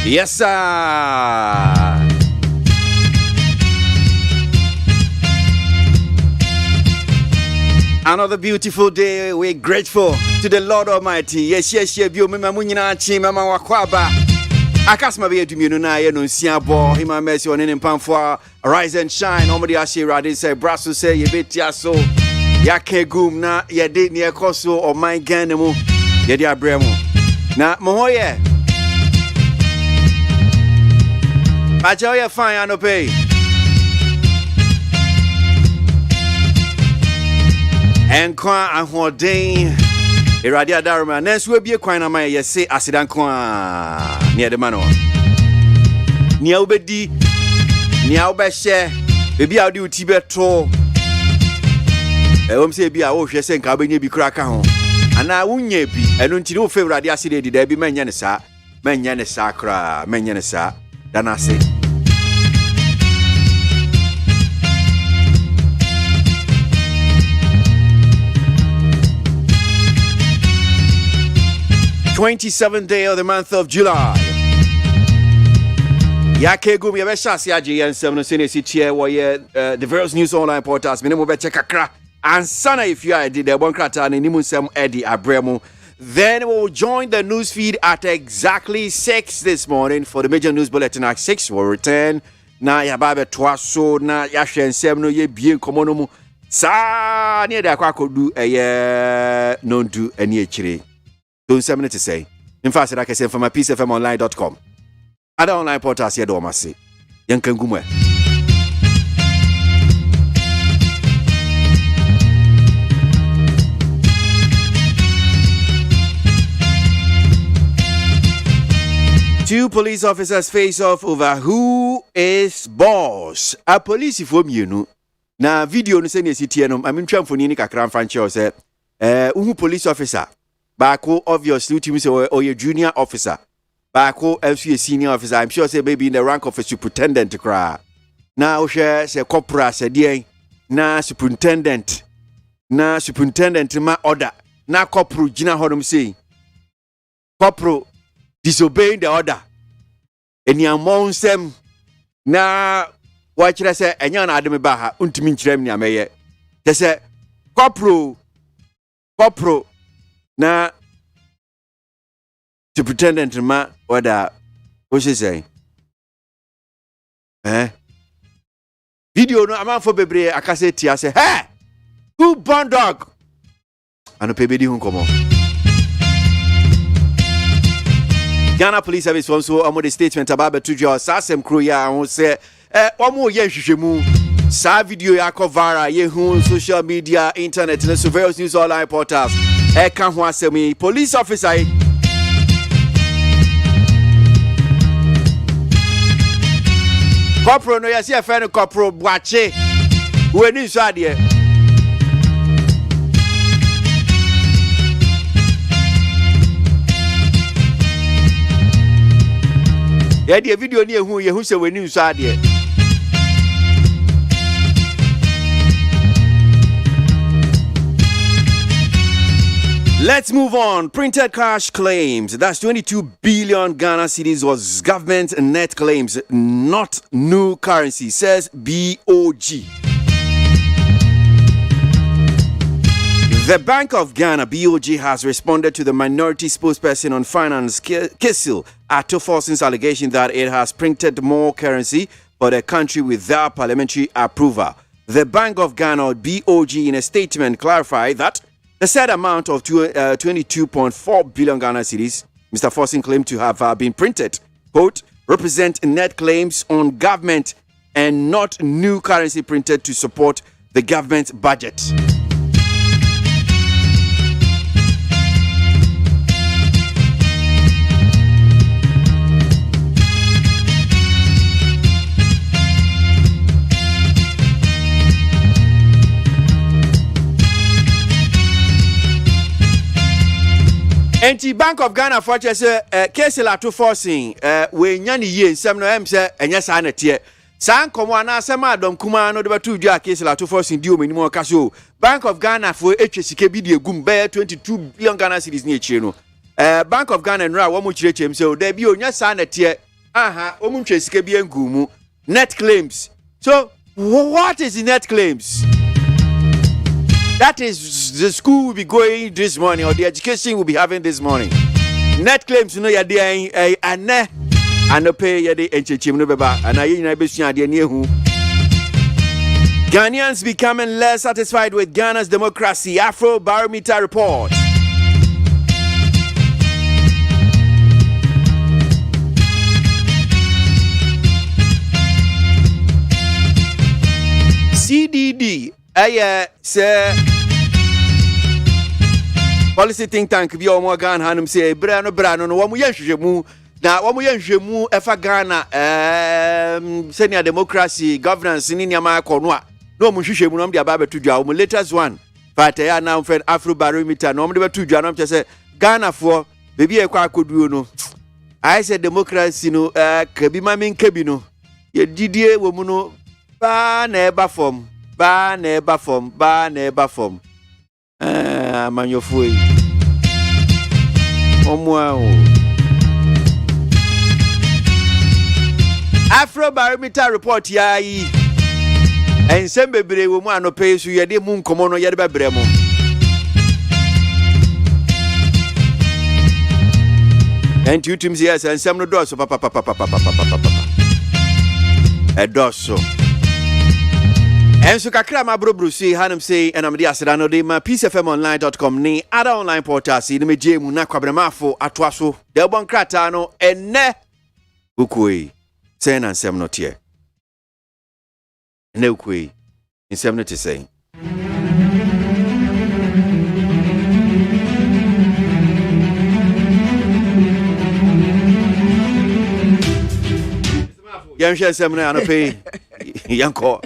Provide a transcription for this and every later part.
Yes, sir. Another beautiful day. We're grateful to the Lord Almighty. Yes, you mama munyina chi mama wakwaba. Akasma be edumenu na ye no nsiabo. Hima mercy on in pamfo rise and shine. Omodi ashe rade say braso say ye betia so. Ya kegum na ye de ne ekoso o man gan mu. Ye de abremu. Na mohoye. Bajo ye fine anope. Enkwa ahoden Erade adaruma nanso abie kwan na man yese asidan kwa ne de mano nia obedi nia obehye bebi awde uti beto se bi a wo hwe se nka obenya bi kura ka ho ana wunya bi eno ntiri wo favorite aside di da bi manya ne sa kra manya ne sa danase 27th day of the month of July. Yakegum yabeshasi aji yansem no sene sitie wo ye the various news online portals minimo be check kakra ansana if you are the bonkrata na nimu nsem edi abremu. Then we'll join the news feed at exactly 6 this morning for the major news bulletin at 6. We'll return na yababe twaso na yahwe nsem no ye bie komono mu sa ne de akwakodu eye nondu ani akire. Don't 7 minutes to say. In fact, I can say from my peacefmonline.com. Other online portals here do must say. Yankangumwe. Two police officers face off over who is boss. A police from you na video no say ne sitieno. I mean twamfoni ni kakra mfanche say uhu police officer. Bako obviously to me say or your junior officer. Bako also a senior officer. I'm sure say maybe in the rank of a superintendent to cry. Now share say corporal say dey na superintendent ma order. Na corporal jina hodum say corporal disobeying the order. Eni amon sem na watch say enya na adem ba ha untimi nkyerem ni ameye. They say corporal na superintendent ma order what she say video no am for bebre akase tia say hey who born dog ano pebedi hun komo Ghana Police Service also amo the statement about betujo sasem crew ya won say omo ye hwehwemu sa video ya cover ye hun social media internet and various news online portals Eka ho asemi police officer corporal no yesi afeno corporal bwache we ni so ade ya die video ni ehun ye hu se we ni so ade Let's move on. Printed cash claims. That's 22 billion Ghana cedis was government net claims, not new currency, says BOG. The Bank of Ghana, BOG, has responded to the minority spokesperson on finance, Kisil Atofosin's allegation that it has printed more currency for the country without parliamentary approval. The Bank of Ghana, BOG, in a statement clarified that the said amount of 22.4 billion Ghana cedis, Mr. Fosin claimed to have been printed, quote, represent net claims on government and not new currency printed to support the government budget. Enti Bank of Ghana for say case la to forcing we nya ni ye nsem no em say enya sa na tie san komo ana asem adom kuma no de batu dua case la to forcing di omani mo ka so Bank of Ghana for etwesike bi de egum be 22 billion Ghana cedis ni echire no Bank of Ghana nra wo mo chire chem say o da bi onya sa na tie omunche sika bi engumu net claims. So what is net claims? That is the school will be going this morning, or the education will be having this morning. Net claims, you know, you're there, and pay your day, and Chim Beba, and I near who. Ghanaians becoming less satisfied with Ghana's democracy. Afro Barometer report. CDD. Sir, policy think tank bi o mo Ghana hanum say brano no wo mo yanhwehwemu na wo mo yanhwehemu efa Ghana senior democracy governance ni niam akono a no mo hwehwemu no de aba betu dwa wo latest one but ya na friend Afro Barometer no mo de betu dwa no mo say Ghana for bebi e kwa akoduo no I say democracy no kabi ma men kabi no ye didie wo mu no ba na eba form ba neba form amanyofui omwa Afro Barometer report ya yi ensem bebre wo mu anope su yede mu nkomo no yede bebre mu and you teams yes ensem no do so papa edoso Enso kakra ma brobro si hanum say and am di aseda no de ma peacefmonline.com ni other online portals ni meje mu na kwabremafo atoaso de bon krata no enne ukui say na nsem no tie enne ukui nsem no te say Yam nsem no anope yanko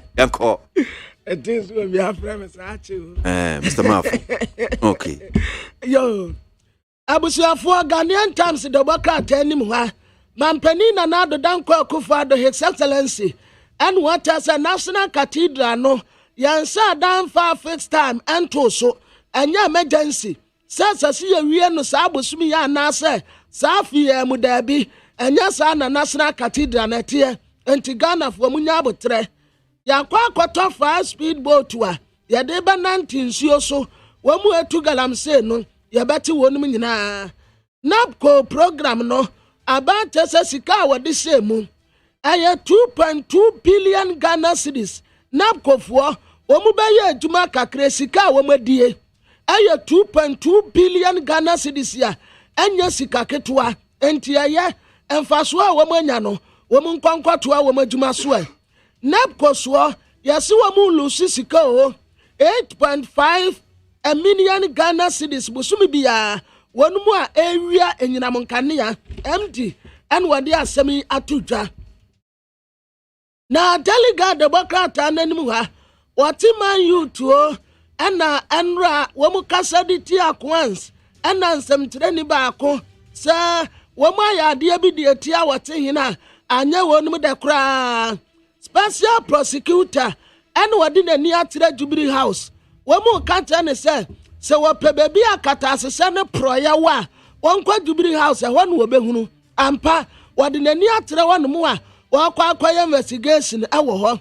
it is when we have friends Mr. Mafu. Okay. Yo. Abusuafo Ghanaian Times the Baka tenim ha. Mampani na nado danko Akufo-Addo His Excellency. And what as a national cathedral no. Yansa dan for fixed time and so. And ya emergency. Sasa si ye no sa abusumi ya na se. Sa fie mu dabi. And ya sa na national cathedral na tie. Enti Ghana for munya abotre. Yakwa kwata fast speed boat wa ya de ba 19 nsuo so wo mu etu galamsey no ya beti wonum nyina napco program no aba tese sika wa de shemu aye 2.2 billion Ghana cedis napco fo wo mu ba ye aduma kakre sika wo madie aye 2.2 billion Ghana cedis ya enya sika ketwa enti aye emfaso a wo manya no wo mu nkwankwato a wo maduma so Napco so yasi wa mu lusi sika o 8.5 million Ghana cedis busumi biya wonu mu a ewia enyinam nkanea MD and wade asemi atudwa na delegate Democrat ananim ha Watiman youth o ana enra wo mu kasaditi akwans ana nsem ni baako sa wo mu ayade bi de etia wote hina anya wonu mu de kra Special prosecutor and what did the near Jubilee House. One more can't say, so what baby akatas send a proya wa one kwa Jubilee House and one will be hunu. Ampa, what in the near one more, or qua investigation our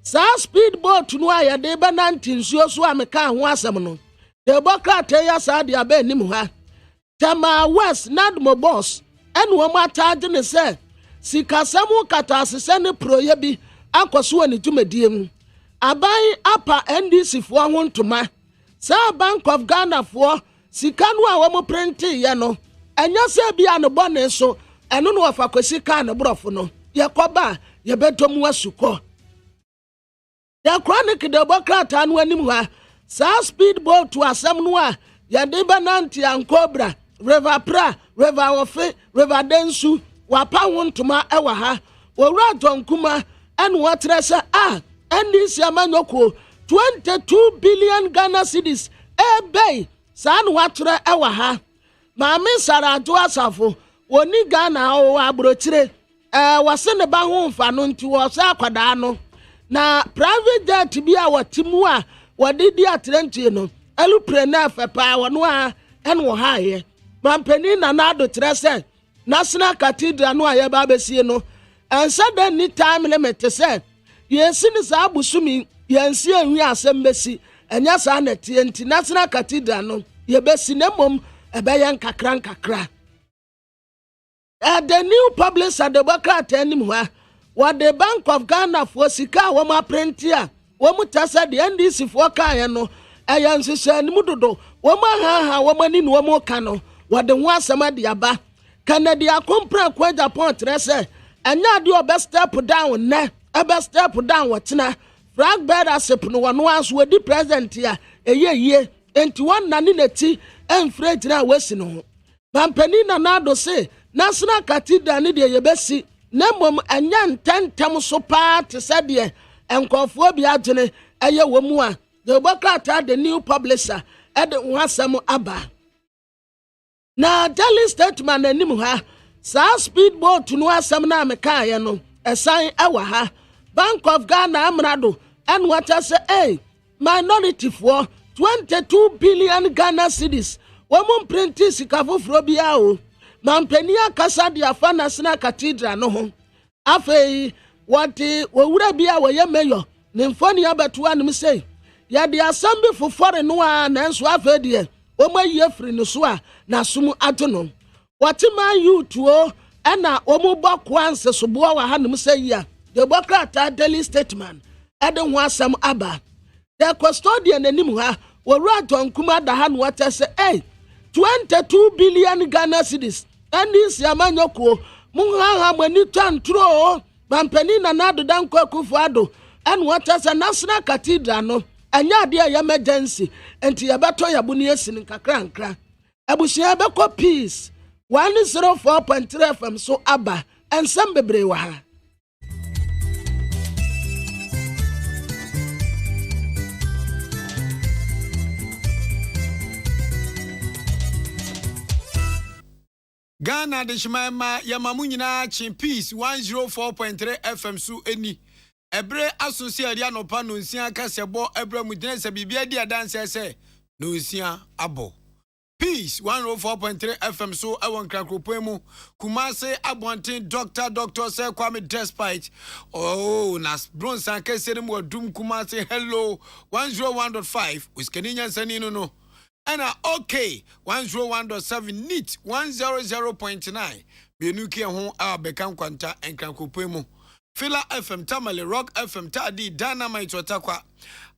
Sa speedboat to Noya de Banantin, so swam a car was some. The Boka Taya Sadia Ben Nimuha. Tama West, not more boss, and one more target said, Sikasamu katas send a proyabi. Akwaso ani dwumadiem aban apa NDC fo ahontoma sa Bank of Ghana fo sika no a wo mo print ye no anya se bia no bone so eno no afa kwasi ka no brofo no ye koba ye betom wasuko ya chronic de bokrata no anim ha sa speedboat to asem no a ye de bananti ankobra river pra river ofe river densu wapa hontoma ewa ha wo radon kuma and what resa and this yamanyoko 22 billion Ghana cedis bay san watra ewa ha maame sara do asafo woni Ghana o abrochire wase ne ba ho mfa no nti wo sa akwada no na private jet bi a watimu a wode di atrenti no elupreneur fepa wono a en wo ha ye mampani na na do trese national cathedral no aye ba besie no ensa da ni time limit say yensi ni sa abusumi yensi enwi asem besi enya sa na tie nti national cathedral no ye besi na mom ebeyen kakra the new publisher the Democrat anim ha what the Bank of Ghana for sika wo ma printia wo mu tasa the NDC for kan no eyan hyehyɛ ni mu dodo wo ma ha wo mani no wo mu ka no wo de ho asɛm de aba Kennedy akompra kwa Japan trese enya de obe step down ne ebe step down wotena flag bearer sip no wono anso di president ya eyeye enti won na ne nati emfre gyina wasi no ho bampani na nado se national cathedral ne de yebesi na mom enya ntentem so pa te se de enkofo bi agene eye wo mu a the Bokata the new publisher ede ho asɛm aba na daily statement anim ha sa speedboat no asɛm na mekae no esan ewa ha Bank of Ghana amrado and what say minority for 22 billion Ghana cedis womon printi sika foforo bia o mampania kasa dia fa national cathedral no ho afei wati wowura bia wo ye mayor ne mfoni abeto anim sei ya de assemble fofore no a na nso afei de omayi free no so a na sum adono wati man youth o na omubọ kwanse so bo wa hanim sei ya the Bokata daily statement ede ho asem aba the custodian anim ha wowura tonkuma da ha no wata say 22 billion Ghana cedis and this yamanyoko munha mani tantro bampani na nado dan kwakufu ado and what as a national cathedral no anya dia emergency enti yabeto yabuni esin kakra abusia beko peace 104.3 FM so aba ensem bebre wa ha Ghana de shima yamamu nyina chin peace 104.3 FM su eni ebre asosia dia no pa no nsia kasebo ebre mu gyina se bibia dia dance se no nsia abo peace 104.3 FM so ewon krankropo mu Kumase abonten doctor say Kwame despite nas bronsan kesere mu adum Kumase hello 101.5 uskeninya sani no and okay 101.7 neat 100.9 benuki ho bekan kwanta enkrankopwe mu Fila FM Tamale Rock FM Tadi Dynamite Otakwa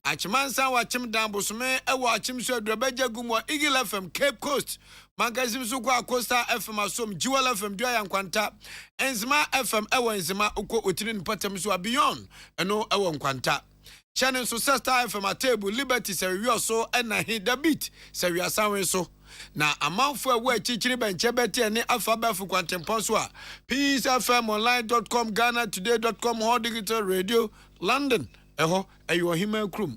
Achimansa wa chim dambosome ewa achim so adrebeja gumwa Eagle FM Cape Coast Magazine so kwa Costa FM asom Jewel FM dua yankwanta Enzima FM ewa enzima uko otiri nipatem so beyond eno ewa nkwanta Channel so Sister FM a table Liberty se so ena he the beat se asanwe so na amanfo ewe chichiri benche beti ne alphabet kwantempon so a peacefmonline.com ghana-today.com ho digital radio London eho eyo hima krum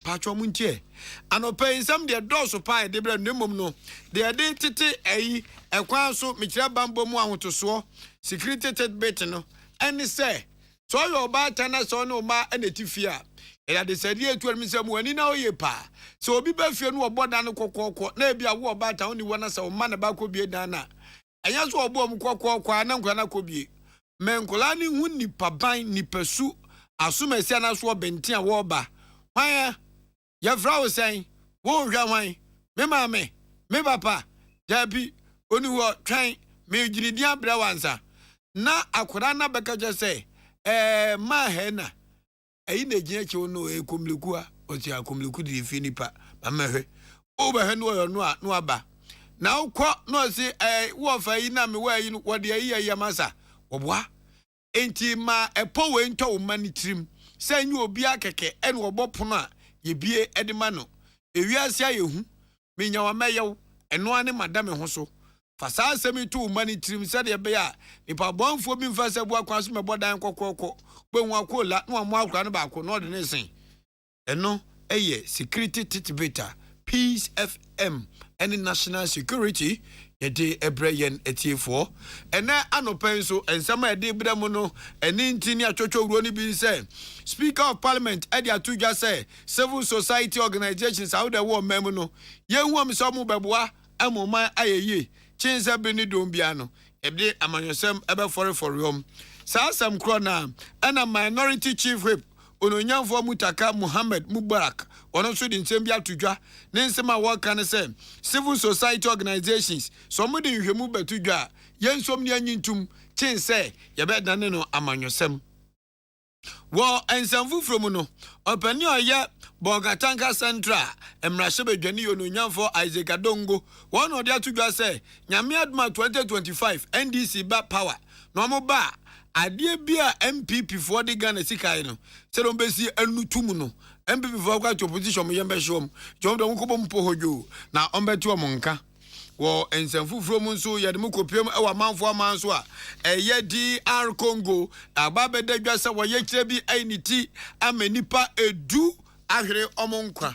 patcho muntie anope insam de doso pa de bra nemom no de de tete eyi ekwan so mikira bambo mu ahotoso security bit no eni say so your ba tana so no ma enetifia ela de sadi etu mi se mu ani na oye pa so obi ba fie no oboda no kokoko na bia wo ba ta oni wona se o ma na ba ko bie dan na enya so obo mu kokoko na nkwa na ko bie menkola ni hu nipa ban nipasu asumasi na so bentia wo ba hwan ya frawo sen wo hwa hwan me mame me papa jabi oni wo twan me gyiridi abra wansa na akora na beka je se ma hena eyi na gina che ono ekomleku a oti akomleku di fi nipa mamahwe oba he no aba na ukọ no se wo fa yi na me wa yi wo de yi masa oboa enti ma epo we nto wo mani trim se nyu obi akeke ene obopono a ye bie edema no ewiase ayehu menya wa meyew eno ane madame ho so fasa asemi to wo mani trim se de be a nipa bonfo bi mfa se bo akwaso me bodan kokoko gbenwa akola no amu akura no ba ko no de nesen eno eye security titbeta Peace FM any national security yede ebreyen etiefo ena anopen so ensama ede bremu no eni ntini atwotwo wuro ni bi say Speaker of Parliament ede atudwa say civil society organizations how the war mem no yehu am so mu beboa amoman ayeye chinse bi ni dom bia no ebde amanyosem ebe for yom sa asam kro na ana minority chief whip ononyanfo Mutaka Muhammad Mubarak ono so di nsem bia tudwa ne nsem a wo kan se civil society organizations so mo de nhwemu betudwa yensom ne anyintum chen se ye be dane no amanyosem wo ensamfu from no opani oye Bogatanka Central emrashe bedwani ononyanfo Isaac Adongo one odi atudwa se nyame aduma 2025 NDC ba power no mo ba adie bia MPP for the Ghana sikai no se don besi anutum no MPP for kwa opposition mo yembe shom jom do nkobo mpo hojo na ombetu omonka wo ensamfu from nso yede mo kopiem e wa manfo amanso a eye DR Congo ababedadwa se wo ye kire bi ainiti amanipa edu ahre omonkwa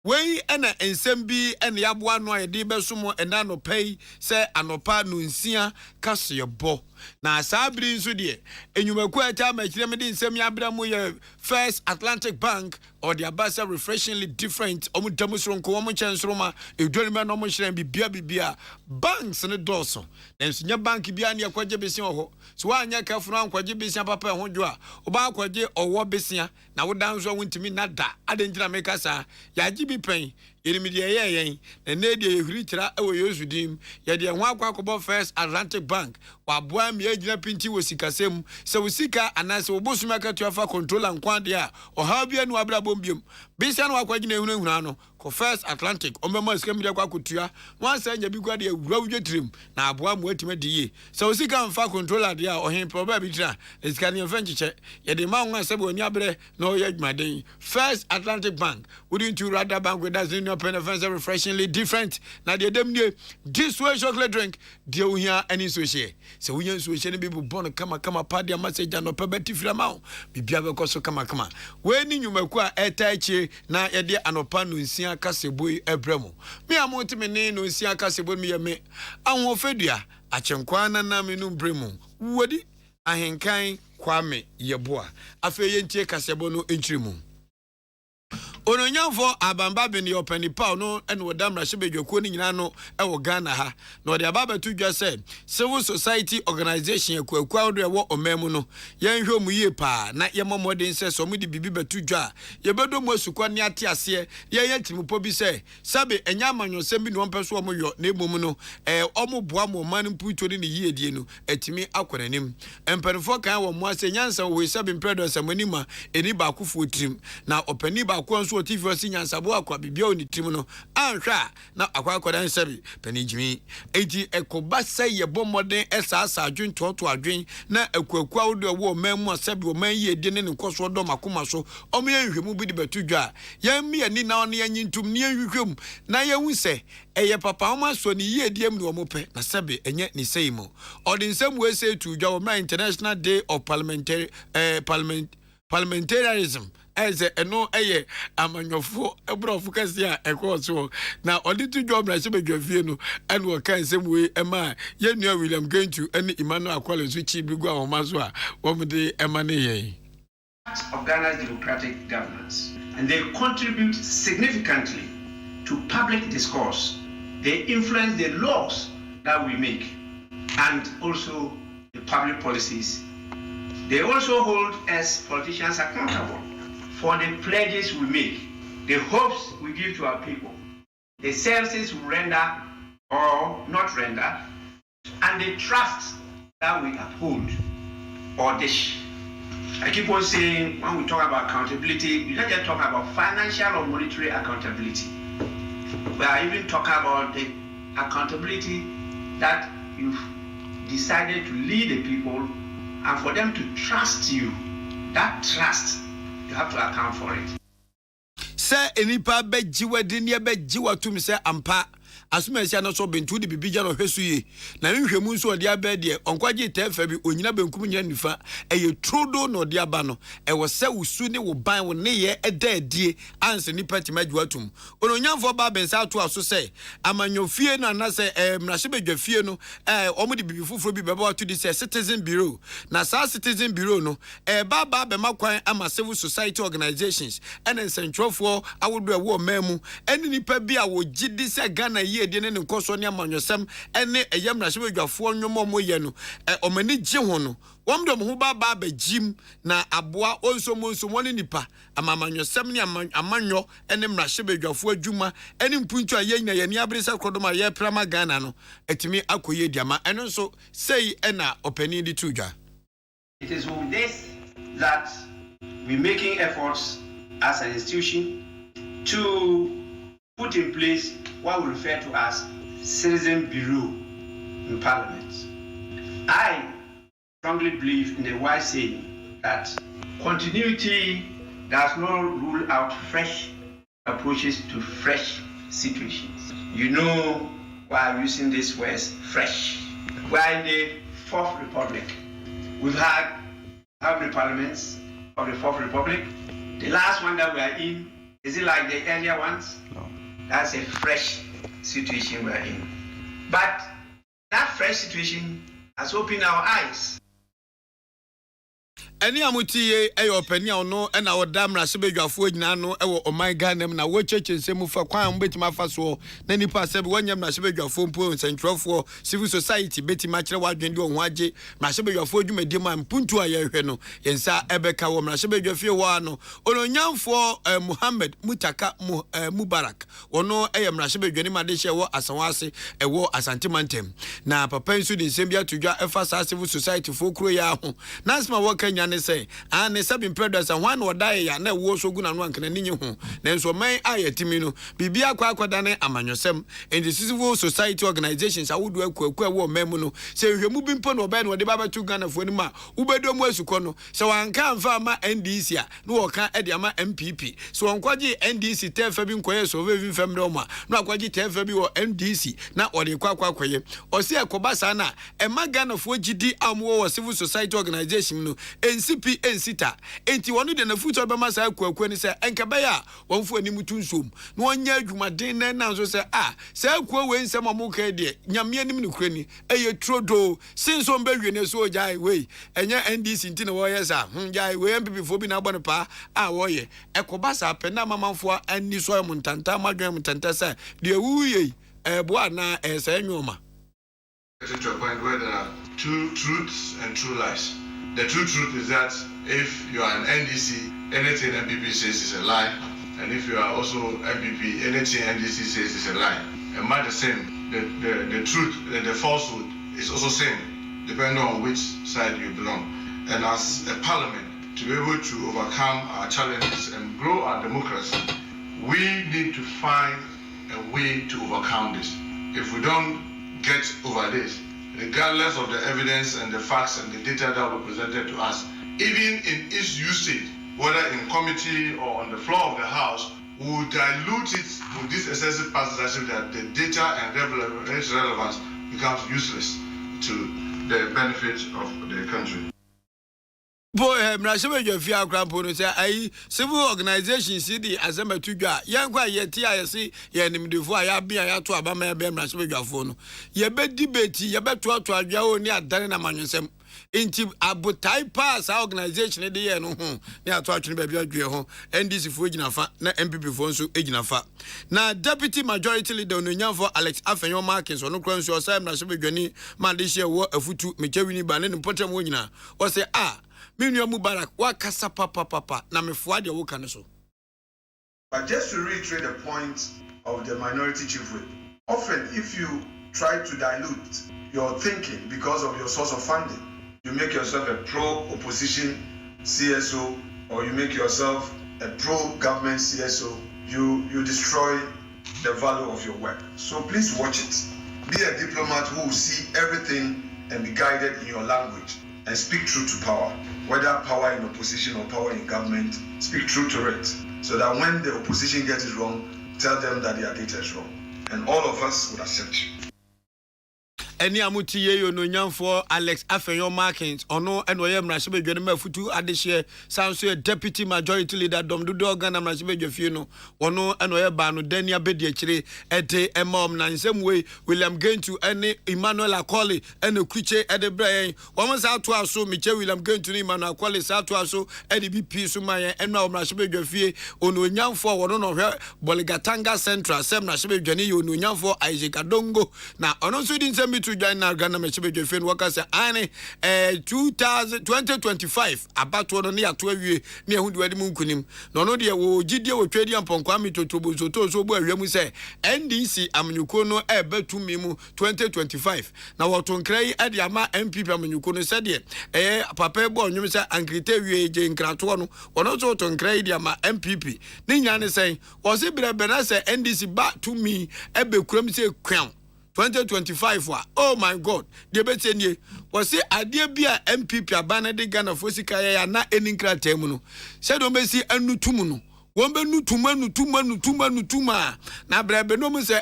wei ena ensem bi ena yaboa no ayede besomo ena no pay se anopa no nsia kaseyebo na asabri nso de enyumaku ata makire me de nsem yabra mu ye First Atlantic Bank or the abasa refreshingly different omudamusro nko omuchensroma edwonima no omuhyiran bibia banks ne doso enso nya bank bia ne akwaje besia ho so anya kafunu ankwaje besia papa ho dwo a oba akwaje owo besia na wodanso wontimi nada adenjira meka sa yaji bi pen yenimide yen na nede yehuri tira ewo yosudim yede ho akwakobo First Atlantic Bank waboa mi agina pinti wo sikasem se wo sika anase wo bosuma ka tuafa controller nkwade a oha bia no abra bombiem bisia no wakwagina ehunahuna no ko First Atlantic ombema sika mi de kwakotua wansa nya bi kwade awura wudwetrim na aboa mo atima diye se wo sika mfa controller de a ohen problem bi tira sika ne mfa nchiche yede ma won asebe oni abre na oya adwumaden First Atlantic Bank wouldn't you rather bank with that in your pen refreshingly different na de dem nie this way chocolate drink de ohia ani so share se wonya so share ne bi bon kama party message no pebeti frama bibia be koso kama we ni nyumaku a etachi na yede anopa no nsia kaseboi ebremu me amotime ne no nsia kaseboi me yeme ahofedua achenkwa na menu bremu wodi ahenkan kwame yeboa afa yentie kasebo no enchirimu ononyanfo abamba be ne opanipa no ene wodamra shebedwako ni nyina no ewo Ghana ha na ode ababa tudwa se civil society organization akwa odo ewo omemu no yenhwe mu yie pa na yemomode nse so mu di bibi betudwa yebedo mu asukwa ne ate ase ye timipo bi se sabe enya amanyosem bi no ompeso omyo na ebom no omoboa mo man mputo ni yie die no atimi akonanim empanfo kan wo mo ase nyansa we sabe mpredo samanima eni ba akufo trim na opani ba akon TV osi nyansabo akwa bibia oni tim no anhwa na akwa akoda nsabi panijimi eti ekobasa ye bomoden esasa adwen toto adwen na akwakwa odo wo mamu asabi wo man ye de ne nkoso do makoma so omo yenhwemu bi de betudwa yammi ani na ono yanyintum ne yenhwehwem na yewuse eye papa oma so ni ye de am no omope na sabe enye ni seimo odi nsem we say tudwa wo International Day of Parliamentarism eze eno eye amanyofo ebrofo kasia ekoso na oditu job na sebedwafie no ene wo kan semwe ema yenua William Gentu ene Emmanuel Akwale so chi bi gwa homaso a womde ema ne yen of Ghana's democratic governance, and they contribute significantly to public discourse. They influence the laws that we make and also the public policies. They also hold us politicians accountable for the pledges we make, the hopes we give to our people, the services we render or not render, and the trust that we uphold or dish. I keep on saying, when we talk about accountability, we don't just talk about financial or monetary accountability. We are even talking about the accountability that you've decided to lead the people and for them to trust you. That trust, you have to account for it. Say enipa be jiwadi ne be jiwatum se ampa asumesi na so bentu de bibija no hwesuye na nhwemu nso ode aba de onkwaje tefa bi onyina benkum nyina nifa eye trodo no ode aba no e wo se usu ne wo ban wo ne ye eda adie anse nipa timajuatum ononyamfo ba bensa ato aso se amanyofie no anase mrahye bedwafie no omo de bibi fufuro bi beba wato di se citizen bureau na sa citizen bureau no baba be makwan ama civil society organizations ene nsentwofo awodo e wo mamu ene nipa bi a wo gidi se Ghana ye edi ne nkoso ne amanyosem ene eyam na hyebedwafo nwomo moye no omani gye ho no wom de mo ho ba jim na aboa onso mo ne nipa amamanyosem ne amanyo ene mra hyebedwafo adwuma ene mpuntu aye nyina ye ni abresa kodoma ye prama Ghana no etimi akoye diama eno nso sei ena opani di tudwa. It is with this that we're making efforts as an institution to put in place what we refer to as Citizen Bureau in Parliament. I strongly believe in the wise saying that continuity does not rule out fresh approaches to fresh situations. You know why I'm using this word fresh. We're in the Fourth Republic. We've had how many parliaments of the Fourth Republic? The last one that we are in, is it like the earlier ones? No. That's a fresh situation we're in. But that fresh situation has opened our eyes. Eni amutie opani ono na woda mra hyebedwafo nyina no ewo oman Ghana na wo chechensem fa kwan betima fa so na nipa sebe wonyam na hyebedwafo mpo nsentwofo civil society betima kire wadwen de ho agye mra hyebedwafo dwumadi ma mpuntu ayehwe no yensa ebeka wo mra hyebedwafie wo ano ononyamfo Muhammad Mutaka Mubarak wono mra hyebedwani made hye wo asanwase ewo asantimantem na papa nsu de nsem bia tudwa efa sa civil society fo kuro ya ho nansma wo kanya ne say ne sabin predators and one odai ya na wo so guna no ankana ninyi ho nanso man ayetimi no bibia kwakwada ne amanyosem in the civil society organizations awudu akwaku wo memu no se hwemu bi mpo no obai no de baba tu Ghana fo ni ma ubedo mu asuko no se wanka mfa ama NDC a no woka ede ama MPP so wonkwaje NDC tefa bi nkoye so we mfam de ma no akwaje tefa bi wo NDC na ode kwakwakoye o se ekoba sa na ema Ghana fo gidi amwo wo civil society organization no NCP ensita enti wonu de na future be masa akwaku ni se enkabe ya wonfu ani mutu nsom no onya adwumaden na nso se se akwa we nsem amuka de nyame anim ne kurani eye trodo sinso mbawie ne so jai we enya NDC nti na wo yesa jai we MPP fo bi na abone pa wo ye ekoba sa pe na mamanfo ani so mu ntanta madwen mu ntanta sa de wuye boa na esa enwoma. Getting to a point where there are two truths and two lies. The true truth is that if you are an NDC, anything MPP says is a lie. And if you are also MPP, anything NDC says is a lie. And by the same, the truth and the falsehood is also same, depending on which side you belong. And as a parliament, to be able to overcome our challenges and grow our democracy, we need to find a way to overcome this. If we don't get over this, regardless of the evidence and the facts and the data that were presented to us, even in its usage, whether in committee or on the floor of the House, we will dilute it with this excessive partisanship that the data and relevance becomes useless to the benefit of the country. Boy, Mrashebedwafie akrampo no say ai civil organization CD azema tudwa yankwa yeti ayesi ye nimdefo aya bia ya to abama ya be Mrashebedwafo no ye be debate ye be to adwa oni adane na manwensem inti abotai pass organization de ye no ho ne ato atwene ba bia adwe ho NDC fo gina fa na MPP fo nso egina fa na deputy majority leader onyanfo Alex Afenyo Markins ono kran so say Mrashebedwani ma de hye wo afutu mechawini ba ne mpotem wo nyina o say Minyo Mubarak wakasa papa na mefuade wo kan so. But just to reiterate the point of the minority chief whip, often if you try to dilute your thinking because of your source of funding, you make yourself a pro-opposition CSO or you make yourself a pro-government CSO, you destroy the value of your work. So please watch it. Be a diplomat who will see everything and be guided in your language and speak truth to power. Whether power in opposition or power in government, speak truth to it. So that when the opposition gets it wrong, tell them that their data is wrong. And all of us would accept you. Any amutie yo no nyamfo Alex Afenyo Markins ono eno ye mrashibedwe ma futu adehye sanso deputy majority leader dom dodo organ mrashibedwe fie no ono eno ye ba no dani abedi akire ete emom na nsemwe William Gentu ene Emmanuel Akoli ene kuche ede brayen womo sa to aso Miche William Gentu ni Emmanuel Akoli sa to aso ede BP so mayen eno mrashibedwe fie ono nyamfo wono no hwe Boligatanga Central sem mrashibedwe ni yo no nyamfo Isaac Adongo na ono so di nsem to join na Ghana mechebe fen waka say ane 2025 abato no ne ato awie ne ehundu wadi mu nkunim no no de wo gidie wo twedi amponko amitotobo so bo awia say NDC amnyuko no ebatumi mu 2025 na woto nkrai ade ama MPP amnyuko no say de papa ebo onwum say ankrite wie je nkrato no wono so to nkrai de ama MPP ne nyane say wo se brebe na say NDC ba to me ebekuram say kwan 2025 wa oh my god de betenie was say ade bia MPP abana de Ghana for sika ya na eninkra temu no said o mesi anutum no won be nutuma na brebe no mo say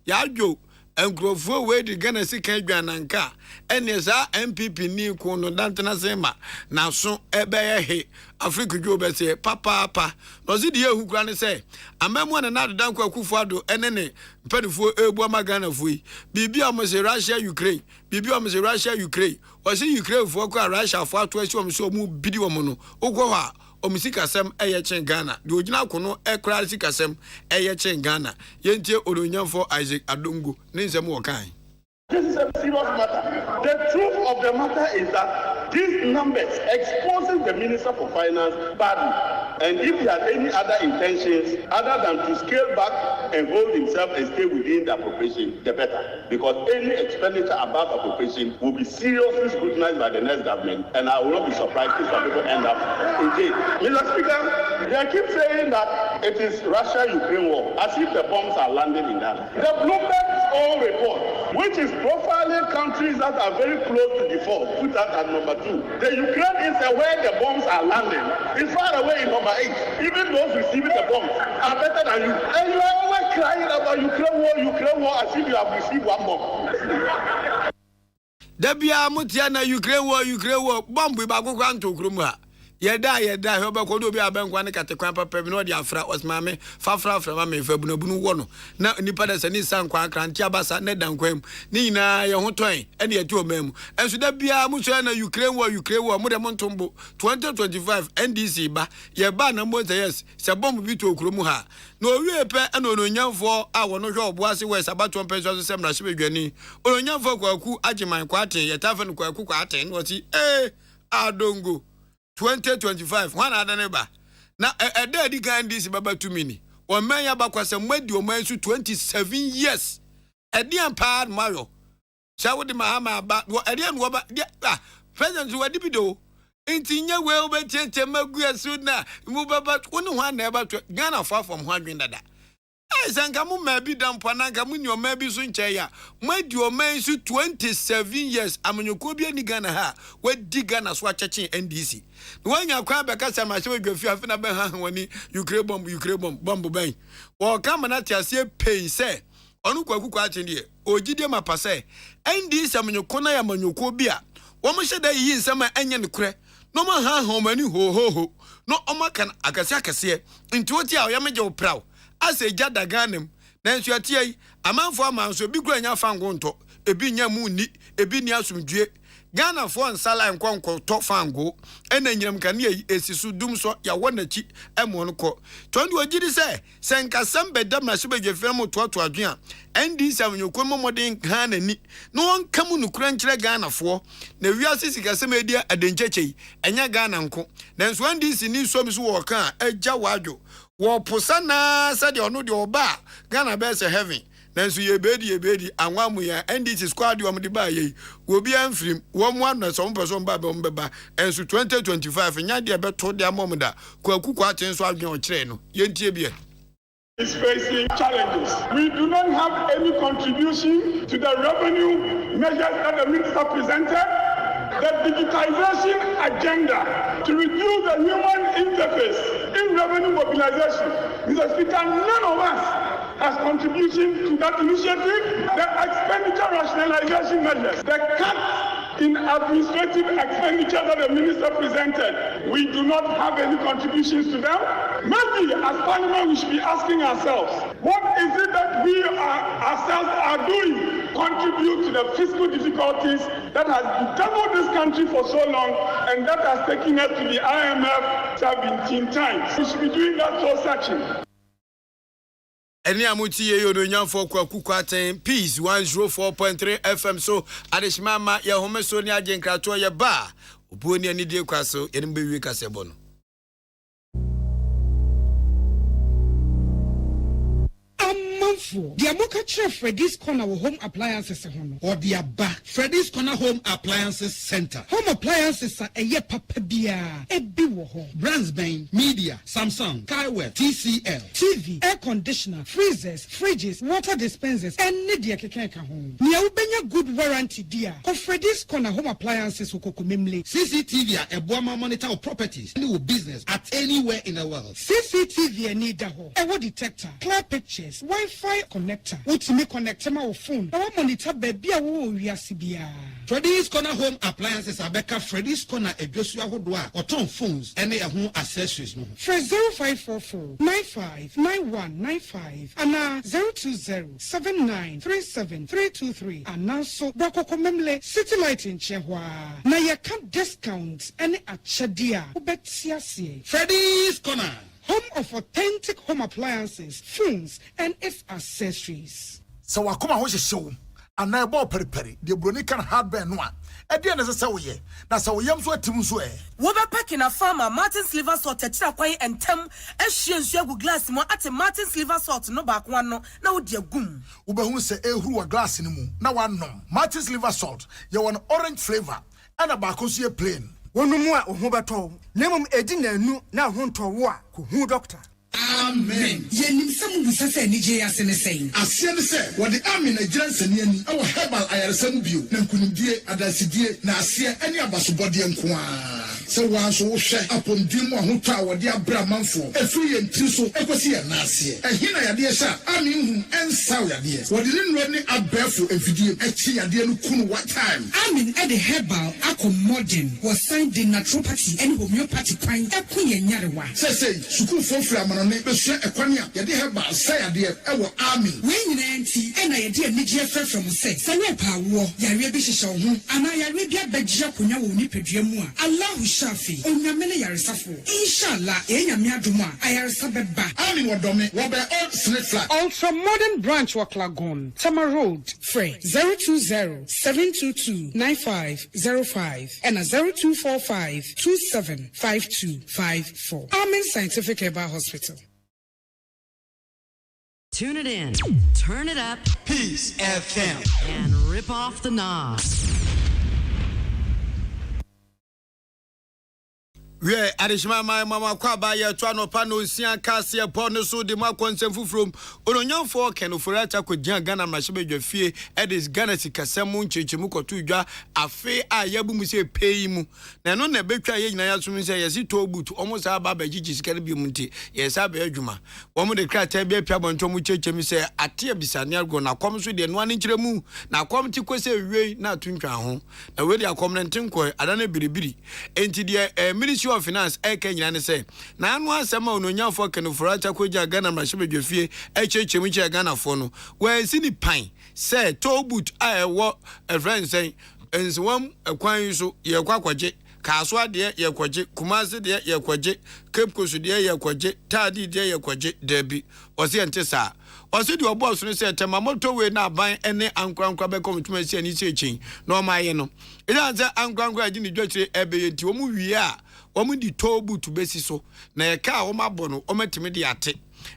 ya dwo enkrofo we de Ghana sika dwananka ene za MPP ni ko no dantena sema na so ebeye he Africa jo be say papa no zi de ehu kura ne say amamu na na danko akufo ado ene ne mpanifo ebu amagana foi bibia mo say Russia Ukraine o say Ukraine fo ko Russia fo ato asi o so mu bidi wo mo no ogwo ha omisika sem eye chen Ghana de ogina kono ekra sika sem eye chen Ghana yentie oronyamfo Isaac Adongo ne nsem wo kan. This is a serious matter. The truth of the matter is that these numbers exposes the Minister for Finance badly. And if he has any other intentions other than to scale back and hold himself and stay within the appropriation, the better. Because any expenditure above appropriation will be seriously scrutinized by the next government. And I will not be surprised if some people end up in jail. Mr. Speaker, they keep saying that it is Russia-Ukraine war, as if the bombs are landing in Ghana. The Bloomberg's own report, which is profiling countries that are very close to default, put that at number 2. The Ukraine is where the bombs are landing. It's far away in number 8. Even those receiving the bombs are better than you. And you are always crying about Ukraine war as if you have received one bomb. Debia mutia na Ukraine war bomb we ba kokwa ntokrum ha. Yeda he obekodo bi abenkwa ne katekwan papa bi no de afra osmame fafra mame fabunabunu wo no na nipa da sani sankwa akranti abasa ne dankwam ni nyina ye hoton ene yeti omam enso da bia muso na Ukraine war mu de montombo 2025 NDC ba ye ba na mo yes se bomb bi to okromu ha na owie pe ena ononyamfo a wono hwe oboase west abato mpeso so sem na hwebedwani ononyamfo kwaku agiman kwate ye tafen kwaku kwate no ti Adongo 2025 one adaneba na edi kan this baba to mini o man ya bakwase mwedi o man su 27 years edi ampa mayo shawo de mahama ba edi an wo ba president wadi bido enti nya we obetete magu asu na mu baba wonu ho na eba Ghana far from ho adwen dada sanka mu ma bi dampo na nka mu ni o ma bi so nche ya mwedi o man su 27 years amanyoko bi ani Ghana ha wadi Ghana so acheche NDC wanya kwa beka sama hwe gwafi afina be ha wani Ukraine bomb ben wo kama na tiase pay se onu kwakuku ache die ogide mapase NDC amanyoko na ya manyoko bi a wo mo hyeda yi nsema enye ne kure no ma ha mani ho no o maka akase nti oti a o ya meje o praw ase jada Ghana na nso atie amanfo amanso bi kura nya fango nto ebi nya mu ni ebi ni asumdue Ghana for nsala nkonko to fango ena nyinam kane esisu dum so ya wonachi emo no ko tondi ogidi se nkasam bedam na shebedwe fem to adwen a NDC amnyoko momodin Ghana ni no wonkam nukura nkyere Ghana fo na wiase sikasem edi adenchechei enya Ghana nko na nso NDC ni so mi so wo kan agya wadwo wo posana se de ono de oba Ghana be se heaven nanso yebedi anwamu ya NDC squad wo mde ba ye obi amfrim wo mo na so mpeso mba be mbeba enso 2025 nya de beto de amomda kwakuku aten so adwen o kire no yentie bia is facing challenges. We do not have any contribution to the revenue measures that the minister presented. The digitization agenda to reduce the human interface in revenue mobilization. Mr. Speaker, none of us as contribution to that initiative. The expenditure rationalization measures, the cut in administrative expenditure that the minister presented, we do not have any contributions to them. Maybe as Parliament we should be asking ourselves, what is it that we ourselves are doing contribute to the fiscal difficulties that has bedeviled this country for so long and that has taken us to the IMF 17 times. We should be doing that soul searching. Eni amuti ye yono nyamfo kwa kukwaten Peace 104.3 FM so adeshimama ya home so ni ajenkrato ye ba obuoni ani die kwaso ye nimbe wi kasebo no The Amoka Chef Freddy's Corner Home Appliances or the Abba Freddy's Corner Home Appliances Center. Home appliances are a papa bia, a biwo brands Bain, Media, Samsung, Kaiware, TCL, TV, air conditioner, freezers, fridges, water dispensers, and Nidia Keka home. Niaubenya good warranty dear. Of Freddy's Corner Home Appliances Ukokumimli. CCTV a Boama monitor of properties, any business at anywhere in the world. CCTV and Nidaho, a detector, clear pictures, Wi-Fi connector. Ultimate connector my phone. Our monitor baby we are CBA. Freddy's Corner Home Appliances Abeka Freddy's Corner a Joshua Hodwa or Tom phones any home accessories no. For 0544 959195 and 02079373323 and now so Bako Komemle City Light in Chehwa. Na ya can discounts any at Shadia. Ubetiasi. Freddy's Corner. Home of authentic home appliances, phones, and its accessories. So I come on show and I bought peri the Bronican hardware noa. At the end of the Sawaye, that's how yams were Timsway. Woba pack in a farmer, Martin's liver salt, Tachakwa and Tem, as she and Shagu glass more at a Martin's liver salt, no back one no, now dear goom. Uba who say who a glass in the moon. Now one no. Martin's liver salt, you want orange flavor and a bacosia plain. One more Hubato, Nemum Edina nu na hunto wa, who doctor. Amen. Yenim some who say Nigeria saying. As say, what the army Nigerians and Yeni, our herbal IRSM view, Nankunidie, Adasidie, Nasia, any abasubody and Kwa. So once we share upon Dimo Huta, what dear Bramanfo, a free and Tiso, Ecosia Nasia, and Hina dear Sha, Amin and Sauya dear. What didn't run it up barefoot and video, a chia dear Lukun what time? Amin at the herbal, Modern was signed in naturopathy and homeopathy pine, a queen Yarwa. Say, Suku for Flaman, Neighbor, a quania, Yadi Herba, say a dear, our army. When auntie and I dear Nigeria fell from sex, I wear power, Yarabi Shishon, and I Arabia Bejapunya will nip a dreamua. Allah Shafi, on Yamene Yarisafu. Inshallah, Yamiaduma, Ayarasabeba. Army what domain, what by all snake flat. Also modern branch work lagoon, Tama Road, Frey 020-722-9505 and a 0245-275254. Amen Scientific Herbal Hospital. Tune it in, turn it up, Peace FM, and rip off the knob. We adishima my mama kwaba ye to anopa no nsia kase e po no so de ma konsem fufrom ononyamfo ken ofurata ko gian Ghana mashebedwafie edis Ghana sikasem nchechemu koto dwa afe a yabu mu se pei mu na no na betwa ye nyina yasom se yesi to butu omo sa ba ba gigi sikare bi mu nti yesa ba adwuma omo de krata bi apia bonto mu chechemi se ate bisane argo na kom so de no an nkyeremu na kom ti kwese wiei na tuntwa ho na we de akom na ntenko adana biribiri enti de ministry of finance Kenya ne say na anu asema ononyafo kenofurata koja Ghana mrashebedwafie echechemu che Ghana fo no we si ni pan say tobut a ewo friend say enswam akwan so ye kwakwaje Kaswa de ye kwaje Kumasi de ye kwaje Cape Coast de ye kwaje Tadi de ye kwaje Debi osi entesa osi di oboss no say temamoto we na ban ene ankrankra be komituma si ani sechin no maye no ila za ankrankra agi ni dwatire ebe yenti omu wie a omu di tobu to besi so na ye ka o mabo no o metime de ate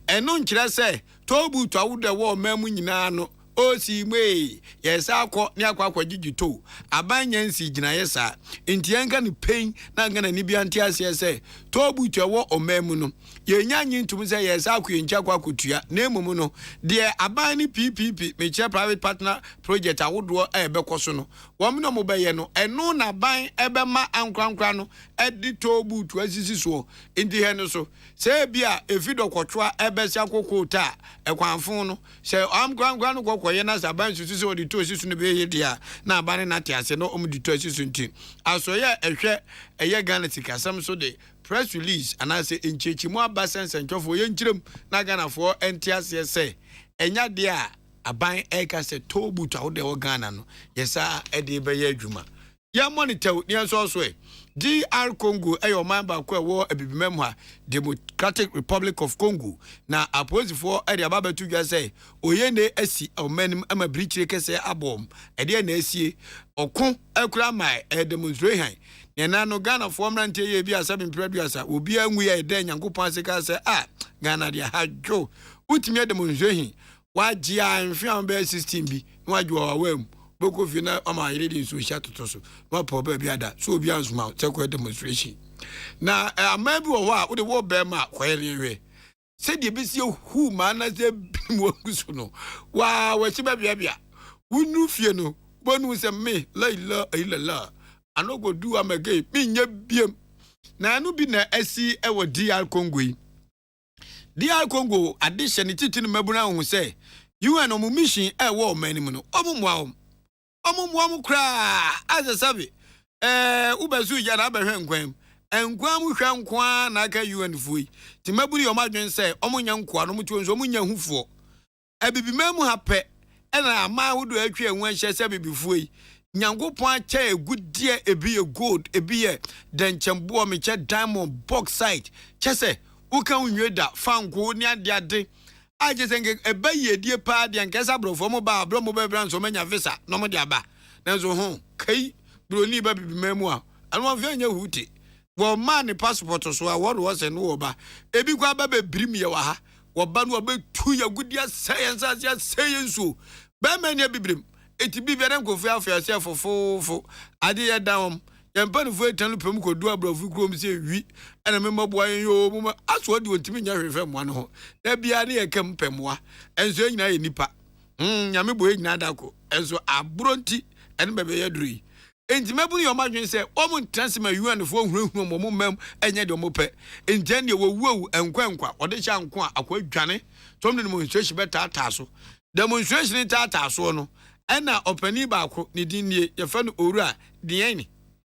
eno nkire say tobu to awude wo mamu nyina no o si mwe yesa akọ ni akwa gigito abanyansi gina yesa enti anka ni pain na ngana ni bi anti ase ese tobu to wo omemu no yenyanyi ntum say yes akwencha kwa kotua na emum no de aban ni PPP me chair private partner project awodo ebekoso no wom no mobeye no eno na ban ebema ankrankra no edito butu asisi so enti he no so say bia efido kwotwa ebesia kokota ekwanfon no say amkrankra no kokoye na saban susu so odito asisu no be ye dia na aban na tiase no omdito asisu nti asoye ehwe eye Ghana tikasam so de press release and I say in Chichimu Abasen and Chofo Yenchim Nagana for NTS say enya dia aban eka se tobu ta de Ghana no yes sir Eddie Beye Juma ya monitor near so DR Congo ayo member kwa wo ebibimem ha Democratic Republic of Congo na oppose for Eddie Ababetu just say oyene asi omenim ama brichire kese abom Eddie na asie okon akura mai demonstration yena no Ghana for mrante ye bi asabin producer obi anwu ye de nyankopon sika se Ghana dia hajo utimi demonstration waji anfi an be 16 bi waju awam boko fi na ama yire din so sha totoso no problem bi ada so obi ansuma take demonstration na amabi wo a wo de wo be ma kwayere se de bi si hu ma na se mo guso no wa wa chi ba bia wonu fie no bonu se me la ila I no go do am again. Me nye biem. Na anu bi na asi ewo DR Congo yi. DR Congo addition titi no mabuna hu say UN omu mission ewo manim no. Omu kra as sabi. Ubezu ya na behwe nkwam. Enkwam hwa nkwa na aka UN fuyi. Ti mabuni omadwen say omu nya nkwa no mutu nso omu nya hufo. Ebibimam ha pe. Ena ama hudo atwa enwa hye se bibifuyi. Nyankopon acha egudie ebi gold ebi denchembo meche diamond bauxite chese uka unweda fanko ni ade ajese ebaye die pa de nkesa brofo mo ba bro mo be bran so manya visa no mo de aba nanzo ho kai broni ba bibimam a anu afia nya huti wo man passport so a what was no oba ebi kwa ba bebrim ye wa ha wo ba no obetu ya gudia science so ba manya bibrim eti bi bia dem ko fi afia fofofo ade ye dawom yempani fu etanu pem ko du abrofu krom se wi ena me maboa yo mo aso de ontimi nya hwefe mo no ho da bia ne ye kem pemwa enso nyina ye nipa nyame bo nyina dako enso abronti ene bebe ye duri enti mabuni yo madwen se omo transma UN fo hurahuru mo mem enye de mo pe enti ne wo wuwu enkwankwa ode cha nko akwadwane tom de demonstration beta taso demonstration taso no ena opani baako ni dinnie ye fa no owura dieni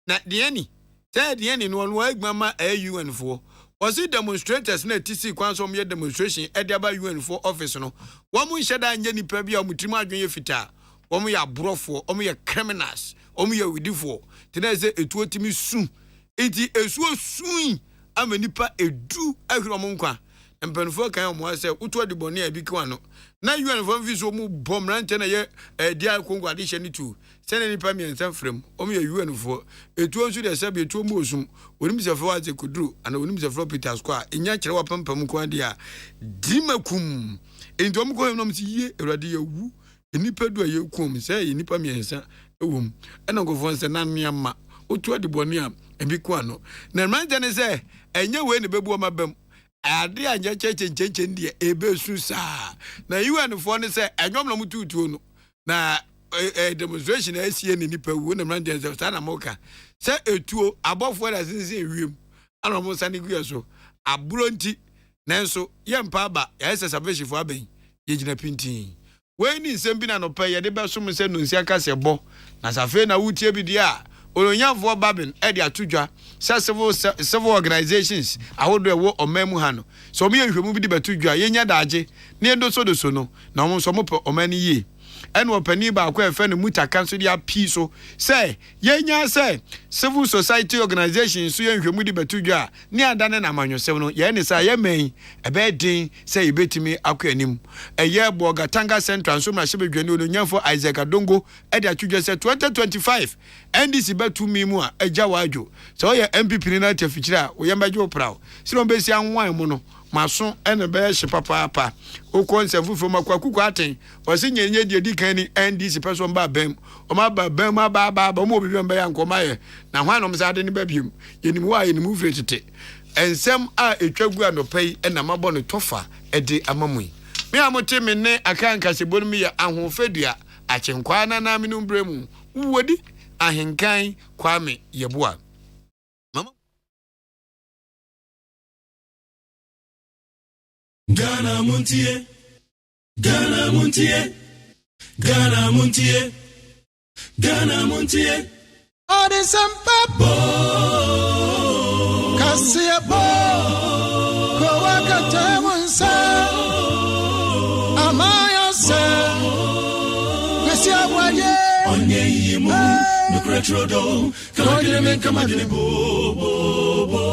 na dieni say dieni no no agmama UN fo was demonstrators na TC kwanso me demonstration e dia ba UN fo office no wo mu nheda nya nipa bia mutima adwen ye fita wo mu ya brofo wo mu ya criminals wo mu ya widifo tena say etu otimi su enti esuo sui ama nipa edu ahwiro mo nkwa mpanfo kan mo say uto de boni abi kwa no na UN fo mfiso mu bomrante na ye dia Congo addition ni tu sene nipa mi ensam frem o me UN fo etu nsu de sabe etu mu osum onim se fo aze kudru ana onim se fo Peter Square enya kire wa pampam kwa dia dimakum enti om ko no msi ye erade ye wu nipa du aye kum se ye nipa mi ensa ewum ena go fo nse na niama otu de boni am ebi kwa no na manje ne se enye we ne bebu o mabam ade anya cheche ndie ebe susa na UN fo ne se enwom na mututu no na demonstration asie ne nipa wu na mrande se sana moka se etuo abofo da sinse wiem ana mo sane gu so abronti nanso yempa aba ya se salvation fo aben ye gina pintin we ni nsem bi na no pa ye de be so mo se no nsi aka se bo na safe na wutie bi dia olonyafo babin e de atudwa civil organizations ahodo ewo omemu ha no so me yehwemu bi de batudwa yenya daage ne endo so no na omo so mo pe omani yi ene opani ba akwa efe no muta kanso dia pi so say yenya say civil society organizations so yehwemu de batudwa ne adane na manwosem no ye ne say ye men ebe din say ibetimi akwa anim eye boga tanga central so ma shebedwane olonyafo Isaac Adongo e de atudwa say 2025 NDC betu mimu a eja wadwo so ye MPP ni na tafikira o ye mbaje prawo sino besi anwan mu no maso ene be hye papa o konsefu fo makwakuku aten o se nyenye de dikan ni NDC person ba bam o ma ba bam ba mo bibi mba ya nkoma ye na hwan no msa de ne ba biem ye ni mu wa ye ni mu fretete ensem a etwagu anopai na mabɔ no tofa de amamui me amote me ne akanka sebonu mi ya ahofadua achenkwa na na minu bremu wodi ahenkan kwame yeboa mama Ghana Montie Ghana Montie Ghana Montie Ghana Montie all the sampa kasia bo ko wakata wonsa amaya se kasia aboagye onye yimu no kretrodo kalagene men kamadene bo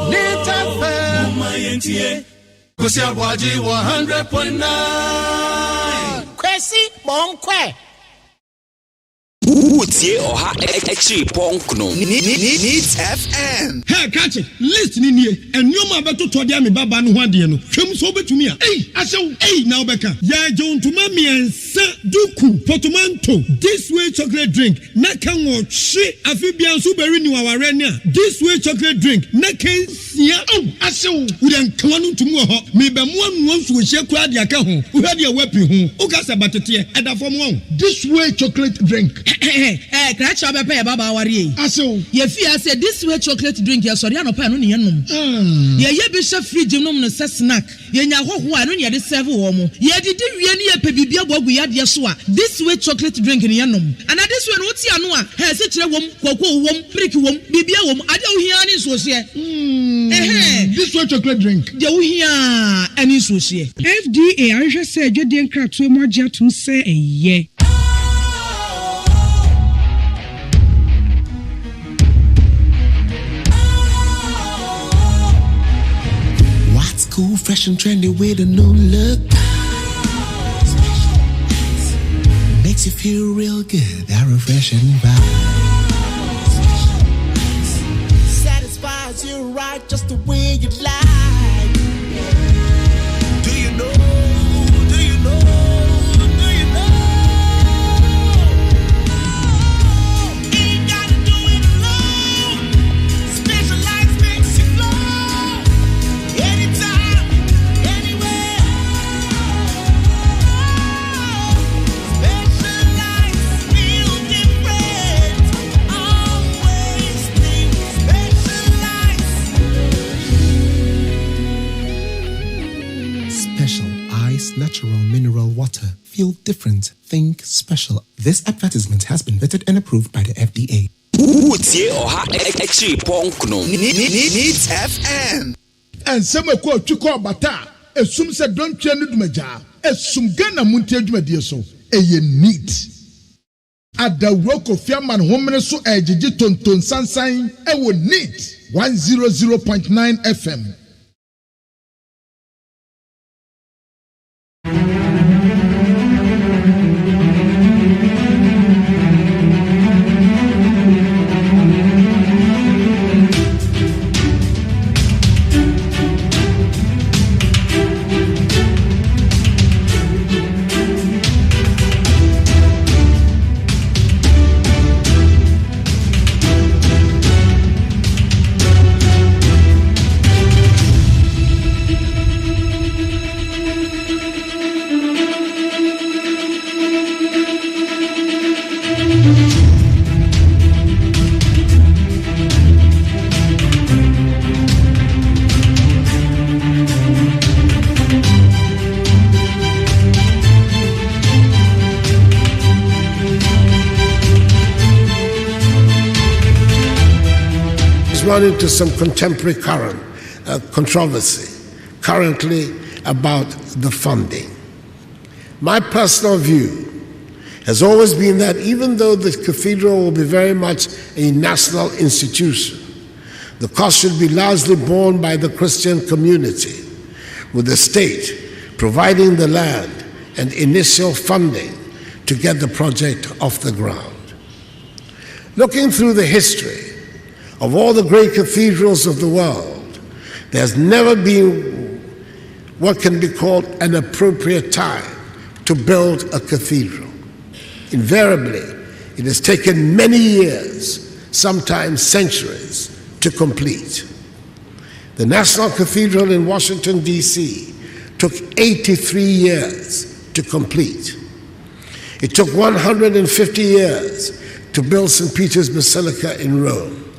nita fe mayentie kasia aboagye 100.9 kwesi bonkwe Utie oha extra ponkno needs FM. Hey catch it list ni nie enwoma beto to dia me baba no ho ade no hwem so betumi a asew na obeka ya jontuma miensa duku potomanto this way chocolate drink na kan wo hwe afibia so beri ni waware ne a this way chocolate drink na kan sia asew udan kan no tumu ho me be mo anu nso hye kura de aka ho wo hwe de wapi ho o ka sa batete edafom wo this way chocolate drink Crash up a baba worry. Aso, ye fear said this way chocolate drink, ya sorry, no pan on yenum. Ye bishop free genome no snack. Ye nya ho ho anu ye de serve womo. Ye did really a pebibia bogu ya de soa. This way chocolate drink in yenum. And this one what's ya no a he se kire wom koko wom brick wom bibia wom ade wo hia ni so se. This way chocolate drink. De wo hia ani so se. FDA ahwe se adwede nkratoe mo agya to se eye. Cool, fresh and trendy with a new look. Makes you feel real good, that refreshing vibe. Satisfies you right just the way you like. Do you know? Do you know? Do you know? Ain't gotta do it alone. Specialized makes you glow. Anytime. Natural mineral water. Feel different. Think special. This advertisement has been vetted and approved by the FDA. Utie oha extra ponkno needs FM. And some ko twiko bata esum se don twa no dumaja esum Ghana Montie adwumadie so eye neat adawro fiaman homene so ejiji tonton sansan e wo neat 100.9 FM. Run into some contemporary controversy currently about the funding. My personal view has always been that even though the cathedral will be very much a national institution, the cost should be largely borne by the Christian community, with the state providing the land and initial funding to get the project off the ground. Looking through the history of all the great cathedrals of the world, there's never been what can be called an appropriate time to build a cathedral. Invariably, it has taken many years, sometimes centuries, to complete. The National Cathedral in Washington, D.C. took 83 years to complete. It took 150 years to build St. Peter's Basilica in Rome.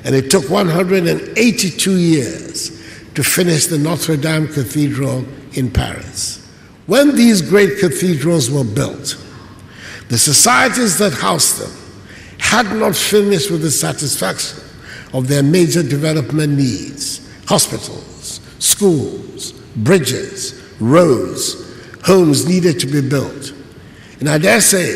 And it took 182 years to finish the Notre Dame Cathedral in Paris. When these great cathedrals were built, the societies that housed them had not finished with the satisfaction of their major development needs: hospitals, schools, bridges, roads, homes needed to be built. And I dare say,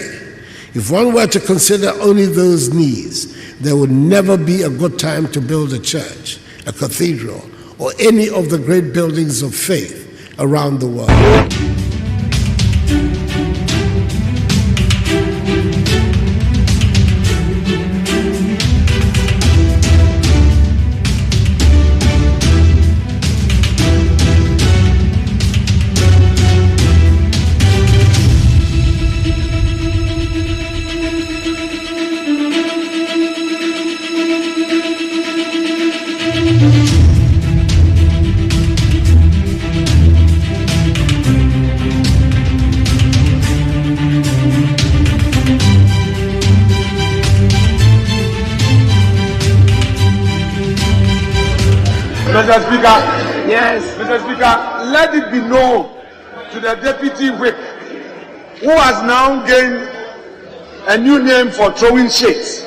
if one were to consider only those needs, there would never be a good time to build a church, a cathedral, or any of the great buildings of faith around the world. Mr. Speaker, yes, Mr. Speaker, let it be known to the Deputy Whip, who has now gained a new name for throwing shades,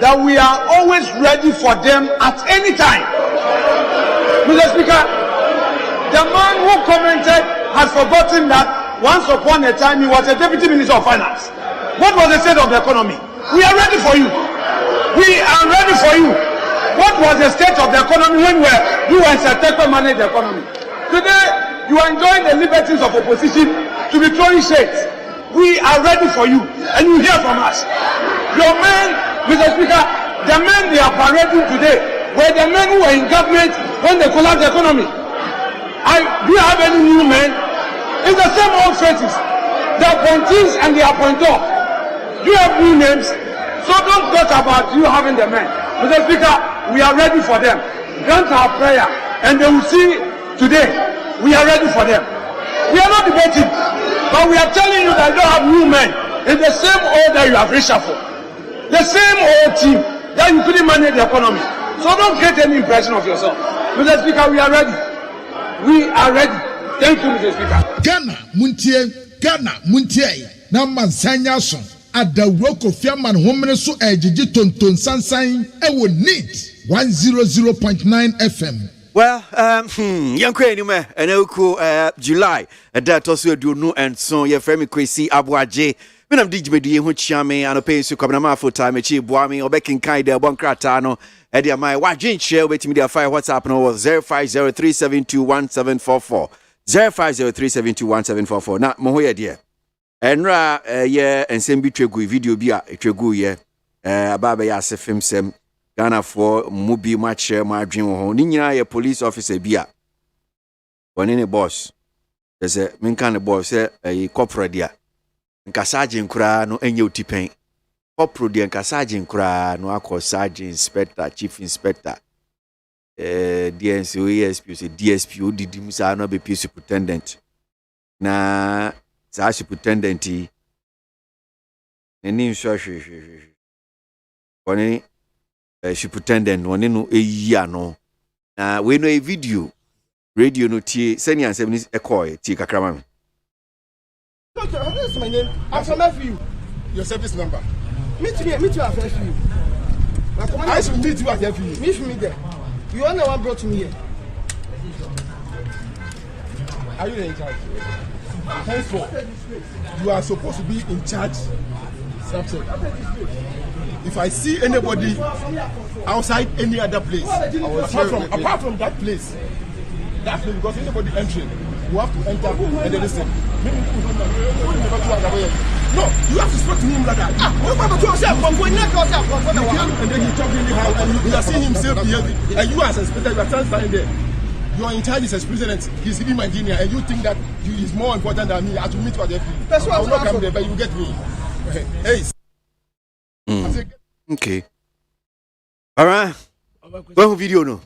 that we are always ready for them at any time. Mr. Speaker, the man who commented has forgotten that once upon a time he was a Deputy Minister of Finance. What was the state of the economy? We are ready for you. We are ready for you. What was the state of the economy when you were Secretary manage the economy? Today, you are enjoying the liberties of opposition to be throwing shades. We are ready for you, and you hear from us. Your men, Mr. Speaker, the men they are parading today were the men who were in government when they collapsed the economy. Do you have any new men? It's the same old faces. The appointees and the appointor. You have new names, so don't talk about you having the men. Mr. Speaker, we are ready for them. Grant our prayer, and they will see today. We are ready for them. We are not debating, but we are telling you that you don't have new men in the same order you have reshuffled. The same old team that you couldn't manage the economy. So don't get any impression of yourself. Mr. Speaker, we are ready. We are ready. Thank you, Mr. Speaker. Ghana, Montie, Namansanya son. Adawro Kofi Aman homene so ejiji tonton sansan ewo NEET 100.9 FM. Well, yankwe anyway, and July, that also do no and so your friend KWASI ABOAGYE. When I'm digimedi hu chiame and pay so come na for time echi boami obekin kai de bon krata no e dia my wadwen share wetimi dia fire WhatsApp no was 0503721744 0503721744 na mo ho ye de enra ye ensem bi twegu video bi a twegu ye ababa ya asefem sem Ghana for mubi match ma adwen ho ni nyina ye police officer bi a woni ne boss say minka ne boss say corporate dia nka sergeant kura no enye otipen corporate dia nka sergeant kura no akọ sergeant inspector chief inspector DNC ESP say DSP odidi musa no be superintendent na sa superintendent eni nso woni superintendent woni no eyi ano na we no a video radio no tie senior ansem ni ekoy tie kakrama me. This is my name. I'm from FU. Your service number. Meet you at FU. I should meet you at FU. Meet me there. You are the one brought me here. Are you in charge? Henceforth, you are supposed to be in charge. If I see anybody outside any other place, apart from that place, because anybody entering, you have to enter and then listen. No, you have to speak to him like that. And then he talk anyhow, and you are seeing himself behaving, and you as a inspector, you are standing there. You are in charge as president. He's leading my junior, and you think that he is more important than me. I have to meet you at the FP. That's what I will not come there, but you get me. Hey. Okay. All right. One video no.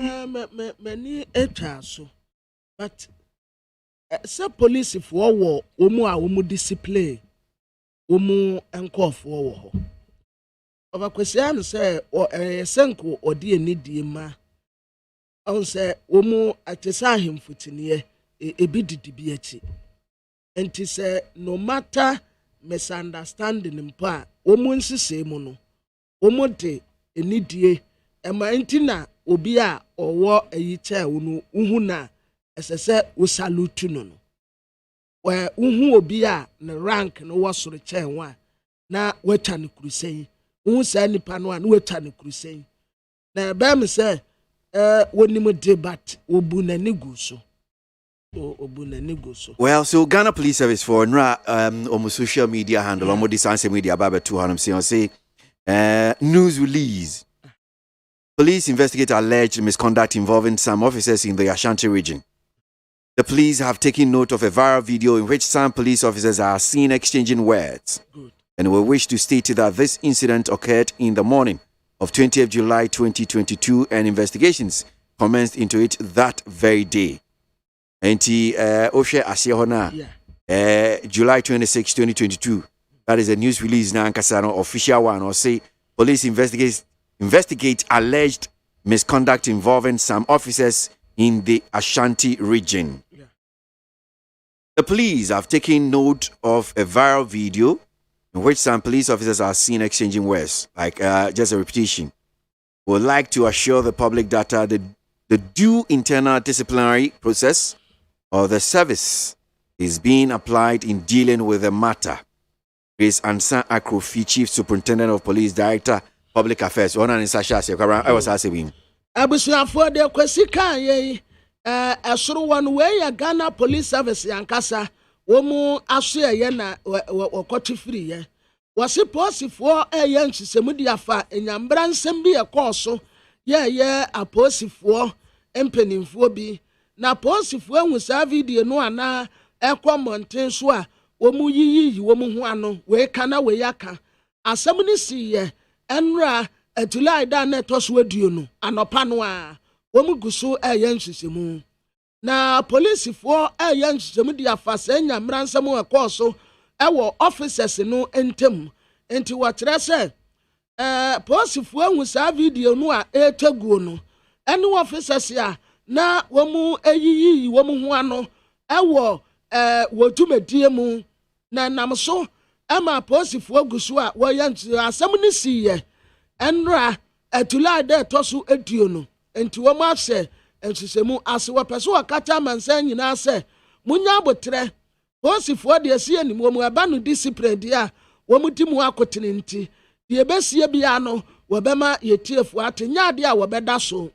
Many so, but some police for war, umu discipline, umu enko for war. Over question say, or a senko or dear need ma. On say, umu atesa him footinier, a bit debiati. And to say, no matter misunderstanding in pa, umu say mono, umu de, a need Emma entina obia owo eyiche unu uhu na esese wo salute no we uhu obia na rank no wo soro che nwa na weta ne kurusen uhu sa nipa no na weta ne kurusen na ba me se wonim debate obu na nigu so obu na nigu so. Well, so Ghana Police Service for on social media handle on distance media about 200 say news release. Police investigate alleged misconduct involving some officers in the Ashanti region. The police have taken note of a viral video in which some police officers are seen exchanging words. Good. And we wish to state that this incident occurred in the morning of 20th July 2022 and investigations commenced into it that very day. And Oshe Asiehona, July 26, 2022. That is a news release now, official one, or say police investigate alleged misconduct involving some officers in the Ashanti region. Yeah. The police have taken note of a viral video in which some police officers are seen exchanging words, like just a repetition. We would like to assure the public that the due internal disciplinary process of the service is being applied in dealing with the matter. Grace Ansan Akrofi, Chief Superintendent of Police, Director, Public Affairs. One and Sasha I was asking. Abusuafo de kwesi kan ye esoro one way Ghana Police Service yankasa womu aso ye na okoti free ye. Wasi posifo ye nhisemu di afa enyambra nsem bi ye koso ye aposifo empenimfo bi na posifo ehun sa video no ana ekwa MONTIE so a womu yiyi womu ho ano we kana we yaka asem ni si ye enra July da na toso aduo no anopa no a womu guso nhysemu na police for nhysemu di afasa nyamra nsem ekoso ewo officers no entem enti wotre se police for ehun sa video no a etaguo no ene officers a na womu eyiyi womu ho ano ewo wotumedie mu na namso ama police for guso a woyɛ asem ni siye enra July de tosu eduo no enti wo ma se ensisemu ase wo pese wo kata mansan nyina se munya abotre posifo de asie ni mo aba no discipline dia wo mudi mu akotene nti de besie bia no wo bema yetiefu atenya de a wo beda so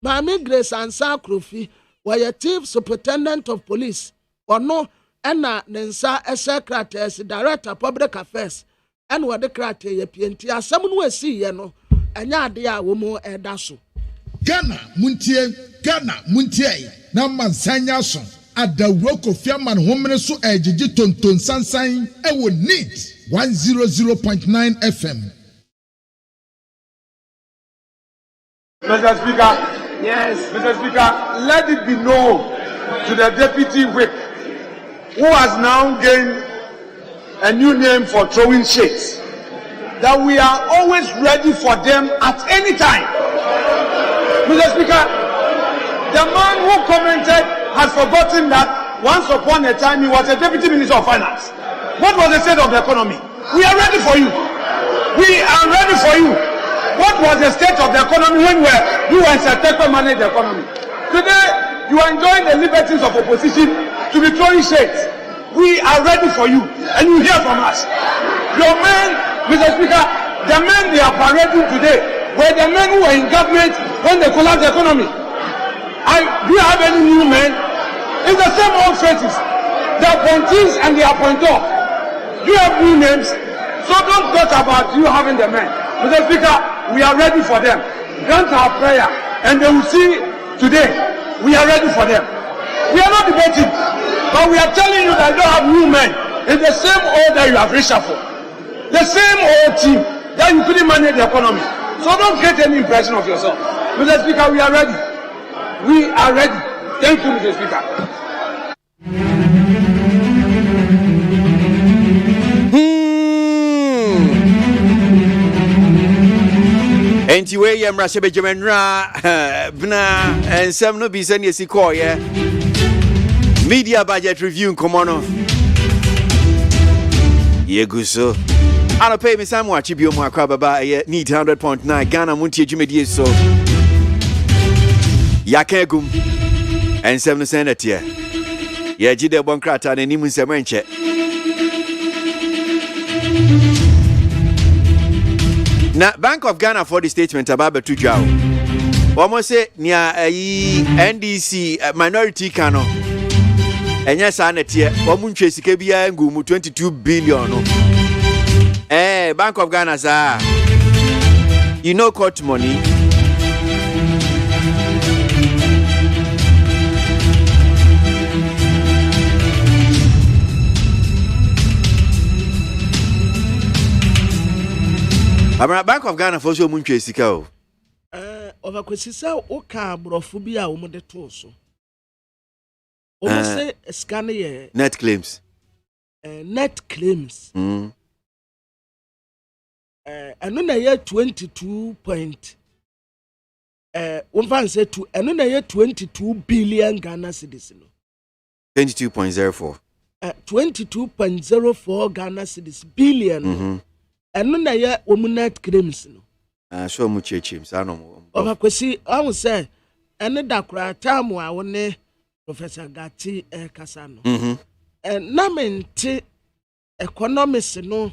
Mami Grace Ansan Akrofi wo Chief Superintendent of Police ono ena nensa secretary Director Public Affairs and what the crate ye pienti asem no asi ye no anya ade a wo mu eda so Ghana muntie na mansanya so adawro kofiaman homene so ejiji tonton sansan ewo NEET 100.9 FM. Mr. Speaker, yes, Mr. Speaker, let it be known to the Deputy Whip, who has now gained a new name for throwing shades, that we are always ready for them at any time. Mr. Speaker, the man who commented has forgotten that once upon a time he was a Deputy Minister of Finance. What was the state of the economy? We are ready for you. We are ready for you. What was the state of the economy when you were Secretary to manage the economy? Today, you are enjoying the liberties of opposition to be throwing shades. We are ready for you, and you hear from us. Your men, Mr. Speaker, the men they are parading today were the men who were in government when they collapsed the economy. Do you have any new men? It's the same old faces. The appointees and the appointor. You have new names, so don't talk about you having the men. Mr. Speaker, we are ready for them. Grant our prayer, and they will see today. We are ready for them. We are not debating, but we are telling you that you don't have new men. It's the same old that you have reshuffled. The same old team that you couldn't manage the economy. So don't get any impression of yourself. Mr. Speaker, we are ready. We are ready. Thank you, Mr. Speaker. Enti we ye mra shebe jemenra bna ensem no bi se ne si call ye media budget review nkomono ye guso ana pay me sam wa chibio mu akwa baba ye need 100.9 Ghana montie dwumedie so yakegum ensem no senatie ye gide bonkrata na nimu nsem enche na Bank of Ghana for the statement about the tujao. Almost say near NDC minority cano. And yes, I net here. Omunche sikebia ngumu 22 billion. Bank of Ghana sir. You know court money. Abra Bank of Ghana for so munche sika o. Over kwesisa o ka brofo bi a wo mo de to so. O mo say scan ye net claims. Net claims. Eno na ye 22 point one say to eno na ye 22 billion Ghana cedis no. 22.04. 22.04 Ghana cedis billion. Eno na ye net claims no. So mu chechim sa no mo. Oba kwesi I say ene da kra time a wo ne Professor Gati kasa no. Na mente economics no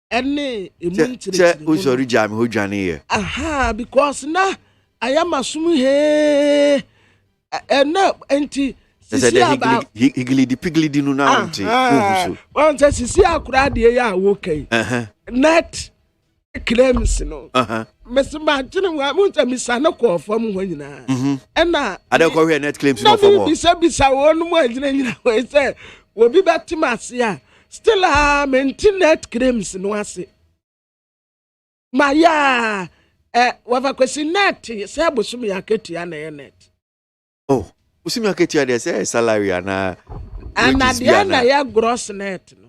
ene emuntire. Usori jam ho dwane ye. Aha, because na ayama sum he ene enti sisi aba higli di pigli di no na ante. Won say sisi akura de ye a wo kai. Net claims no. Mr. Martin wa munta misana ko fam ho nyina. Na ade ko hwe net claims no fam. Bisa wonu mo nyina we say obi betima ase a still maintain net claims no ase. Maya wava kwesi net say bosumi aketua na net. Oh, bosumi aketua de say salary na dia na ya gross net no.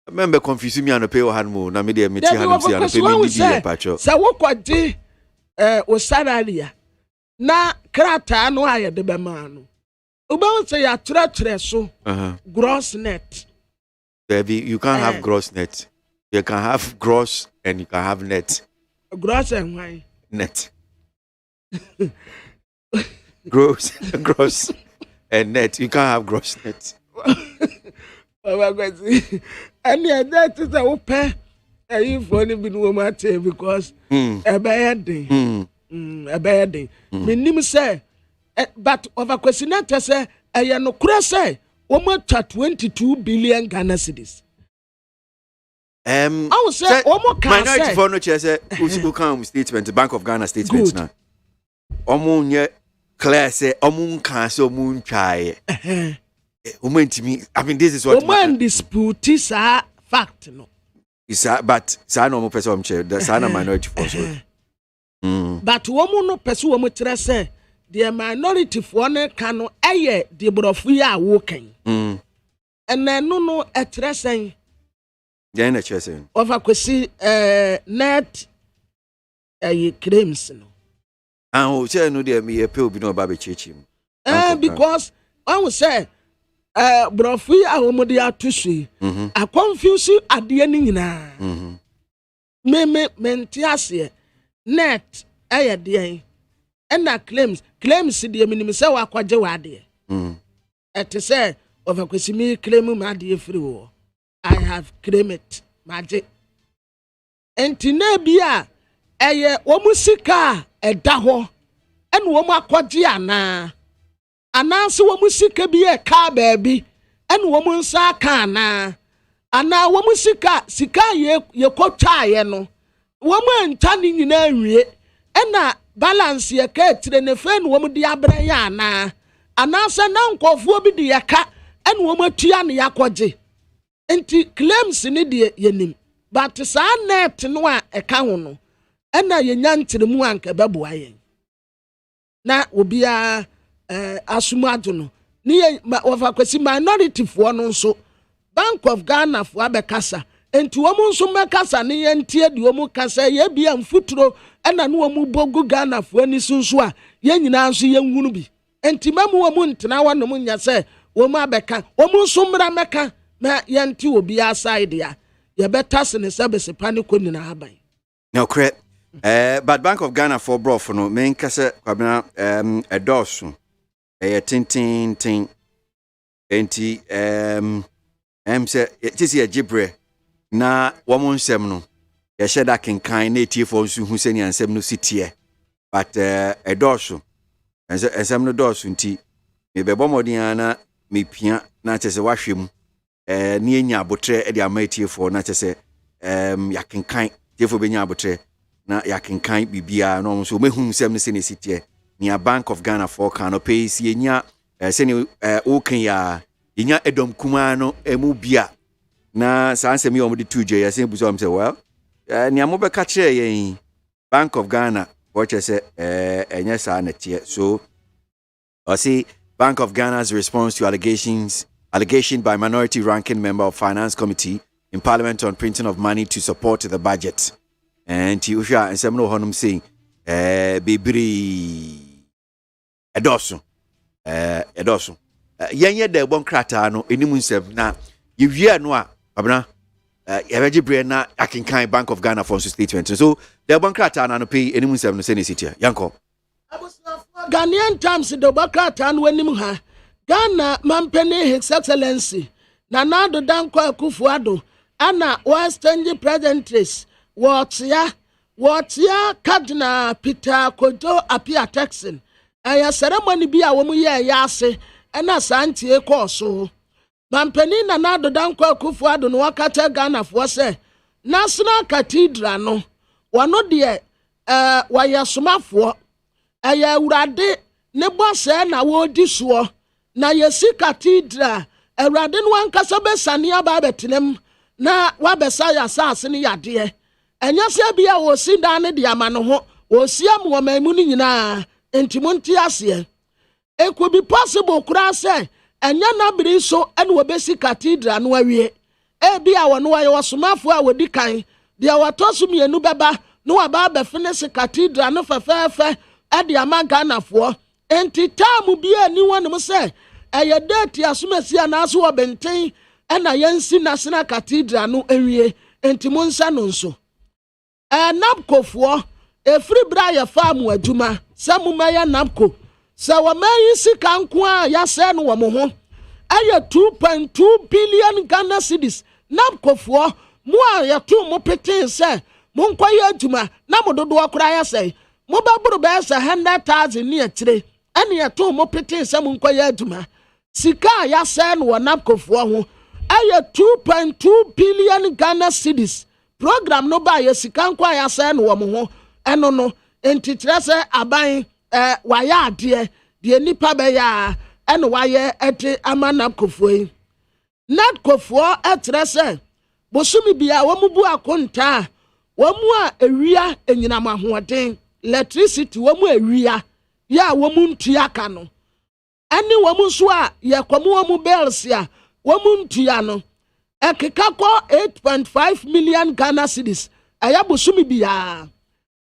Remember confuse me and pay o hanmo na me dey me ti hanmo si and pay me di pacho. Say wo kwadi o salary na krata no aye de be ma no. Uba say ya ture so. Gross net. Baby, you can't have gross net. You can have gross and you can have net. Gross and why? Net. Gross and net. You can't have gross net. And that is a open if only been woman because a bad day. A bad day. Minim say, but over question say, I am no say, woman 22 billion Ghana cedis. I will say, minority for no chess, who come statement, Bank of Ghana statement now. Omun clear say, Omun can so moon try. I mean, this is what woman dispute is a fact, no. Is but Sana no person chair, the Sana minority for so. But woman no person woman say the minority for ne can aye the brofia walking. And then no a tressing. Then a tressing. Over kwesi net claims no. And say no there me a pill be no baby chechim. Because I will say brofi a homodi atushi a confuse ade ni nyina me mentiase net aye de en na claims de minim se wa kwaje wa de et say over kwesimi claim ma de free wo I have claim it maje enti na bia eye wo musika eda ho en wo mu akwaje ana anansi wo musika bi e ka baabi ene wo munsa ka na ana wo musika ye kotwa ye no wo mu anta ni nyina awie ena balance ye ka tire ne fe ne wo mu di abra ya na anansa na nkofo bi di ye ka ene wo matua ne yakoje enti claims ni de yenim but sa net no a e ka ho no ena ye nya ntire mu anka beboa ye na obia asumado no ne wafa kwesi minority fo no nso Bank of Ghana fo abekasa enti wo mu nso mekasa ne yentie de wo mu kasa ye bia mfuturo na no wo mu bogu Ghana fo ani sunso a ye nyina nso ye nwunu bi enti mamu wo mu ntena wo no mu nya se wo mu abeka wo mu nso mra meka na yente obi aside ya ye betase ne sebese pane ko nyina haban no correct but Bank of Ghana for bro for no men kasa kwabena edosu tin enti say tisi ya jibre na womun nsem no ye sheda kenkan na etifo nsu hu seni ansem no sitie but edosu ensem no dosu nti me bebo modin na me pia na chese wahwem ne enya abotre e de ama etifo na chese ya kenkan etifo benya abotre na ya kenkan bibia no so mehu nsem no seni sitie ni Bank of Ghana for kan pay si enya seni okan ya inya edom kuma no emu bia na sansemi omudi tuje ya sen buso am say well ni amobeka kire yen Bank of Ghana watch say enya sa na tie so I see Bank of Ghana's response to allegation by minority ranking member of Finance Committee in Parliament on printing of money to support the budget and tiusha ensem no honum saying bibiri edoso yenye de bon krata no enimu nsem na yewie no a abna yabeji bre na akinkan Bank of Ghana for statement so de bon krata na no pay enimu nsem no sene sitia yanko Ghanaian Times de bon krata no enim ha Ghana mampene His Excellency Nana-Addo Dankwa Akufo-Addo ana Western Presidents Wotia Cardinal Peter Kojo Apia Texan aya ceremony bi a wo mu ye ase ena santie koso mampani Nana-Addo Dankwa Akufo-Addo no wakata Ghana fo se National Cathedral no wano de wayasomafo aya urade ne bose na wodi so na yesi Cathedral urade no wankasa besane aba betenem na wabesa ya sase ne yade enya se bia wo sinda ne de ama no ho wo siam wo mamu ni nyina enti monti ase it could be possible kura say enya na biri so ene wo besi Cathedral no awie bia wo no wa yosomafo a wodi kan de awatoso mienu beba no aba be finish Cathedral no fefefe de ama Ghanafo enti tamu bia ni wonom say eye date asomasi anaso wo benten ena yensi National Cathedral no awie enti monsa no nso napkofo efri bra ya farm adwuma samuma ya napko sa wa mayi sika nko a ya se no wo mo ho aya 2.2 billion Ghana cedis napkofo mo a ya to mo peten se mo nkwaye adwuma na mo dodo akura ya se mo baburu be se 100,000 ni akire ene ya to mo peten se mo nkwaye adwuma sika ya se no wo napkofo ho aya 2.2 billion Ghana cedis program no ba ya sika nkwa ya se no wo mo ho eno no entitre se aban waya ade de nipa be ya eno waye ete amanap kofuo nat kofuo etre se bosumi bia wo mu bu akonta wo mu a ewia enyinam ahoden electricity wo mu ewia ya wo mu ntua ka no ani wo mu so a ye komo wo mu bills ya wo mu ntua no ekeka ko 8.5 million Ghana cedis aya bosumi bia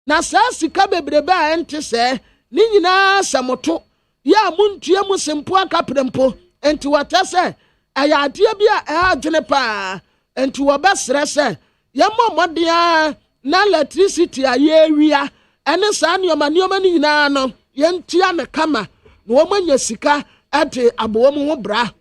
na sika bebrebe a ente se ni nyina samoto ya muntua mu sempo akaprempo enti watase aya ade bia adwene pa enti wobesre se ye momodia na electricity aye wia ene sa nioma ni nyina no ye ntia ne kama na wo manya sika ade abo mu ho bra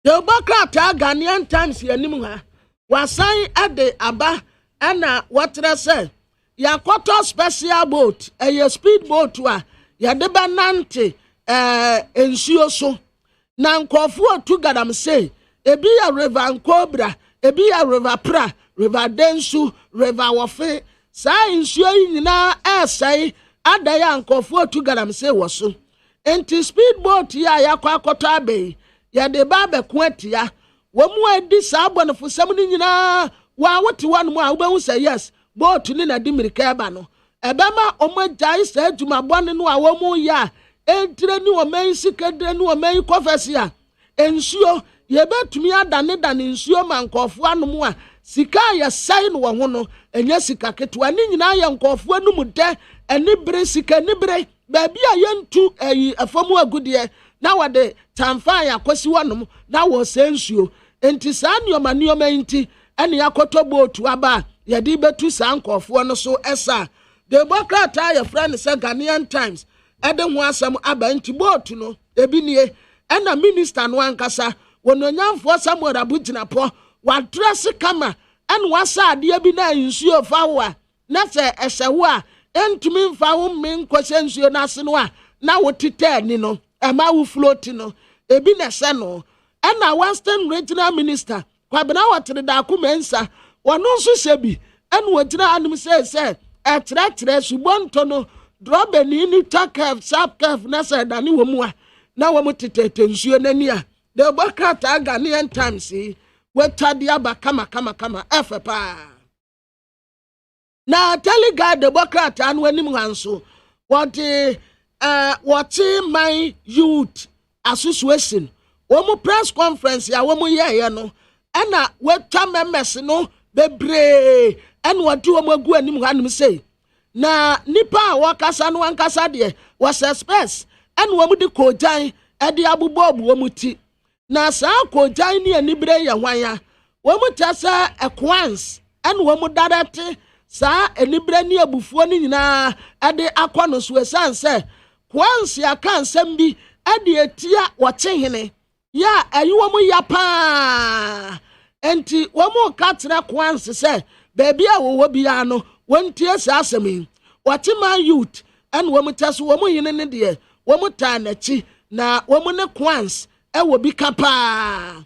de obakata Ghanaian Times yanim ha wasan ade aba ana watre se yakoto special boat a speed boat wa yadeba nante ensuo so na nkofo otu gadam say ebi ya river Nkobra ebi ya river Pra river Densu river Wofe sa ensuo nyina esai adaya nkofo otu gadam say woso enti speed boat ya yakwa akoto abe yadeba be kwetia wo mu adi sa abonfo sam ni nyina wa wote wanu a wo be hu say yes boat ni na di mirika ba no ebema omagya isa adwuma bɔne no a wɔn ya entire ni wɔn sikadre ni wɔn kɔfɛsia ensuo yɛbɛtumi adane nsuo ma nkɔfo anom a sika yɛ sɛe no wɔ ho no ɛnyɛ sika ketewa ne nyinaa yɛ nkɔfo anum dɛ ɛne bere sika ne bere baabi a yɛntu ayi afamu agudeɛ na wɔde tamfa yɛ akɔsi wɔnom na wɔsɛ nsuo enti saa nneɔma nti ɛne akɔtɔ bootu aba yɛde bɛtu saa nkɔfoɔ no so ɛsa de bɔkrataa yɛ frɛ ne sɛ Ghanaian Times ɛde ho asɛm aba nti bootu no ebi nie ɛna minister no ankasa wɔnonyamfoɔ Samuel Abugyinapɔ wadresse kama ɛna wasa adeɛ bi na nsuo fa wo a na sɛ ɛhyɛ wo a entumi mfa wo men kɔhyɛ nsuo n'ase no a na wotitɛ ni no ɛma wo float no ebi na ɛhyɛ no ɛna Western Regional Minister Kwabena Watere Daako Mensa wɔno nso hyɛ bi ɛna wɔgyina anom sɛ ɛkyerɛkyerɛ subɔntɔ no drɔbɛni ni takɛf sharp kɛf na sɛ dane wɔ mu a na wɔn tetɛtɛ nsuo n'ani a de bɔkrataa Ghanaian Times yi wɔtwade aba kama ɛfɛ paa na telegard de bɔkrataa no anim hanso wɔte my youth association wɔn press conference ya wɔn yɛɛyɛ no ɛna wɔtwa members no bebree ɛna wɔde wɔn agu anim hanom sɛ na nipa a wɔkasa no ankasa deɛ wɔsuspect ɛna wɔn de kɔgyan ɛde abobɔ wɔn ti na saa kɔgyan ne anibere yɛ hwan wɔn ta sɛ ɛkwans ɛna wɔn darete saa anibere ne abufuo ne nyinaa ɛde akɔ no so esan sɛ kwans ya kan nsɛm bi ɛde etia wɔkye hene ya ɛyi wɔn ya paa enti wɔn ka kyerɛ kwans sɛ baabi a wɔwɔ bia no wɔn tie saa asɛm yi wɔte ma youth ɛna wɔn ta so wɔn yene ne deɛ wɔn taa n'akyi na wɔn ne kwans ɛwɔ bi ka paa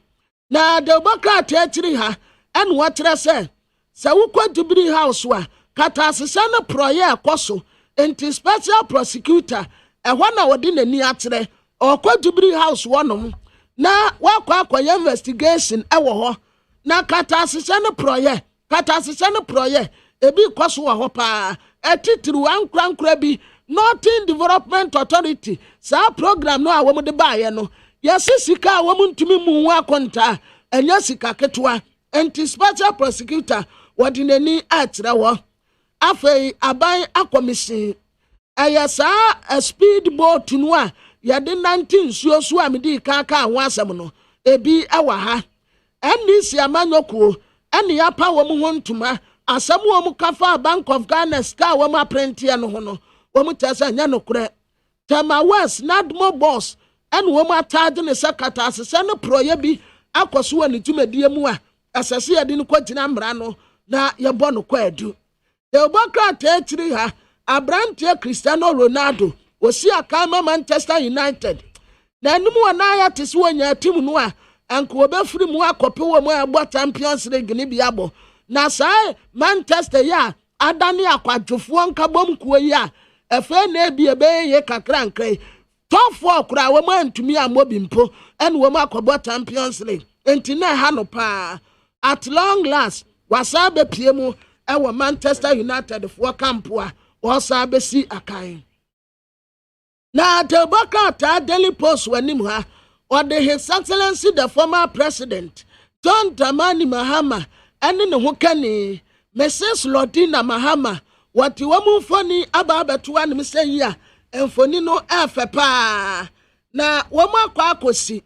na de bɔkrataa akyiri ha ɛna wɔkyerɛ sɛ wokɔ Jubilee House a katasesa no prɔyɛ ɛkɔ so enti special prosecutor ɛhɔ na wɔde n'ani akyerɛ ɔkɔ Jubilee House wɔnom na wakɔ akɔyɛ investigation ɛwɔ hɔ na katasesa no prɔyɛ ebi kɔ so wɔ hɔ paa ɛtitiri ankorankora bi Northern Development Authority saa program no a wɔn de baayɛ no yɛsi sika a wɔn ntumi mu ho akonta ɛnyɛ sika ketewa enti special prosecutor wɔde n'ani akyerɛ wɔ afei aban akɔmisin ɛyɛ saa speed boat no a yɛde 19 nsuo so a mede kaka ho asɛm no ebi ɛwɔ ha ɛne si amanyɔkuo ɛne yapa wɔn ho ntoma asɛm wɔn kafa Bank of Ghana ska wɔn aprenteɛ no ho no wɔn tɛ sɛ nyɛ no korɛ Tema West Nadmo boss ɛne wɔn ataade ne sɛ kata asesɛ no prɔyɛ bi akɔso wɔ ne dwumadie mu a asɛse yɛde no kɔgyina mmara no na yɛbɔ no kɔ adu Ebɔkrataa akyiri ha abranteɛ Cristiano Ronaldo osi akama Manchester United na anim wɔ na ya te so nya team no a anko obɛfiri mu akɔpe wɔ mu a ɛbɔ Champions League ne bi abɔ na saa Manchester ya adane akwadwofoɔ nkabom kuo yi a ɛfɛ na ebi ɛbɛyɛ kakra nkran top 4 kura wɔn antumi amobi mpo ɛne wɔn akɔbɔ Champions League enti na ha no paa at long last wasa bɛpie mu ɛwɔ Manchester United foɔ kampo a wɔsa bɛsi akan na the Bɔkrataa Daily Post w'anim ha ɔde His Excellency the former president John Dramani Mahama ɛne ne ho kani Mrs. Lordina Mahama wɔte wɔn mfoni aba abɛtoa ne sɛ yi a mfoni no ɛfɛ paa na wɔn akɔsi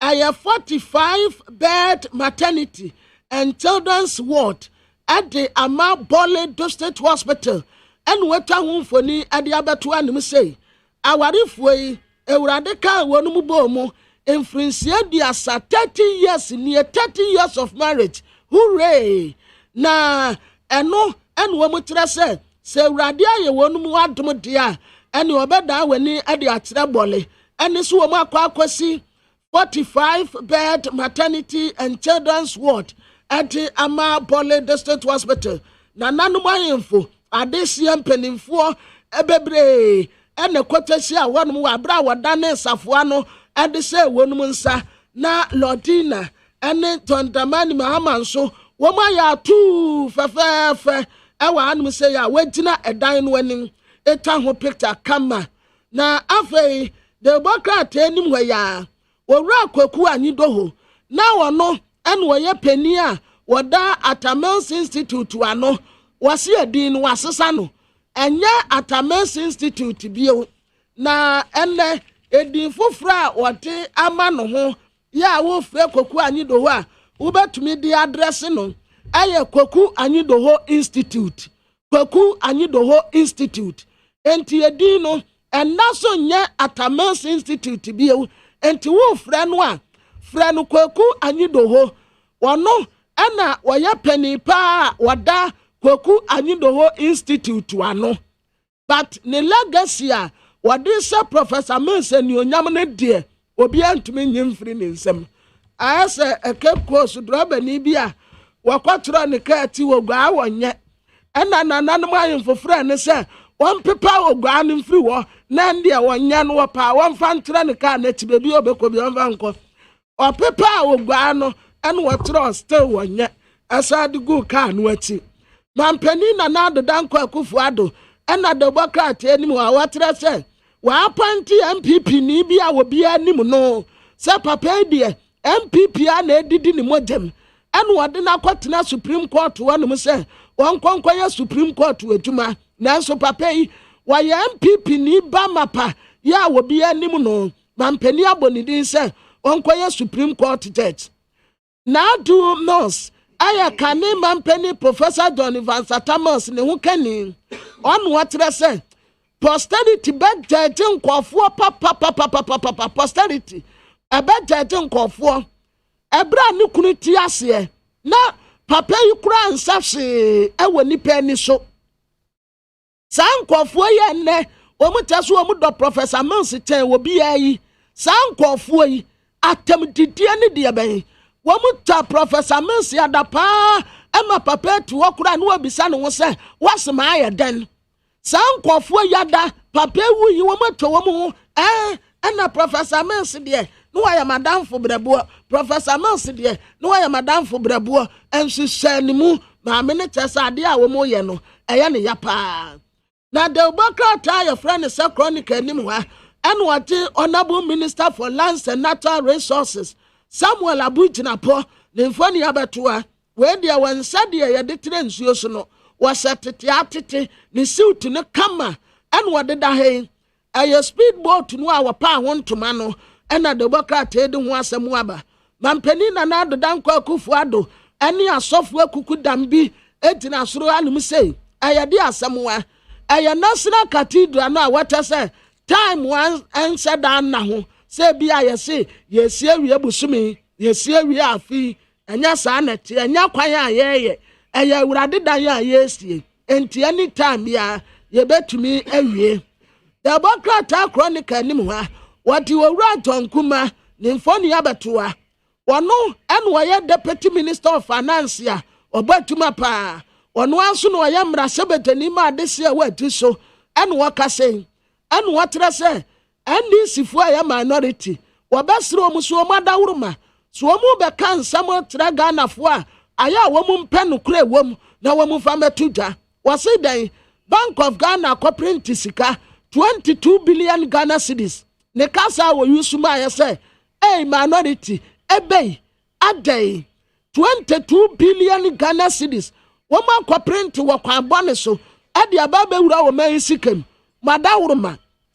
ɛyɛ 45-bed maternity and children's ward at the Ama Bole District Hospital and wɔtwa ho mfoni ade abɛtoa ne sɛ awarifoɔ yi ewurade ka wɔn mu bɔ mu mfrinsia duasa 30 years near 30 years of marriage hooray na ɛno ɛne wɔn kyerɛ sɛ ewurade ayɛ wɔn mu adom deɛ ɛne ɔbɛda wani ade akyerɛ bɔle ɛne so wɔn akɔsi 45-bed maternity and children's ward at the Ama Bole District Hospital na nanom ayemfo adesia mpanimfoɔ ɛbebree ɛne kɔtɛsi a wɔn mu abra wɔdane safoa no ɛde sɛ wɔn mu nsa na Lordina ɛne John Dramani Mahama nso wɔn ayɛ atu fɛfɛɛfɛ ɛwɔ anum sɛ ya wegyina ɛdan no anim etwa ho picture kama na afei de bɔkra anim hɔ ya wɔwura kwaku anyi do ho na wɔno ɛna wɔyɛ panyin a wɔda Atamels Institute ano wɔsi edin no wasesa no ɛnyɛ Atamels Institute bio na ɛnɛ edin foforɔ a wɔde ama no ho ya wo frɛ kwaku anyi do ho a wobɛtumi di address no ɛyɛ kwaku anyi do ho Institute kwaku anyi do ho Institute enti edin no ɛna so nyɛ Atamels Institute bio enti wo frɛ no a frɛ no kwaku anyi do ho wɔno ɛna wɔyɛ panyin pa wɔda kwaku anyi do ho Institute ano but ne legacy a wɔde sɛ Professor Mensa ni onyam ne deɛ obi antumi nyimfiri ne nsɛm ayɛsɛ ekeko so drɔbani bi a wɔkɔtoro ne ka ti wogua wɔnyɛ ɛna nananom ayemfofra ne sɛ wɔn pepa wogua ne mfiri wɔ na ndeɛ wɔnyɛ no wɔ pa wɔn fa ntra ne ka na ti bebi obekɔ bi wɔn fa nkɔ ɔpepa wogua no ɛna wɔtoro still wɔnyɛ asade gu ka no akyi mampani na na adoda nkɔ akufo ado ɛna de bɔkra anim wɔ wɔtere sɛ wɔapanti MPP ni bi a obi anim no sɛ papa deɛ MPP a na edidi ne mogyam ɛna wɔde na akɔtena Supreme Court wɔnom sɛ wɔn kɔnkɔyɛ Supreme Court adwuma nanso papa yi wɔyɛ MPP ni ba mapa ya obi anim no mampani abonidi sɛ wɔn kɔyɛ Supreme Court judge na do nurse aya kane mampani Professor John Van Satamos ne ho kani on wɔtere sɛ posterity bɛ judge nkɔfoɔ papa posterity ɛbɛ judge nkɔfoɔ ɛbra ne kunu ti aseɛ na papa yi kura nsa hwee ɛwɔ nipa ani so saa nkɔfoɔ yɛ nnɛ wɔn tɛ so wɔn dɔ Professor Mensa kyɛn wɔ bi yi saa nkɔfoɔ yi atam didie ne deɛ bɛn wɔn ta Professor Mensa ada paa ɛma papa tu hɔ kura ne wɔbisa ne ho sɛ wɔasɛm ayɛ den saa nkɔfoɔ yada papa wu yi wɔn atwa wɔn ho ɛna Professor Mensa deɛ no wɔyɛ madam fo brɛboɔ Professor Mensa deɛ no wɔyɛ madam fo brɛboɔ ɛnhyehyɛ ne mu maame ne kyɛ sɛ adeɛ a wɔn yɛ no ɛyɛ ne ya paa na de bɔkra taa yɛ frɛ ne sɛ chronic anim hɔ ɛna wɔte Honorable Minister for Lands and Natural Resources Samuel Abugyinapo ne mfoni abɛtoa wei deɛ wɔn nsa deɛ yɛde tere nsuo so no wɔhyɛ tete atete ne suit ne kama ɛna wɔde da hɛn ɛyɛ speedboat no a wɔpa ho ntoma no ɛna de bɔkra taa de ho asɛm aba mampani na na adoda nkɔ akufo ado ɛne asɔfo akuku dambi ɛgyina soro anum sei ɛyɛ de asɛm wa ɛyɛ National Cathedral no a wɔtɛ sɛ time one ɛnhyɛ dan na ho sɛ bi a yɛse yɛsie wie busumi yɛsie wie afi ɛnyɛ saa nɛte ɛnyɛ kwan a yɛyɛ ɛyɛ awurade dan a yɛsie enti any time ya yɛbɛtumi awie da bɔkra taa chronic anim hɔ wɔde wɔwura Tonkuma ne mfoni abɛtoa wɔno ɛna wɔyɛ Deputy Minister of Finance a ɔbɛtuma paa wɔno aso no wɔyɛ mmarahyɛbɛtani ma adehyɛ wɔ ati so ɛna wɔkasɛn ɛna wɔtere sɛ NDC fo a yɛ minority wɔbɛsere wɔn so wɔn adawuruma so wɔn bɛka nsɛm tere Ghana fo a ayɛ a wɔn mpɛ no kura wɔm na wɔn fa mɛto dwa wɔsi dan Bank of Ghana kɔprint sika 22 billion Ghana cedis ne kasa wɔ yusuma ayɛ sɛ minority ebei adai 22 billion Ghana cedis wɔn akɔprint wɔ kwan bɔne so ɛde aba bɛwura wɔn ayi sikam madawuruma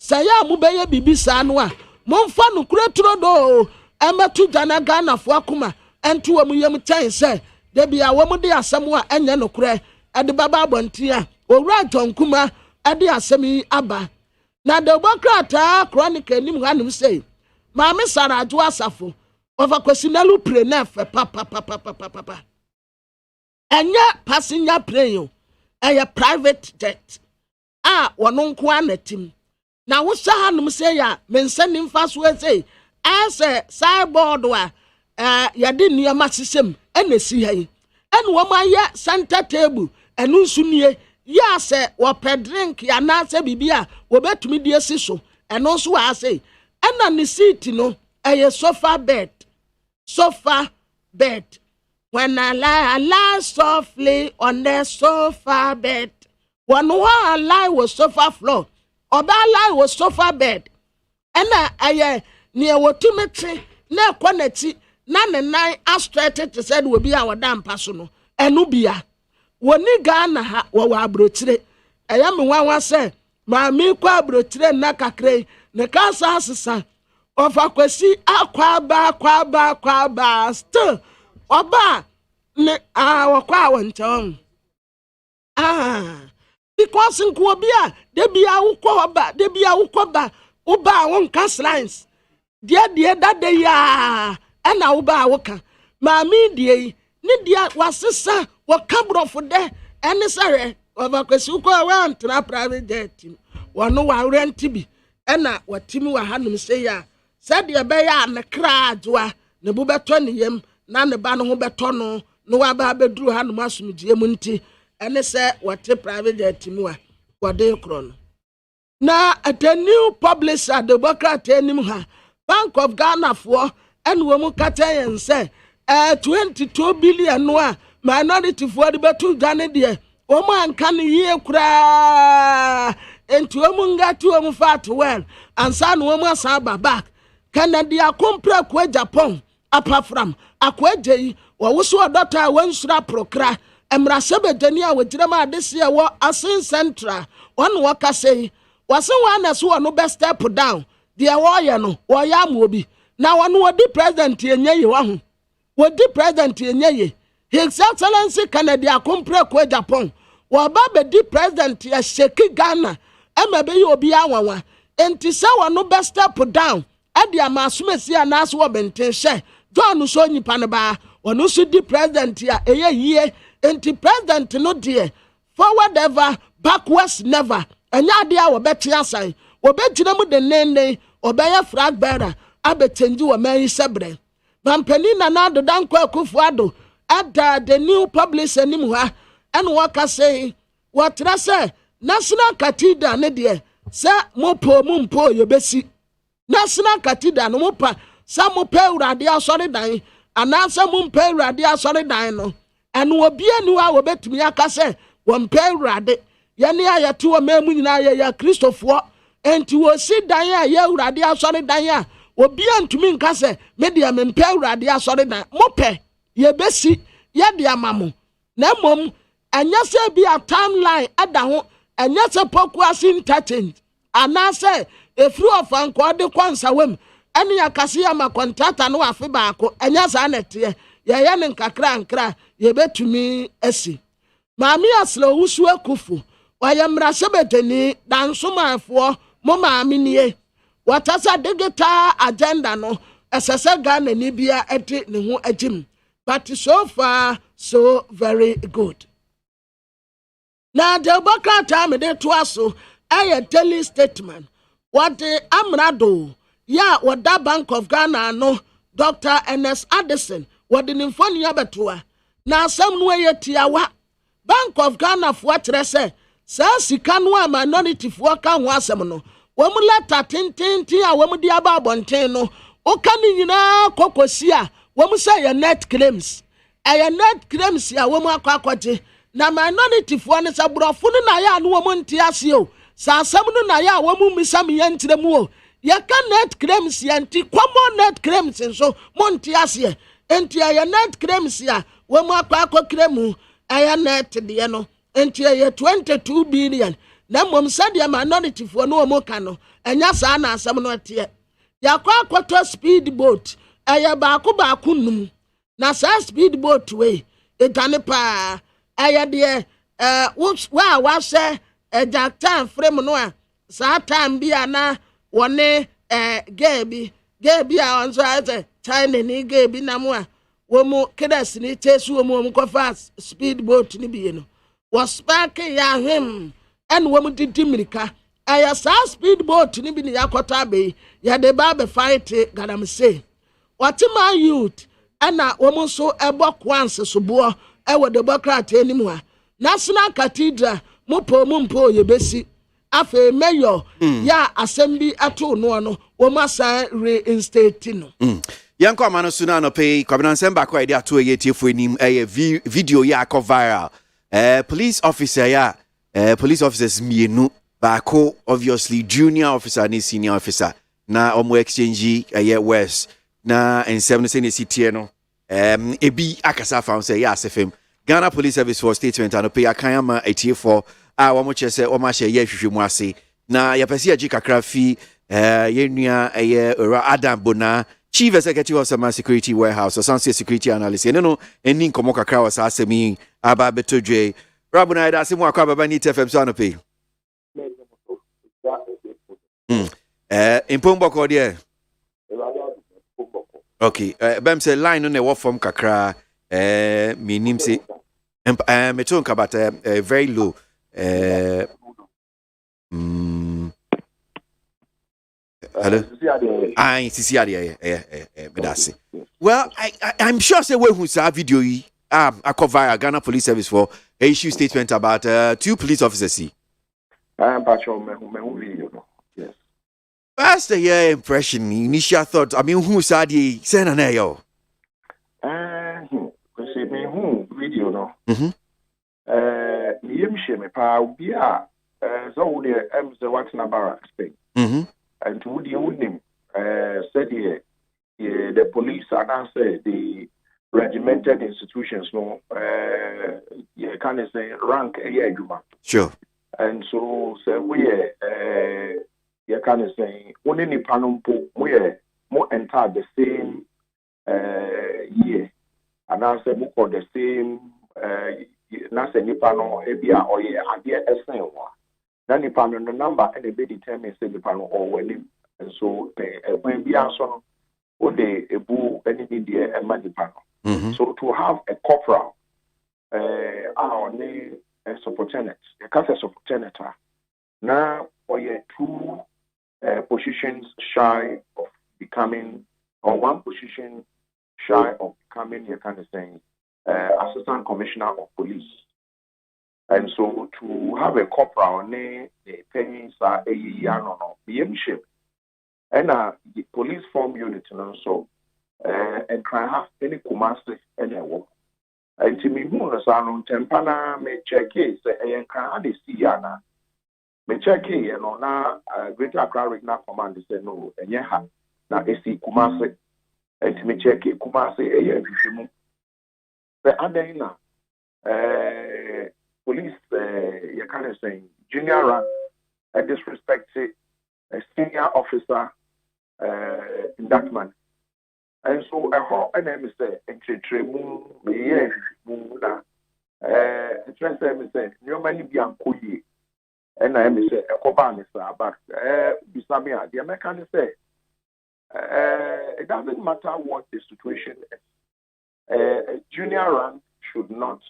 sɛ yɛ a mo bɛyɛ bibi saa no a momfa no kura turo do ɛmɛto Ghana Ghana fo akoma ɛnto wɔn yam kyɛn sɛ de bia wɔn de asɛm a ɛnyɛ no kura ɛde baba abɔnten a owura Tonkuma ɛde asɛm yi aba na de bɔkra taa chronic anim hanom sɛ maame Sara Adwo Asafo ɔfa kwasinalu plane fɛ papa ɛnyɛ passenger plane ɛyɛ private jet a wɔn nko anatim na wo sha hanom sɛ ya mensa nimfa so sɛ asɛ sideboard a yɛde nneɛma sisem ɛna si ha yi ɛna wɔn ayɛ center table ɛno nso nie ya sɛ wɔpɛ drink ya na sɛ bibi a wɔbɛtumi die si so ɛno nso wa sɛ ɛna ne seat no ɛyɛ sofa bed When I lie softly on the sofa bed. One I lie was sofa floor. Or that lie was sofa bed. And I near what to me, na quantity, none and nine astrated to said will be our damn personal. And Nubia. When you gana ha, wa brotre. I am one was say, my milkwa brotre naka cray, the cancer assassin. Of a kwesi kwaba still oba ne wakwa wonton because nko bia de bia ukoba de bia ukoba uba won cast lines de that day ya na uba woka maami de ni dia wasesa wakabro for de ene sare over kwesi uko wan tra private jet wono wa rent bi ena watimi wa hanum say ya said ye be ya ne kraadwa ne bu beto ne yem na ne ba no ho beto no no wa ba beduru ha no masumdie mu nti ene se wote private jet mu a wode kro na at a new publisher the Democrat enim ha Bank of Ghana for ene wo mu kata yen se 22 billion no a minority for the betu Ghana de o mu anka ne yie kura enti o mu ngatu o mu fat well ansa no mu asa back Canada compre kwa Japan apart from akwaje wo wuso doctor wansura prokra emra sebedani a wogirema adese wo asin central one waka say wase wana so no best step down dia wo ye no wo ya ma obi na wono wodi president enye ye wa ho wodi president enye ye his excellency Canada compre kwa Japan wo ba be di president ya sheki Ghana emebe ye obi anwanwa enti se wono best step down adi amasumesi anaso wo benten hye John so nyipa ne ba ono so di president ya eye yie enti president no de forward ever backwards never enya de a wo beti asan wo begina mu de nene obeye flag bearer abetenji wo man sebre bampani na na do danko akufu ado ada the new publisher nim ha and waka say what say national cathedral ne de se mopo mumpo yobesi National Cathedral no mopa some pay urade asori dan anasa mum pay urade asori dan no eno obi anu a wo betumi aka se won pay urade ye ne ayete wo mamu nyina ya Christopher enti wo si dan a ye urade asori dan a obi antumi nka se me de me pay urade asori dan mope ye besi ye de amamo na mom anya se bi a timeline ada ho anya se KWASI interchange anase efru ofanko de kwansa wem ene yakase ya ma contractor no afi baako enya za nete ye ne nkakra ye betumi asi maami aslo wusu akufu waye mra sebeteni dansomafo mo maami nie watasa digital agenda no esese Ghana ni bia ete ne ho agim but so far so very good na de bakata me de to aso a daily statement what the amrado ya what that Bank of Ghana no Dr. Ernest Addison what the infoni abetua na asem no yetiawa Bank of Ghana for trese sa sika no a minority for ka ho asem no wo mu leta tintintin a wo mu di aba abonten no o ka ni nyina kokosi a wo mu say your net claims ya wo mu akwakoje na minority for ne sabrofo no na ya no wo mu ntiase o sa asem no na ya wo mu misam yentremu o ya ka net claims ya nti common net claims so montiase enti ya net claims ya wo mu akwakremu aya net de no enti ya 22 billion na mom said ya minority for no mo ka no enya sa na asem no te ya akwato speed boat aya baako num na sa speed boat we etane pa aya de wa se eja time frame no a sa time bia na wone gebi a onzo ase China ni gebi na mo a wo mu kedas ni tesu wo mu ko fast speed boat ni bi no was spark ya him en wo mu didi mirika aya sa speed boat ni bi ni yakota be ya de ba be fight gadam say what my youth ana wo mu so ebo kwanse so bo e wo de Democrat enimu a National Cathedral mumpo ye besi afe mayor ya assembly ato no no wo masa reinstate no Yanko amano suna no pay kwabena nsemba kwa ide ato ye tiefo enim video ya akọ viral. Police officer ya police officers mienu baako obviously junior officer and senior officer na omo exchange west na ensem no se ne sitie no ebi akasa found say ya asefem Ghana Police Service for statement and pay akanyama etiefo a wo mo chese o ma hye ye hwehwemu ase na yapese agi kakra fi yenua ora Adam Bona Chief Executive of Sama Security Warehouse or Sunset Security Analyst no eni nkomo kakra was asemi aba betodwe Rabuna da semu akwa baba ni TFM so anope impombo ko de okay bem say line no na wo form kakra minim say me talk about very low hello sisi ade me da say well I'm sure say we who saw video yi I cover Ghana Police Service for issue statement about 2 police officers. Yes. What's the impression, initial thought? I mean, who said the send an ayo? Video no. Me me pa obi a so wo de what na barracks thing. And who the him said the police and say the regimented institutions no you can say rank adwuma. Sure. And so we you can say only nipa no mpo we enter the same year and I say we the same na say nipa no ebia oye ade esen wa na nipa no number and be determine say nipa no or wani and so when bia so no o de ebu any dey e ma nipa no. So to have a corporal our name a subordinate, a class subordinate now or 2 positions shy of becoming or 1 position shy of becoming you can say assistant commissioner of police. And so to have a corporal name the pennies are a year no ship and the police form unit and so and try have any Kumasi any work. And to me, Munasan Tempana may check it, and can they see Yana? May check it, and on a greater crowd now command is no, and yaha. Now they see Kumasi, and to me check it, Kumasi, a year. The Adena police, you can say junior rank, a disrespected senior officer in that man. And so a whole enemy say entretremu me na transfer me say no many bi ankoye and I me say e ko ba me say but bisami a the American say it doesn't matter what the situation is. A junior rank should not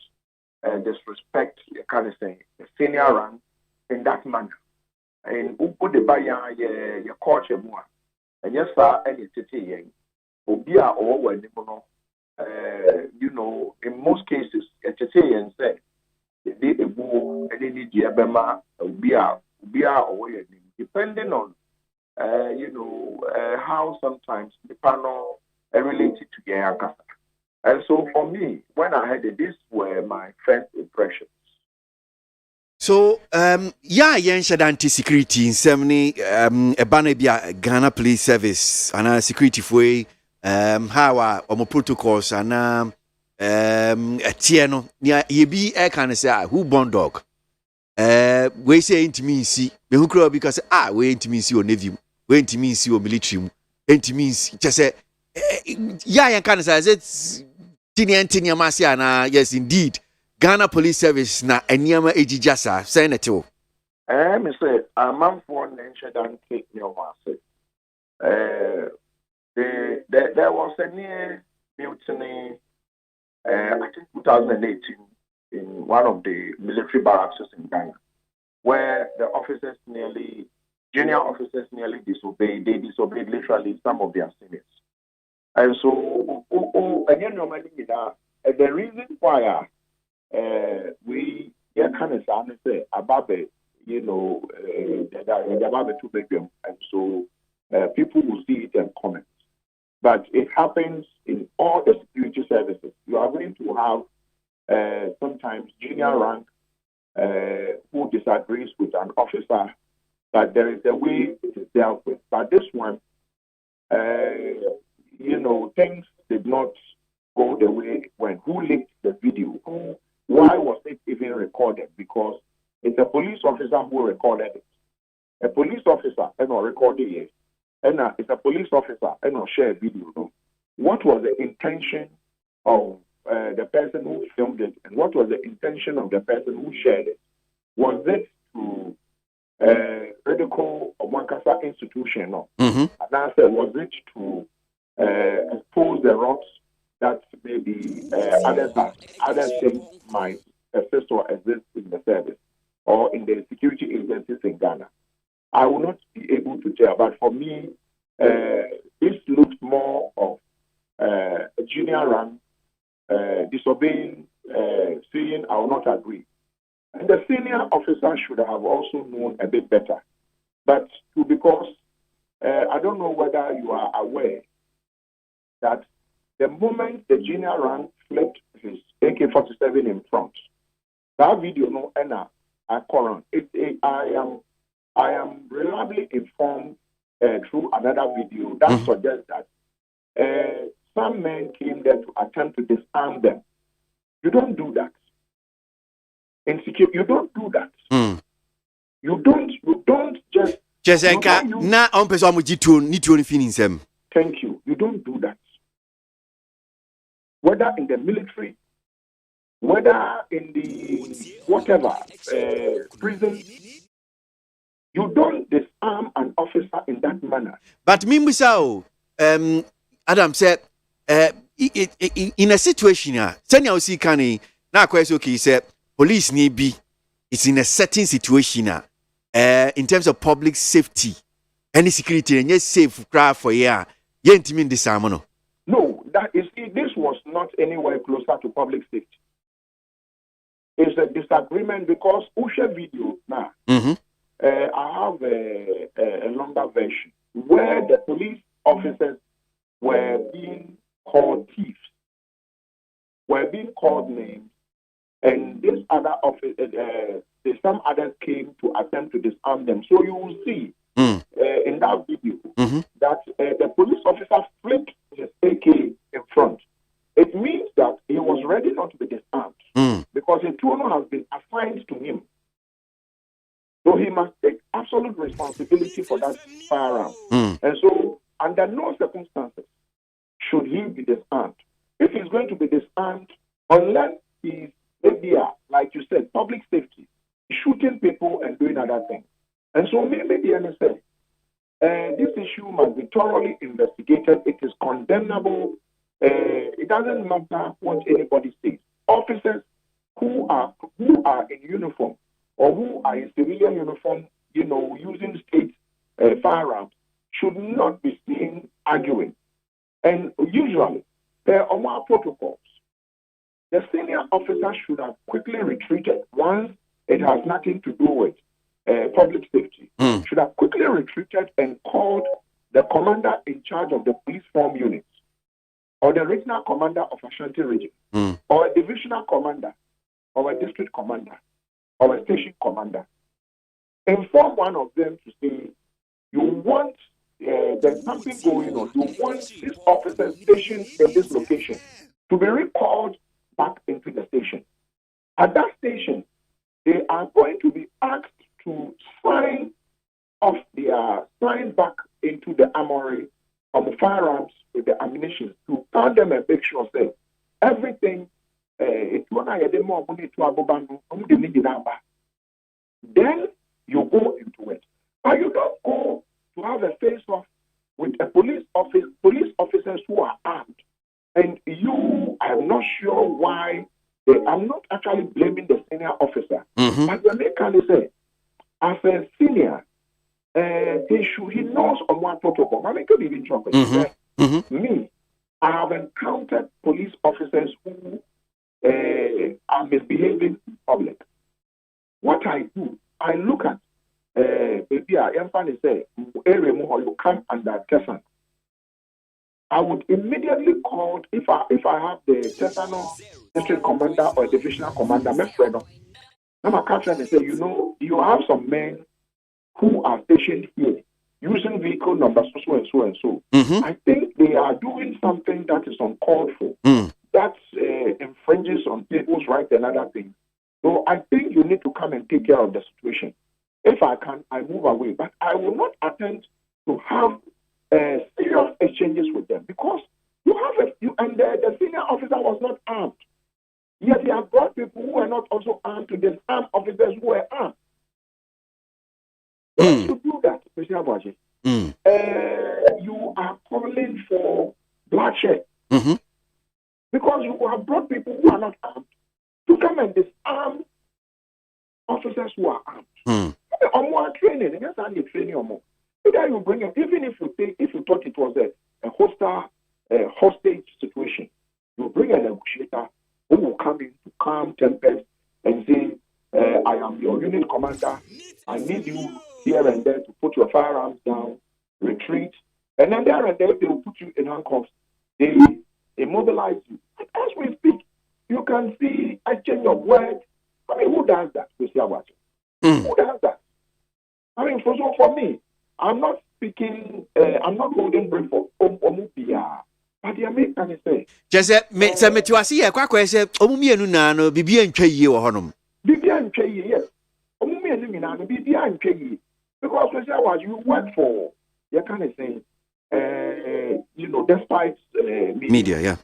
disrespect the kind of saying a senior rank in that manner. And who put the buy your culture more and yes sir any tete Obia or you know, in most cases, a and say they a boo and any diabema Obia or depending on you know how sometimes the panel are related to Gayakasa. And so for me, when I heard it, these were my first impressions. So yen shed anti-security in 70 a banner Ghana Police Service and a security for how our protocols and a tiano near ye can say who born dog we say intimacy see who crow because we intimacy or navy we intimacy or military intimacy just say yeah can say it's tiny masia yes indeed Ghana Police Service na enyama ejijasa say na te o me say a man for nation dan take me over say there was a near mutiny, I think 2018, in one of the military barracks in Ghana, where the officers junior officers nearly disobeyed. They disobeyed literally some of their seniors. And so, again, normally, the reason why we kind of say about you know, the about 2 bedroom, and so people will see it and comment. but it happens in all the security services. You are going to have sometimes junior rank who disagrees with an officer, but there is a way it is dealt with. But this one, things did not go the way it went. Who leaked the video? Why was it even recorded? Because it's a police officer who recorded it. A police officer, recorded it. And it's a police officer, share video. No? What was the intention of the person who filmed it, and what was the intention of the person who shared it? Was it to ridicule a Wankasa institution? No. And I said, was it to expose the rocks that maybe others think might exist or exist in the service or in the security agencies in Ghana? I will not be able to tell, but for me, this looked more of a junior rank disobeying, saying I will not agree. And the senior officer should have also known a bit better. But because I don't know whether you are aware that the moment the junior rank flipped his AK-47 in front, that video no enna I am reliably informed through another video that suggests that some men came there to attempt to disarm them. You don't do that. You don't do that. You don't just na on person mo jitu ni tuo ni feeling sem. Thank you. You don't do that. Whether in the military, whether in the whatever prison, you don't disarm an officer in that manner. But Mimbusao, Adam said, in a situation, Sanya Osi Kani, now quite okay, said, police need be, it's in a certain situation, in terms of public safety, any security, and yes, safe craft for ya, yentimin disarmono. No, that is, this was not anywhere closer to public safety. It's a disagreement because Usha video now. I have a longer version where the police officers were being called thieves, were being called names, and this other some others came to attempt to disarm them. So you will see in that video that the police officer flipped his AK in front. It means that he was ready not to be disarmed because a tunnel has been assigned to him. So he must take absolute responsibility for that firearm. And so, under no circumstances should he be disarmed. If he's going to be disarmed, unless he's maybe, like you said, public safety, shooting people and doing other things. And so maybe the NSA, this issue must be thoroughly investigated. It is condemnable. It doesn't matter what anybody says. Officers who are in uniform or who are in civilian uniform, using state firearms, should not be seen arguing. And usually, there are more protocols. The senior officer should have quickly retreated once it has nothing to do with public safety. Should have quickly retreated and called the commander in charge of the police form units, or the regional commander of Ashanti region, or a divisional commander, or a district commander, or a station commander. Inform one of them to say, you want, there's something going on. You want this officer stationed in this location to be recalled back into the station. At that station, they are going to be asked to sign back into the armory of the firearms with the ammunition to count them and make sure that everything then you go into it. But you don't go to have a face-off with a police officers who are armed. And I'm not sure why. I'm not actually blaming the senior officer. But when they can say, as a senior, he knows on one protocol. I could even talk about me. I have encountered police officers who are misbehaving in public. What I do, I look at maybe I am say area more you come under Tessan. I would immediately call if I have the Central District Commander or Divisional Commander, my friend. I'm a captain and say, you know, you have some men who are stationed here using vehicle numbers so and so and so. I think they are doing something that is uncalled for. That infringes on people's rights and other things. So I think you need to come and take care of the situation. If I can, I move away. But I will not attempt to have serious exchanges with them because the senior officer was not armed. Yet he has brought people who are not also armed to disarm officers who were armed. Once you do that, Mr. ABOAGYE, you are calling for bloodshed. Because you have brought people who are not armed to come and disarm officers who are armed. Or more training, and that's how you train your more. Either you bring them, even if you thought it was a hostage situation, you bring a negotiator who will come in to calm tempers and say, I am your unit commander. I need you here and there to put your firearms down, retreat, and then there and there they will put you in handcuffs. They immobilize you. As we speak, you can see a change of words. I mean, who does that, Mr. ABOAGYE? Who does that? I mean, for me, I'm not speaking, I'm not holding breath for Omupia. But the American say, just say, me to us here, Quack said, Omumianu Nano, Bibi and Chay, or Honum. Bibi and Chay, yes. Omumianu, Bibi and Chay. Because Mr. ABOAGYE, you work for, you kind of say, you know, despite media, yeah.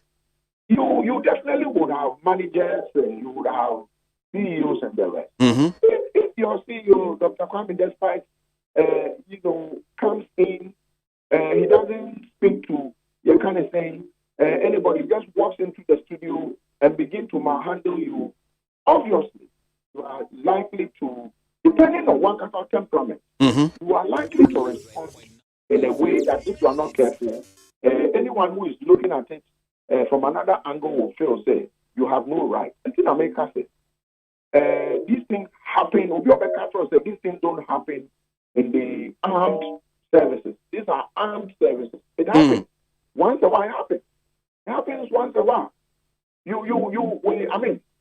You definitely would have managers and you would have CEOs and the rest. If your CEO, Dr. Kwame, despite, you know, comes in, he doesn't speak to, you're kind of saying, anybody just walks into the studio and begin to manhandle you, obviously, you are likely to, depending on one kind of temperament, you are likely to respond in a way that if you are not careful, anyone who is looking at it from another angle will feel, say, you have no right. And in America, say, these things happen, these things don't happen in the armed services. These are armed services. It happens. Once a while, it happens. It happens once a while.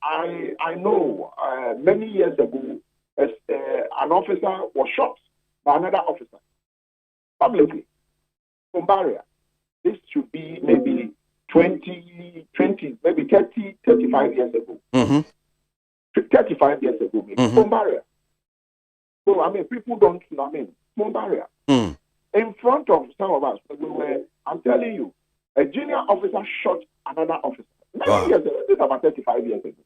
I know many years ago, an officer was shot by another officer publicly from barrier. This should be maybe 20, maybe 30, 35 years ago. 35 years ago, maybe, from barrier. So, I mean, people don't, from barrier. In front of some of us, I'm telling you, a junior officer shot another officer. Many years ago, this is about 35 years ago.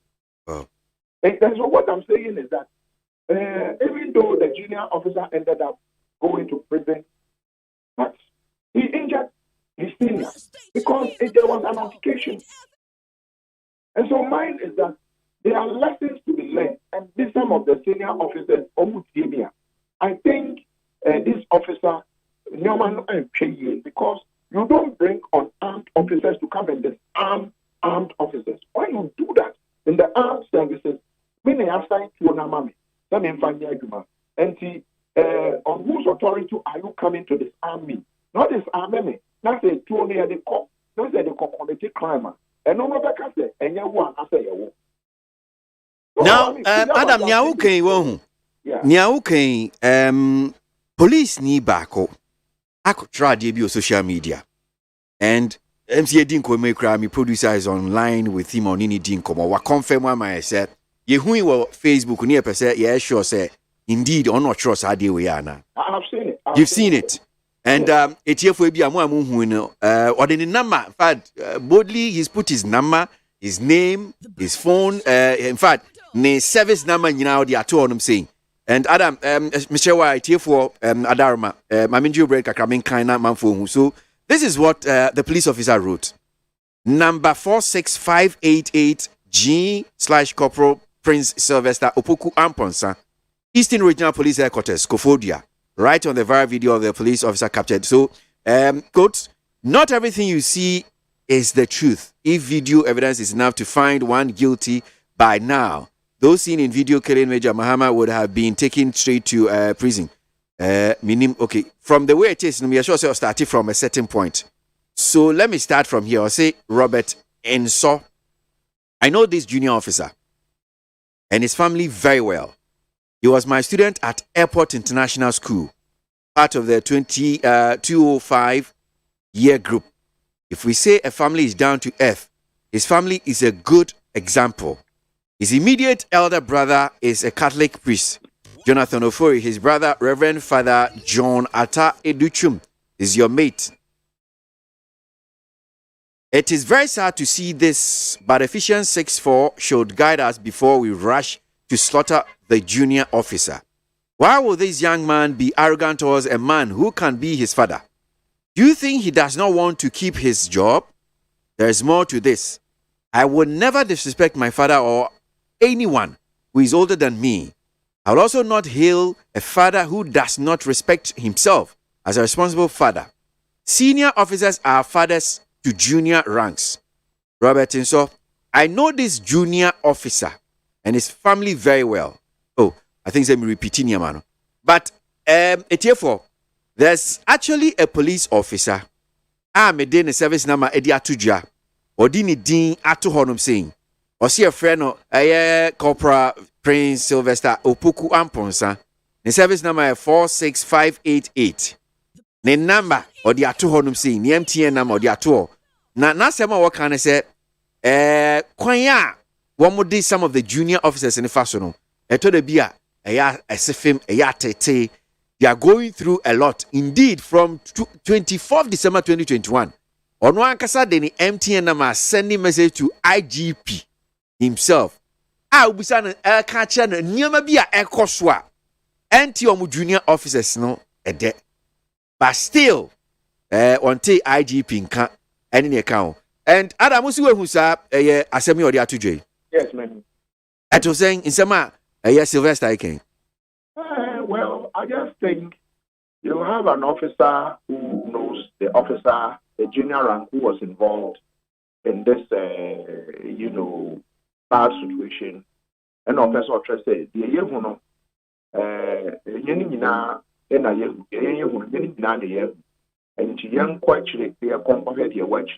And so what I'm saying is that even though the junior officer ended up going to prison, but he injured his senior because there was an altercation. And so mine is that there are lessons to be learned, and this some of the senior officers, I think this officer, because you don't bring unarmed officers to come and disarm armed officers. When you do that in the armed services, when they have signed to Onamami, on whose authority are you coming to disarm me? Not disarm me. Not say to only the cop, not say the committed crime. And no one can say, and you want to say, now, Adam Nyauke, won't Nyauke, police ni bako. I could try debut social media. And MCA Dinko make crime, producer is online with him on any Dinko. What confirm what I said, you who were Facebook near per se, yeah, sure, say, indeed, or not trust idea we are now. I have seen it. You've seen it. And it's here for be a more who know, or the number, in fact, boldly, he's put his number, his name, his phone, in fact, ne service number, you know, the two on him saying. And Adam, Michelle White here for Adarma, Maminju break a cramming kind of man for so this is what the police officer wrote. Number 46588G/Corporal Prince Sylvester Opoku Amponsa, Eastern Regional Police Headquarters, Kofodia, right on the viral video of the police officer captured. So, quote, not everything you see is the truth. If video evidence is enough to find one guilty by now, those seen in video killing Major Mahama would have been taken straight to prison. Meaning, okay, from the way it is, we are sure starting from a certain point. So let me start from here. I'll say Robert Enso. I know this junior officer and his family very well. He was my student at Airport International School, part of the 205 year group. If we say a family is down to earth, his family is a good example. His immediate elder brother is a Catholic priest, Jonathan Ofori. His brother, Reverend Father John Atta Educhum, is your mate. It is very sad to see this, but Ephesians 6:4 should guide us before we rush to slaughter the junior officer. Why will this young man be arrogant towards a man who can be his father? Do you think he does not want to keep his job? There is more to this. I would never disrespect my father or anyone who is older than me. I will also not hail a father who does not respect himself as a responsible father. Senior officers are fathers to junior ranks. Robert Inso, I know this junior officer and his family very well. Oh, I think I'm repeating here, man. But therefore, there's actually a police officer. I'm a service number Eddie Atuja. Odini Dean Atu Honum saying, or see a friend of Corporal Prince Sylvester Opoku Amponsa. The service number 46588. The number or the Atu Honum saying, the MTN number or the Atu. Na sema what can I say? Kwanya, one more day some of the junior officers in the fashion. To the beer, a SFM, a tete. They are going through a lot. Indeed, from 24th December 2021, on one kasa the MTN number sending message to IGP himself. I will say catch an near be a ekoswa. Anti junior officers no a de. But still, on te IGP can't any account. And Adam Musi who's up a assembly or the Atuj. Yes, ma'am. I was saying in Sama a Sylvester I can. Well, I just think you have an officer who knows the officer, the junior rank who was involved in this, bad situation. And officer trust said, the year who know, and young quite they are compared your watch.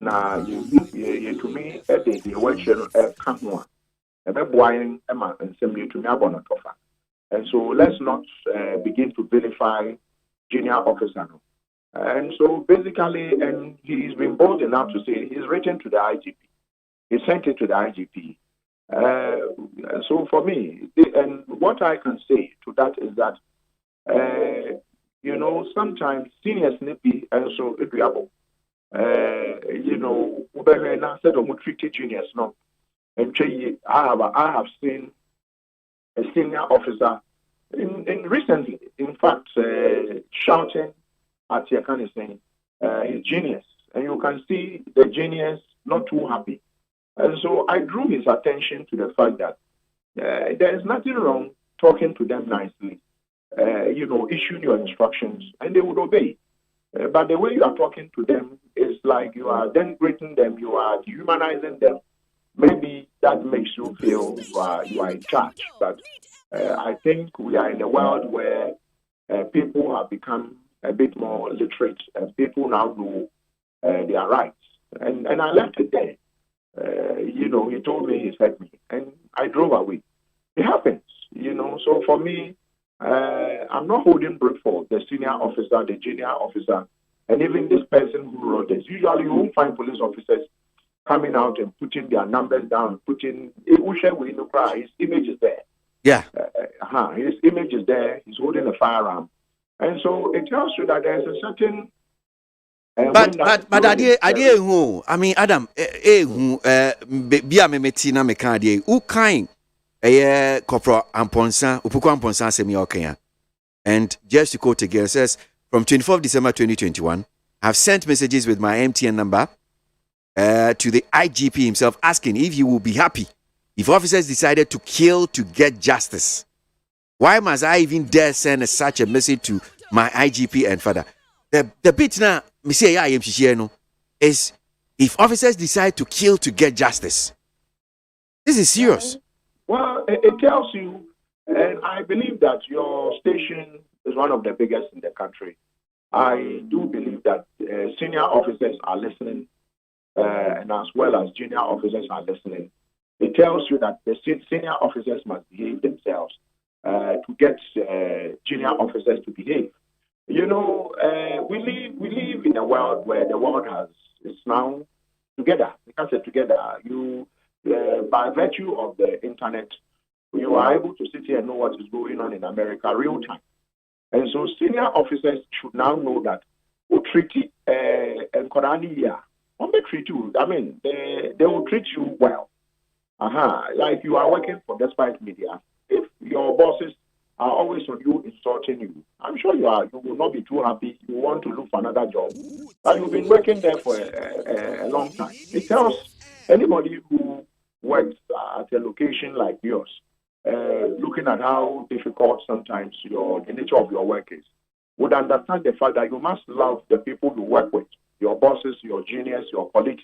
Now, you to me, the watch come one. And then wine Emma and send you to Nabona Tofa. And so let's not begin to vilify junior officer. And so basically, and he's been bold enough to say he's written to the IGP. He sent it to the IGP. So for me, and what I can say to that is that, sometimes senior snippy and so agreeable. Ube said or treated juniors no. And I have seen a senior officer in recently, in fact, shouting at Yakani saying his genius, and you can see the genius not too happy. And so I drew his attention to the fact that there is nothing wrong talking to them nicely, issuing your instructions, and they would obey. But the way you are talking to them is like you are denigrating them, you are dehumanizing them. Maybe that makes you feel you are in charge. But I think we are in a world where people have become a bit more literate, and people now know their rights. And I left it there. He told me he said me, and I drove away. It happens, So for me, I'm not holding brief for the senior officer, the junior officer, and even this person who wrote this. Usually, you won't find police officers coming out and putting their numbers down, his image is there. Yeah. His image is there. He's holding a firearm. And so it tells you that there's a certain. But idea who I mean Adam bia me meti na me kan idea who kind corporal amponsa upuku amponsa semi okay. And just to quote again, says from 24th December 2021, I've sent messages with my MTN number to the IGP himself asking if he will be happy if officers decided to kill to get justice. Why must I even dare send such a message to my IGP and father? The bit now, me say I am is if officers decide to kill to get justice. This is serious. Well, it tells you, and I believe that your station is one of the biggest in the country. I do believe that senior officers are listening, and as well as junior officers are listening. It tells you that the senior officers must behave themselves to get junior officers to behave. You know, we live in a world where the world is now together. We can say together. You, by virtue of the internet, you are able to sit here and know what is going on in America real time. And so senior officers should now know that who treat and treat you. I mean, they will treat you well. Like you are working for Despite Media. If your bosses are always on you insulting you, I'm sure you will not be too happy. You want to look for another job. But you've been working there for a long time. It tells anybody who works at a location like yours, looking at how difficult sometimes the nature of your work is, would understand the fact that you must love the people you work with, your bosses, your juniors, your colleagues,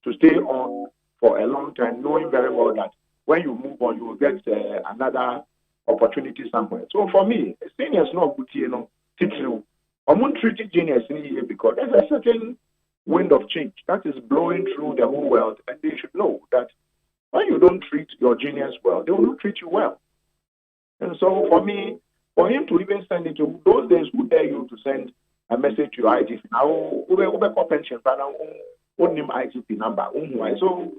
to stay on for a long time, knowing very well that when you move on, you will get another opportunity somewhere. So for me, seniors not good, titlu. I'm not treating juniors in here because there's a certain wind of change that is blowing through the whole world, and they should know that when you don't treat your juniors well, they will not treat you well. And so for me, for him to even send it to those days, who dare you to send a message to your IGP? Now, pension, IGP number. So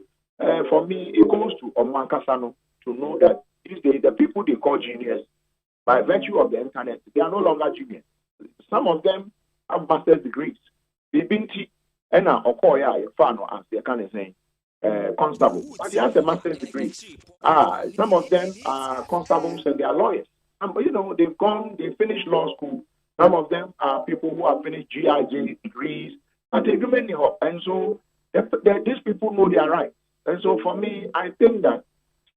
for me, it goes to Omankasano to know that these days, the people they call genius, by virtue of the internet, they are no longer genius. Some of them have master's degrees. Bibinti, Ena Okoya, Fano, as they kind of saying, constable. But they have a master's degree. Some of them are constables and they are lawyers. They've finished law school. Some of them are people who have finished GIJ degrees. And they do many of, and so these people know their rights. And so for me, I think that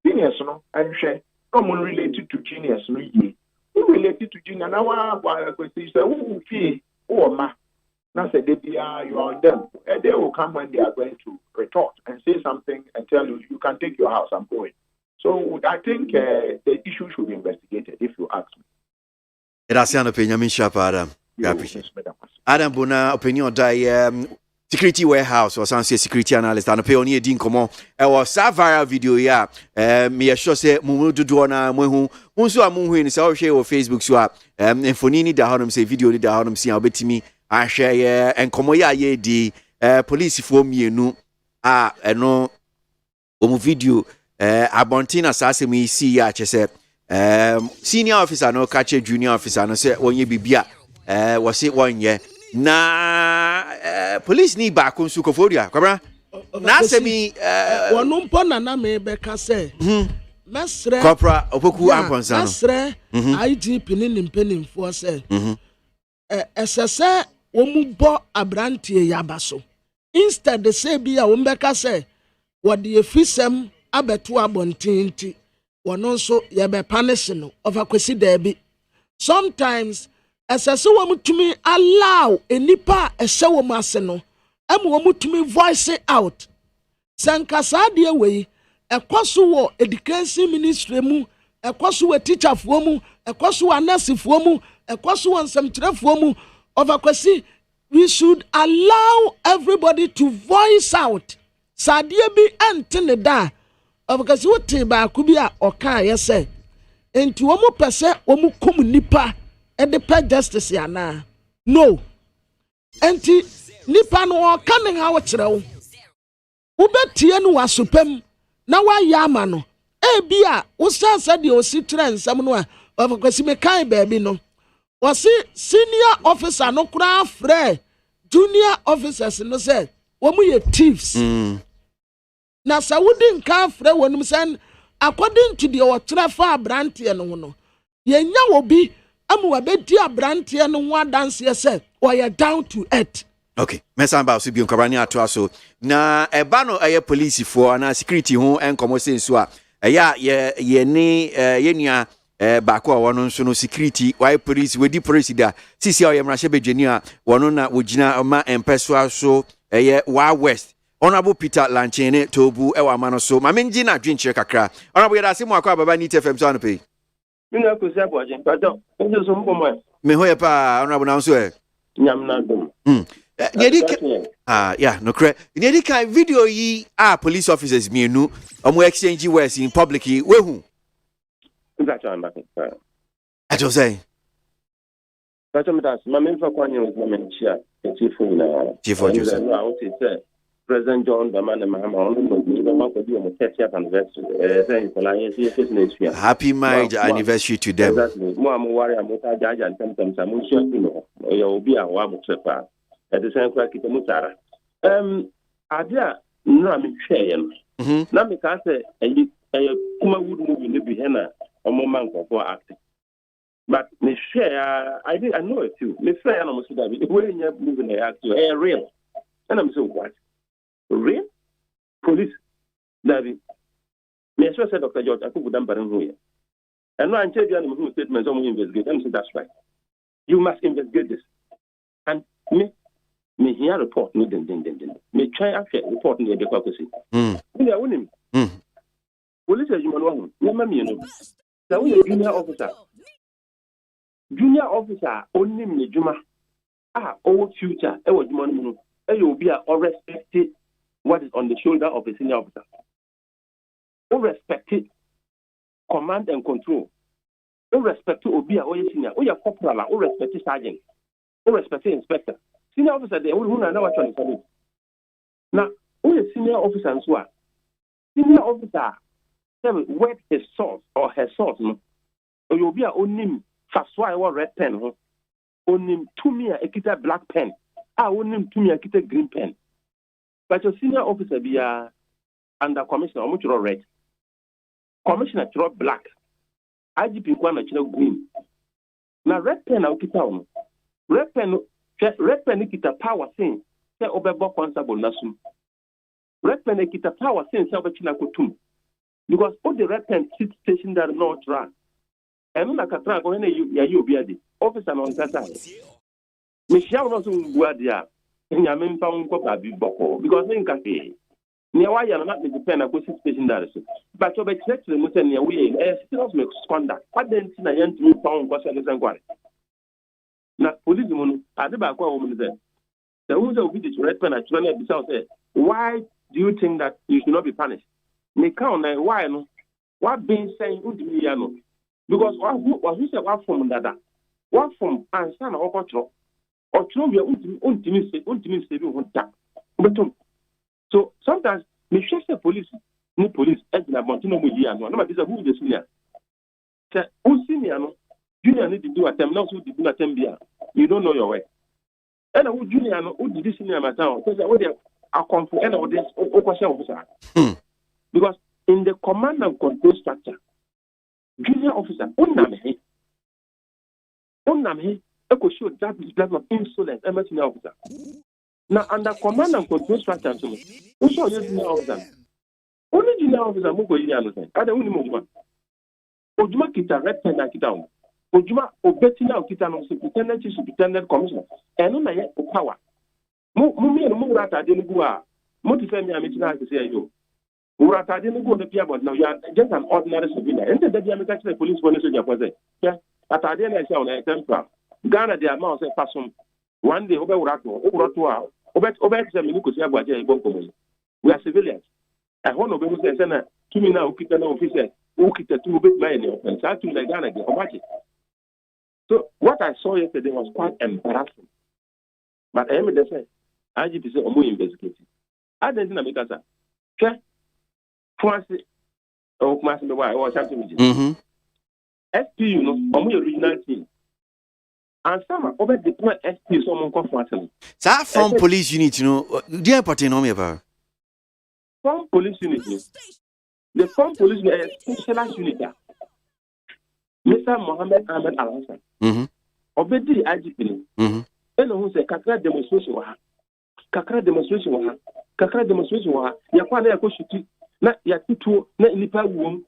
seniors, and someone related to genius, who related to genius, now I say, who fee, or ma, now say you are on them, and they will come when they are going to retort and say something and tell you, you can take your house, I'm going. So I think the issue should be investigated, if you ask me. Gracias, Benjamin Sharp, Adam. Adam Bona, opinion die security warehouse or some security analyst and pay only din komo e was a viral video ya me sure say mu dodo na mu hu unso amu ni say o hwe o Facebook so enfoni ni da honum say video ni da honum say obetimi ahwe ye enkomo ya ye di police fo mienu eno omu video abontina sase mu isi ya chese senior officer no catch junior officer no say wonye bibia wose wonye na police ni ba ko nsu koforia kwabra na semi wonu mpo na me be ka say mesre corporal opoku amponsa no mesre IGP ni nimpenimfo say esese wo mu bo abrantie yabaso instead the say bia wo mbeka say wo de efisem abeto abontinti wono nso ye be punish no overkwesi da bi sometimes esese wo mutumi allow enipa ehye wo mase no em wo mutumi voice out sankasa de we ekoso wo education ministry mu ekoso wo teacher fo mu ekoso wo nurse fo mu ekoso wo nsamkyerefo mu overkwesi we should allow everybody to voice out sadie bi antene da overkwesi wo te ba ku bi a oka yese enti wo mu pese wo mu kom nipa and the pet justice yana no enti nipa no kan ha wo kire wo ubetie no wasopem na wa yama no bia wo sansa de ositre nsam no a ofakwasi me kan baabi no wasi senior officer no kura frɛ junior officers no say wo mu ye thieves na sa wudi nka frɛ wonum sen according to the otre fa brantie no no yenya obi amu abedi abrantie no ho adanse say or down to earth. Okay, mesamba so bi nkwabani ato aso na eba no eye police for na security ho enkomo sensu a ye ni ye nua baako a wono nso no security why police wedi police da sisi a ye mrahye bedwani a wono na wogina ma empeso aso eye wa west honorable Peter Lanchene tobu ewa mano so mamenji na dwinche kakra honorable yadase mu akwa baba ni TFM so anpe mina ko se aboagye mpato nje so mbo mo me hoye pa honorable na so Nyamna dum. Yeah, no correct. In kind video ye police officers mienu omo exchange words in public we hu. That's what I'm back. I just say. That's what I'm saying. My main focus is my main chair. Chief Joseph. I would say President John the man happy marriage anniversary to them. Exactly. More worry about judge and sometimes I'm sure you know you'll be a warm trepa. At the same time, keep mutara. Adia no I'm sharing. Now me can say kuma would move in the behena a moment for acting. But me share I know it too. Me share and almost that when you're moving the act to real. And I'm so what? Real? Police. David. Me as well said Dr. George, I could put them here. And now I'm telling you who statements on investigate. I'm saying that's right. You must investigate this. And me here report me me try after report me the caucusy. Me I win him. Police as you know, never me no. So we junior officer. Junior officer only me juma. Our future. I was money. You be or respected what is on the shoulder of a senior officer. Or respected command and control. Or respected Obi or senior. Or your corporal. Or respected sergeant. Or respected inspector. Senior officer they who know what you're saying. Now, who is senior officer and so on? Senior officer wet his source or her source. Or you'll be only fast why red pen. Only 2 me a kita black pen. I wouldn't to me a kita green pen. But your senior officer be under commissioner much red. Commissioner drop black. IGP one green. Now red pen I'll kita on. Red pen kita power thing. Say obebo constable nasum. Red pen kita power thing say obechina kutum. Because all the red pen sit station that not run. And na katra go ya you be adi. Officer on kata. Michelle no so guadia. Nyame mpa nko ba bi boko because in cafe. Ne wa ya na depend na go sit station that so. But you be check to the ne we serious misconduct. What then na yan to mpa nko so ne kware. Na police mu ade ba kwa wo mu there. The who say be the red pen at try be say why do you think that you should not be punished? Me count na why no? What being saying udimi ya no? Because who say what from dada? What from answer na okotro? Otro we ultimate so sometimes me say police as na montino mo yi ano na ma say who the senior. Say who senior no? Junior need to do attempt now so do na attempt bia. You don't know your way. And who junior no who did senior matter? So say what they are confused and what this question officer. Because in the command and control structure, junior officer, unam he, echo show that is that of insolence, senior officer. Now under command and control structure, so who show you junior officer? Only junior officer moko yi ano. Ada uni mojuma. Ojuma kita red pen na kita on. Ojuma obeti na kita no superintendent commissioner. Eno na ye power. Mo rata de nugu a. Mo ti fe mi ameti na say yo. Urata didn't go to the but now you are just an ordinary civilian. And the Diamond police when you say, yeah, at I didn't say on a temper. Ghana, the amount of person one day over Urato, over them, you could say about a we are civilians. I want to be saying, to me now, keep an officer, who keep the 2 big money and start to like Ghana. So, what I saw yesterday was quite embarrassing. But I am the same. I just say, I'm investigating. I didn't make us. KWASI or KWASI the why or something. SP, you know, on your original team. And some over deploy SP someone comfortable. That from police unit, you know, dear party no me about. From police unit. The from police unit is specialized unit. Mr. Mohammed Ahmed Al-Hassan. Obedi IGP. And who say kakra demonstration wa. Kakra demonstration wa. Ya kwa na ya ko shuti. Na ya titu na ilipa wom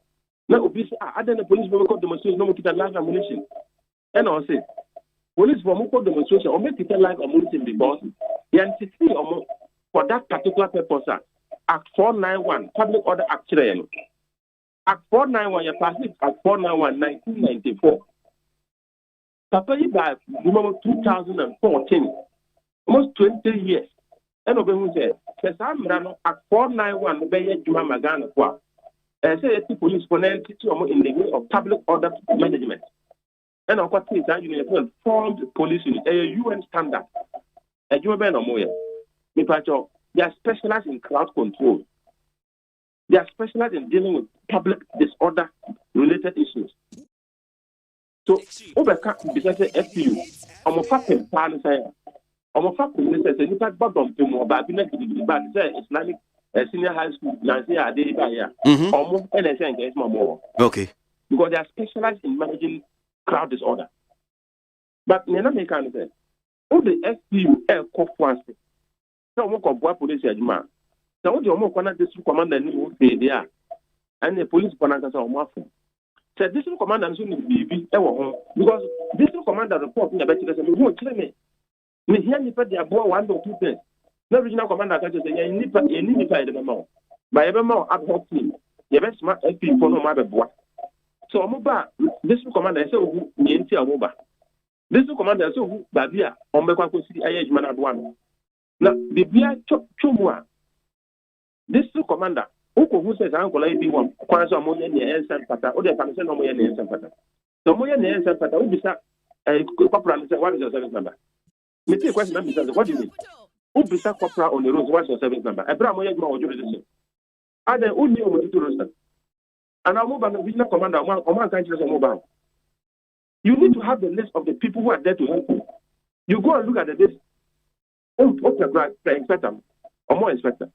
na obi say ada na police for make demonstration no kita live ammunition and I say police for make demonstration or make kita live ammunition because yan titi for that particular purpose Act 491 Public Order Act Act 491 ya pass Act 491 1994 Papa yi by 2014, almost 20 years. And Obehu said, Kesamrano at 491 Beye Juma Magana Kwa. And say the police connect in the way of public order management. And of course, you formed police in a UN standard. A Juma no more. They are specialized in crowd control. They are specialized in dealing with public disorder related issues. So, Obeka, because the FPU, I'm a fucking pan say, I'm a fucking necessary. You can't bottom to more, but Islamic senior high school, Nancy, almost anything is more. Okay. Because they are specialized in managing crowd disorder. But Nana can say, all the FPU air conference. So, I'm going to police man. So, the Omokwana district commander knew they are, and the police commander are more. So district commander should be because district commander report in the better than who tell me. Me here ni pet the abo 1 or 2 things. No regional commander can say you need the amount. By every more ad hoc team, you best smart FP for no matter what. So Omoba district commander say who ni enti Omoba. District commander say who babia ombekwa ko si ayej man ad one. Na bibia chomwa. District commander who says uncle be one kwanza moya ni ensan pata o de family no moya ni ensan pata so moya ni ensan pata o bisa corporal say what is your service number me take question number what do you mean o bisa corporal on the road what's your service number ebra moya ma ojo de say ade o ni o mo tutu roster and I'm over the regional commander o man kan chire so mobile you need to have the list of the people who are there to help you. You go and look at the list. Inspector or more inspector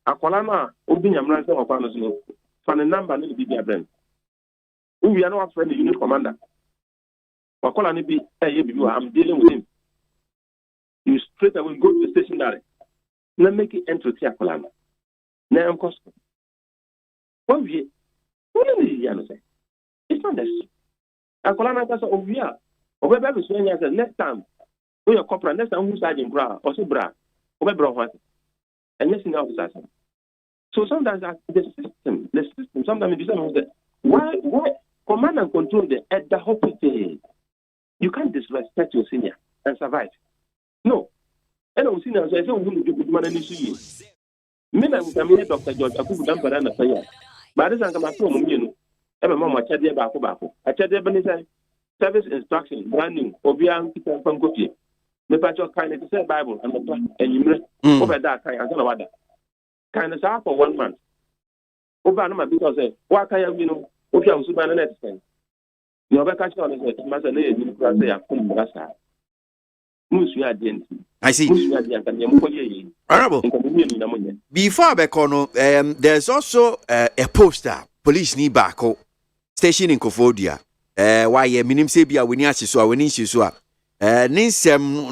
Akwalama obi nyamran se ofa no so fa ne number ne bi bia brand we are not friend the unit commander Akwala ne bi I'm dealing with him. You straight away go to the station direct na make it entry to Akwala na am cost what we say it's not necessary. Akwala na kasa ovia obebe be so nya say next time we your corporate next time who sergeant bra or so bra obebro ho and yes, officers. So sometimes the system, sometimes you say, why command and control at the hospital? You can't disrespect your senior and survive. No. And our seniors say, who will do man and issue? Men and Dr. George, I could dump and say, but this is my phone, you know. Every moment, I tell you I tell you, service instruction, brand new, Obian, from Gopi. Me patcho kind of say Bible and you over that kind of what kind of for 1 month. Over no because say what can you know if you are super next thing. You over catch on it must say you say akum rasa. Musu adenti. I see. Musu adenti kan yem Honorable. Before Bekono, there's also a poster police ni bako station in Kofodia. Why minim say bia we ni asiswa we ni siswa. Ninsem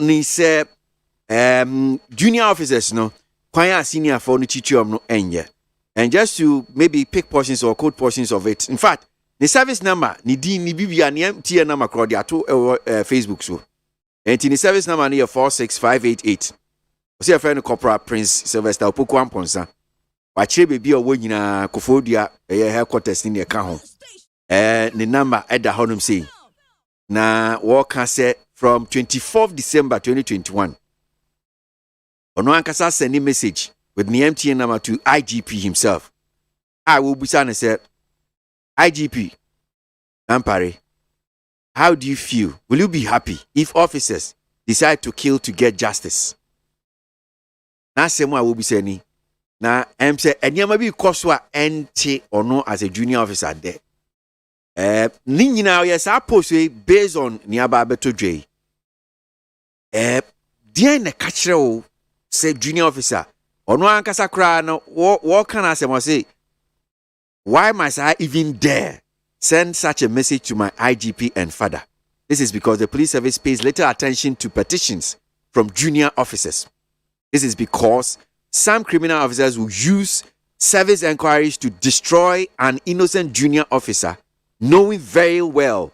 junior officers no kwanya senior for no chichiom no enye. And just to maybe pick portions or code portions of it. In fact, the service number ni di ni bibia ni MTN number crowd ya to Facebook so. And the service number ni 46588. Osi a friend Corporal Prince Sylvester Opoku Amponsa. Wa chire bebi owo nyina Kofodia headquarters ni e ka ho. The number eda honum say na what can say from 24th December 2021. Ono ankasa send a message with the MTN number to IGP himself. I will be saying, say, IGP, Ampare, how do you feel? Will you be happy if officers decide to kill to get justice? Now, same I will be saying, now, I'm saying, and you may be Koswa NT or no as a junior officer there. Ninyi now yes I post based on nearby beto J. Dear ne kachre say junior officer or no ankasa kra no what can I say why must I even dare send such a message to my IGP and father? This is because the police service pays little attention to petitions from junior officers. This is because some criminal officers will use service inquiries to destroy an innocent junior officer, knowing very well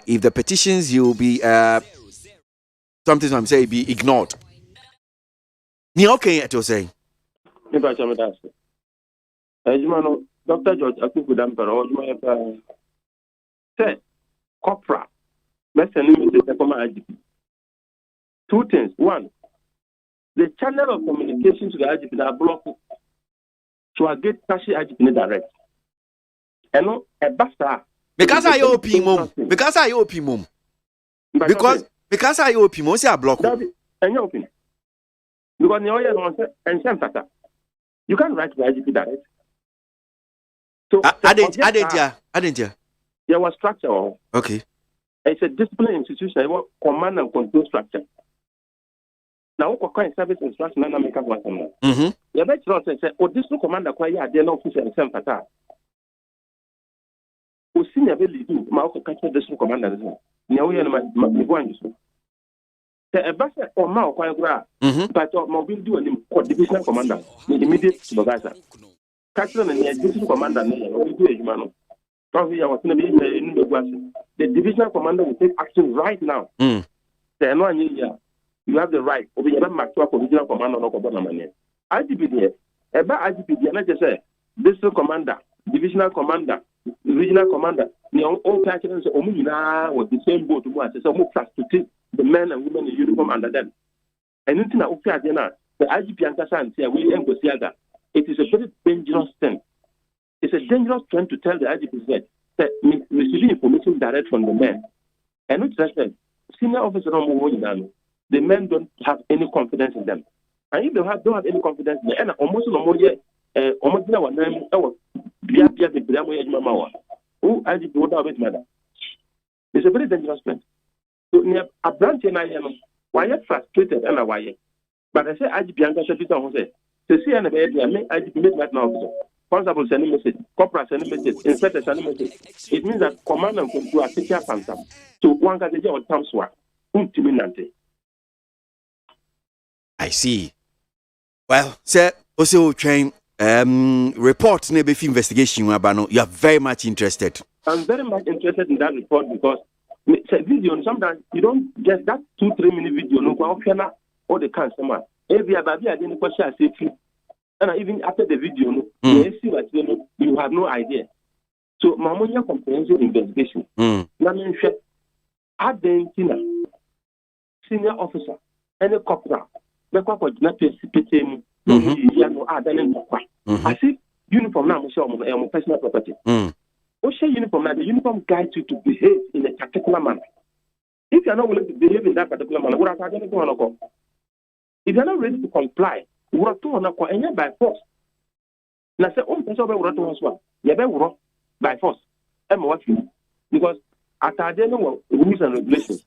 if the petitions will be something I'm saying be ignored. Ni okay at say. Dr. George Akuku Dampero, say, Copra, Two things. One, the channel of communication to the IGP are blocked to get Tashi IGP direct. And no, a basta. Because I owe Pimum. Because I owe Pimum. Because I owe Pimum, say a block. And your opinion. Because the and Santa. You can't write to the IGP direct. So I didn't. There was structure. Okay. It's a discipline institution. It was command and control structure. Now, what kind of service instruction? I make up one. You bet not say, "Oh, this no commander kwaya dey no officer and same fata." O senior be lead, ma o catch this no commander this. Ni o ye na ma go anju so. The ebase o ma o kwaya kura. But ma be do any divisional commander, the immediate supervisor. Catch them and divisional commander no o do ejuma no. The divisional commander will take action right now. You have the right. Divisional commander no commander. IGP IGP not just say district commander, divisional commander, regional commander. All captains with the same boat to substitute the men and women in uniform under them. And it's not okay. The IGP understands here we it is a very dangerous thing. It's a dangerous trend to tell the IGP that receiving information direct from the men. And not just that, senior officers the men don't have any confidence in them. And if they don't have any confidence in them, almost no more yet, almost no one who IGP would have it matter. It's a very dangerous trend. So near a branch in I am why frustrated and why. But I say IGP should be done. To see an IGP make that now. Constable sending message, corporal sending message, inspector sending message. It means that command and control are taking up on them. So one can say on terms were ultimately. I see. Well, sir, also train report maybe investigation about you are very much interested. I'm very much interested in that report because video sometimes you don't get that 2-3 minute video no or the customer. Every baby I didn't question safely. And even after the video, you have no idea. So, Mamonia comprehensive investigation. Argentina, senior officer, and a corporal, the corporal not participating. I see uniform now, personal property. Osha uniform now, the uniform guides you to behave in a particular manner. If you are not willing to behave in that particular manner, what are you going to go? If you are not ready to comply, by force. Now say, by force. Because at the rules and regulations.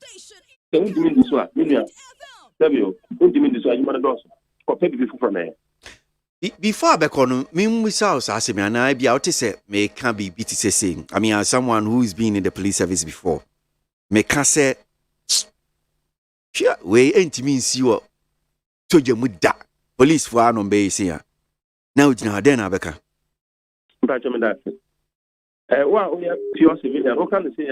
Can you mean this one? Don't you mean this one? You want to compare people from there. Before I began, me South as and I be out to say, may can be BTC saying. I mean, as someone who's been in the police service before, may can say, we ain't mean see what to your muda. Police for an base here. Now, then, Abeka. But we have pure civilian. How can you say,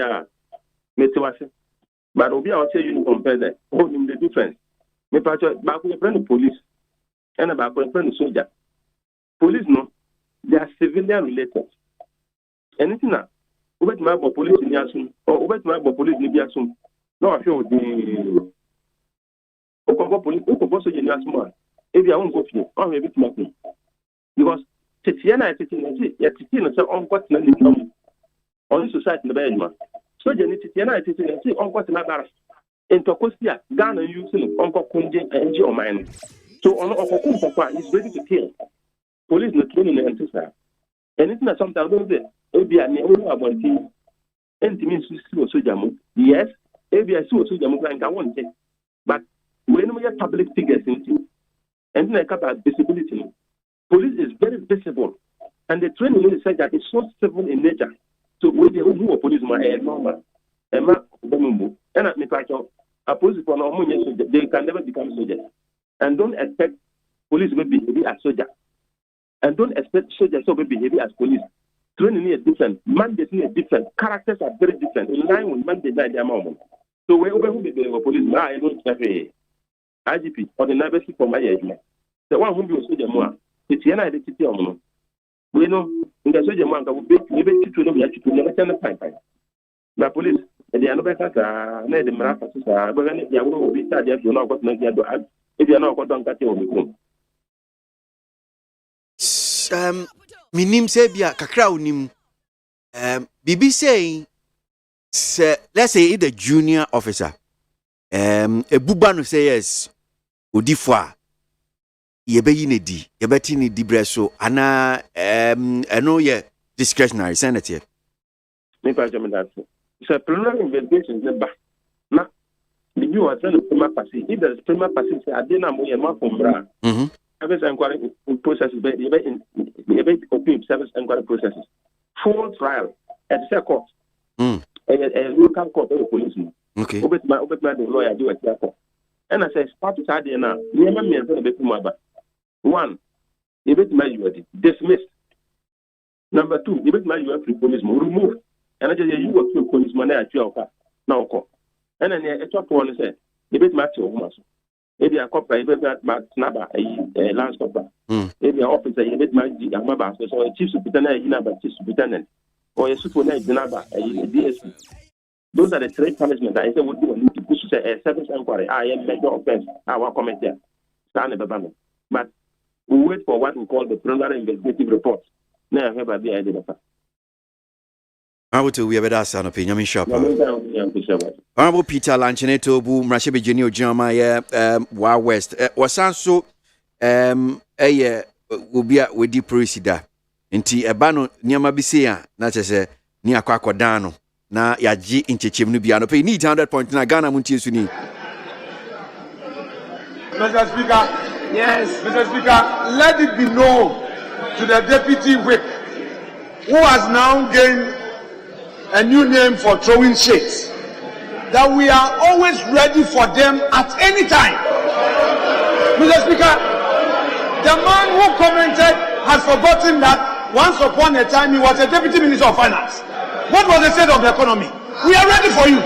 but Obi, I'll tell you, compare that. Holding the difference. Me back with a friend of police and about a friend of soldier. Police, no, they are civilian related. Anything now, over to my police in Yasun or over to my police in Yasun. No, I feel the police, in Yasun. If you won't go to you, I'm a bit more. Because Titiana, Titiana, so on what's not income on society in the Belgium. So, Titiana, Titiana, on what's not in Tokosia, Ghana using Uncle Kunji and Geo mine. So, on Okokumpa is ready to kill. Police not training and sister. And it's not sometimes don't be a new about team. And to me, Sujamu. Yes, ABI Sujamu and I won't take. But when we have public figures in team, and then I come about visibility. Police is very visible, and the training is said that it's so civil in nature. So when they who are police, normal, and at me, a police they can never become soldiers. And don't expect police to behave as soldier, and don't expect soldiers to behave as police. Training is different, mandates is different, characters are very different. In line with mandate, their moment. So when who be the police, I don't have a IGP or the Navy for my age. The one who be a soldier more. It's an identity of no. We know in the soldier man that will be maybe to know that you never tell the pipe. My police, ɛde ano bɛka saa na ɛde mmara fa so saa bɛka ne yɛworo obi sade afio na ɔkɔtena nsia do ebia na ɔkɔdɔ nkate wɔ me kurom minim sɛ bia kakra onim bibi say let's say the junior officer ebuba no say yes odifo a yebeyi ne di yebeti ne di breso ana eno ye discretionary senator me pa jam that so preliminary investigation ne ba na bibi wa tell prima passé if there is prima passé say ade na mo ye ma fombra service inquiry processes be open service inquiry processes full trial at the court a local court or police okay obet my the lawyer do at court and I say part of that na never me and be puma ba one ebet my you dismissed number two ebet my you free police remove and I just you work for police man at your car now ko and then a top one say ebet my to woman so ebi a copper ebet my snabber a lance copper ebi a officer ebet my amaba so chief superintendent na ba chief superintendent or a superintendent Janaba, a DSP. Those are the three punishments I say would do need to push a service inquiry. I am major offense. Our comment there. But we wait for what we call the preliminary investigative report. Now I have a idea of that. I would we have that opinion shop. Honorable Peter Lanchineto, Bu Mrashabe Junior Jama, Wild West. Was also a will be with the Prisida. Nti ebano niama bisia na chese ni akwakodan no na yaji inchechem no bia no pay need 100 na Ghana muntie su ni Mr. Speaker, yes, Mr. Speaker, let it be known to the deputy whip who has now gained a new name for throwing shades that we are always ready for them at any time. Mr. Speaker, the man who commented has forgotten that once upon a time, he was a deputy minister of finance. What was the state of the economy? We are ready for you.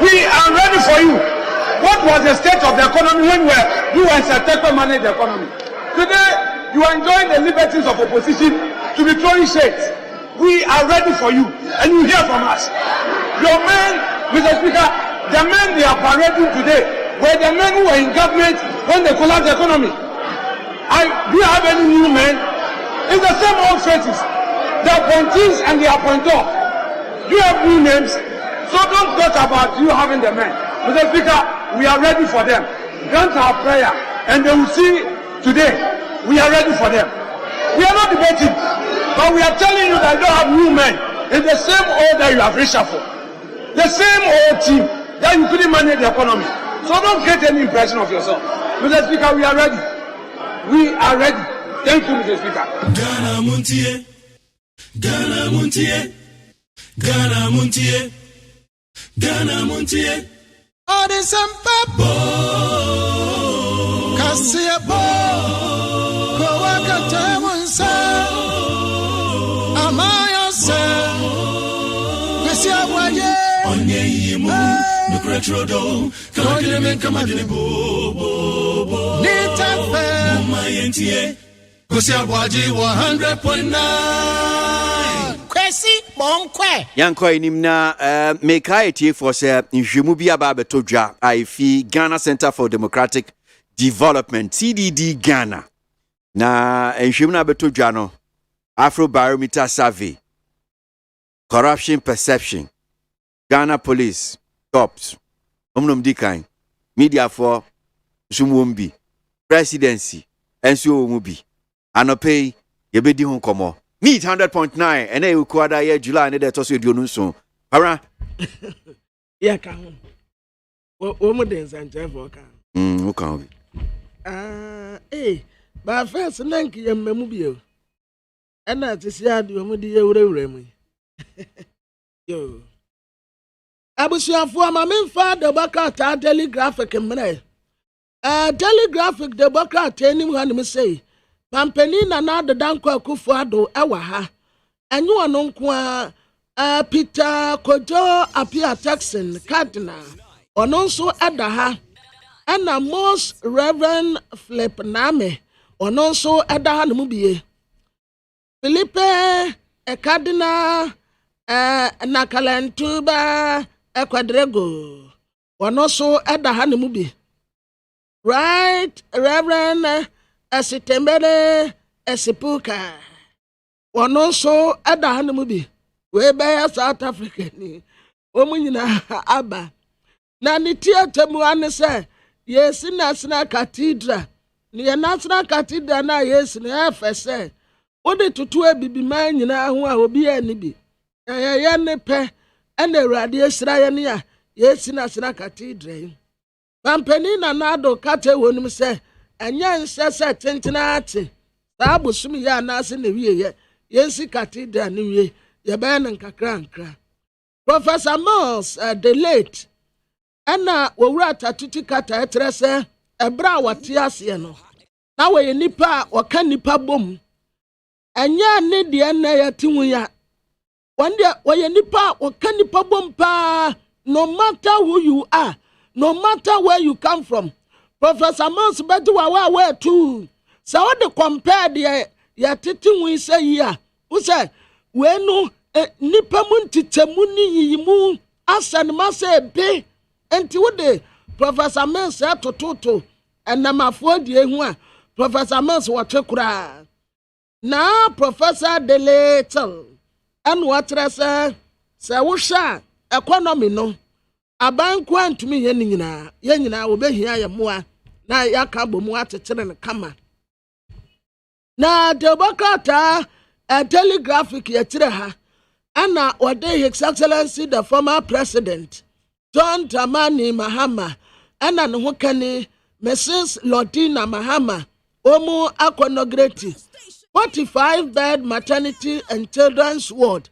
We are ready for you. What was the state of the economy when you were Secretary manage the economy? Today, you are enjoying the liberties of opposition to be throwing shades. We are ready for you, and you hear from us. Your men, Mr. Speaker, the men they are parading today were the men who were in government when they collapsed the economy. Do you have any new men? It's the same old faces. The appointees and the appointor. You have new names. So don't talk about you having the men. Mr. Speaker, we are ready for them. Grant our prayer. And they will see today. We are ready for them. We are not debating. But we are telling you that you don't have new men. It's the same old that you have reshuffled. The same old team that you couldn't manage the economy. So don't get any impression of yourself. Mr. Speaker, we are ready. We are ready. Thank you, Mr. Speaker. Ghana Montie, Ghana Montie, Ghana Montie, Ghana Montie. Oh, there's some papa. Kassia bo, Kowaka Tawansa, Amaya sa, Kassia waye, Onye yimu, Nukratrodo, Kamadine bo, Nita fe, Mayentie. ABOAGYE 100.9 Kwesi bonkwe Yankwa inimna meka etie for se nhwemu bia ba betodwa aifi Ghana Center for Democratic Development CDD Ghana na nhwemu na betodwa no Afro Barometer Survey Corruption Perception Ghana Police Cops omnom dikan media for sumwombi presidency enso omubi Anope yebedi hun komo need 100.9 ene e kwada ye July ne de to so eduonu so para ya ka ho wo mo den sanje for ka wo kan obi ba first link ye mmemu bi o ena tisi ade o mo di ye wura mu yo abusuafo ama memfa de baka ta daily graphic mre daily graphic de baka ta enim ha ne say Pampeni na na de danko akufo ado ewa ha enyu ono nko a Peter Kojo Apia Texan Cardinal ono nso eda ha ena Most Reverend Flip Name ono nso eda ha no mu bie Philippe Cardinal na Kalantuba Ekwadrego. Wano so eda ha ne mu bi. Right Reverend Asitembele Esipuka. Wano so eda ha ne mu bi. We be South Africa ni. Omu nyina aba. Na ni theater mu ane se yes National Cathedral. Ni National Cathedral na yes na efese. Ode tutu ebibi man nyina ho a obi ani bi. Ya ne pe ene Awurade esra ya ne ya yes National Cathedral. Pampani na nado kate wonum se enya nse se tentena ate. Sa abosum ya na ase na wiye ye. Yes Cathedral ni wiye. Ye be na nkakra nkra. Professor Mills the late ana wowura tatuti kata etrese ebra wate ase no na we nipa waka nipa bom anya ne de na ya tiwu ya wande we nipa waka nipa bom pa no matter who you are no matter where you come from. Professor Mills bedu wa too so what the compare de ya titiwu say ya who say we no nipa mu ntitemu ni yimu asan ma say be enti wo de Professor Mills tototo enamafo die hu a Professor Mills wote kura na Professor Deletel en wotre se wo hwa economy no abanku antumi ye nyina wo behia ye moa na yaka bomu atetere ne kama na Democrat a telegraphic ye kire ha ana ode His Excellency the former president John Dramani Mahama ana ne ho kane Mrs. Lordina Mahama omu akonogreti 45-bed maternity and children's ward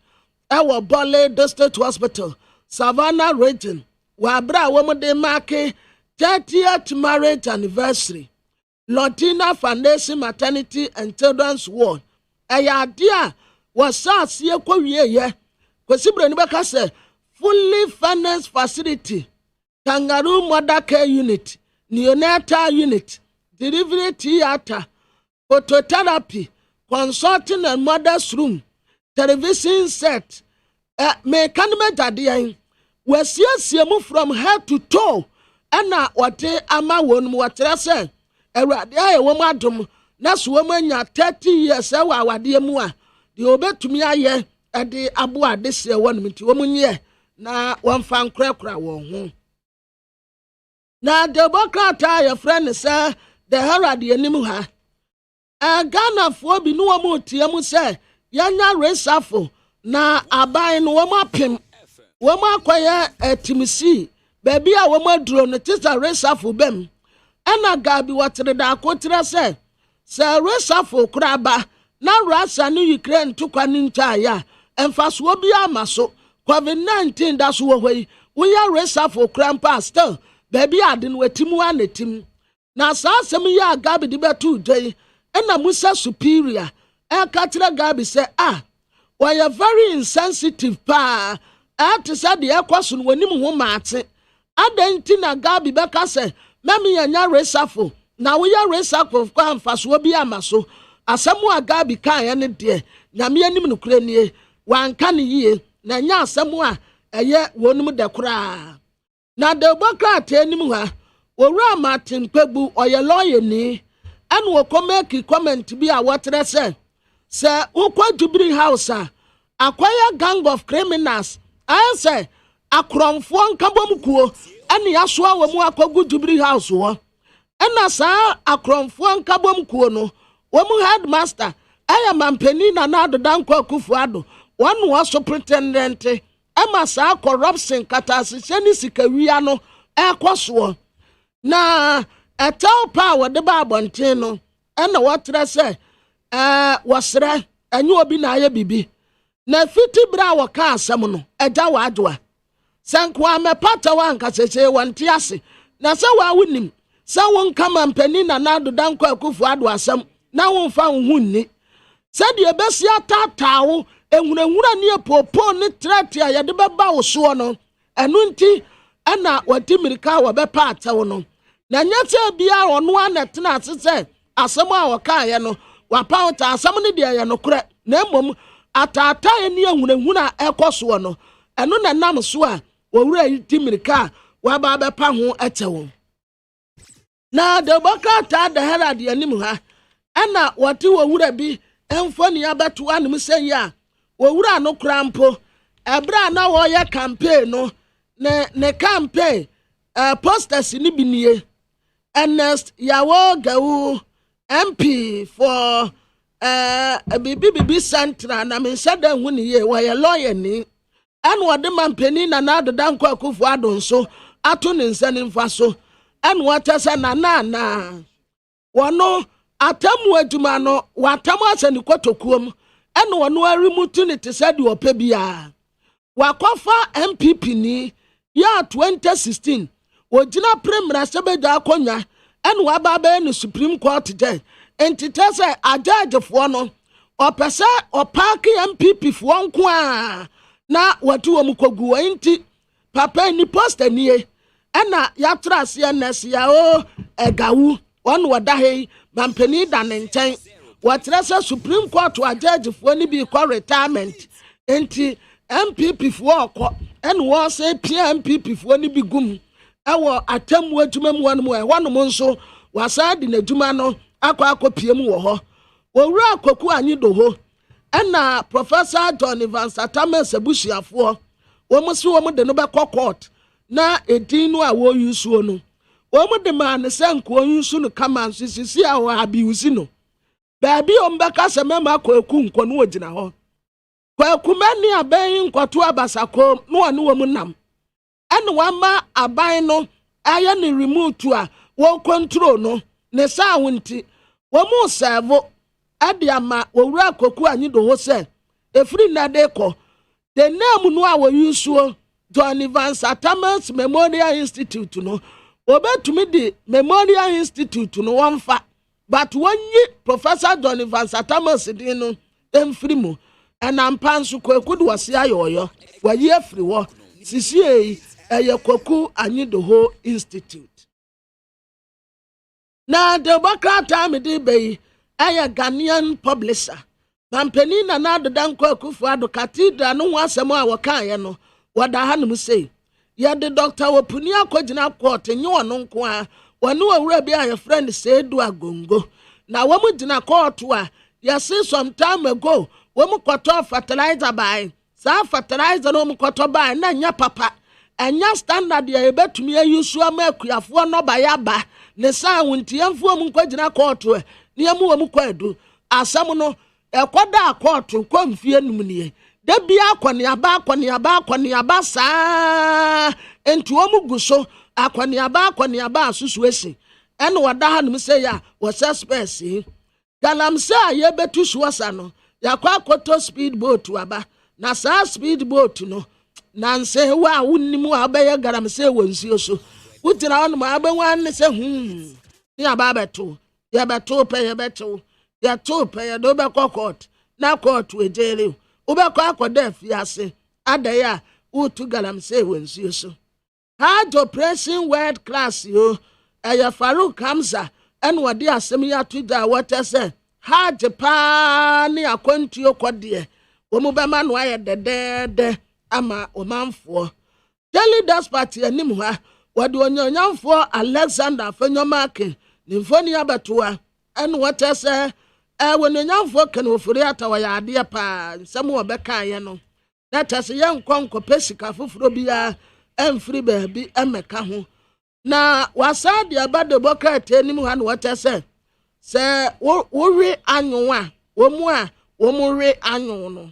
our Bole District Hospital Savannah region wa bra womu de marke 30th marriage anniversary Lordina Foundation maternity and children's ward aya dia wasas ye kwawie ye kwesibre ni beka se fully financed facility kangaroo mother care unit neonatal unit delivery theater phototherapy consulting and mother's room television set mechanical dadian wasiasie mu from head to toe ana wote ama wonum wotre se Awurade aye wo madum na so wo manya 30 years e wa awade mu a de obetumi aye e de aboade se wonum nti wo munye na wonfa nkrakra won ho na Democrat your friend say the Herald anim ha Ghana fo bi no wo tie mu say yanya resafo na aban no wo mapem wo makoye etimisi baby a wo maduro no tisa resafo bem ana gabi watere da akotre say resafo kraba na Russia ni Ukraine to kwani ncha ya emfaso obi amaso COVID-19 da so wo hoi we ya resafo krampa still baby adin wetimu anetim na asem ya gabi di betu dwei ena musa superior katra gabi say we are very insensitive pa at said the ekwaso no wanim ho maate adanti na gabi beka say mami nya resafo na we ya resafo kwa mfaso obi amaso asemu agabi kan ya ne de nyame anim no kura nie wanka ne yie na nya asemu a eye wonum de kura na Democrat anim ha owura Martin Pegbu oye lawyer ni anu okomeki comment bi a wotre se ukwa Jubilee House akwaya gang of criminals say akromfo nkabom kuo ane yasoa wo mu akwagu Jubilee House wo ena sa akromfo nkabom kuo no wo mu headmaster aya mampeni na adodan kwa Kufuado wonu wo superintendent ema sa corruption katasise ni sikawia no ekoso na etel power de ba bonten no ena wotre se wosre enye obi na aye bibi na fiti bra wo ka asem no eja wa adwa sankwa mepata wa nkasese wanti ase na se wa wunim se won kama mpani na adodan kwa Kufuado asem na won fa hu nni se de besia tatawo enwurawura ne popo ne trate a yede beba wo so no enu nti ana wadimirika wo bepa atawo no na nyate bia ono anetena asese asem a woka ye no wapauta asem ne de ye no kure na mmom atata ye ne enwurawura ekoso no enu na nam so a wɔwura yi timirika waba bɛpa ho ɛkyɛ wɔn na de bɔkrataa da herald anim ha ɛna wɔte wɔwura bi ɛmfoni abɛto anim sɛ yi a wɔwura no kora mpo ɛberɛ na wɔyɛ campaign no ne campaign posters ni bi nie Ernest Yawo Gawu MP for bibi central na me nhyɛ da hu ne ye wɔyɛ lawyer ni ɛna wɔde mampani na adeda nkɔ akufo adon so ato ne nsa ne mfa so ɛna wɔte sɛ na wɔno atamu adwuma no wɔatamu asɛ ne kotokuom ɛna wɔno arimutu ne te sɛ de ɔpɛ bia wakɔfa MPP ni ya 2016 wɔgyina primera sɛ bɛgya akɔnya ɛna waba bɛyɛ ne Supreme Court gye entite sɛ agyaagyefoɔ no ɔpɛ sɛ ɔpaake MPP foɔ nko a na watu wɔ mu kɔgu wɔ nti papa ni poster nie ɛna yatra aseɛ nɛse ya o ɛgawu ɔno wɔda hei mampani da ne nkyɛn wɔkyerɛ sɛ Supreme Court agyaagyefoɔ ni bi kɔ retirement enti MPP foɔ ɔkɔ ɛna wɔn sɛ pia MPP foɔ ni bi gum ɛwɔ atam adwuma mu wɔn mu ɛwɔnom nso wasa de n'adwuma no akɔ pie mu wɔ hɔ wɔwura akoku anyi do hɔ ɛna Professor John Evans Atamas abusuafoɔ wɔn so wɔn de no bɛkɔ court na edin no a wɔyusuo no wɔn de ma ne sɛ nko yusu no kama nsisi a wɔ abiusi no baabi wɔn bɛka sɛ mɛma akɔku nko no wɔgyina hɔ kwakumani abɛn nkɔto abasako no wɔn wɔn nam ɛna wɔama aban no ayɛ ne remote a wɔn control no ne saa wonti wɔn serve ade ama wɔwura akoku anyi do hɔ sɛ efiri na de kɔ the name no a wɔyusuo John Evans Atamas Memorial Institute no obetumi di Memorial Institute no wɔmfa but wɔnyi Professor John Evans Atamas din no emfiri mu ɛna mpa nso kwaku de wɔse ayɔyɔ wɔyi afiri hɔ sisie ɛyɛ kwaku anyi do hɔ Institute na de bɔkrataa me de bɛyi ɛyɛ Ghanaian publisher mampani na adeda nkɔ akufo ado cathedral no ho asɛm a wɔkaeɛ no wɔda ha nom sei yɛde Dr. Wopuni akɔgyina court nye wɔn nko a wɔne wɔwura bi a yɛfrɛ no Seedu Agongo na wɔn gyina court a yɛse some time ago wɔn kɔtɔ fertilizer buy saa fertilizer no wɔn kɔtɔ buy na nya papa enya standard yɛ betumi ayusu ama akuafoɔ no ba yaba ne saa wontiamfo wɔn kɔgyina court ne yɛmu wɔn kɔ adu asɛm no ɛkɔda court kɔmfie num nie da bia akɔneaba saa enti wɔn gu so akɔneaba asusu esi ɛna wɔda ha nom sɛ ya wɔ suspects galamsɛ a yɛbɛtu suwasa no yakɔ akɔtɔ speedboat waba na saa speedboat no nanse wa wunnim wa bɛyɛ galamsɛ wɔ nsuo so wogyina hɔ nom abɛwan ne sɛ ne aba bɛto yɛbɛto pɛ yɛdo bɛkɔ court na court wejere wobɛkɔ akɔda afiase adɛyɛ a wotu galamsɛ wɔ nsuo so hard operation world class yo ɛyɛ Farouk Hamza ɛna wɔde asɛm yi ato da wɔtɛ sɛ hard paa ne akwantuo kɔdeɛ wɔn bɛma no ayɛ dɛdɛɛdɛ ama ɔmanfoɔ Daily Despatch anim ha wɔde onyonyamfoɔ Alexander Fanyomake ne mfoni abatoa ɛna wɔtɛ sɛ wɔnyonyamfoɔ kan ofori ata wɔyɛ adeɛ paa nsɛm wɔbɛkaeɛ no na tɛsɛ yɛnkɔ nkɔpɛ sika foforɔ biara ɛmfiri baabi ɛmɛka ho na wasa de aba de bɔkrataa anim ha na wɔtɛ sɛ wowe anwo a wɔn we anwo no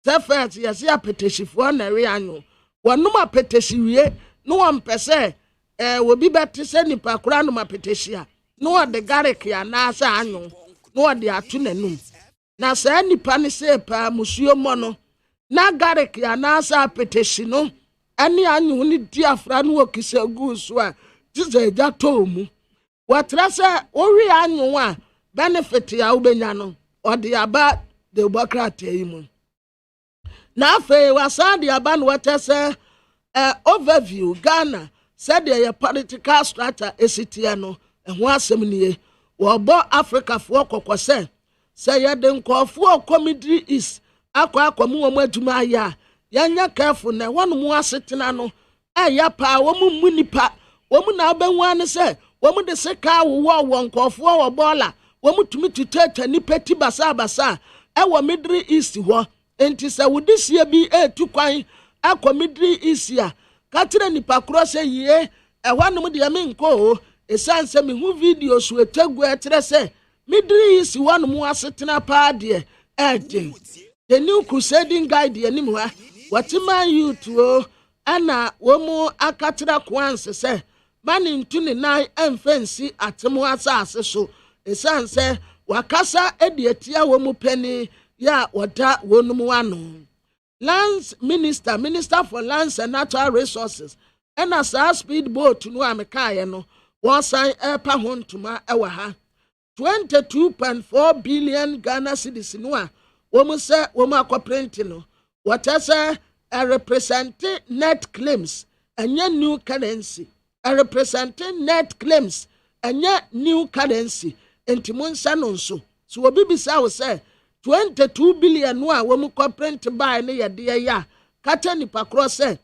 sɛ fɛt yɛse apetehyifoɔ na we anwo wɔnom apetehyi wie na wɔmpɛ sɛ obi bɛte sɛ nipa kora nom apetehyi a na wɔde garlic anaasɛ anwo na wɔde ato n'anum na saa nipa ne sɛ paa musuo mmɔ no na garlic anaasɛ apetehyi no ɛne anwo ne di afra no wɔ kisa gu so a sɛ agya tɔɔ mu wɔtrɛ sɛ wowe anwo a benefit a wobɛnya no ɔde aba de bɔkrataa yi mu na afei wasa de aba no wɔtɛ sɛ overview Ghana sɛdeɛ yɛ political structure esitiɛ no ɛho asɛm nie wɔbɔ Africafoɔ kɔkɔ sɛ yɛde nkɔɔfoɔ Comedy East akɔmu wɔn adwuma ayɛ a yanya careful na wonu mu asetena no ya pa wo mu nipa wo mu na obenwa ne se wo mu de seka wo nkofo wo bola wo mu tumi tutata nipa ti basa wo Middle East ho enti se wodisie bi etu kwan akọ Middle East a ka tire nipa kro se yie hwanum de me nko esanse me hu video so etegu etre se Middle East hwanum asetena pa de the new crusading guide anim ha watiman youth ana womu akatira kwanse se mani ntuni nan emfensi atemu asase so esanse wakasa edietia womu peni ya wata wonum wano lands minister for lands and natural resources ena sa speedboat no amekaye no wosan epa hontuma ewa ha 22.4 billion Ghana cedis no a womu se womu akwaprenti no watasa representing net claims and new currency representing net claims and new currency enti munsa no so obi bisa wo say 22 billion no a womu corporate buy ne yede ya kata nipa cross say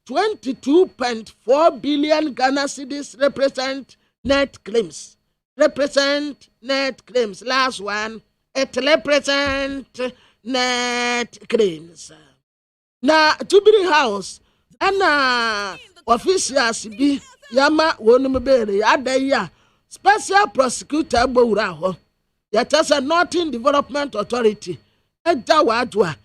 22.4 billion Ghana cedis represent net claims last one it represent net claims na Tubiri House ana officials bi yama wonum bere ya special prosecutor gbowura ho yatasa Northern Development Authority eja wadwa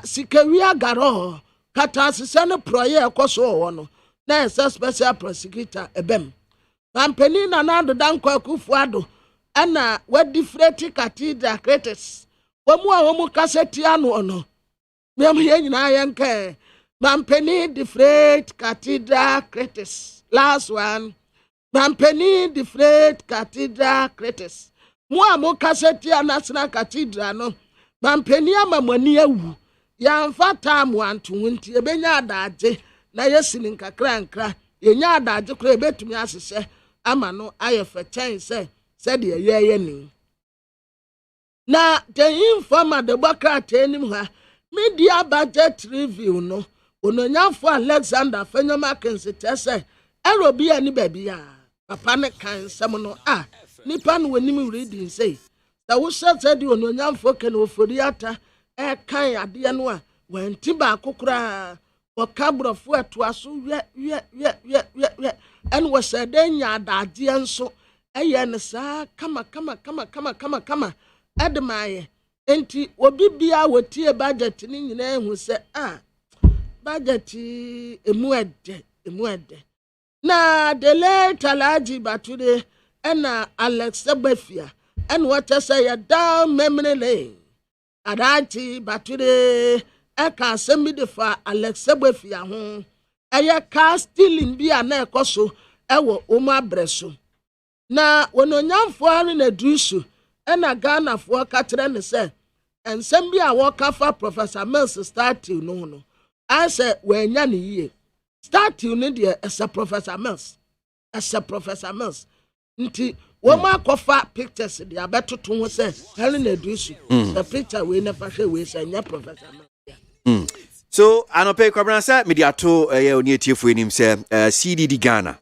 sikawia garo kata sese no proye ekoso wo no na special prosecutor ebem campaign na nado danko akufuado ana wadifreti cathedral critics womu kaseti anu ono Miam yena yanke Mampeni defrate cathedral critics last one Mampeni defrate cathedral critics mo kaseti anasna cathedral no Mampeni amamani awu yamfa time wantu nti ebenya adaje na yesini nkakra yenya adaje kra ebetumi asese ama no ayefa chen se de yeye ni na the informer de bakra tenim ha media budget review no ononyafo Alexander Fenyoma Kensete say erobi ani babia papa ne kan sem no nipa no wanim reading say da wo said the ononyafo ken oforiata kan ade no a wanti ba kokora wakabrofo atoaso ye en wo said nya adade enso eye ne sa kama edemaye enti obi bia wotie budget ni nyina ehu se budget emu ede na the late Alhaji Batude ena Alex Sebefia en what say ya down memory lane Alhaji Batude eka asemi de fa Alex Sebefia ho eye car stealing bia na ekoso ewo omu abreso na wononyamfo ari na drusu ena Ghana fo katre ne se ensem bi a wokafa Professor Mills starting no I say wenya ne yie starting ne de esa Professor Mills nti wo ma kofa pictures de abetoto ho se hali na drusu the picture we never hwe we say nya Professor Mills so anope kwabransa mediato ye oni etiefo enim se CDD Ghana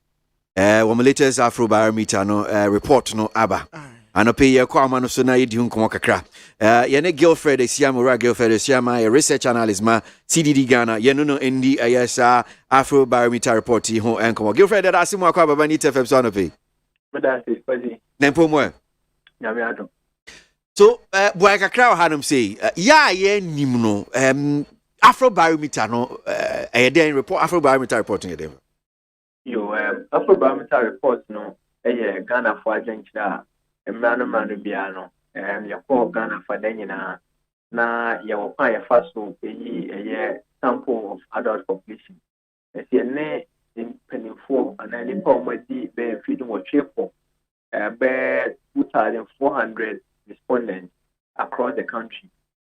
wo latest Afrobarometer no report no aba anope ye kwa amano so na yedi hunko kakra ye ne girlfriend esiamora girlfriend esiama a research analyst ma CDD Ghana ye no ndi ayesa Afrobarometer report ho enko girlfriend that asimu akwa baba ni TFM so anope medasi kwazi nempo mo nyame adom so boy kakra hanum say ya ye nim no Afrobarometer no den report Afrobarometer report ngede yo Afrobarometer report no Ghana for agenda manu biano yakọ Ghana for nyina na yawo pa ya faso sample of adult population ne penifo ana ni pa omadi be feeding what chefo be 2,400 respondents across the country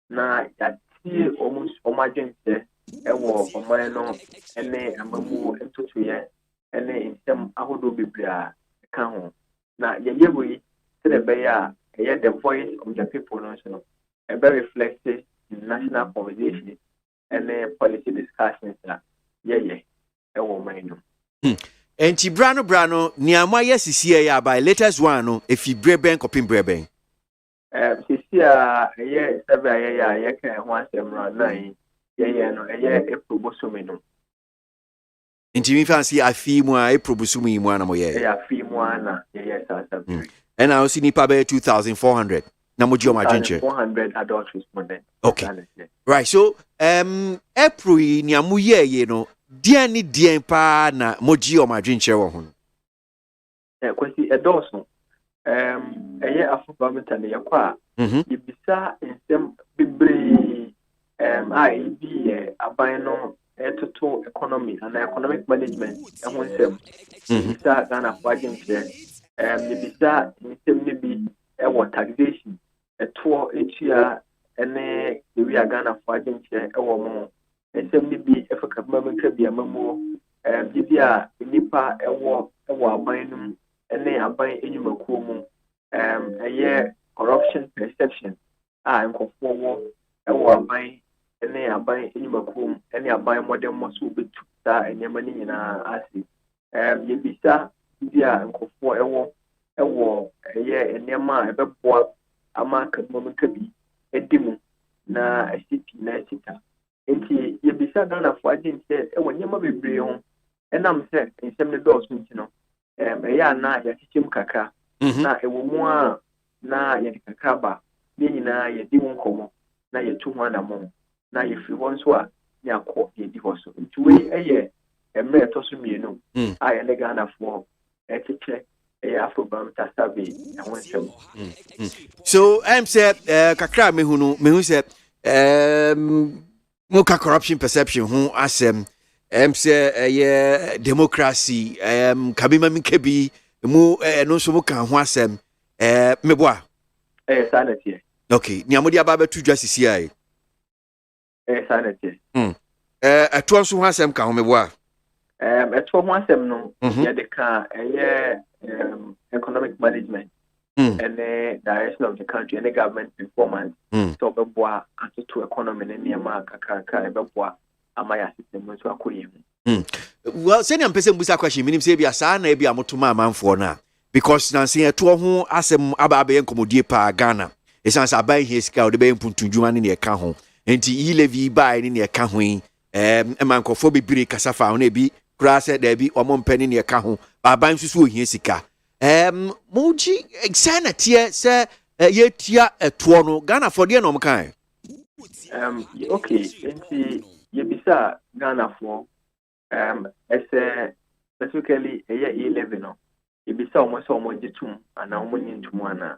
na yati almost emergency ewo omano ene amamu entotoye ene insem ahodo biblia ka ho na yeyeboyi the voice of the people no so be reflected in national conversation any policy discussions that mind. Enti brano niamwa yesisie ya by latest one no efi breben kopin breben. Sisia seven ya can one semra nine no a probosome no. Enti mi fancy afi mu a probusu mu ana mo ye. Afi mu ana sasa. And I also nipa be 2400 na mo dio ma dwenche. 400 adult respondents. Okay. Right. So April niamu ye no Dian ni dian pa na moji o ma dwenche wo ho. Kwesi edoso Afroparliament ne yakwa yibisa ensem bebre IB aban no etoto economy and economic management ho nsem yibisa Ghana for agency yibisa nsem ne bi taxation eto etua ene we Ghana for agency mo nsem ne bi Africa Parliament bi amamu bibia nipa ewo aban no ene aban enyumakuo mu corruption perception nkofo wo ewo aban ene aban enyumakuo mu ene aban modern moso betu sa enema ni nyina asi yebisa bibia nkofo ewo enema ebeboa ama kadmomka bi edimu na asipi na asita enti yebisa Ghana for agency ewo nyema bebre ho enam se nsem ne dɔɔso ntino na yakichem kaka na ewo mu a na yadikaka ba ne nyina yedi wo nkomo na yetu ho anamo na yefi ho nso a yakɔ yedi ho so ntuwe emre toso mienu a ye Ghana for echiche Afroparliament survey ho nsem. So say kakra mehu say moka corruption perception ho asem say democracy kabima mikebi mu no so mo kan ho asem meboa sanity. Okay ni amodi aba betu dwa sisi ai sanity. Ato so ho asem kan ho meboa eto ho asem no ye de ka economic management and the direction of the country and the government performance so beboa atoto economy ne niam kakaka beboa amaya system so akoyem. Well, send am person busa question minim say bia sa na bia motoma amanfo na because na say eto ho asem aba be enkomodie pa Ghana esansa aban he sika o de be mpuntundwuma ne ka ho enti e-levy buy ne ka ho emankofo bibire kasafa ho na bi kura se da bi omo mpani ne ka ho aban susu ohie sika moji exanatie se yetia eto no Ghana for de no mkan okay enti yebisa Ghana for specifically E11 no yebisa omo jitum ana omo nyintum ana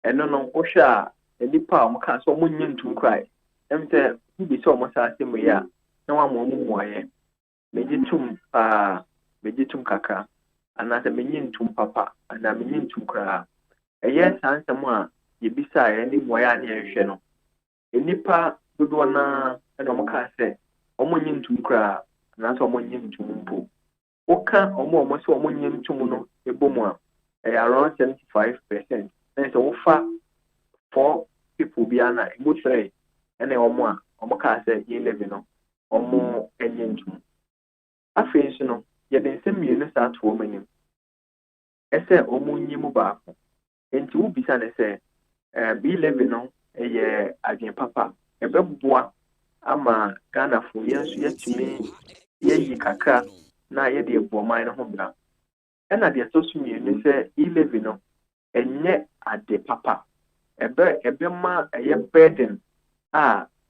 eno no ohwa enipa omo ka so omo nyintum krai emte yebisa omo sa asem ya na wa mo muaye mejitum kaka ana se menyintum papa ana menyintum kra sansam a yebisa ni muaye ani ehwe no enipa dodo na eno omo ka se omo nyintum kra na so omo nyintum mpo oka omo so omo nyintum no ebomu a around 75%. Na so ofa 4 people bi ana ebo 3 ene omo ka se E11 no omo nyintum afenso no ye den se mienu sa to omanim ese omo nyimu ba ko enti wo bisa ne se B11 no adwen papa ebeboa ama Ghana for yensu yetimi yeyi kakra na ye de eboman no ho bra ena de tosu mienu se E11 no enye ade papa ebe ma burden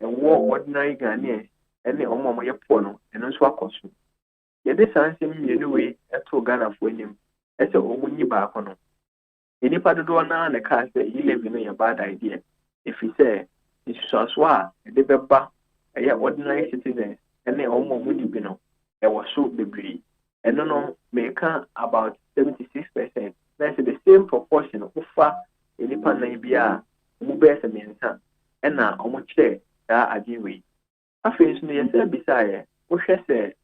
ewo ordinary Ghanaians ene omo ye po no eno so akoso ye de sansem mienu we eto Ghana for enim ese omo nyi ba ko no enipa dodo na ne ka se E11 no ye bad idea if he say so a de beba ordinary citizens ene omo mu di bi no was so bebree and no make about 76%. That's the same proportion of enipa na bia mu be se mensa and na omo kire da ajiwe afenso no yesa bisaye wo hwe se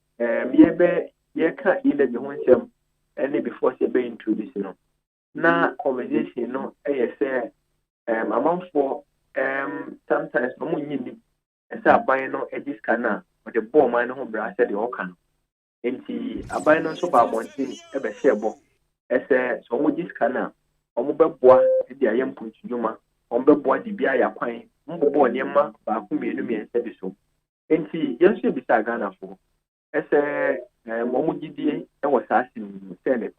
ye ka ile bi ho nsem ene before se be introduce no na conversation no say amount for sometimes no nyini ɛsɛ aban no agye sika no a wɔde bɔɔ ɔman no ho bra sɛdeɛ ɔka no nti aban no nso ba abɔnten ɛbɛhyɛ bɔ ɛsɛ sɛ ɔmo gye sika no a ɔmo bɛboa de ayɛ mpuntudwuma ɔmo bɛboa de bi ayɛ akwan mbobɔɔ nneɛma baako mmienu mmiɛnsa bi so nti yɛn nso ebisa Ghanafoɔ ɛsɛ ɔmo gyidie ɛwɔ saa asɛm mu sɛ ne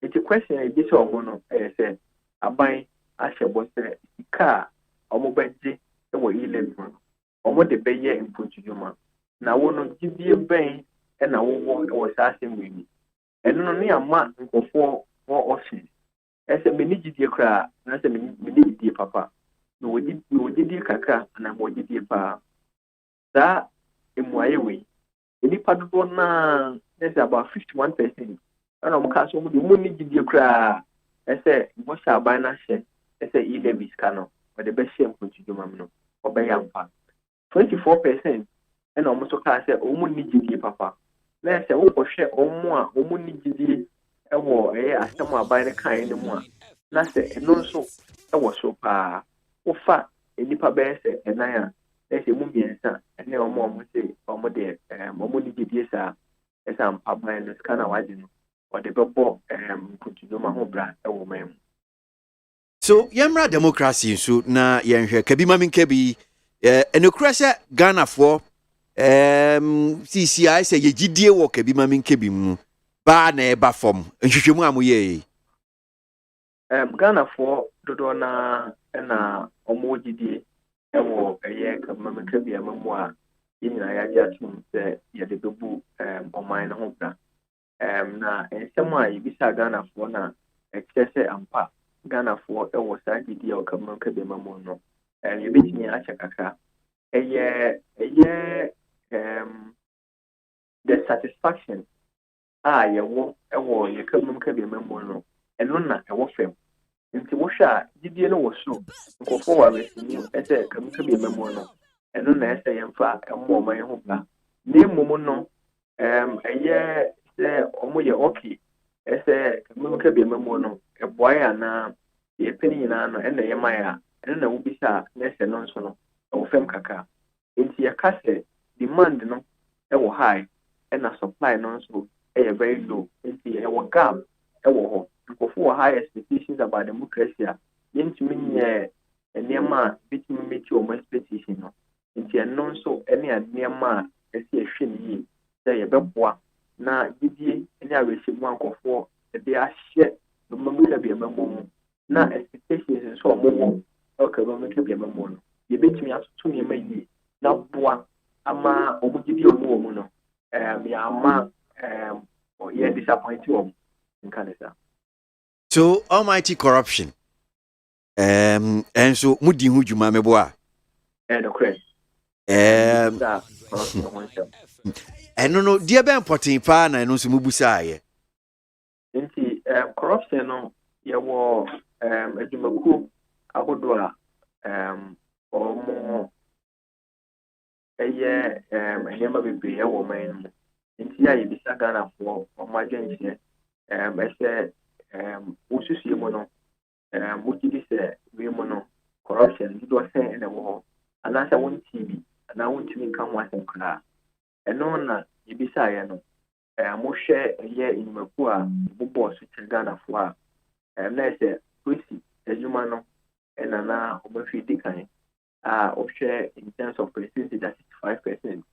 nti question a ebi sɛ ɔmo no ɛyɛ sɛ aban ahyɛ bɔ sɛ sika a ɔmo bɛgye ɛwɔ e-learning no ɔmo de bɛyɛ mpuntudwuma na wɔn no gyidie bɛn ɛna wɔwɔ ɛwɔ saa asɛm mu yi ɛno no ne ama nkɔfoɔ wɔ ɔfis ɛsɛ mene gyidie koraa na sɛ mene gyidie papa na wɔgyidie kakra anaa wɔgyidie paa saa mmuayɛ wei nnipa dodoɔ naa ɛsɛ about 51% ɛna ɔmo kaa so ɔmo de ɔmo ne gyidie koraa ɛsɛ bɔhyɛ aban no ahyɛ ɛsɛ e-levy sika no wɔde bɛhyɛ mpuntudwuma mu no ɔbɛyɛ ampa 24% ɛna ɔmo nso kaa sɛ ɔmo ne gyidie papa na ɛsɛ wokɔhwɛ ɔmo a ɔmo ne gyidie ɛwɔ ɛyɛ asɛm aban no kae no mu a na sɛ ɛno nso ɛwɔ so paa wofa nnipa bɛyɛ sɛ ɛnan a ɛsɛ mu mmiɛnsa ɛne ɔmo sɛ ɔmo de ɔmo ne gyidie saa ɛsɛ ampa ban no sika na wagye no wɔde bɛbɔ mpuntudwuma ho bra ɛwɔ man mu. So yɛmmra democracy nso na yɛnhwɛ kabi ma menka bi ɛnokura sɛ Ghanafoɔ CCI sɛ yɛgyidie wɔ kabi ma menka bi mu baa na ɛba fam nhwehwɛmu a moyɛɛ Ghanafoɔ dodoɔ na ɛna ɔmo gyidie ɛwɔ ɛyɛ kabi ma menka bi ama mu a yɛn nyinaa yɛagye atom sɛ yɛde bɛbu ɔman no ho bra na nsɛm a yɛbisa Ghanafoɔ na ɛkyerɛ sɛ ampa Ghanafoɔ ɛwɔ saa gyidie a ɔkabi ma menka bi ama mu no yɛbɛtumi akyɛ kakra ɛyɛ the satisfaction a yɛwɔ ɛwɔ yɛkabi ma menka bi ama mu no ɛno na ɛwɔ fam nti wohwɛ a gyidie no wɔ soro nkɔfoɔ wɔ abɛsini ɛsɛ kabi ma menka bi ama mu no ɛno na ɛsɛ yɛmfa ɛmmɔ ɔman ho bra na mmom no ɛyɛ sɛ ɔmo yɛ okay ɛsɛ kabi ma menka bi ama mu no ɛboa yɛ anaa yɛpɛ ne nyinaa no ɛna yɛma yɛ a ɛno na wobisa a na ɛsɛ no nso no ɛwɔ fam kakra nti yɛka sɛ demand no ɛwɔ high ɛna supply no nso ɛyɛ very low nti ɛwɔ gap ɛwɔ hɔ nkɔfoɔ wɔ high expectations about democracy a yɛntumi nyɛ nneɛma a bɛtumi mɛti wɔn expectation no nti ɛno nso ɛne nneɛma a ɛsɛ yɛhwɛ no yie sɛ yɛbɛboa na gyidie ne awerɛhyɛmu a nkɔfoɔ ɛde ahyɛ kabi ma menka bi ama mu na expectations nso a wɔwɔ ɛwɔ kabi ma menka bi ama mu no yɛbɛtumi atoto nneɛma yie na boa ama wɔn gyidie a wɔwɔ mu no yɛama yɛ disappoint wɔn nka ne saa. So almighty corruption ɛnso mudi ho dwuma meboa nokorɛ ɛno no deɛ bɛn pɔten paa na ɛno nso mubusaayɛ nti corruption no yɛwɔ adwumakuo ahodoɔ a ɔmo ɛyɛ nneɛma bebree ɛwɔ man no mu nti a yɛbisa Ghanafoɔ ɔmo adwenkyerɛ ɛsɛ wosusue mu no wogyidi sɛ wei mu no corruption dodoɔ sɛn ɛna ɛwɔ hɔ anaasɛ wontii bi anaa wontumi nka ho asɛm koraa ɛno na yɛbisaeɛ no mohwɛ ɛyɛ nnwumakuo a bobɔɔ so kyerɛ Ghanafoɔ a na ɛsɛ KWASI adwuma no ɛna na ɔmafiri di kan a wohwɛ in terms of percentage at 65%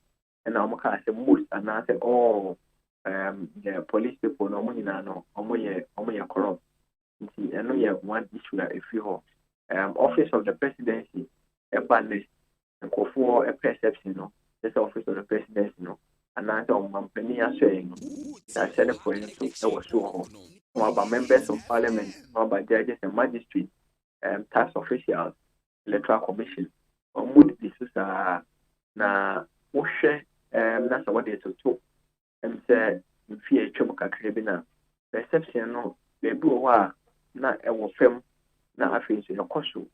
ɛna ɔmo kaa sɛ most anaasɛ all the police people no ɔmo nyinaa no ɔmo yɛ corrupt nti ɛno yɛ one issue a ɛfiri hɔ office of the presidency ɛba next nkɔfoɔ perception no ɛsɛ office of the presidency no anaasɛ ɔmampanin asɔre no yɛahyɛ ne pɔi nso ɛwɔ so wɔ hɔ na waba members of parliament na waba judges and magistrates tax officials electoral commission ɔmo didi so saa na wohwɛ na sɛ wɔde toto sɛ mfie atwam kakra bi na perception no baabi wɔ hɔ a na ɛwɔ fam na afei nso yɛkɔ so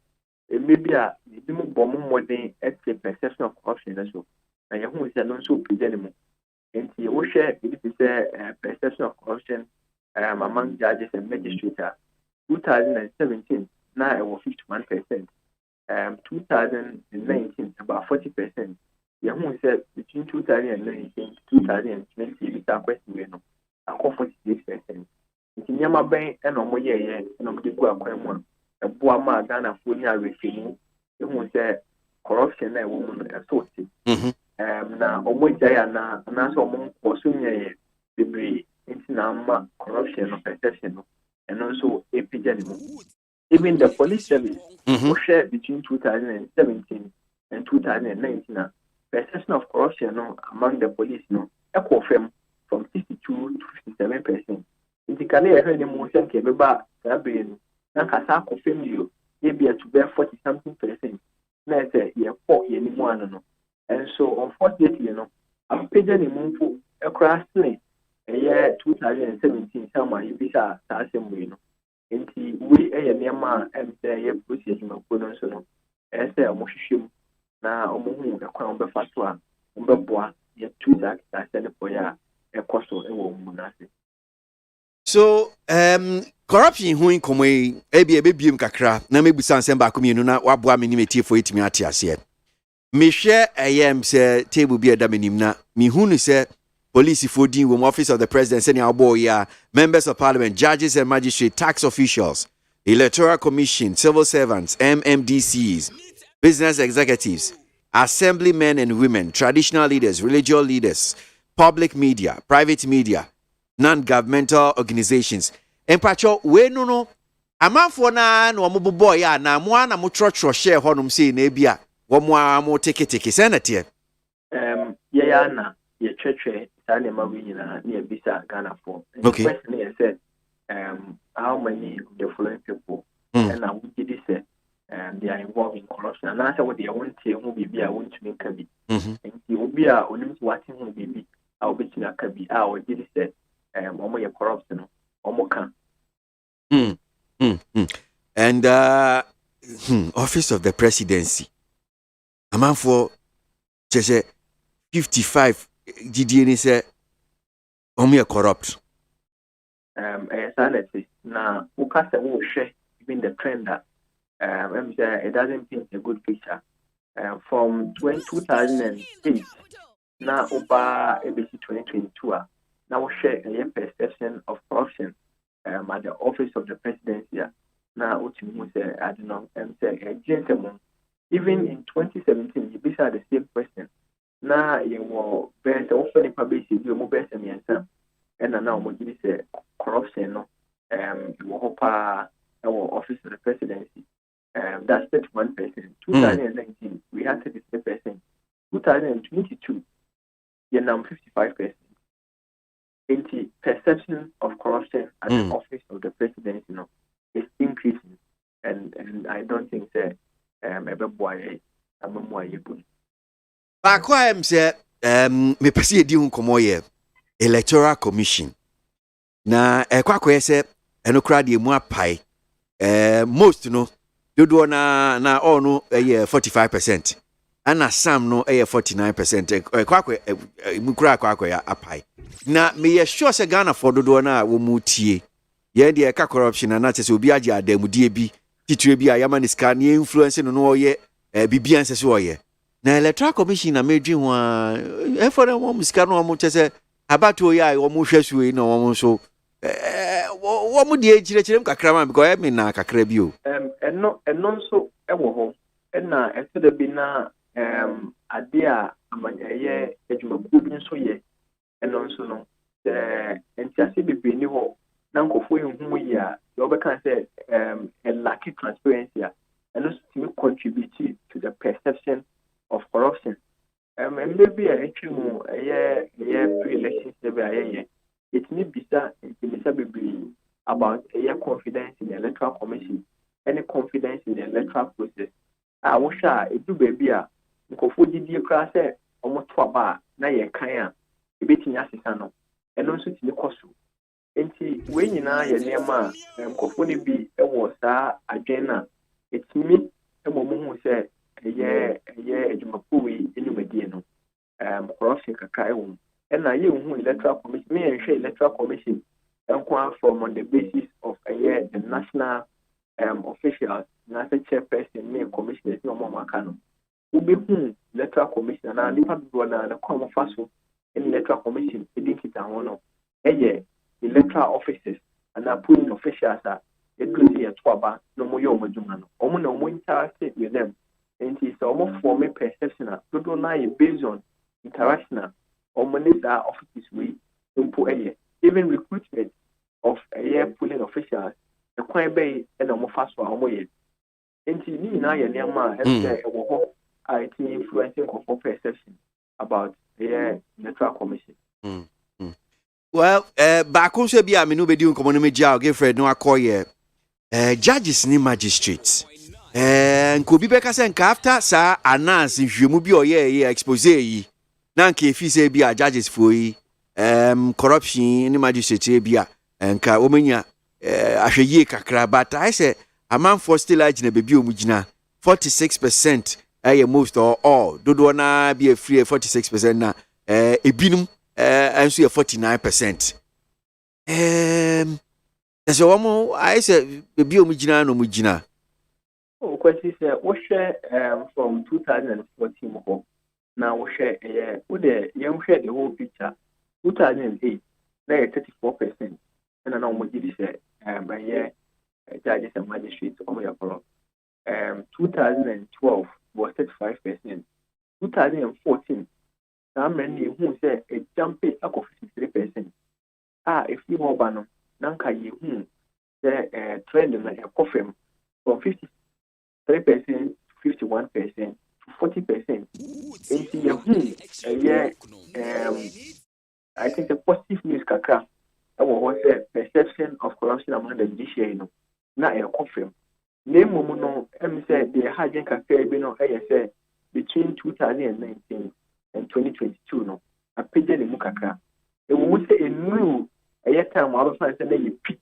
maybe a ebi mu bɔ mo mmɔden ɛte perception of corruption no so na yɛho sɛ no nso pagya ne mu nti wohwɛ ebi te sɛ perception of corruption among judges and magistrates a 2017 na ɛwɔ 51%, 2019 about 40%, who said between 2019 to 2020, we start questioning no. I call 48%. It's Yama Bay and Omoye and Omdibu Aquemon, a Boama Ghana Funia Refini, who said corruption and woman assaulted. Now, Omoja and answer among Osunia, the Bri, Intinama, corruption of perception, and also epidemic. Even the police service was shared between 2017 and 2019. Perception of corruption among the police equal from 62 to 57%. In Kane, I heard the motion came about Gabriel, Nankasa confirmed you, maybe to bear 40-something percent. Now, you're 4 years anymore. And so, unfortunately, I'm paying the moon across the year 2017. Someone you be a assembly. And we a Nema and say, process my bonus. As a motion now, a crown of Fatwa, Umberbois, yet 2 that I said for ya, a coastal and woman. So, corruption who in come a baby kakra, na maybe some samba community na wabwa minimity for it me atiasie. Me share am say table be a daminim na me hunu say police for deal with office of the president sending our boy members of parliament, judges and magistrates, tax officials, electoral commission, civil servants, MMDCs, business executives, assemblymen and women, traditional leaders, religious leaders, public media, private media, non-governmental organizations. En pacho we no amanfo na mo bobo ya na mo ana mo trotro share honum say na bia wo mo take senate ya na ye twetwe tane ma we nyina na bisa Ghana for. Okay. The question is said how many of the following people and I would say they are involved in corruption and answer what they want to who be I want to make kabi. And he will be a onim watching who be I will be na kabi or did say omo ye corruption omo kan. And office of the presidency. A man for just 55 GDN say omo corrupt. Sanity now ukasa wo share even the trend that it doesn't paint a good picture. From 2008 now over ABC 2022 now share a perception of corruption at the office of the presidency. Now what you say I don't know say gentlemen even in 2017 you be the same question. Now you were best often published you more best and now what you say corruption you hope our office of the presidency that's 31%. 2019 we had 33%. 2022 you're now 55%. The perception of corruption at the office of the presidency is increasing and I don't think that ABOAGYE good. Back why I'm say me pesi di nkomo ye electoral commission na kwakwa say eno kra de mu apai most dodo na all no 45% and some no 49% kwakwa mu kra kwakwa ya apai na me ye sure say Ghana for dodo na wo mu tie ye de ka corruption na say obi age adamudie bi titire bi ayama ni scan influence no ye bibia nse so ye na electoral commission na medwi ho a for them mo scan no mo say abato ya wo mo hwesuwe na wo mo so wo mo de chirechirem kakra ma because me na kakra bi o no so e wo ho na e se de bi na ade a amanyeye adwumaku bi nso ye eno nso no entiase bibiri ni ho na nkofo ehunu ya you can say a lack of transparency and also to contribute to the perception of corruption. And maybe a pre-election survey, it may be about a confidence in the electoral commission, any confidence in the electoral process. I wish it do baby a nkofo didi kra say almost 2 bar na ye kan a ebetini asesa no and also to the cost. Enti we nyina ye nema nkofo ne bi ewo saa agena etimi emomu say ye adwumaku we enumedie no corruption kaka ewo na ye hu electoral commission me enhwe electoral commission enko from on the basis of the national officials na say chairperson me commissioners no mo maka no wobɛhu electoral commission na nipa dodoɔ na ne kɔn fa so in electoral commission ɛdi nkita ho no ɛyɛ electoral officers and polling officials a yɛduru sɛ yɛto aba na ɔmo yɛ ɔmo adwuma no ɔmo na ɔmo interact with them nti sɛ ɔmo form perception a dodoɔ no ayɛ based on interaction a ɔmo ne saa officers wei mpo ɛyɛ even recruitment of polling officials ɛkwan bɛyi ɛna ɔmo fa so a ɔmo yɛ nti ne nyinaa yɛ nneɛma a ɛsɛ ɛwɔ hɔ a ɛti influencing nkɔfɔ perception about electoral commission. Well, back on Sebi, I mean, nobody in common with Jao, Fred, no, I call you judges ni magistrates. And could be better and after, sir, announce if you move your expose ye. Nanke, if you say be a judges for corruption in the magistrate, be a and ka omenia, a ye kakra, but I say a man for still large in a baby mujina 46%. Most or all, do na be a free 46% na a binum. And so 49%. That's a woman. I said, the Biomujina no Mujina. Oh, question we share from 2014. Now we share with the young share the whole picture. 2008, they 34%. And I know what you said, by judges and magistrates on your problem. 2012 was 35%. 2014. Now many who say a jump it up of 53%. If you more banner, Nanka you say trend in a coffee from 53% to 51% to 40%. I think the positive news kaka was a perception of corruption among the judiciary. Not a coffee. Name Momono, said the Hajan Cafe say between 2019 and 2022 no a page the mukaka e wo say a new a time our fans say you peak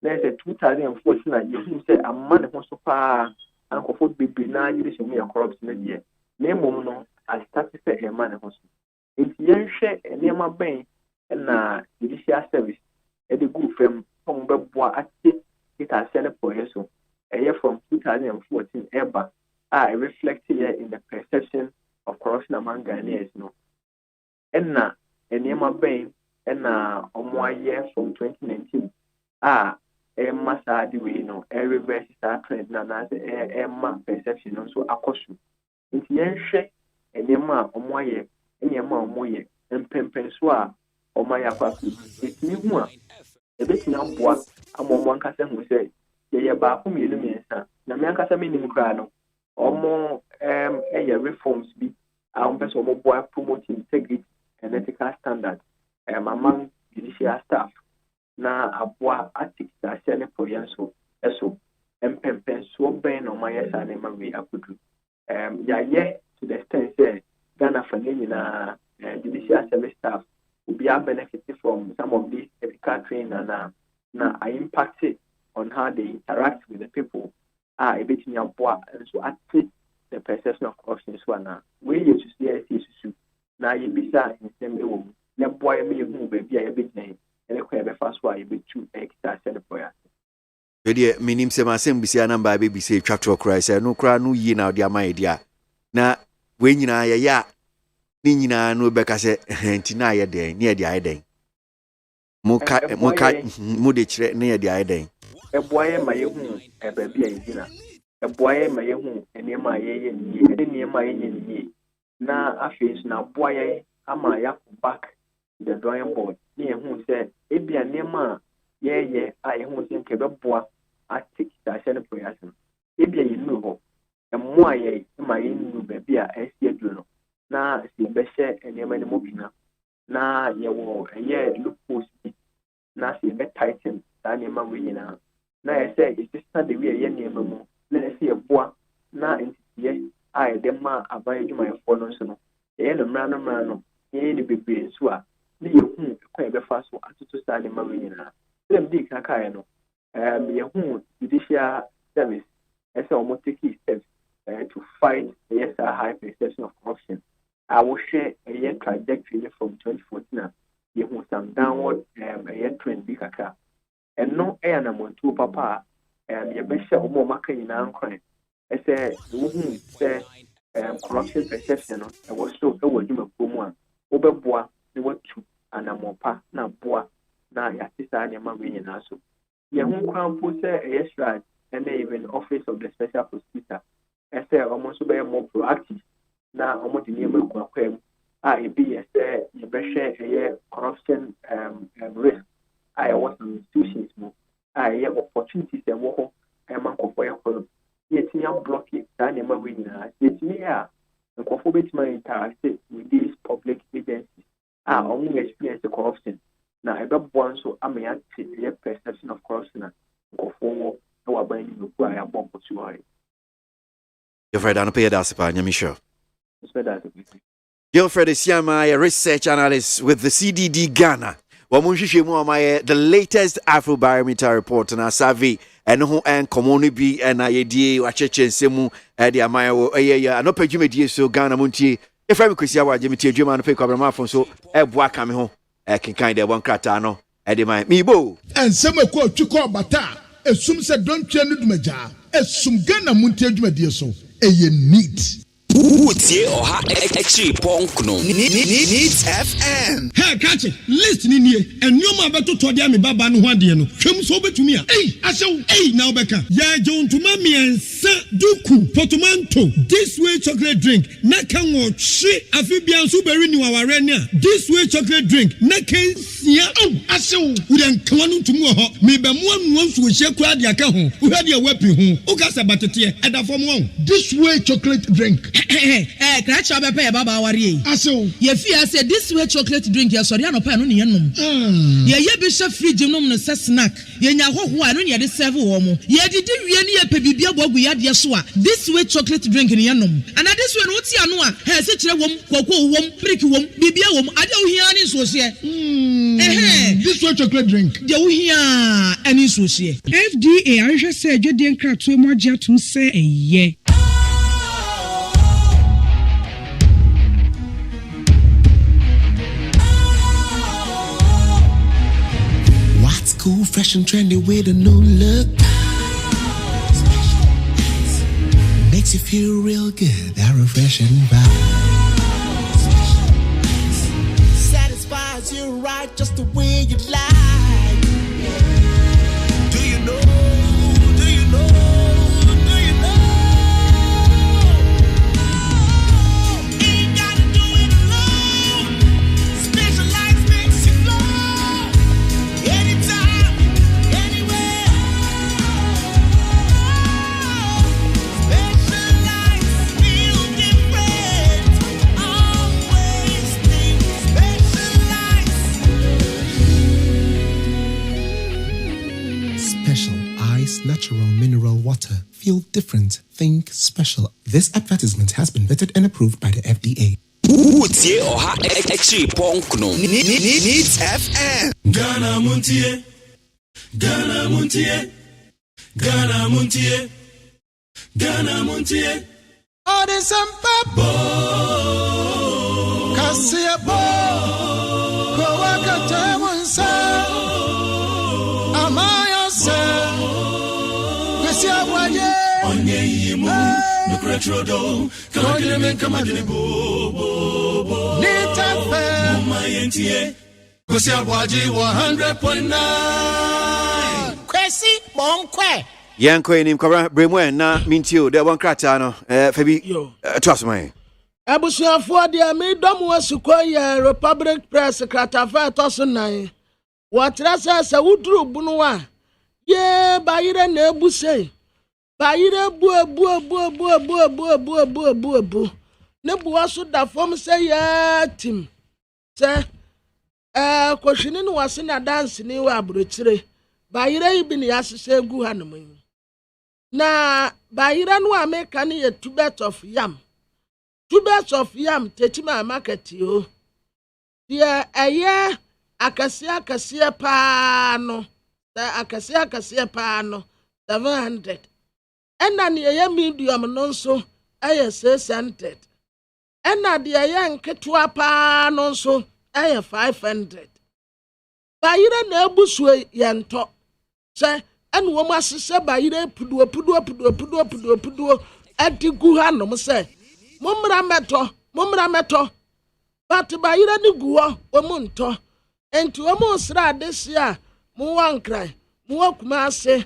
na say 2014 na you say a man ho so pa an ko fo bebe na you say me corrupt na die na mom no I start say a man ho so nti yen hwe enema ben na judicial service e de go fam from beboa ate it has sent for so from 2014 ever reflect here in the perception of corruption among Ghanaians, no. And na enema ben and na omoaye from 2019. Massa the way no reverse that trend na na perception also akosu. Nti yenhwe enema omoaye enema omoye empempen so a omaya kwaku. Etimi hu a ebetimi aboa amomon kasa hu say ye ba ko mielu miensa na me ankasa me nim kra no omo reforms be person boy promoting integrity and ethical standards among judicial staff na aboa ethics that share for yanso eso empempen so ben no my yesa na ma we akudu to the extent say Ghana for na judicial service staff will be benefited from some of these ethical training na I impacted on how they interact with the people a bit in aboa and so at the perception of corruption is one. We used to see a now you be sad in the same way. Na boy me who be a big name and a quite fast why you be too extra set for us. Ready, minim se masem bisi anamba baby say chapter cry say no cry no yi na dia my dia. Na we nyina ya ni nyina no be ka se enti na ye den ne dia ye den. Mo de kire ne dia ye den. E boy ma ye hu e ba bia yina. A boy ma ye hu enema ye ni enema ye ni na afis na boy ama ya back the drawing board ni hu say e bia enema ye a hu say ke be boa atik da se ne proyation e bia yi nu ho e mo aye ma ye nu be bia e sie duro na si be she enema ni mo bina na ye wo ye loopholes na si be tighten da enema we nyina na ye say it is not the way ye enema mu na see a boa na ntiye a de ma aban adwumayefo no so no ye no mra no ye ni bebre so a ne ye hu kwa ye be fa so atoto sa de ma we nyina dem di kaka ye no ye hu judicial service as a more take steps to fight a high perception of corruption. I will share a year trajectory from 2014 ye hu some downward a year trend bi kaka and no air na montu papa ye be share omo maka nyina nkran ese wo hu se corruption perception was so Puma, Oberboa, the what to Anamopa, na Boa, na Yatisa, and Mammy Naso. Young Crown put a yes, right, and even office of the special prosecutor. I say almost be more proactive. Now, almost in the I be as a better corruption risk. I was institutions more. I have opportunities and walk. I am a for yet young blocking Daniel winner. Yet me are the conformity my entire state with these public agencies are only experience the corruption. Now I don't want so I may see the perception of corruption or for no buying you who I am born for you. You're afraid I don't pay a dasipa, Yamisho. Gilfred Isiama, a research analyst with the CDD Ghana. The latest Afrobarometer report and a survey and who and community and idea watch semu the amaya no pejumedi so Ghana Montie if I'm Christian wa jemiti adwuma no pe kwabra phone so eboa kame ho can kind of one krata no e de man me bo and some ko twiko bata esum se don twa no dumaja esum Ghana Montie adwumadi so eye neat Utie oha extra punk no needs FM. Hey, catch it. Listen in here. And you ma beto to dia me baba no ho ade no. Hwem so betumi a. Hey, now beka. Ya John to mami ensa duku potomanto. This way chocolate drink. Na kan wo hwe afibia so beri ni waware ne a. This way chocolate drink. Na kan sia. Asew. We den kan no tumu ho. Me be mo anu nso hye kura de aka ho. Wo hwe de wepi ho. O ka sa batete e da fom ho. This way chocolate drink. Cratch up a baba worry. Aso, ye fear said this way chocolate drink, ya sorry, no pan on yenum. Ye bishop free genome no snack. Ye nya ho ho anu ye de serve womo. Ye did really a pebibia bogu ya de soa. This way chocolate drink in yenum. And at this one, what's yanua? Has it wom, cocoa wom, prick wom, bibia wom, I don't hear any so say. This way chocolate drink. You hear any so say. FDA, I just said you didn't crack to more jet to say ye. Cool, fresh and trendy with a new look. Makes you feel real good, that refreshing vibe. Satisfies you right just the way you like. Do you know? Do you know? Do you know? Ain't gotta do it alone. Specialized makes you flow. Anytime. Natural mineral water. Feel different. Think special. This advertisement has been vetted and approved by the FDA. Utie oha extra punk no needs FM. Ghana Montie. Ghana Montie. Ghana Montie. Ghana Montie. Oh, there's some papa. Kasia bo. Kowaka temunsa. Amaya se. Onye yimu no kretrodo kamadine men kamadine bo nitafe mayentie kwesi ABOAGYE 100.9 kwesi bonkwe yanko enim kwabra bremwe na mintio de won krata no fabi twasomai abusuafo de me dom wasukọ ye Republic Press krata fa toso nan watrasa sa wuduru bunu a ye bayire na ebusei bayire bu ne buwa so da fom say ya tim say kwhwini no wase na dance ni wa abrochire bayire ibi ne yasese gu hanom na bayire no ameka ne ye 2 bags of yam tetima market yo dia eye akasia pa no akasia pa no 700 ena ne ye medium no nso aye 600 ena de ye nketua pa no nso aye 500 bayire na ebusu ye nto se ene wo masese bayire puduo adigu hanom se Mumra meto. But by you guo, omunto. And to almost rad this year, Muwan cry, Muwak Masse,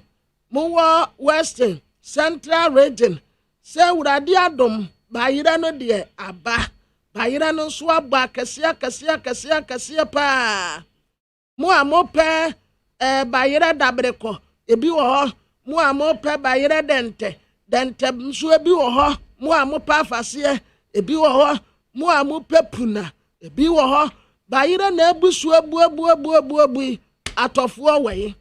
Muwa Western, Central Region. Say, Radiadum, by Irano dear, Abba, by Irano swab back, Cassia pa. Mua mope, by Ira Dabreko, a biwa, Mua mope by Ira dente, Msuabi or Mua mopa fasia, a biwa, Mua mope puna, a biwa. Bayira na ebusu abu atofo we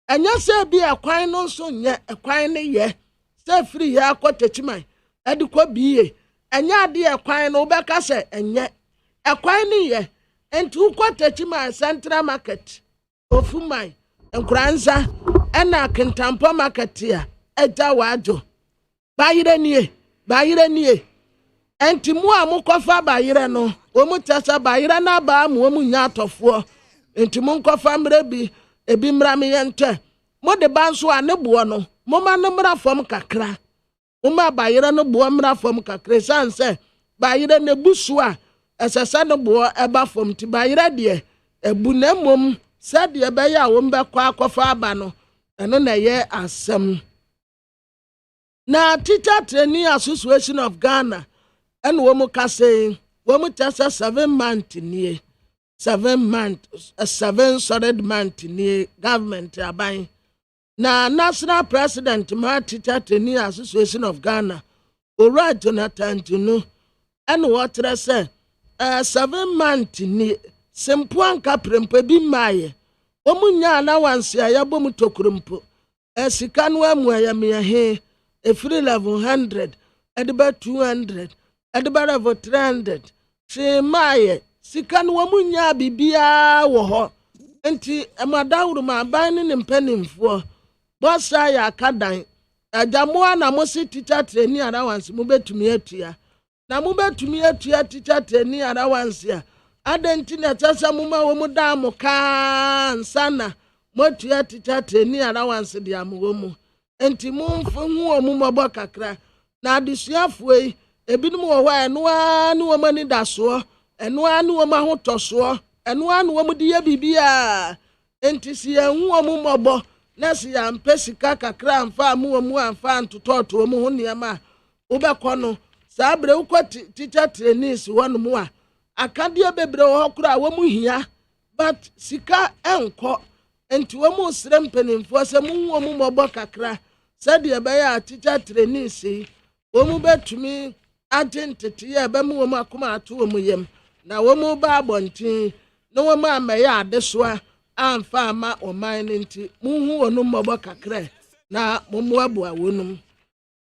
anya se bi ekwan no so nya ekwan ne ye se free ya akotachiman edikwa biye anya ade ekwan no beka se enye ekwan ne ye enti ukotachiman Central Market ofuman enkranza ena kentampo market ya eja wajo bayira nie enti mu amukofa bayira no omu tasa bayira na ba mu omu nya atofo enti mu nkofa mrebi ebi mrame yente mo de banso anebo no mo ma no mra fom kakra mo ma bayira no bo mra fom kakra sanse bayira ne busu a esesa no bo eba fom ti bayira de ebu na mom sade ebe ya wo mbe kwa akofa aba no eno na ye asem na Teacher Training Association of Ghana and womu kase womu tasa 7 months nie 7 months 7 solid months nie government aban na national president ma Teacher Training Association of Ghana Ora Jonathan Tunu and what say 7 months nie sempo anka prempo bi maye womu nya na wansi ayabo mu tokurumpo sika no amu ayame he free level 100 ediba 200 ediba level 300 she maye sika no wamu nya bibia wo ho enti amadawuru ma ban ne mpanimfo bossa ya kadan ajamoa na mo si Teacher Training allowance mu betumi atua na mu betumi atua Teacher Training allowance a adenti na tasa mu ma wo mu da mo kan sana mo tua Teacher Training allowance dia mo mu enti mumfu hu omu mabo kakra na adisuafo yi ebinum wo wa eno anu wo mani daso eno anu wo ma hotoso eno anu wo mudi ye bibia enti si hu omu mabo na si ya mpesika kakra amfa mu omu amfa ntototo omu ho niama ubekọ no sabre ukọ Teacher Training si wonu mu a akade bebre wo kura wo mu hia but sika enko enti wo mu srem penimfo se mu wo mu mabo kakra said ye baya Teacher Training si womu betumi agentete ye be mu womu akoma ato womu yem na womu ba abontin na womu amaye adesoa amfa ama oman nti muhu wonu mmobo kakra na mumu abu awonum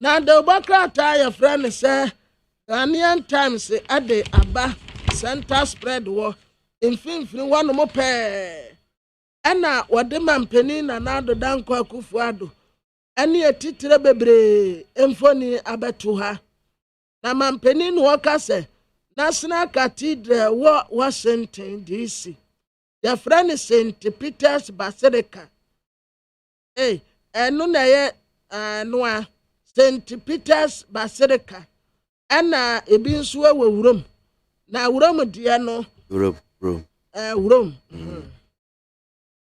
na de obakra ta ye friend say Ghanaian Times ade aba center spread wo infinfini wonu mo pe ena wode mampeni na nado danko akufuado ani etitire bebre emfoni abeto ha na mampeni no wakase National Cathedral wo Washington DC ya friend St. Peter's Basilica enu na ye noa St. Peter's Basilica ana ebi nso awurom na wurom de no wurom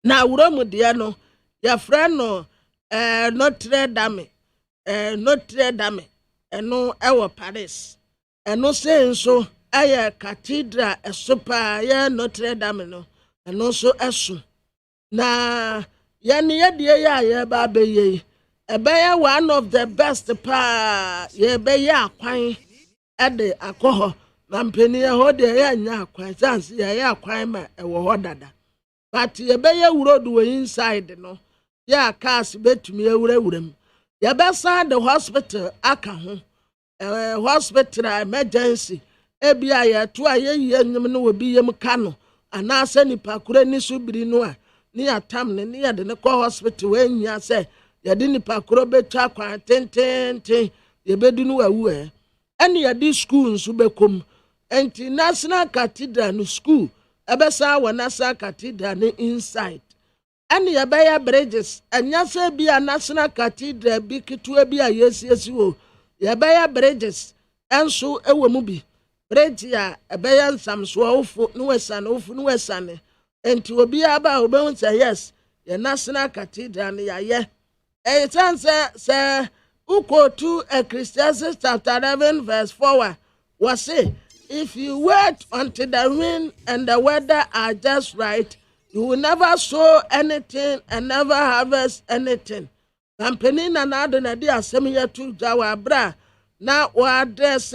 na wurom de no ya friend no Notre Dame eno ewo Paris eno se nso aye cathedral esopa ya Notre Dame no eno so esu na ya ne ye de ya ba beye ebe ya one of the best pa ye be ya akwan ede akoho na mpeni ya ho de ya nya akwan chance ya akwan ma ewo ho dada but ye be ya wurodu we inside no ya cars betumi ewurawuram ya besa the hospital aka ho hospital emergency ebia ya to aye nyem no obi yem ka no anase nipa kura ni subiri no a ni atam ne ni ya de ne ko hospital we nya se ya de nipa kura betwa kwa tenten ye bedu no wawu ene ya di school nso bekom enti National Cathedral no school ebesa wa National Cathedral ne inside ani ya baya bridges anya se bia National Cathedral bi kitu bia yesiesi wo ya baya bridges enso ewo mu bi bridge a ebeya nsamso ofo no wesane enti obi aba obehu say yes the national cathedral ya ye say ukotu Ecclesiastes chapter 11 verse 4 was say if you wait until the wind and the weather are just right, you will never sow anything and never harvest anything. Company na na dia asemiya tu jawa bra na wa address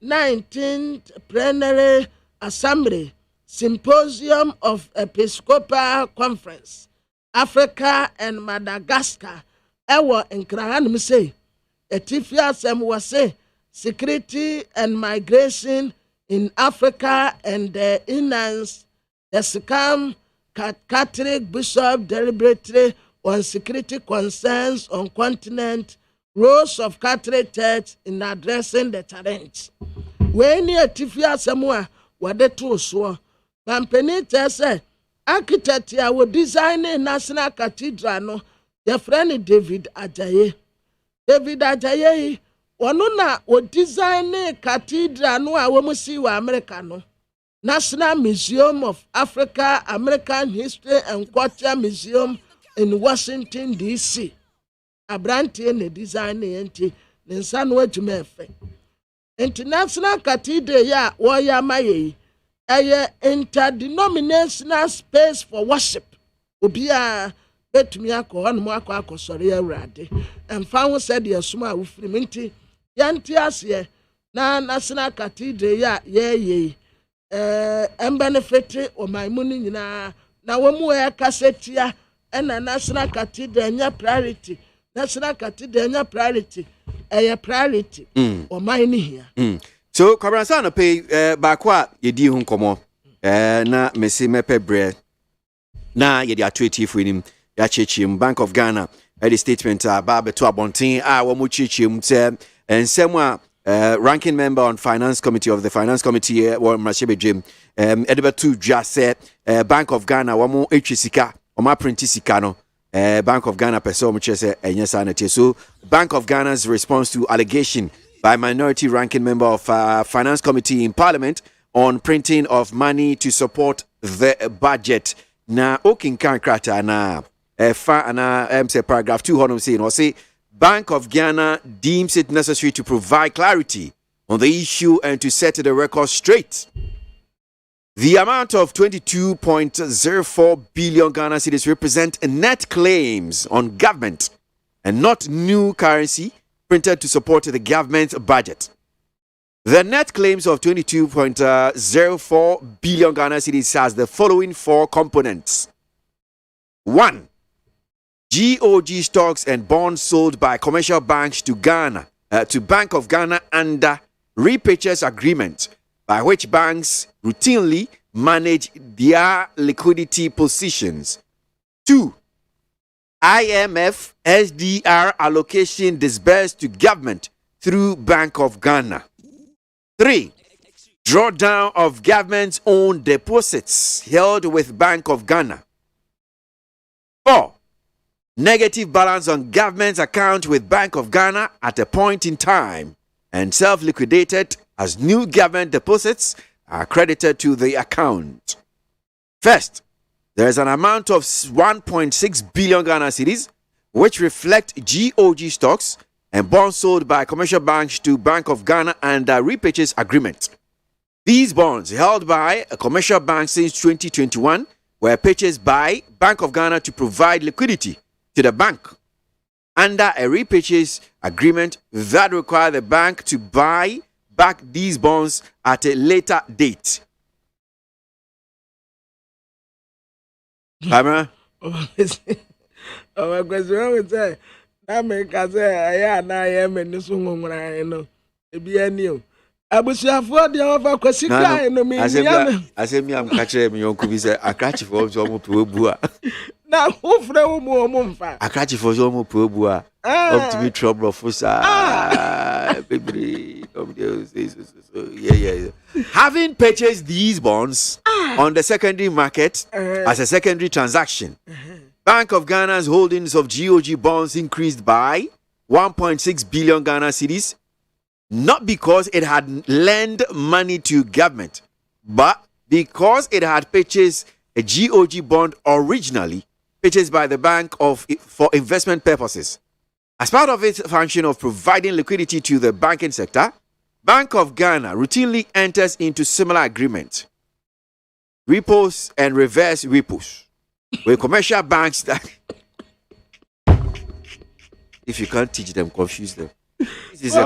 19th plenary assembly symposium of Episcopal Conference Africa and Madagascar. Ewo enkrahan say Etifia sem was say security and migration in Africa and the inlands. The scam Catholic Bishop deliberately on security concerns on continent, roles of Catholic Church in addressing the challenge. When you Tifia Samoa were the two so, Company say architect here will design a national cathedral. No, your friend David Ajayi. Ono na o design a cathedral no a wo musi wa America no. National Museum of Africa American History and Culture Museum in Washington DC. Abranti ne design enti ne nsa no adwuma efe. International Cathedral ya wo ya maye interdenominational space for worship. Obia betumi akọ no akọ Awurade. Emfa ho said the suma awufiri minti yanti ase na National Cathedral ya ye benefit o maimuni nyina na womu kasetia na National Cathedral nya priority. National Cathedral nya priority priority o maini here. So Kabransa no pay bakwa yedi hu nkomo na mesi mepe bre na yedi atweti funim ya chechim Bank of Ghana the statement ba beto abonten wo mu chechim se ensem ranking member on finance committee of the finance committee wo mrashebe jim edebatu dwa se Bank of Ghana wo mu etwisika o ma print sika no Bank of Ghana person mu chese enye sanity. So Bank of Ghana's response to allegation by minority ranking member of finance committee in parliament on printing of money to support the budget. Na okinkan krata na say paragraph 2 say Bank of Ghana deems it necessary to provide clarity on the issue and to set the record straight. The amount of 22.04 billion Ghana cedis represent net claims on government and not new currency printed to support the government's budget. The net claims of 22.04 billion Ghana cedis has the following four components. 1. GOG stocks and bonds sold by commercial banks to Ghana, to Bank of Ghana under repurchase agreement by which banks routinely manage their liquidity positions. 2. IMF SDR allocation disbursed to government through Bank of Ghana. 3. Drawdown of government's own deposits held with Bank of Ghana. 4. Negative balance on government's account with Bank of Ghana at a point in time and self-liquidated as new government deposits are credited to the account. First, there is an amount of 1.6 billion Ghana cedis which reflect GOG stocks and bonds sold by commercial banks to Bank of Ghana under repurchase agreement. These bonds, held by a commercial bank since 2021, were purchased by Bank of Ghana to provide liquidity to the bank under a repurchase agreement that required the bank to buy back these bonds at a later date. Camera? Oh, my question would say, I make us say, I am in this woman. I know. It be a new. I wish you afford the offer because you can't know me. I said, me, I'm catching me on Kubisa. I catch you for some Pubua. Now, who from Mumfa? I catch you for some Pubua. Up to me, trouble for baby. Yeah. Having purchased these bonds on the secondary market as a secondary transaction, Bank of Ghana's holdings of GOG bonds increased by 1.6 billion Ghana cedis not because it had lent money to government, but because it had purchased a GOG bond originally purchased by the bank for investment purposes. As part of its function of providing liquidity to the banking sector, Bank of Ghana routinely enters into similar agreements, repos and reverse repos, with commercial banks that, if you can't teach them, confuse them. This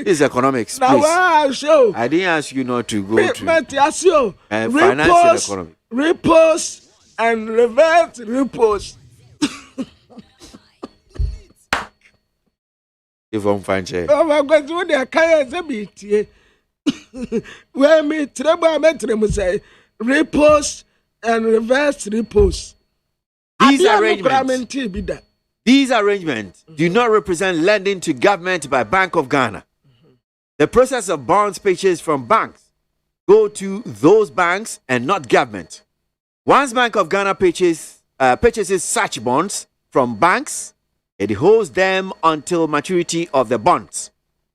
is economics. Please. I didn't ask you not to go to finance and economics. Repos and reverse repos. If I'm fine, oh my God, what they can't say, where me trouble, say repos and reverse repos. These arrangements do not represent lending to government by Bank of Ghana. The process of bonds purchased from banks go to those banks and not government. Once Bank of Ghana purchases such bonds from banks, it holds them until maturity of the bonds,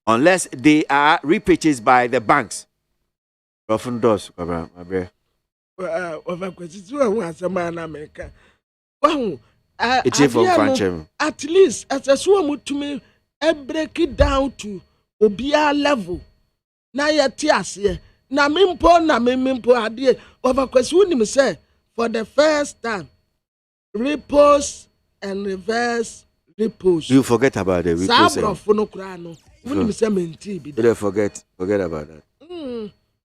unless they are repurchased by the banks. At least as a swim to me, break it down to Obia level. Na ya tiasie na mimpo adie over question me say for the first time repos and reverse repos. You forget about the repos. You forget about that.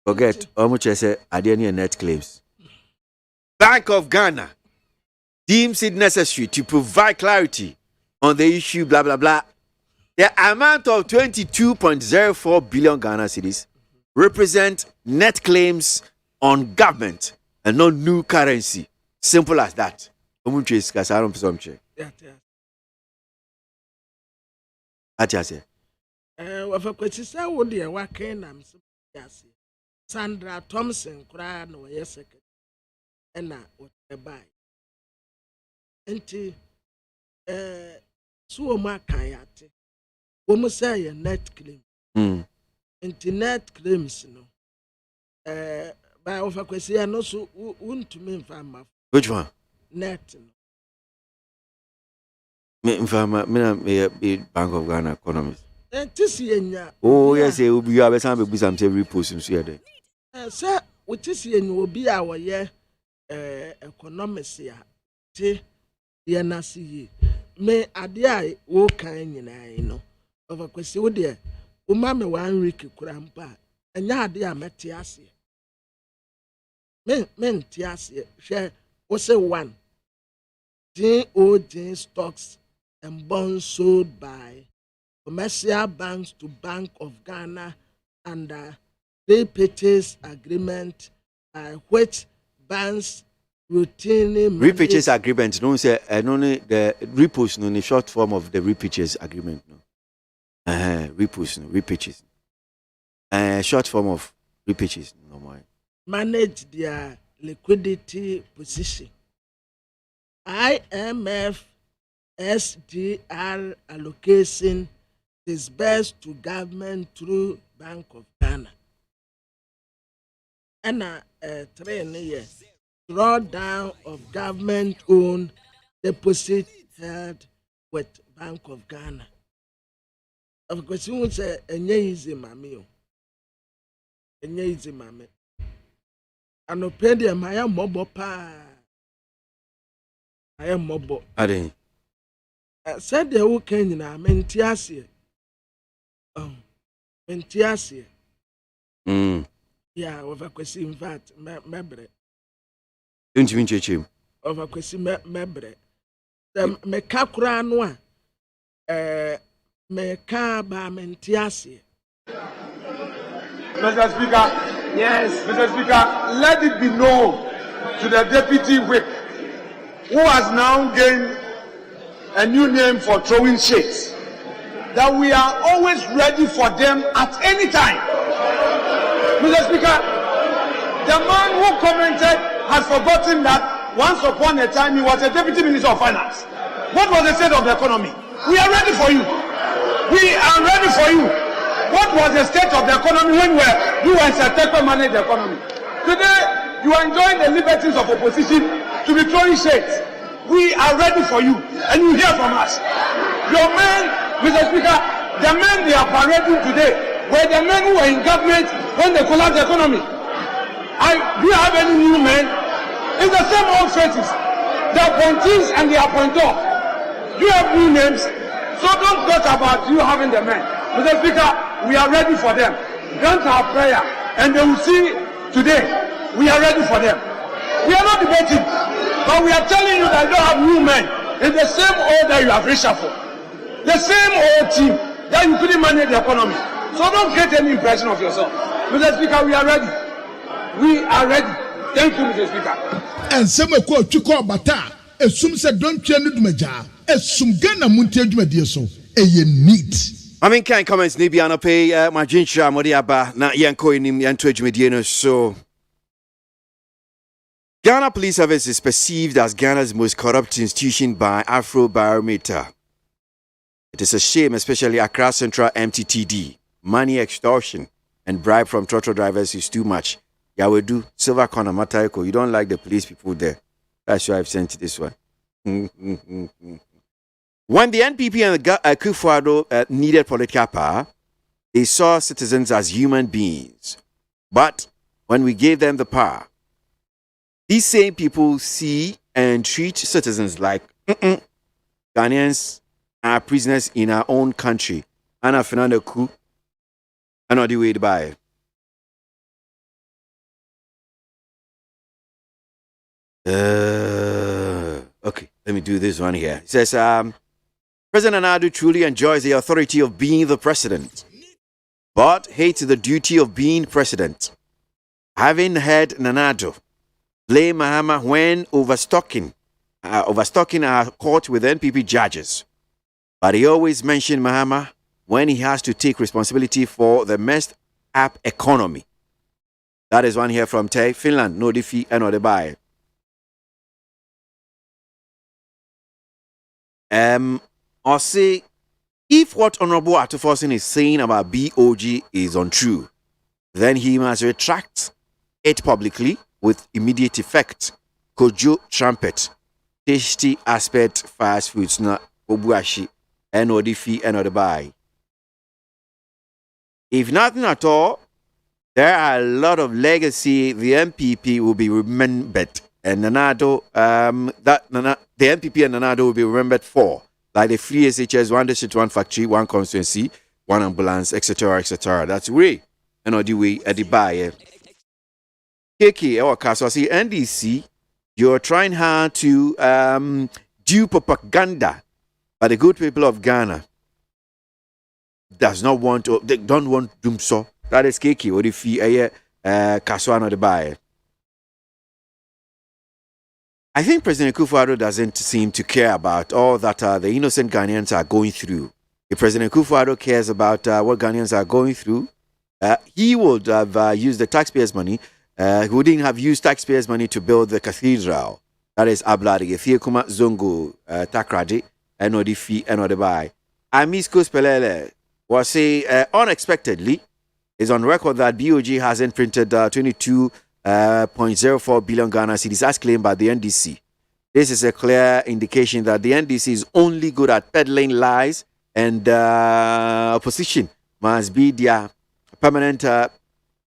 Forget how much I say adeni net claims. Bank of Ghana deems it necessary to provide clarity on the issue, blah blah blah. The amount of 22.04 billion Ghana cedis represent net claims on government and not new currency. Simple as that. Sandra Thompson kura no yeseke ena otebai enti suo ma kan yate wo mo say ye net claim enti net claims no by of akwesi no so untumi mfa ma. Which one? Net no me mfa me Bank of Ghana economist. Tisi enya. Oh yes, you have a some be some say repos in here. Sir, which is yen will be our year economics ya te ye na see me adia wo kan nyina no of a kwesi wo de o ma me 1 week kurampa enya adia mete ase me nte ase hwe wo say 1 DOJ stocks and bonds sold by commercial banks to Bank of Ghana under repurchase agreement which banks routinely repurchase agreement. No say only the repos no the short form of the repurchase agreement no. Repos no repurchase. Short form of repurchase no more. Manage their liquidity position. IMF SDR allocation disbursed to government through Bank of Ghana. And a 3 years drawdown of government-owned deposit held with Bank of Ghana. Of course, you would say, easy mammy. Easy mammy. And opedia my mobile pa. I am mobile. I didn't. Said the who can in a mentiasia. Mentiasia. Yeah, of a question, in fact, mebre. Don't you mean him? Of a question, mebre. The mecacra noir. Mecaba mentiasia. Mr. Speaker, yes, Mr. Speaker, let it be known to the deputy whip who has now gained a new name for throwing shades that we are always ready for them at any time. Mr. Speaker, the man who commented has forgotten that once upon a time he was a deputy minister of finance. What was the state of the economy? We are ready for you. We are ready for you. What was the state of the economy when you and Sateko managed the economy? Today, you are enjoying the liberties of opposition to be throwing shades. We are ready for you, and you hear from us. Your men, Mr. Speaker, the men they are parading today were the men who were in government when they collapsed the economy. Do you have any new men? It's the same old faces. The appointees and the appointor. You have new names, so don't talk about you having the men. Mr. Speaker, we are ready for them. Grant our prayer, and they will see today. We are ready for them. We are not debating, but we are telling you that you don't have new men. It's the same old that you have reshuffled. The same old team that you couldn't manage the economy. So don't get any impression of yourself. Mr. Speaker, we are ready. We are ready. Thank you, Mr. Speaker. And some of you call Bata, assume said don't change the Maja, assume Ghana Montie Jumedia so, a neat. I mean, can't comments, Nibiano pay, my ginger, Modiaba, not Yanko in him, Yanto Jumediano, so. Ghana Police Service is perceived as Ghana's most corrupt institution by Afrobarometer. It is a shame, especially Accra Central MTTD. Money extortion and bribe from trotro drivers is too much. Yawedu, Silver Corner, Matayako, you don't like the police people there. That's why I've sent you this one. When the NPP and the Akufo-Addo needed political power, they saw citizens as human beings. But when we gave them the power, these same people see and treat citizens like Ghanaians are prisoners in our own country. Anna Fernando Ku, another way to buy. Okay, let me do this one here. It says, President Nadu truly enjoys the authority of being the president, but hates the duty of being president. Having heard Nanado blame Mahama when overstocking our court with NPP judges, but he always mentioned Mahama when he has to take responsibility for the messed up economy. That is one here from Tay, Finland, no defeat and no buy. Or say, if what Honorable Atufosin is saying about BOG is untrue, then he must retract it publicly with immediate effect. Kojo trumpet, tasty aspect fast foods na obuashi, and no defeat and no buy. If nothing at all, there are a lot of legacy the MPP will be remembered, and Nanado, the MPP and Nanado will be remembered for, like the free SHS, one district, one factory, one constituency, one ambulance, etc., etc. That's way, and all the way at the buy. KK or Kaswasi NDC, you're trying hard to do propaganda, but the good people of Ghana does not want to, they don't want to do so. That is KK or the fee Kaswana the buyer. I think President Akufo-Addo doesn't seem to care about all that the innocent Ghanaians are going through. If President Akufo-Addo cares about what Ghanaians are going through, he would have used the taxpayers' money. He wouldn't have used taxpayers' money to build the cathedral. That is Abladi, Fiekuma Zongo, Takradi, and Odifi, and Odebai. Amisco Spelele was say unexpectedly is on record that BOG hasn't printed 22.04 billion Ghana cedis as claimed by the NDC. This is a clear indication that the NDC is only good at peddling lies, and opposition must be their permanent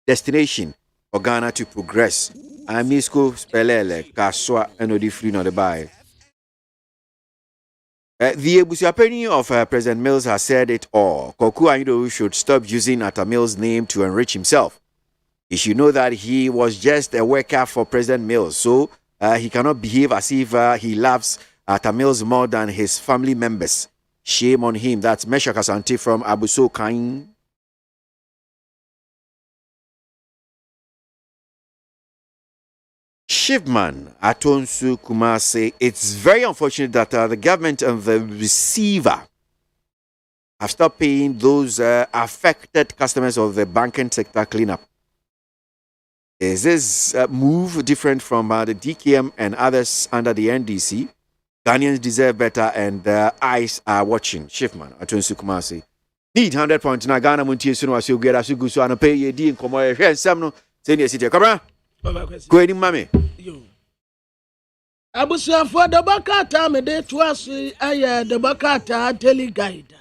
destination for Ghana to progress. Amisco Spelele, Kaswa, and Odifri no the buy. The Ebusiapeni of President Mills has said it all. Koku Aido should stop using Atta Mills' name to enrich himself. He should know that he was just a worker for President Mills, so he cannot behave as if he loves Atta Mills more than his family members. Shame on him. That's Mesha Kasante from Abuso Kain. Shivman Atonsu Kumar say it's very unfortunate that the government and the receiver have stopped paying those affected customers of the banking sector cleanup. Is this move different from the DKM and others under the NDC? Ghanaians deserve better, and the eyes are watching. Shivman Atonsu Kumar say need 100 point na Ghana Montie so no aso gera so gu so ano pay ye di nkomo ye hwe nsam no se ne site kobra ko eni mame abusuafo de bakata me de tuasi aye de bakata teleguide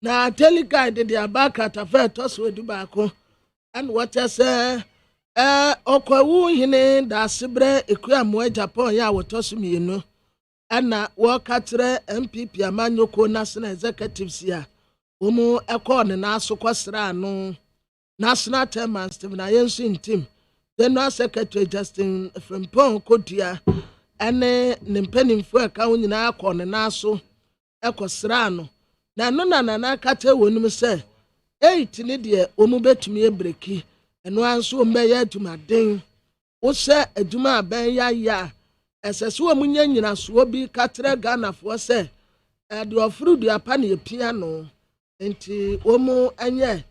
na teleguide de abakata fe toso edu baako and what say okwawu hine da sebre ekuamu Japan ya wotoso mienu ana wo katre MPP amanyoko national executives ya omo ekone na aso kwasra no national chairman Stephen Ayensu team general secretary Justin Frimpong Kodia ene ne mpanimfo aka wo nyina akone na aso ekosra no na no na kate wonum se 8 ne de omo betumi ebreki eno anso mbeye adumaden wo se aduma aban ya esese wo munya nyina so bi katre Ghana fo se de ofru du apa na epia no enti womu anye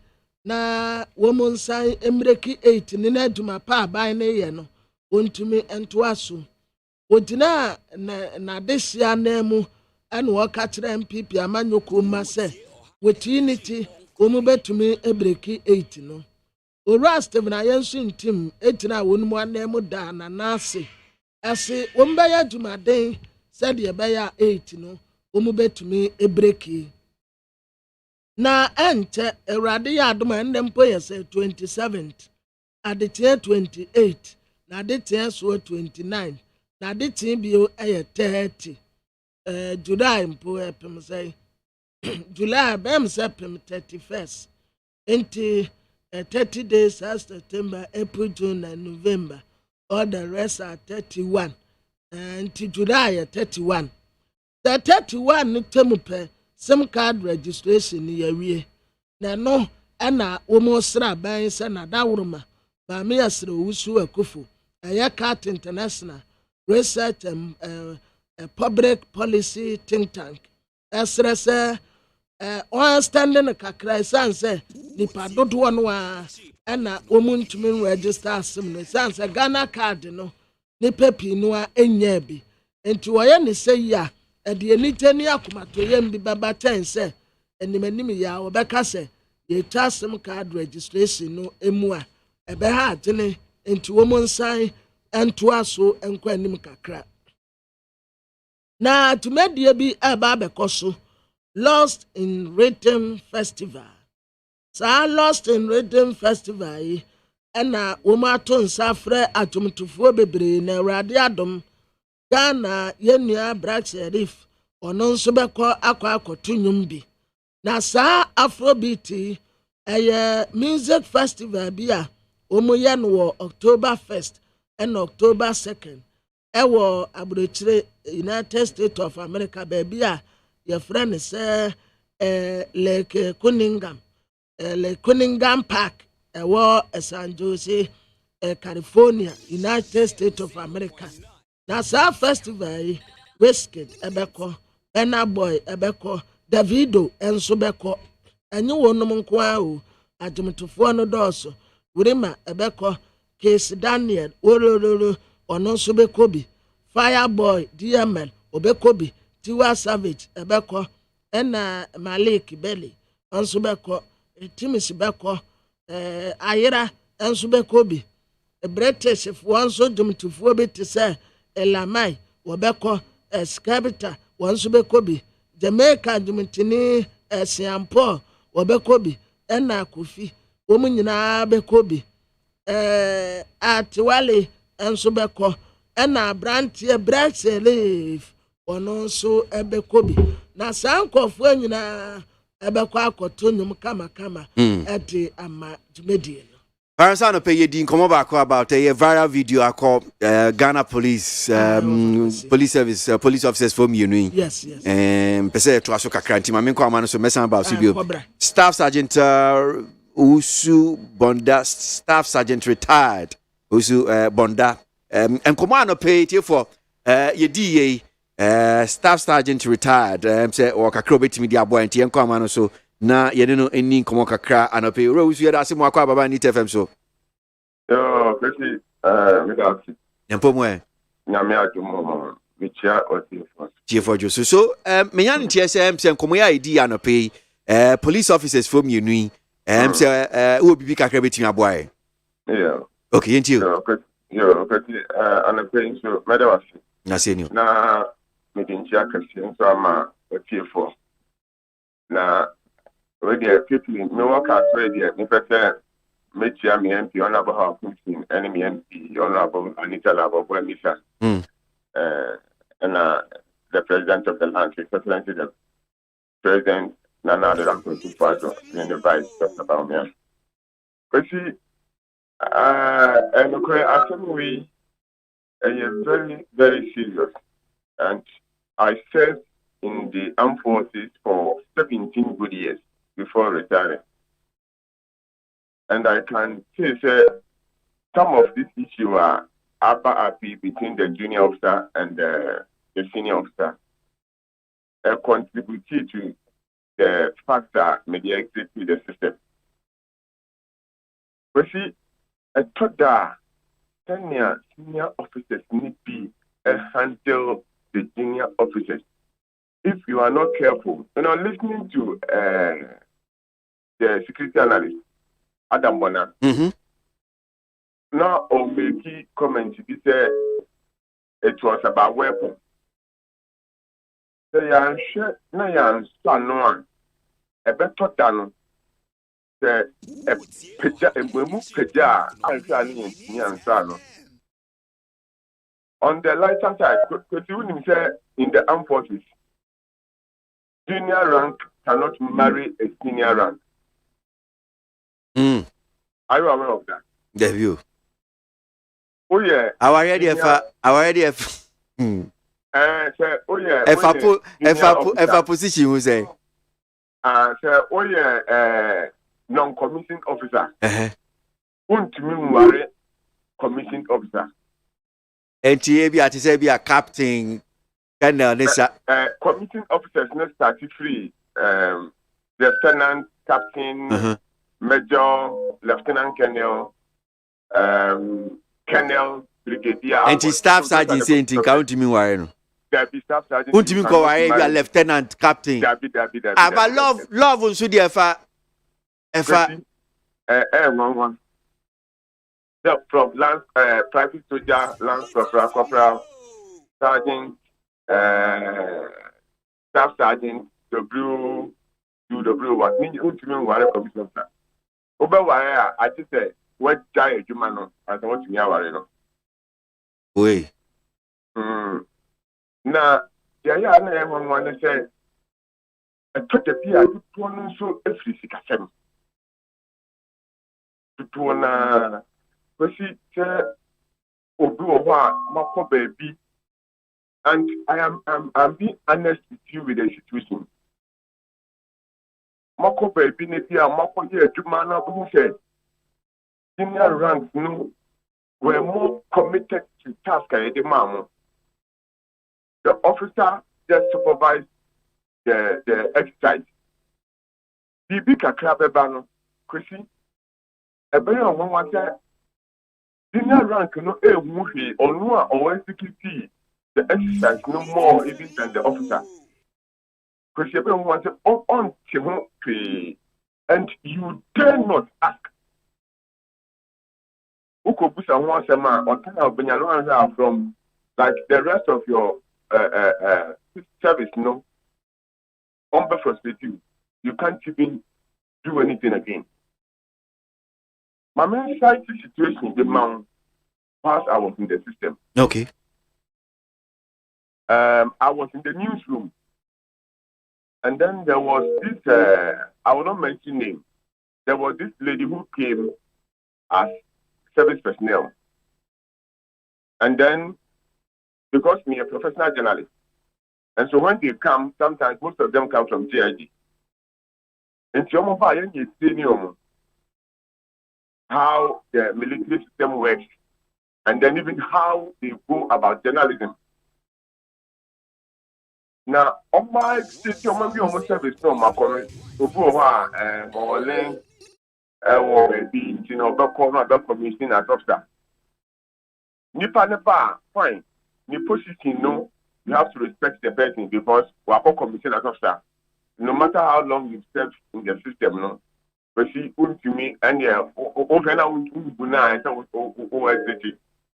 na womu nsan emreki 8 ne na aduma pa aban ne ye no wontumi ento aso wodina na desia na mu ene wo katre MPP amanyoko ma se wotiniti womu betumi ebreki 8 no ora Stephen Ayensu team etina wonmu anemu da na nase ase wombeya dumaden said ye beya 8 no womu betumi ebreki na ente erade ya adoma ndempo ye se 27th adetie 28 na adetie so 29 na adetie bio eye 30 July mpo epem say July bem septem 31st enti 30 days as September, April, June, and November. All the rest are 31. Until July 31. The 31 ni temupe SIM card registration ni yawie. Na no ana womo sra ban se na dawroma. Ba me asra wusu akufo. Aya Cat International Research and Public Policy Think Tank. Asra se on standing kakra sanse nipa dodo no a na omuntumi register asem no sanse Ghana card no nipa pi no a enya bi enti woye ne sei a de enitani akomato yem bi baba tense enimanim ya obeka se ye tasem card registration no emu a ebe ha agene enti womonsan ento aso enko anim kakra na tumedie bi aba abekoso Lost in Rhythm Festival. Lost in Rhythm Festival ena womato nsafre atumtufuo bebre na Awurade adom Ghana yenua Black Sheriff ono nso beko akotunum bi. Na Afrobeat music festival bi a omoye no wo October 1st and October 2nd. Ewo aburochire United States of America baby a your friend say Lake Cunningham Park San Jose California United States of America na festival Westgate ebeko Burna Boy ebeko Davido enso beko enye wonum nko a o adwumtofo no doso Wurima ebeko Case Daniel orororo ono so beko bi Fireboy DML obeko bi Tiwa Savage ebeko ena Malik Belly onso beko Timis beko Ayira onso beko bi British onso dumtufuo bi te se Elamai wobeko Skabita onso beko bi Jamaica dumtini Siampo wobeko bi ena Kofi womu nyina beko bi Atiwale onso beko ena Brantie Brexelif ono so ebekobi na sankofo nyina ebekọ akoto nyum kama eti ama jumedie no Parasa no pay din komo baako about a viral video akọ Ghana police police service police officers from you yes pese to aso kakra nti ma me kwa no so mesan about so bio staff sergeant Usu Bonda staff sergeant retired Usu Bonda enkomo no pay for ye staff sergeant retired say o kakra betimi di aboa nti enko amano so na yene no eni nkomo kakra anope ro usu yeda asemo akwa baba ni TFM so yo kwesi me da ki nyampo mo na me ajumo me chia o TFO so me yan ntie se nkomo ya idi anope police officers from you say who be kakra between aboy. Yeah. Okay, ain't you? And I'm saying so, madam. Na senior. Na meeting check question so I'm a for. Na we dey people me work at ready me pese me chia me MP honorable how Putin enemy MP honorable Anita Labo Misa. And the president of the land, Excellency the President Nana Addo and the Vice talked about me. But see, and okay, after we are very, very serious. And I served in the armed forces for 17 good years before retiring. And I can say some of these issues are happy between the junior officer and the senior officer. Contributed to the fact that media exit the system. But see, I thought that senior officers need to be handle the junior officers. If you are not careful, listening to the security analyst, Adam Bona, now or make comment, he said it was about weapons. They are sure, no, one. A better than the on the lighter side, because you wouldn't say in the armed forces, junior rank cannot marry a senior rank. Are you aware of that? The view. Oh yeah. Our idea. Oh yeah. If a position we say. Oh yeah. Non-commissioned officer. Won't mean worry commissioned officer. And to say be a captain. Commissioned officers not start free. Lieutenant, captain, major, lieutenant colonel, colonel, brigadier. And the staff sergeant saying to count me why. Staff sergeant. Won't you go away? You are lieutenant, captain. I love also the one. From lance, private soldier, lance corporal, sergeant, staff sergeant, W1. Meaning, who to me one commission officer. Over wire, I just say, what die you man as I want to me our oui. Now, I want to say, I took the Pia to one so every 6 7. To one, but see, Obu baby, and I'm being honest with you with the situation. Mako baby, Nepia, Mako here, Jumana, who said, senior ranks no were more committed to task than the mama. The officer just supervised the exercise. Bibi Kakrabe Bano, Chrissy, a better one was that senior rank no a movie or no or security the exercise no more even than the officer. Chrissy, everyone wanted on to and you dare not ask. Ukobusa wants a man or kind of Benyano from like the rest of your service, no. Frustrated you can't even do anything again. My main side situation the man whilst I was in the system. Okay. I was in the newsroom. And then there was this I will not mention name. There was this lady who came as service personnel. And then because me a professional journalist. And so when they come, sometimes most of them come from GIG. And so how the military system works, and then even how they go about journalism. Now, on my city, on my service, no, my comment, or link, or maybe, back commission as officer. Nipa, fine. Ni position, no. You have to respect the person because we are commission as officer. no matter how long you've served in the system, no, but see, to me, and yeah,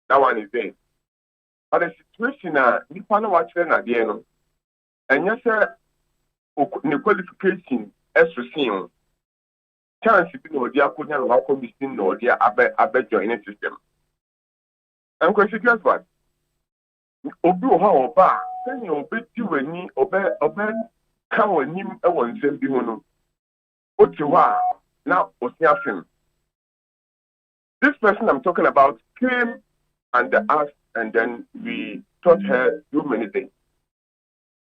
that one is there. But the situation now, you can't watch them at the end, and yes, sir, the qualification as to see chance to be no dear couldn't have welcome this thing or dear abet joining system. And question just what? Obi how ba, then you obey you any obey come on him a one same be one. Otiwa now Osiafim. This person I'm talking about came and asked, and then we taught her so many things.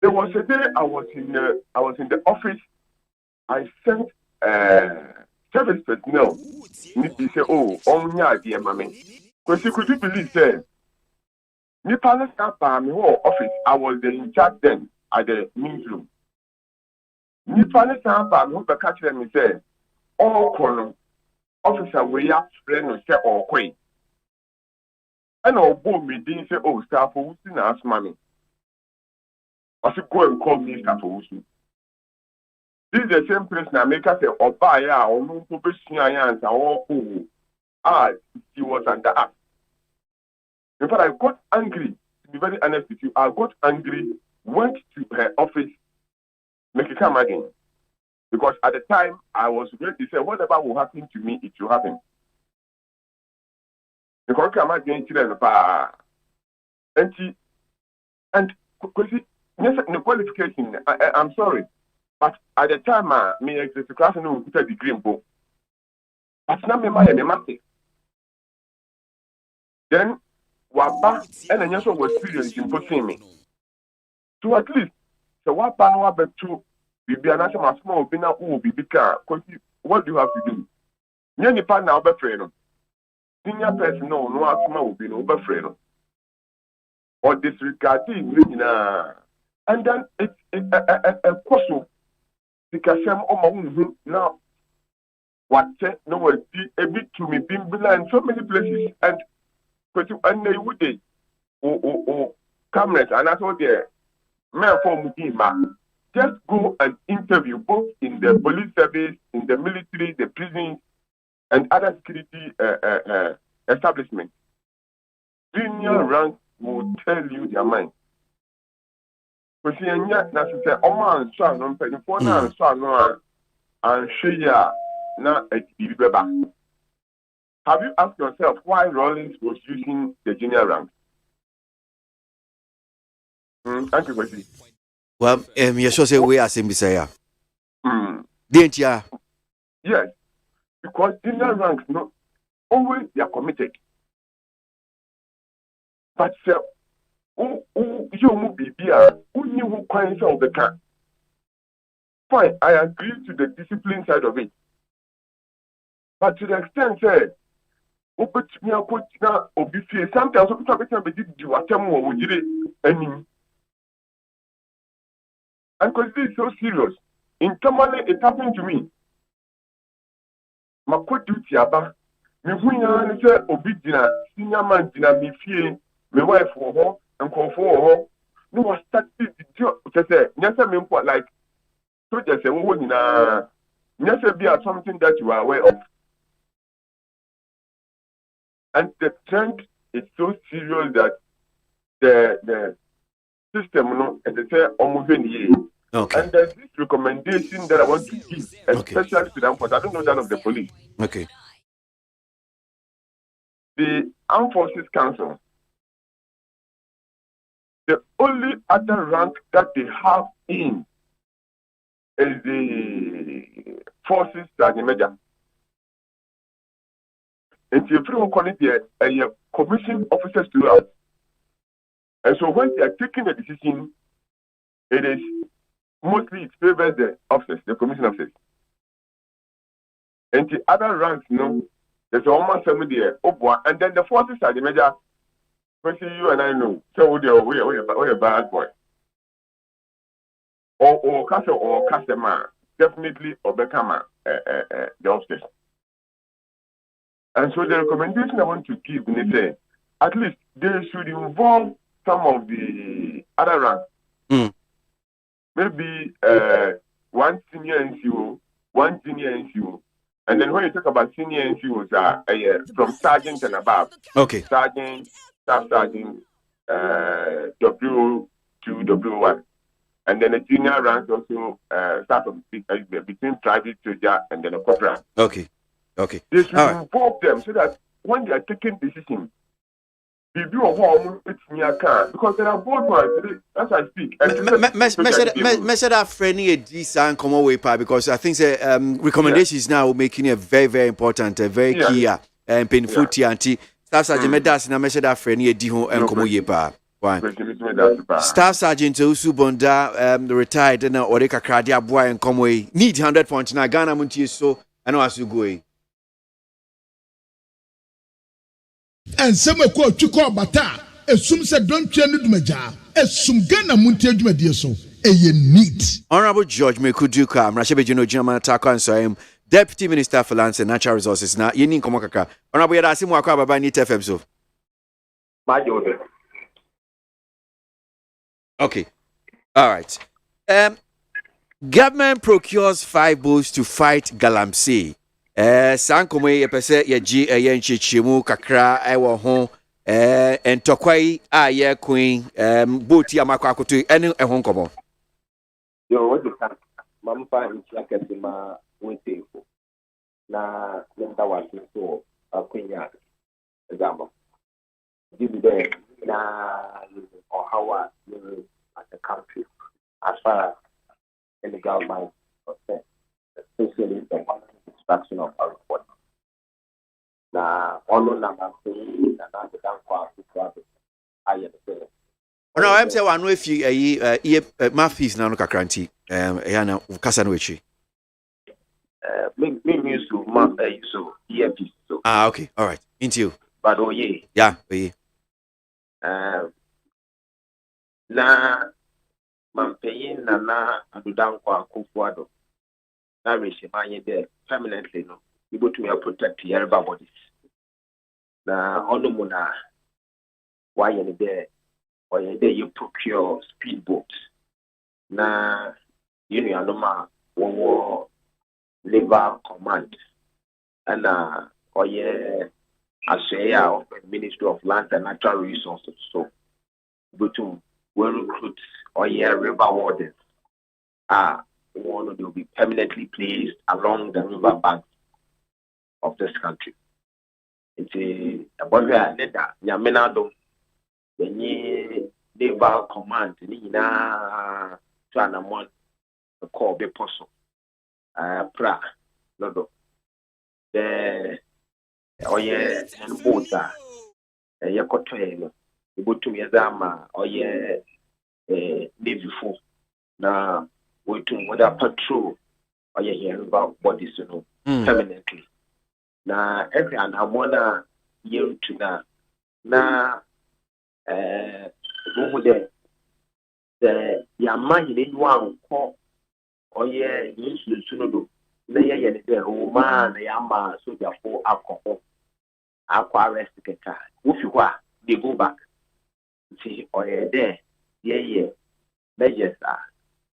There was a day I was in the office. I sent service personnel. Need to say, oh, yeah, dear mommy. Because could you believe that? Me palace staff by my whole office. I was the in charge then at the newsroom. Me palace staff by me who catch them and say, all column officer we have friend or say or quay. And all boom me didn't say, oh, staff who's in ask mommy. I should go and call me staff who's. This is the same person I make us say, or buy or no professional and all who he was under us. In fact, I got angry, to be very honest with you. I got angry, went to her office, make it come again. Because at the time, I was ready to say, whatever will happen to me, it will happen. Because I'm again to them, and the qualification, I'm sorry. But at the time, me exit the class and we put a degree in book. But now me master. Then Waba and the nation was serious in putting me. So at least so what ban wa betu be an national small bina who be bika. What do you have to do? Any partner over friend. Senior person no asthma will be over friend. Or disregarding and then it's a question. Because I'm now what no one a bit to me bimbila in so many places and they would they cameras and that's what they're men for just go and interview both in the police service, in the military, the prison, and other security establishments. Senior rank will tell you their mind. Because you say, oh man, son, I'm paying for now, son, and she now a TV. Have you asked yourself why Rollins was using the junior rank? Thank you, Kwesi. Well, you should say we are same beside. Didn't ya? Yes, because junior ranks not always they are committed. But you move BBR, who knew who kinds of the car? Fine, I agree to the discipline side of it. But to the extent said, sometimes and because this is so serious, internally it happened to me. My quote duty about me when I say obedient, senior man did me fear, my wife for her and call for her. No, was started to say, yes, I mean, like, so just say, oh, yes, be something that you are aware of. And the trend is so serious that the system, you know, as I say, almost a year. Okay. And there's this recommendation that I want to give, especially to them, but I don't know that of the police. Okay. The Armed Forces Council, the only other rank that they have in is the Forces Sergeant Major. And if you call it a commission officers to us. And so when they are taking a decision, it is mostly it favors the officers, the commission officers. And the other ranks, you know, there's almost somebody there, and then the Forces Sergeant Major. You and I know, so we're a bad boy. Or customer, definitely or become the officers. And so the recommendation I want to give is say, at least they should involve some of the other ranks. Maybe one senior NCO, one junior NCO. And then when you talk about senior NCOs, from sergeant and above. Okay. Sergeant, staff sergeant, W2, W1. And then a junior ranks also start from between private soldier and then a corporal. Okay. Okay. They should involve them so that when they are taking decisions, they do a home because there are both ones as I speak. Measure that friendly a decent common way part because I think recommendations now making it very, very important, very key and painful TNT. Staff Sergeant Medas now measure that friendly a diho and common way part. Staff Sergeant Usu Bonda, the retired and Oreka Kradia boy and Comway need 100 points now. Ghana Montier so I know as you go. And some of what you call bata, assume said don't change the major, assume Ghana Montier Media so a neat. Honorable George Mekuduka, Rashebe Juno German Tako and so I am Deputy Minister for Lands and Natural Resources. Now, Yenin Komokaka. Honorable Yadasimu Akaba by Nit FM so. Okay. All right. Government procures 5 boats to fight Galamsey. Sankome yepese yeji yenchichimu kakra ewo ho entokwai aye queen boat ya makwa akoto ene ehon komo. Yo what the time mampa nchakati ma wetefo na nda wasi so akwenya example give there na or how as a country as far as illegal mines especially the destruction of our body. Na ono na mapei na na the kwa aye the Ono I'm say one if you mafis na no kakranti ya na kasa no echi. Me use to ma so earpiece so. Ah okay, all right. Into you. But oh yeah. Yeah, yeah. Na mapei na adudan kwa kufuado. Na reshimanye there permanently no able to protect your bodies na ono muna why you there or you procure speedboats na you know normal one labor command and or of the Ministry of Land and Natural Resources so but to recruit or river wardens one will be permanently placed along the river banks of this country. It's a bonga leda Yamenado, the new naval command, Nina Tranamon, the call be possible. Pra, Lodo. The Oye and Bota, a Yakotrain, the Butum Yazama, Oye Navy Four. Now, we to whether patrol or you hear about bodies you know permanently. Na every and I wanna year to na the Yamahi in one call or yeah useless to know the Roman Yama so therefore alcohol arrest the car. If you are they go back see or there yeah measures are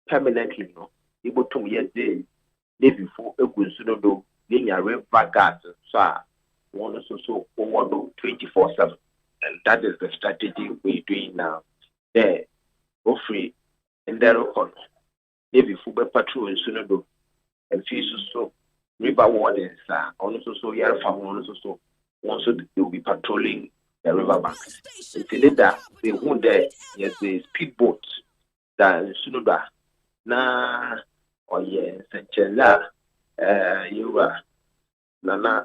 permanently no able to years day before a good suno linear river gas so one also over 24/7 and that is the strategy we're doing now there go free and there on before patrol in suno and fees so river wardens also so year from also they will be patrolling the river bank until that they won't there yes the speedboat that suno na oye senchela yuwa na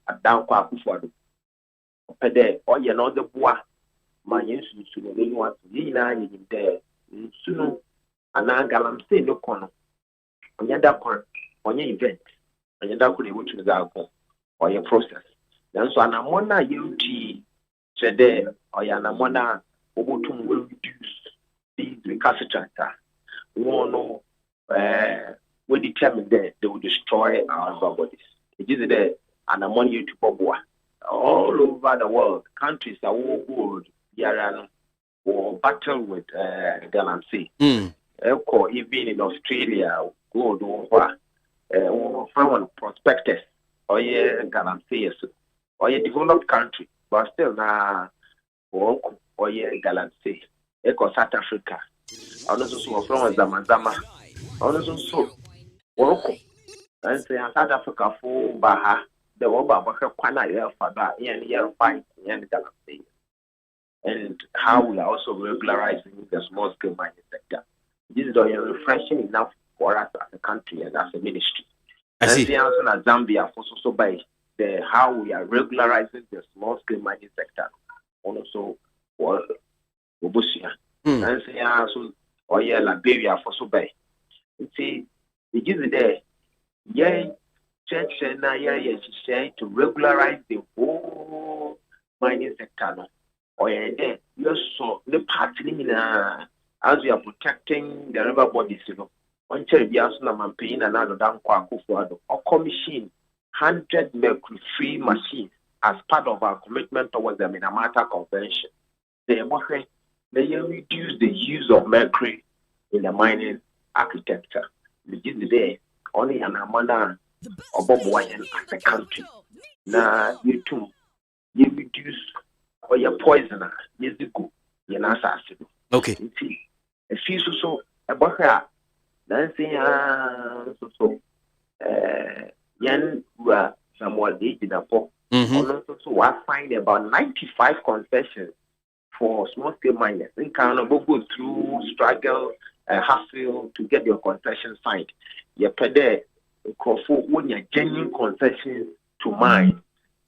adanko akufuado opede oye na ode boa ma yensu suno ni wa yi na yin de suno ana galamse no kono onye da kon onye event onye da kon e wutu ga ko oye process nanso ana mona yuti chede oye ana mona obotum will reduce these recalcitrant one we determine that they will destroy our bodies. It is there and I'm on you to Boboa. All over the world, countries are all good. Or battle with Galamsey. Even in Australia, gold or found prospectus or galamsey or developed country, but still na or galamsey. Eco South Africa. Also from Zamazama. Also work. And say South Africa for Baha, the Oba Kwana year for that year fine and galamsey. And how we are also regularizing the small scale mining sector. This is refreshing enough for us as a country and as a ministry. I see. And the answer in Zambia for so by the how we are regularizing the small scale mining sector. Also for Obusia. And the answer or Liberia for so by. You see, it is there. Yeah, church and to regularize the whole mining sector. Or there, you saw the party as we are protecting the river bodies, on Cherbiasuna paying another down Kwaku or commission 100 mercury-free machines as part of our commitment towards the Minamata Convention. They reduce the use of mercury in the mining architecture. Which is there only an amount of Boboyan as a country. Now, you too, you reduce or your poisoner, yes, the good, you're not assassin. Okay. If you so about her, dancing, so, yan were somewhat in a pop. Also, I find about 95 concessions for small scale miners. In Canada, go through struggle, hassle to get your concession signed. You pay there, when you're genuine concessions to mine.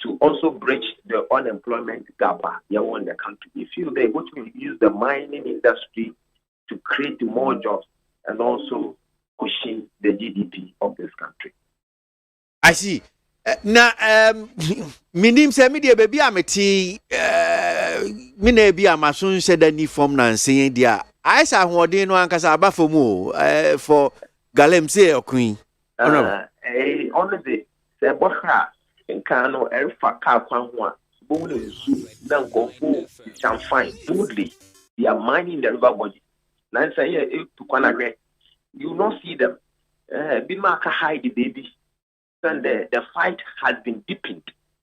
To also bridge the unemployment gap here in the country. If you they're going to use the mining industry to create more jobs and also pushing the GDP of this country. I see. Now, minim say media baby ameti mina bi amason said any form na nsen dia. I say hoden no ankasa aba fomu for galamsey okun. Honestly, say bohra in Kano, Elfa Kakwan, Bowling Zoo, then go for champagne, boldly. They are mining the river body. Nancy, to Kwanagre, you will not see them. Bimaka hide the baby. Then the fight has been deepened.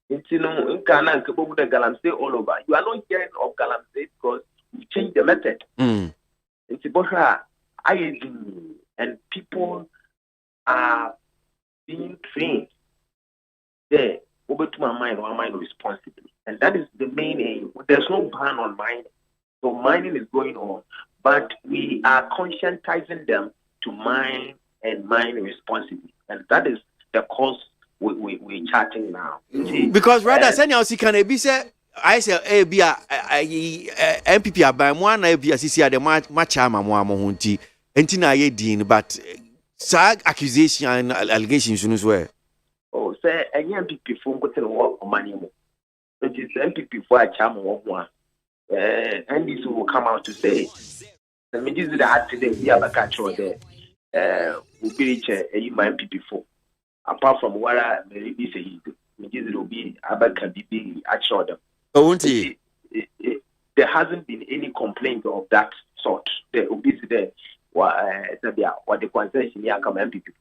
In Ghana and Kabu the Galamsey all over. You are not hearing of Galamsey because we changed the method. In Tibosha, and people are being trained. There, over to my mind, or mine responsibly. And that is the main aim. There's no ban on mining. So mining is going on. But we are conscientizing them to mine and mine responsibly. And that is the cause we're charting now. Because rather, senior can be said, I say, MPP are by one, I be a CC at the match, I'm a Mohunti, and Tina Yedin, but SAG accusation and allegations as well. Oh, say, a young MPP phone got to work on money. It is MPP for a charm of one. And this will come out to say, the minister that today we have a catch or there, will be rich a MPP for. Apart from what I may be saying, it will be about can be assured them. There hasn't been any complaint of that sort. The obesity, what the concession here come MPP.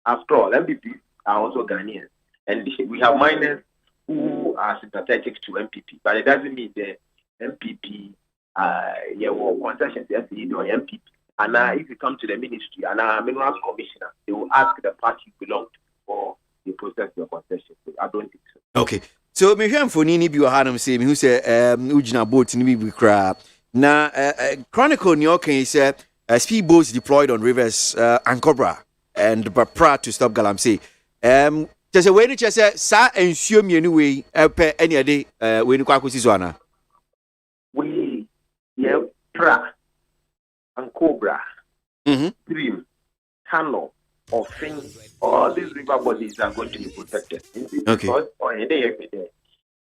After all, MPP are also Ghanaians, and we have miners who are sympathetic to MPP, but it doesn't mean the MPP, concessions or MPP. And if you come to the ministry and minerals commissioner, they will ask the party you belong to for the process of concession. So I don't think so. Okay. So me hwem foni ni bi o hanam say me hu say ujina boat ni bi kra. Na Chronicle ni okay say speedboats deployed on rivers Ankobra and Bapra to stop galamsey. Just we ni say sa ensuo mienu we pe any ade we ni kwa kwesi so ana. We pra and Cobra, Dream, Tunnel, or Fin, all these river bodies are going to be protected. Okay. Because on a day every day,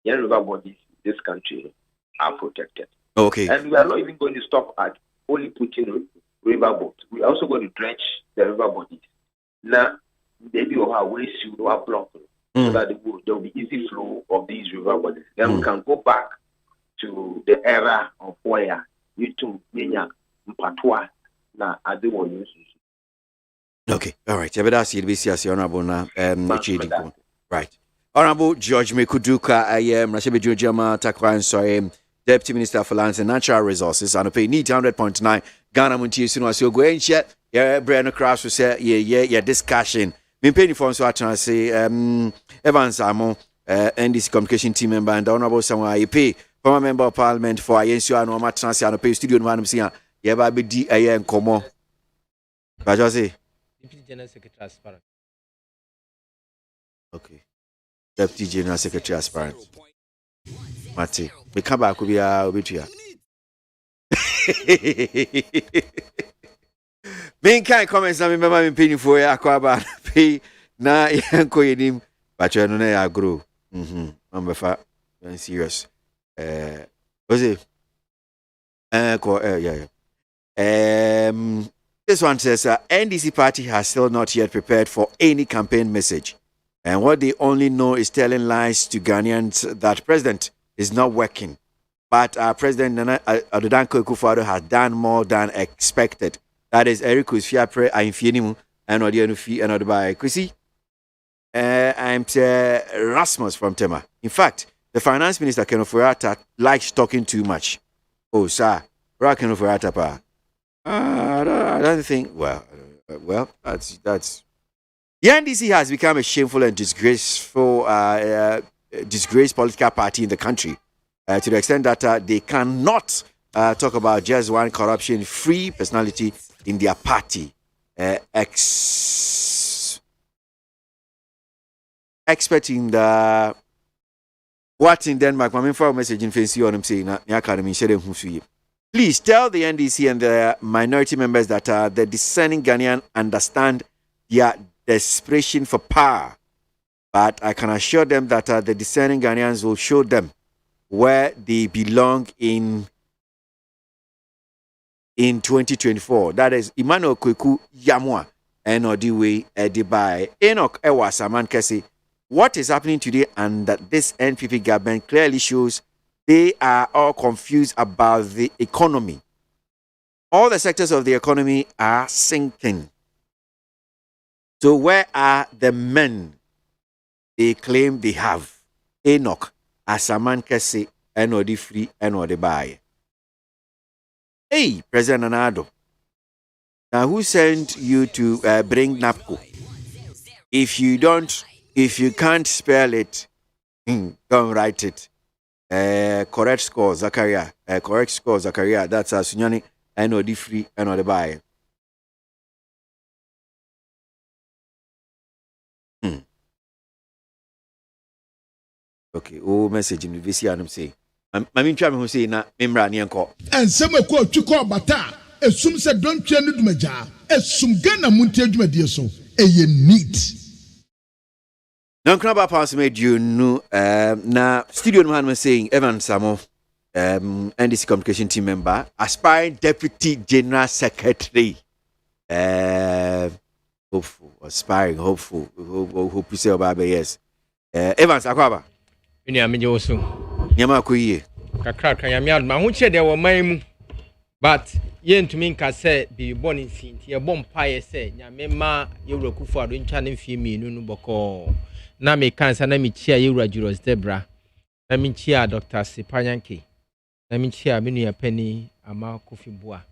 river bodies in this country are protected. Okay. And we are not even going to stop at only putting river boats. We are also going to dredge the river bodies. Now, maybe we'll have ways to block so that there will be easy flow of these river bodies. Then we can go back to the era of where you two mpatwa na ade won Okay, all right. That's the Honorable na right. Honorable George Mekuduka, I am Rashabi Jujama Takwan, sorry, Deputy Minister for Lands and Natural Resources, and pay need 100.9 Ghana Montie soon as you go and share. Yeah, Brian Cross will say, yeah, discussion. Me paying for so I say, Evans Amo, NDC Communication Team member, and Honorable Samuel IP, former member of Parliament for INSU and Oma Transi and pay studio one of Sia, yeah, baby D. I am Como. But I say, General Secretary Aspirant. Okay. Deputy General Secretary Aspirant. Mate, we come back with your obituary. Main kind comments na remember me paying for ya kwaba pay na yanko yenim but you know na grow. I'm fa serious. Was it? Yeah. This one says NDC party has still not yet prepared for any campaign message. And what they only know is telling lies to Ghanaians that president is not working. But President Nana Addo Akufo-Addo has done more than expected. That is Eric Usfiapre Ainfienimu and Odienufi and Odubai Kwesi. I'm Rasmus from Tema. In fact, the finance minister Ken Ofori-Atta likes talking too much. Oh, sir, Ken Ofori-Atta pa. I don't think. Well, that's. The NDC has become a shameful and disgraced political party in the country, to the extent that they cannot talk about just one corruption-free personality in their party. Expert in the what in Denmark, my main message in fancy on him saying, please tell the NDC and the minority members that the discerning Ghanaian understand their desperation for power. But I can assure them that the discerning Ghanaians will show them where they belong in 2024. That is Emmanuel Kweku Yamwa and Odiwe Edibai. Enoch Ewa Saman Kesi. What is happening today and that this NPP government clearly shows they are all confused about the economy. All the sectors of the economy are sinking. So where are the men they claim they have? Enoch, Asaman Kese, Enodi Free, Enodi Baye. Hey, President Anado. Now who sent you to bring NAPCO? If you can't spell it, don't write it. Correct score, Zakaria. Correct score, Zakaria. That's Sunyani, Enodi Free, Enodi Baye. Okay, message in the VC and I'm saying. I'm trying to say na memra ni enko. And some ko twiko bata. Esum se don twa no dumaja. Esum Ghana Montie adwumadie so. Eye neat. Now Knaba Pass made you know na studio no man saying Evan Samo NDC Communication Team member, aspiring Deputy General Secretary. Hopeful, aspiring, hopeful. Hope you say about yes. Evans Akwaba. Ini amenye osu. Nyama kuyiye. Kakra nyame ma ho che de wo man mu. But ye ntumi nka se bi born in finti ye bom paye se nyame ma yewura Akufo-Addo ntwa ne mfie mienu no boko. Na me kansa na me chia yewura Julius Debra. Na me chia Dr. Sipanyanke. Na me chia menu ya pani ama Kofi Boa.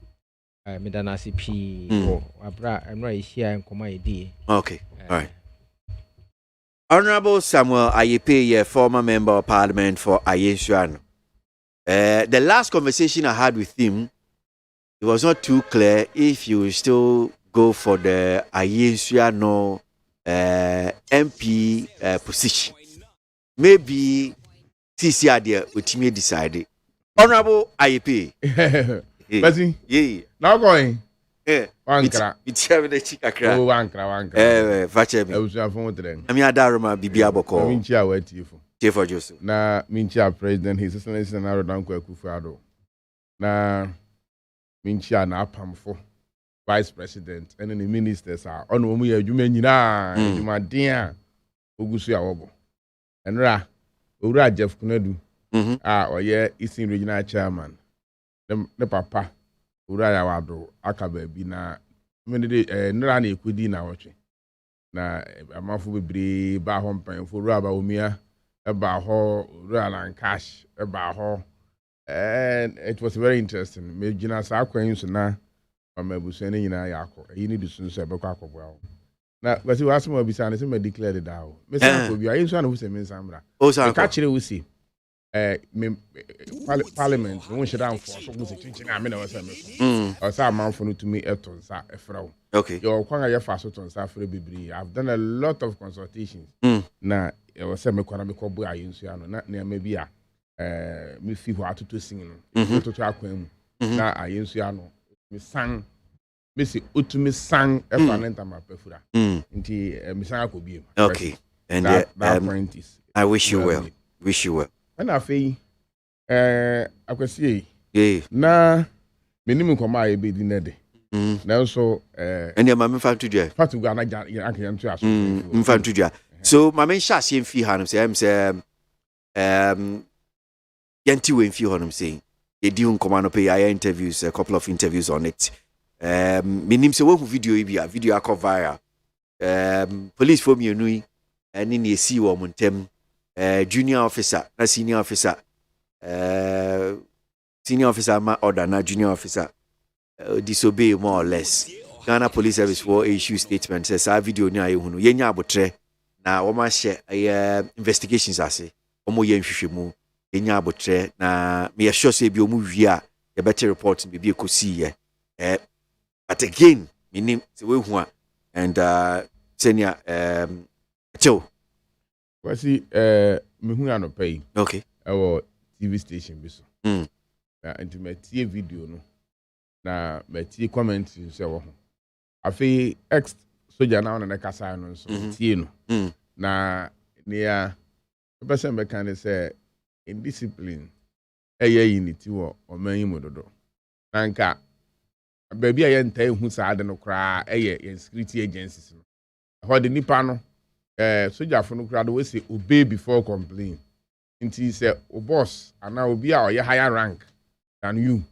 Me dana CP ko abra enra ehia nkoma edi. Okay. All right. Honorable Samuel Ayepe, former member of Parliament for Ayensuano. The last conversation I had with him, it was not too clear if you still go for the Ayensuano MP position. Maybe CC idea with me decided. Honorable Ayepe. Basi? Yeah. Now going. Wankra. It's having a chick. Oh, wankra. Vache me. I was phone today. I mean, Adaroma Bibia Boko. I mean, Chia, wait you for. Chief Joseph. Na Minchia President, His Excellency and Arodan Akufo-Addo. Na Minchia na Pamfo, Vice President, and then the ministers are on Omuya Jumenina, Jumadia, Ogusia Obo. And Ura Jeff Kunedu. Or yeah, Eastern Regional Chairman. The Papa. Uraya Wado, Akabe Bina, mene de nra na ekudi na wotwe na amafo bebre ba ho mpan fo ru aba omia ba ho ru alan cash ba ho and it was very interesting me gina sa kwan so na amabusu ne nyina yakọ yi ni dusun so be kwa akọbọ awo na kwasi wa asoma bisa ne se me declare da o me say akọbi ayi so na wo se me nsambra ka kire wo si parliament won shira am for so mo se chinchin na me na wasa me o sa amanfo no tumi eto nsa efrawo okay yo kwan ya fa so to nsa afre bibiri I've done a lot of consultations na e wo se me kwana me kobo ayi nsu ano na me bi a me fi ho atoto sin no to akwan mu na ayi nsu ano me sang me si utumi sang efanenta mapefura nti me sang akobie okay and I wish you well and afei akwasi na menim nkoma a ebe di nede na so ene ma me fa tudua fatu na ya ntu aso mfa tudua so ma me sha se mfi hanum se yanti we mfi hanum say ye di nkoma no pay interviews a couple of interviews on it menim se wo video ibia video akọ viral police for me enu ani ne esi wo montem junior officer na senior officer ma order na junior officer disobey more or less Ghana Police Service for issue statement says our video ni aye hunu yenya abotre na wo ma hye investigations ase omo ye nhwehwemu yenya abotre na me sure say bi omu wia ye better report bi ekosi ye but again minim se we hu and senior Joe kwasi me hu anopai okay ewo TV station bi so na intimate video no na metie comment se wo ho afi ex soja na ona kasa no so tie no na nia person be kan say indiscipline unity wo oman mu dodo na nka baby aye ntai hu sa de no kra yen security agencies no ho de nipa no soja fo no kra do we say obey before complain nti say o boss ana obi a oye higher rank than you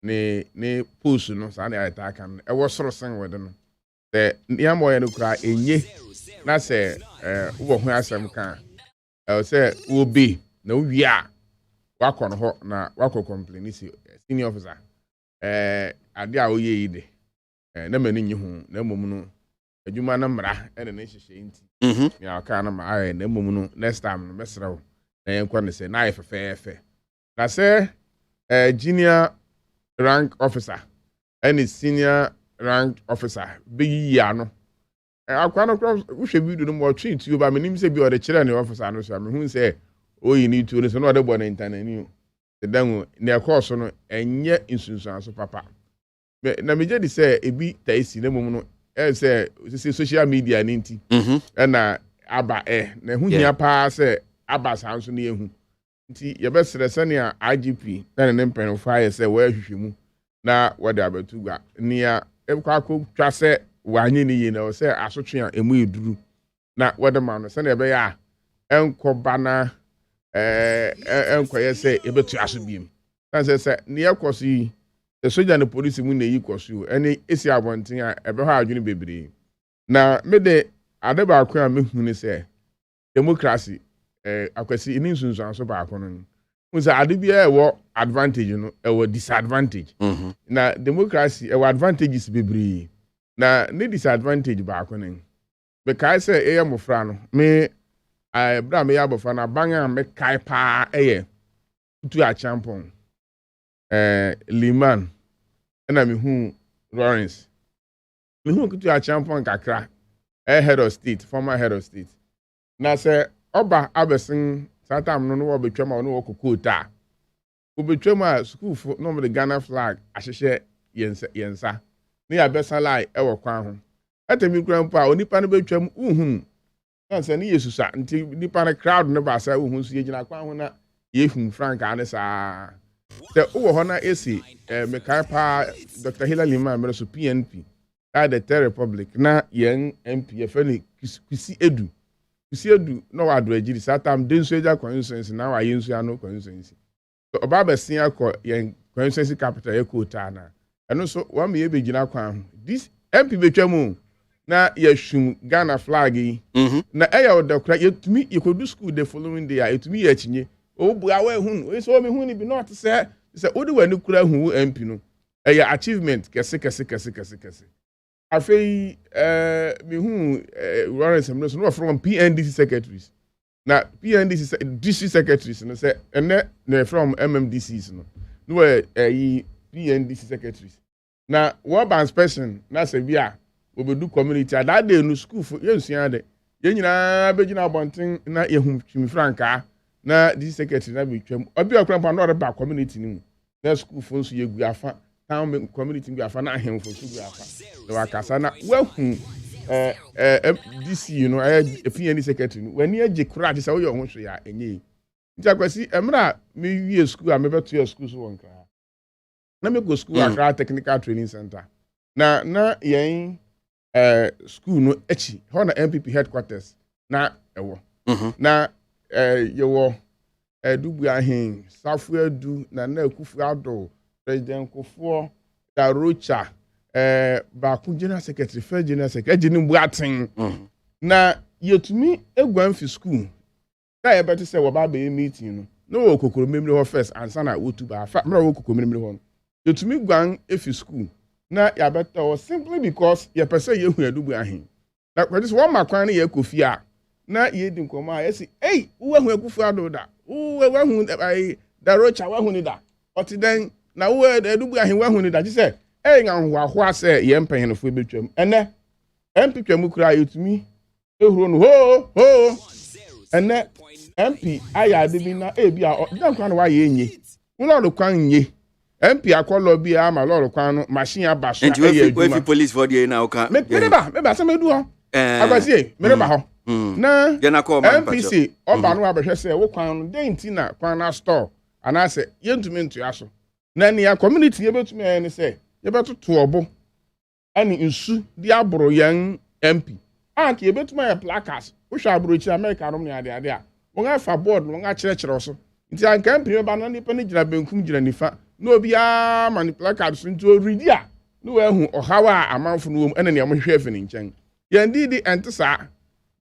ne post no sa na attack kan e wo soro sen we de no the niamo ye no kra enye na say wo ho asem kan say obi na wi a wakọ no ho na wakọ complain si senior officer ade a oye yi de na mani nyi ho na mmom no adwuma na mra ene ne hyehye nti ya aka na ma aye na mmom no next time no mesrew na yenkwa ne se na aye fefefe na se junior rank officer and senior rank officer be ya no akwa no hwe video no mo twi nti oba menim se bi o de kire ne officer no so me hu se oyi ni tu ne so no de bo na internet ni the dango ne course no enye insunsun so papa na me je di se ebi taisi na mum no se social media ni nti na aba na hu hia pa se aba san so na ehu nti ye be sere se ne IGP na ne mpen fire se wa hwehwemu na wode abatu gwa nia ekwa ko twa se wanye ni ye na se asotwe a emu eduru na wode ma no se na ebe ya enkoba na enkoye se ebetu aso biem tan se ne yakosi the soja and police mu na yi kosu ene esi abonten a ebe ho adwene bebre na me de ade ba akwa me hu ni se democracy akwasi ini nsunsun so ba akono nza ade bia ewo advantage no ewo disadvantage na democracy ewo advantages bebre na ne disadvantage ba akono be kai se eyamofra no me bra me yabofra na banga me kai pa tu a champon Liman and me hu Lawrence me hu kutu a champon kakra head of state former head of state na say oba abesin satam no no obetwam no okokota obetwam a school for no the Ghana flag ahehye yensa ne ya besa lai ewo kwan ho atemi krampa onipa no betwam uhun na say ne yesusa nti nipa na crowd no ba say uhun so yegina kwan ho na yehun frank ane sa the Uwahona AC, Mekapa, Dr. Hillary Lima, so PNP, the Third Republic, na young MP, a friendly Kwasi Edu. Kwasi Edu, no adreji, Satam, Dinsuja consensus, now I use no consensus. So, Obaba Senior young consensus capital, Echo Tana. And also, 1 year begin. This MP betwamu na yɛhwum Ghana flag yi na ɛyɛ odakra yɛtumi yɛkodu school the following day yɛtumi yɛakyinye obu awe hu we so me hu ni bi not say odi wani kura hu MP no ɛyɛ achievement kɛse afei me hu Lawrence Mno no from PNDC secretaries na PNDC district secretaries no say ene from MMDCs no yi PNDC secretaries na one by inspection na say bia obedu community that day no school for yensuan de yenyina begina bonten na yehum twimi franka na this secretary na betwam obi okrampa na ore ba community ni mu na school for nso yegu afa town community gu afa na ahemfo so gu afa na wakasa na wahu DC you know PND secretary when you age kura say wo yo ho hwe ya enye nti akwasi emra me wie school a me beto ya school so won kra na me go school Accra Technical Training Center na yen school no echi ho na MPP headquarters na ewo na yewo dubu ahen safu edu na akufu ado president Kofo da Rocha ba ku general secretary first general secretary ejini buaten na yetumi egwan fi school da ye beto say wo ba be meeting no wo kokoro memri ho first ansa na wotu ba fa mra wo kokoro memri ho yetumi gwan efi school na ya beto simply because ye pese ye hu adubu ahen na kwa this one makwan na ye kofi a na ye di nkoma ye si wo hu akufu ado da wo hu da Rocha wo hu ni da oti den na wo adubu ahen wo hu ni da ji say ngan ho ase ye mpanyenfo betwam ene MP twam kura yetumi ehuro no ho ene MP aya de bi na ebi a dan kwan wa ye enye wo lo kwan nye MP akọlọ bi ama lo kwan no machine aba so e we fi police for there na oka me ba se medu ho agbasie me ba ho na MPC oba no abehwe se wo kwan no den ti na kwan na store ana se yentumi ntu aso na ni a community ye betumi ene se ye betoto obo ani nsu di aboro yan MP anke ye betumi ya placards wo hwa aboro chi America no ne ade a won afa board won a kire so nti anka MP ba na nipa ni gira benkum gira nifa na obi a mani placards nti oridi a no ehu ohawa amanfo no wom ene ne mo hwe afi ni nchen ye ndidi entesa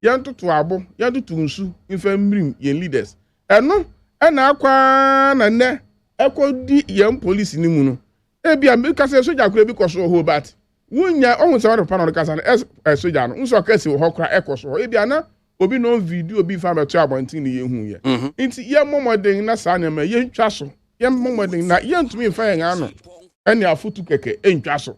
ye ntoto abo ye ntoto nsu mfa mrim ye leaders eno ena akwa na ne ekodi ye police ni mu no ebia me kase soja kura bi koso ho bat wunya ohun se wado panel kasa na soja no nso kase ho kura ekoso ebia na obi no video obi fa beto abontin ni yehu ye nti ye momoden na sa na ma ye ntwa so ye momoden na ye ntumi fa ye ano ene afutu keke entwa so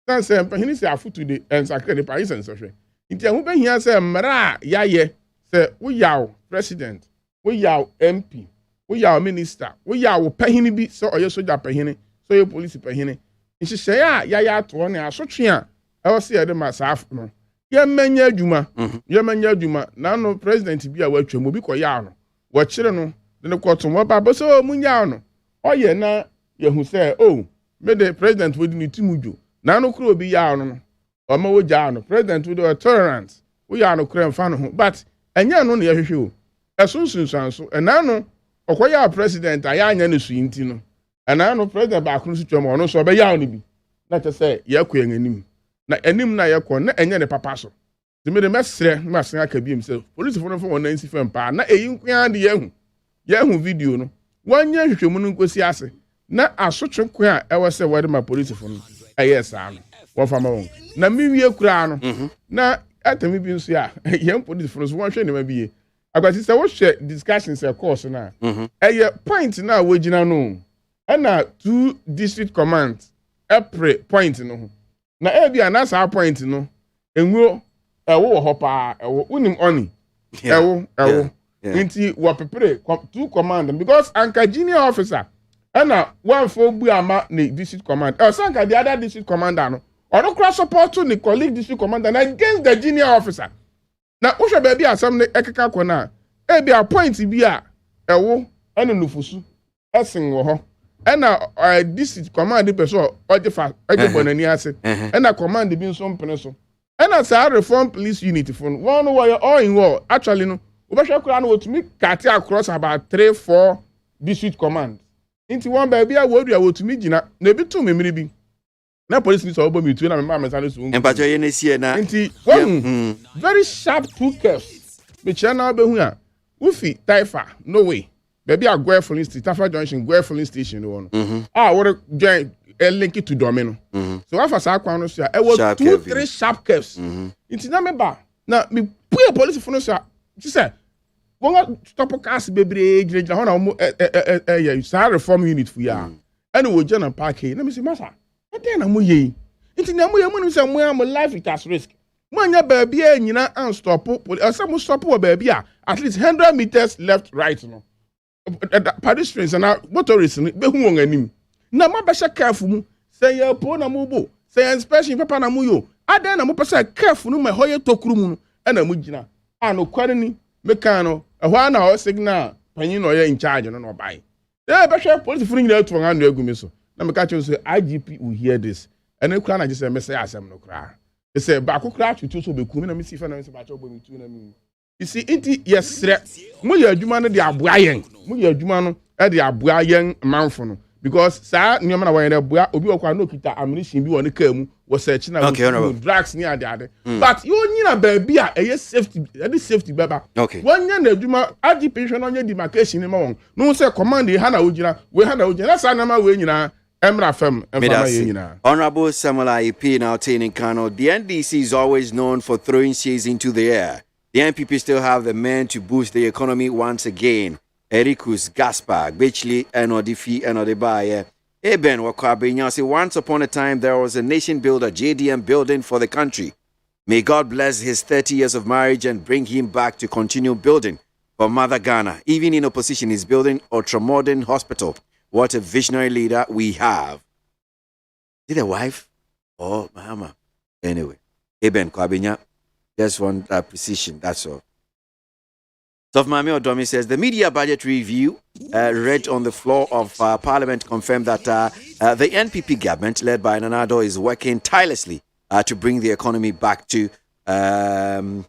san se mpahini se afutu de ensakre de paris ensohwe nti ahu behia se mra ya ye se wo yaw president wo yaw MP wo yaw minister wo yaw pahini bi se oye soja pahini so ye police pahini nhihye ya to ne asotwe a ewo se ye de masaf no ye manya adwuma na no president bi a watwam obi koya no wo kire no de ne kwoto mo ba so munya no oye na ye hu se me the president we ni timujo na no kro obi ya no o ma wo ja no president we the tolerance we ya no kra mfa no ho but enya no ne ye hwehwe o esunsunsanso na no okoya president aya anya ne suinti no ana no president ba akunu su twam ono so be yaw ne bi na te say ye kɔ enim na enim na ye kɔ na enye ne papa so de me de mesre ma sen aka biem se police fo no fo wona nsi fam pa na eyi nkwa de ye hu video no wanya hwehwemu no nkosi ase na asotwe ko a ewo se wede ma police fo no eye sa no wo fa ma won na mi wie kura no na atami bi nso a ye police fo no so won hwe ne ma biye akwasi se wo hwe discussions e course na eye point na wo gina no na 2 district commands every point no na ebi anasa point no enwo ewo ho pa ewo unim oni ewo nti wo prepare 2 command because anka junior officer na one for bu ama ne district command sanka the other district commander no ono cross support to the colleague district commander na against the junior officer na wo hwe ba bi asam ne ekeka ko na ebi a point bi a ewo ene nufusu esen wo ho ena district command person ojefa bonani ase ena command bi nso mpene so ena sa reform police unit fun one way all in war actually no obehwe kura no otumi kati across about 3-4 district command into one baby a wodu a wotumi gina na bi tu memiri bi na police ni so obo mi tu na me ma me sane so empacho ye na sie na nti very sharp two curves me chia na obehu a ufi taifa no way baby a go filling station tafa junction go filling station no what join link to domino so afa sa kwan no so e was 2-3 sharp curves nti na me ba na me put police for no so she say wọ́n stop cars bebree gyinagyina hɔ na wɔn yɛ saa reform unit for ya ɛna wɔ gyina park yi na me sɛ masa ɛdɛn na mo yɛ yi nti na mo yɛ mo nim sɛ mo yɛ mo life it has risk mo anya baabi a nyina an stop ɛsɛ mo stop wɔ baabi a at least 100 meters left right no pedestrians na motorists no behu wɔn anim na mo abɛhyɛ careful mu sɛ yɛ po na mo bo sɛ yɛ inspection papa na mo yo adɛn na mo pɛ sɛ careful no ma hɔ yɛ tokuru mu no ɛna mo gyina a no kware ni mekano ehwa na o signal panyin no ye in charge no bai eh be hwe police furu nyina atu wan no agumi so na meka che so IGP will hear this and e kura na je say me say asem no kura e say ba ko kura tutu so be ku me na me si fa na me say ba che obo mi tu na mi you see inti yesre mo ye adwuma no de aboa yen mo ye adwuma no e de aboa yen manfo no because sa nyoma na wan de aboa obi okwa no kita ammunition bi won ka mu wo search na drugs ni ade but you nyina baabi a eye safety baba wonya na adwuma IGP hwe no nya demarcation ni ma won no say command ha na wogina we ha na wogina sa na ma we nyina emra fam emra ye nyina. Honorable Samuel IP now in Kano. The NDC is always known for throwing shades into the air. The NPP still have the men to boost the economy once again. Ericus Gaspar Bechley and Odifi and Odebaye Eben Wakabinya say once upon a time there was a nation builder, JDM building for the country. May God bless his 30 years of marriage and bring him back to continue building for Mother Ghana. Even in opposition, he's building ultra-modern hospital. What a visionary leader we have. Is it a wife? Oh, mama. Anyway, Eben Kwabinya, just want precision, that's all. Sofmami Odomi says the media budget review read on the floor of Parliament confirmed that the NPP government led by Nanado is working tirelessly to bring the economy back to what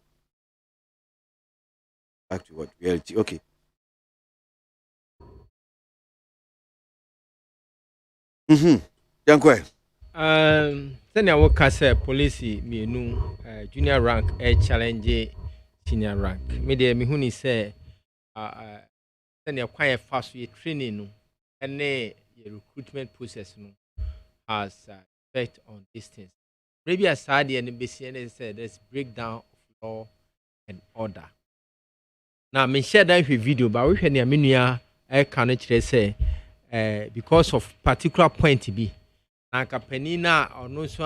reality? Okay. Yankwe. Then I work as a police junior rank challenge. Senior rank. Me huni say then you quite fast with training no and your recruitment process no has effect on these things. Maybe aside the NBC said there's breakdown of law and order. Now me share that video but we can mean I can say because of particular point to be na kapenina or no so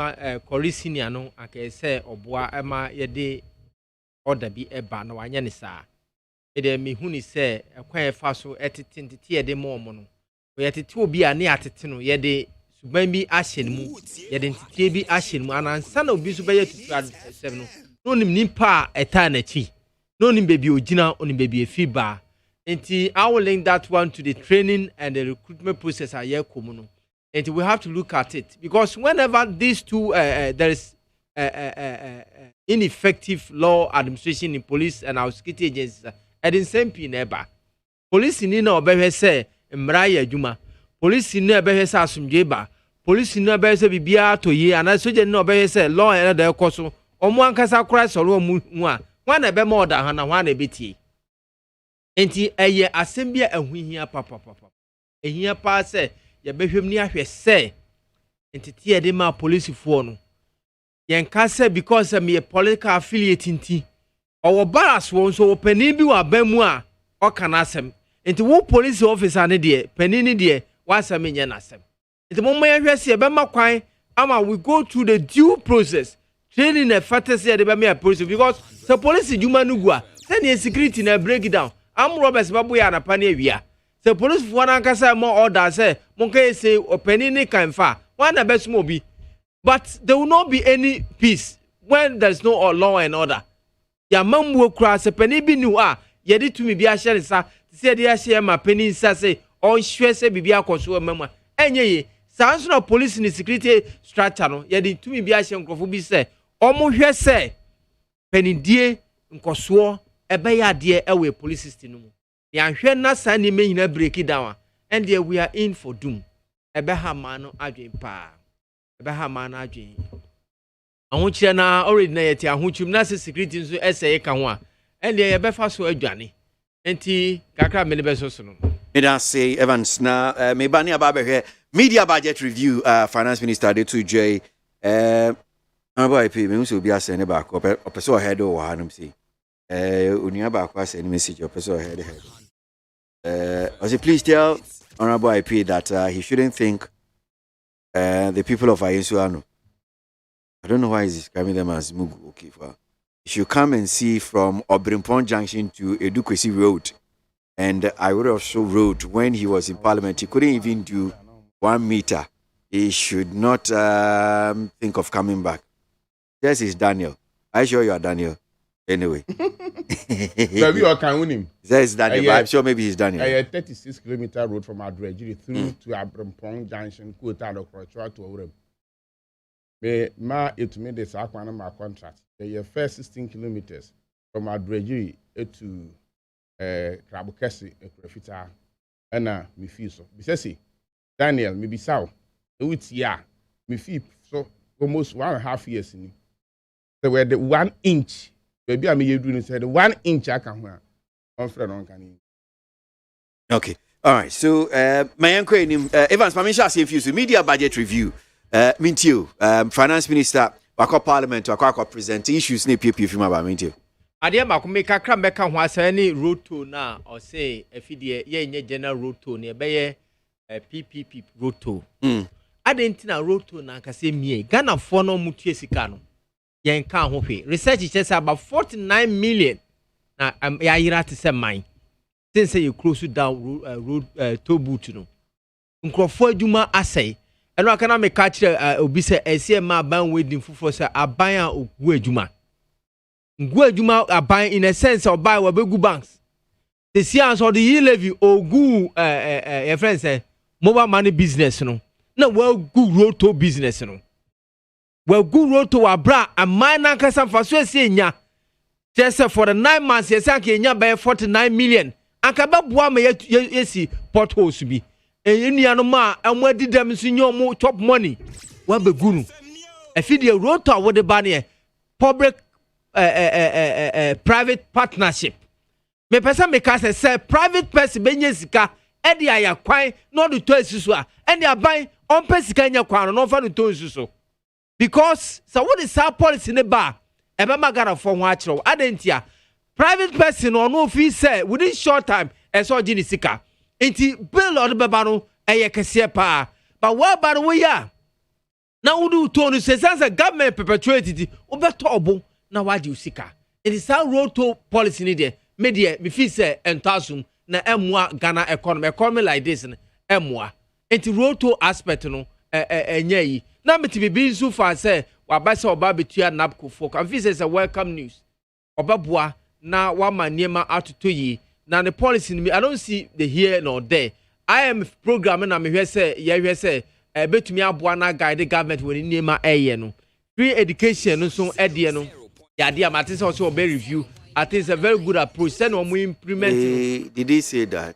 corisinia no I can say oboa ema yede order bi eba na wanya ne saa ede me hu ni se ekwan fa so etete yede mo no yetete obi a ne atete no yede suban bi ahye ne mu yede ntete bi ahye ne mu anansa na obi so be yetutu asem no no nim nipa eta na chi no nim bebi ogina onim bebi efiba enti I will link that one to the training and the recruitment process aye komu no and we have to look at it because whenever these two there is ineffective law administration in police and our security agencies at the same pineba. Police in no obey say Mraya Juma. Police in no obey say Asumjeba. Police in no obey say Bibia to ye and I so no obey say law and other coso or one casa crash or one a be more than one a bit. Enti a ye assembly and we hear papa. A here pass say ya be him near say enti de ma police for no. Yen kase because me a political affiliate inti or baras won so penny bi wa bamu a o kana asem enti wo police officer ne de penny ne de wasa me nya nasem enti mo man hwese e be makwan ama we go through the due process training e fatese de be me police because the police juma no gua send the security na break down am robbers babu ya na pa na awia the police for na kasa mo order say mo kan say o penny ne kan fa one na be smo bi. But there will not be any peace when there's no law and order. Ya mamwo kra se pani bi nu a ye de tumi bi a hye sa se de a hye ma pani sa se on hwe se bibi akoso mamma enye ye sanso na police ni security structure no ye de tumi bi a hye nkrofo bi se omo hwe se pani die nkoso ebe ya de ewe police system no mu ya hwe na sa ni me nyina break down and there we are in for doom ebe ha ma no adwen pa ebe ha ma na adwen ahokyere na already na yeti ahokyum na se security nso ese ka ho a ene ye befa so adwane enti kakra me ne beso so no me da say Evans na me ba ne aba behwe media budget review finance minister de to J Honorable IP me nso bi ase ne ba ko opeso head o ha no see unia ba ko ase ne message opeso head I say please tell Honorable IP that he shouldn't think the people of Ayensuano, I don't know why he's describing them as Mugu. Okay, you should come and see from Obrimpon Junction to Edukwesi Road. And I would also road when he was in Parliament. He couldn't even do 1 meter. He should not think of coming back. This is Daniel. I sure you are Daniel. Anyway. Maybe you can win him. This is Daniel, but I'm sure maybe he's Daniel. A 36-kilometer road from Adrejiri through to Abrimpong Junction, Kota, Okrochwa to Orem. It made this my contract. The first 16 kilometers from Adrejiri to Krabukesi, Krefita, and me feel so. Bisesi, Daniel, maybe so. It's me feel so almost 1.5 years in. So we're the 1 inch. Maybe I may do said 1 inch I can wear. Okay. All right. So my uncle Evans Mamisha say if you media budget review. Mintio, finance minister, wako parliament, wako present issues ne PP film about Mintio. Adia ma ko make kakra meka ho asa ni road toll na o say efidie ye nye general road toll ne be ye PPP road toll. Adentina road toll na ka say mie Ghana for no mutu sika no. Yen ka ho hwe. Research says about 49 million na ya yira to say mine. Since you close down road toll booth no. Nkrofo adwuma asai. Eno aka na me ka kire obi se ese ma ban wedding fufuro se aban a ogu adwuma. Ngu adwuma aban in a sense of buy we begu banks. The science of the levy ogu your friend say mobile money business no. Na we gu road to business no. We gu road to abra aman na kasa faso ese nya. Just for the 9 months yes anke nya by 49 million. Anka ba boa me yesi potholes bi. Eniano ma amwadi dem sinyo mo top money wa begunu efidie road to awode ba ne public private partnership me person me ka say private person benye sika e de aya kwan no do to asusu a ene aban on pesika nya kwan no fa do to asusu because so what is our policy ne ba e be magara for ho a kire adentia private person no fit say within short time e so gini sika enti bill or beba no eye kese pa but what about we ya na wudu to no say sense government perpetuate obeto obo na wadi usika it is how road to policy ni there media me feel say entasum na emwa Ghana economy like this emwa enti road to aspect no enya yi na meti bibi nso fa say wabasa oba betua napco for can feel say welcome news obabua na wa maniema atoto yi. Now the policy in me, I don't see the here nor there. I am programming and me say, yeah, say, bet me abuana guide the government when name my no. Free education no so no. Yeah, dear Martin also a review. I think it's a very good approach. Send on we implement. Did he say that?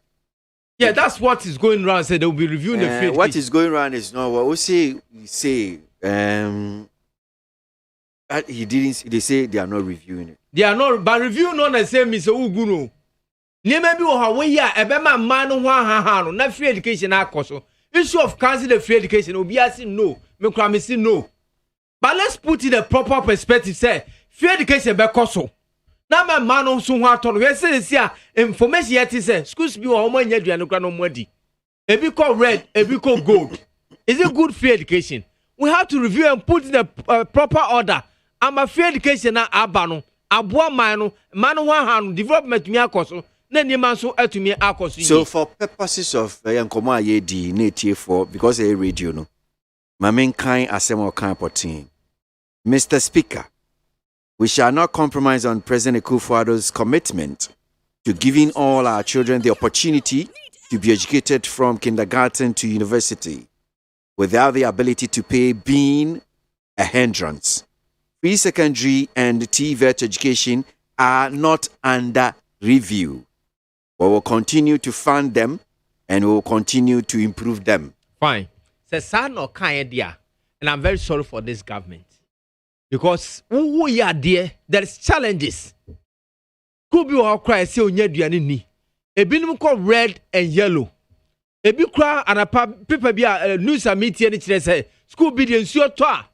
Yeah, that's what is going around. Say they will be reviewing the free. What is going around is not what we say. He didn't. They say they are not reviewing it. They are not, but review not the same. Mr. Uguno. Niema bi wo ha we ya ebema man no ho aha no na free education akoso issue of cancel the free education obi asi no me kra me si no but let's put it in a proper perspective say free education be koso na man no so ho ato no we say a information yet say schools bi wo mo anya aduane kra no mo adi ebi call red ebi call gold is it good free education we have to review and put in a proper order ama free education na aba no aboa man no ho aha no development mi akoso. So for purposes of Yankomo Ayedi native for because a radio no main kind asemo kind potin. Mr. Speaker, we shall not compromise on President Akufo-Addo's commitment to giving all our children the opportunity to be educated from kindergarten to university without the ability to pay being a hindrance. Free secondary and TVET education are not under review. We will continue to fund them and we will continue to improve them. Fine. Se sa no kan dia. and I'm very sorry for this government. Because we are there's challenges. Could be all cry, say, ni. A bill called red and yellow. A big cry and a paper be a news and meeting, say, school biddings your toa.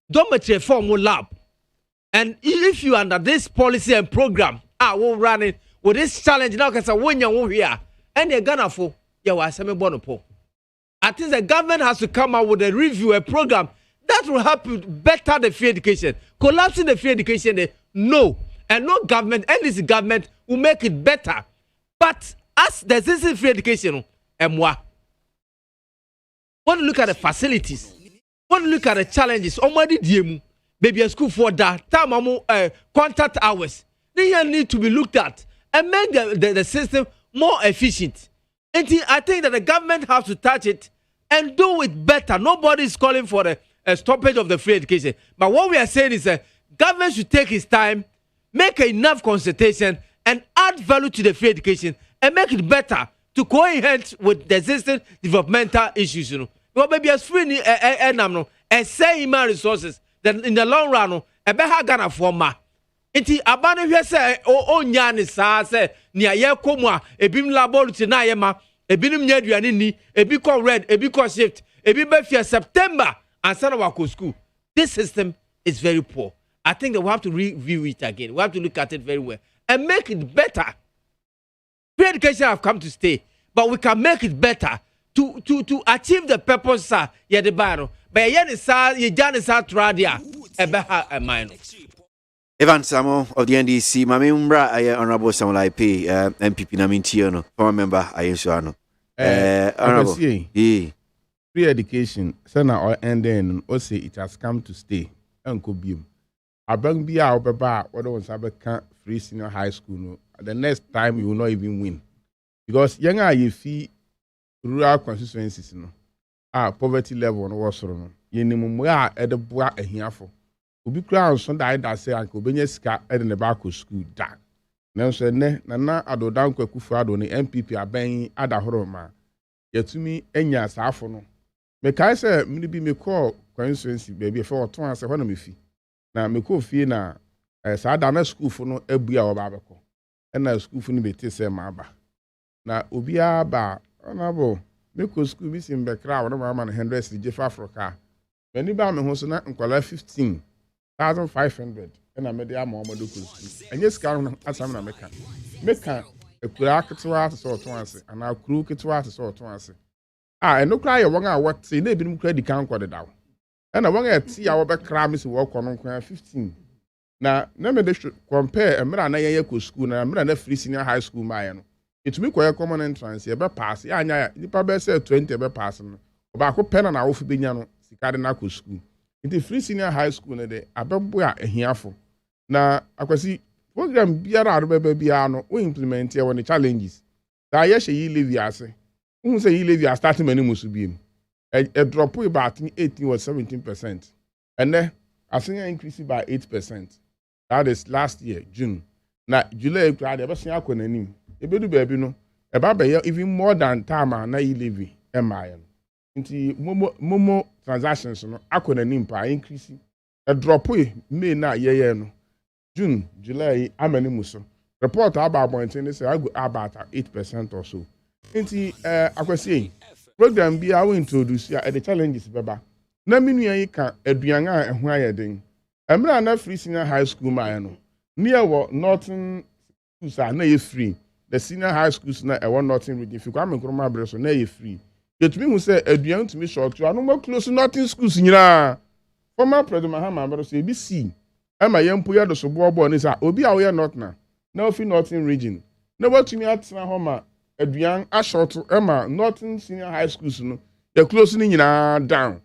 Dormitory form lab. And if you under this policy and program, I will run it with this challenge now because I win your here. And they're gonna for your bonopo. I think the government has to come out with a review, a program that will help you better the free education. Collapsing the free education, no. And no government, and this government will make it better. But as the existing free education, and what? When you look at the facilities, when you look at the challenges, maybe a school for that, time contact hours, they need to be looked at and make the system more efficient. And I think that the government has to touch it and do it better. Nobody is calling for the stoppage of the free education. But what we are saying is that government should take its time, make enough consultation, and add value to the free education and make it better to coherent with the existing developmental issues. Well, maybe as free and say human resources, then in the long run, a better Ghana for ma. Inti abane hwe se o nya ne saa se nia ye komwa ebim laboratory na ye ma ebinim nya aduane ni ebi call red ebi call shift ebi be fear September and send our school. This system is very poor. I think that we have to review it again. We have to look at it very well and make it better. Free education have come to stay, but we can make it better to achieve the purpose ye the bano. But ye ni sa ye jani sa tradia ebeha a mine. Evan Samo of the NDC, Mami Umbra, Honorable Samuel IP, MPP Namintiano, former member Ayesano. Honorable, free education, Sana or ending, or say it has come to stay. Uncle Beam. I bring be out about what was free senior high school. No. The next time you will not even win. Because younger you fee rural constituencies, no. Poverty level no was wrong. You know, at the boy a here for. Obi kura so that say anko benye sika e de ba ko school da na so ne na adodan kwakufu ado ne MPP aban adahoro ma yatumi enya saafo no me kai say me bi me call constituency baby for oton ase ho na me fi na me ko fi na sa da na school fo no abua wo ba beko na school fo no beti say ma ba na obi aba onabo me ko school bi sim be kra wo no ma 100 je fa Africa many ba me ho so na nkwala 15,500 and I made the Amado Kuski. And yes, Carol, as I'm not Meka a crack to us or twice, and our crew to us or twice. And no cry, I want what say they been credit count got it down. And I want to see our back crammers walk on 15. Now, never they should compare a Mirana school and a free senior high school. Mayan. It's me quite a common entrance, a pass, and you probably say 20 ever passing. About pen and off Bignano, Sicardinaco school. Into free senior high school na de abeboa ahiafo na akwasi program biara arobebe bia no we implement here when the challenges da ye hye yi levi ase hu say yi levi start many musu biem a drop about 18 or 17% and then asenya increase by 8%. That is last year June na July crowd e be sen akonanim e bedu baabi no e ba be even more than time na yi levi emaye nti momo transactions no akona nimpa increase a drop May na ye no June July amani muso report about pointing say I go about 8% or so nti akwasi program bi I will introduce ya the challenges beba na minu yi ka aduan a eho ayeden emra na free senior high school man no near wo northern schools na ye free the senior high schools na e wo northern region fi kwa menkroma bre so na ye free. Yet me who say aduan to me short you are no more close nothing schools nyina former president Mahama but say BC am I yempo ya do so bobo ni sa obi a we not na ofi northern region na what to me atena homa aduan a short ema northern senior high schools no the close ni nyina down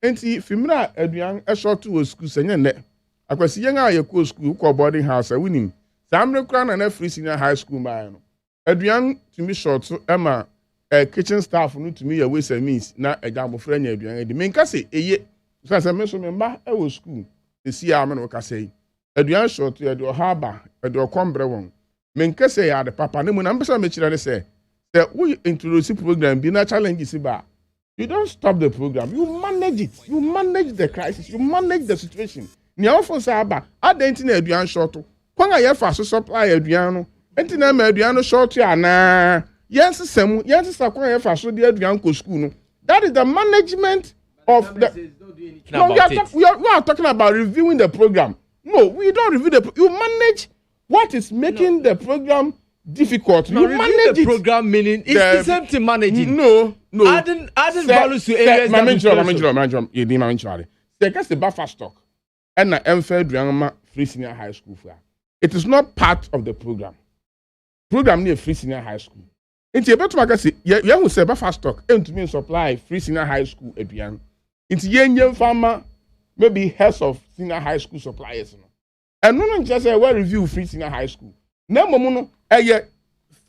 enti fimra aduan a short wo schools enye ne akwasi yen a ye ko school ko boarding house a winim samre kra na free senior high school ma no aduan to me short ema kitchen staff no to me your ways and means na ejamo franya aduan de menka se eye so me so memba e wo school e si am no ka sei aduan short e do haba e do kombre won menka se ya de papa ne mu na mpesa me kira ne se we introduce program bi na challenges ba You don't stop the program. You manage it. You manage the crisis. You manage the situation. Ni awfo say aba. Adenti na aduan short. Kwanga ye fa so supply aduan no. Enti na ma aduan no short ana. Yes semu. Yes kwanga ye fa so de aduan ko school no. That is the management of the. No, we are talking about reviewing the program. No, we don't review you manage what is making the program difficult. No, you manage the program meaning it's the same thing managing. No. Adding values to areas that the buffer stock and the MFA drama free senior high school for it is not part of the program. Program near free senior high school. Into a better say you have say buffer stock and to mean supply free senior high school eduan. Into young farmer maybe heads of senior high school suppliers. And no one just say well review free senior high school. No mono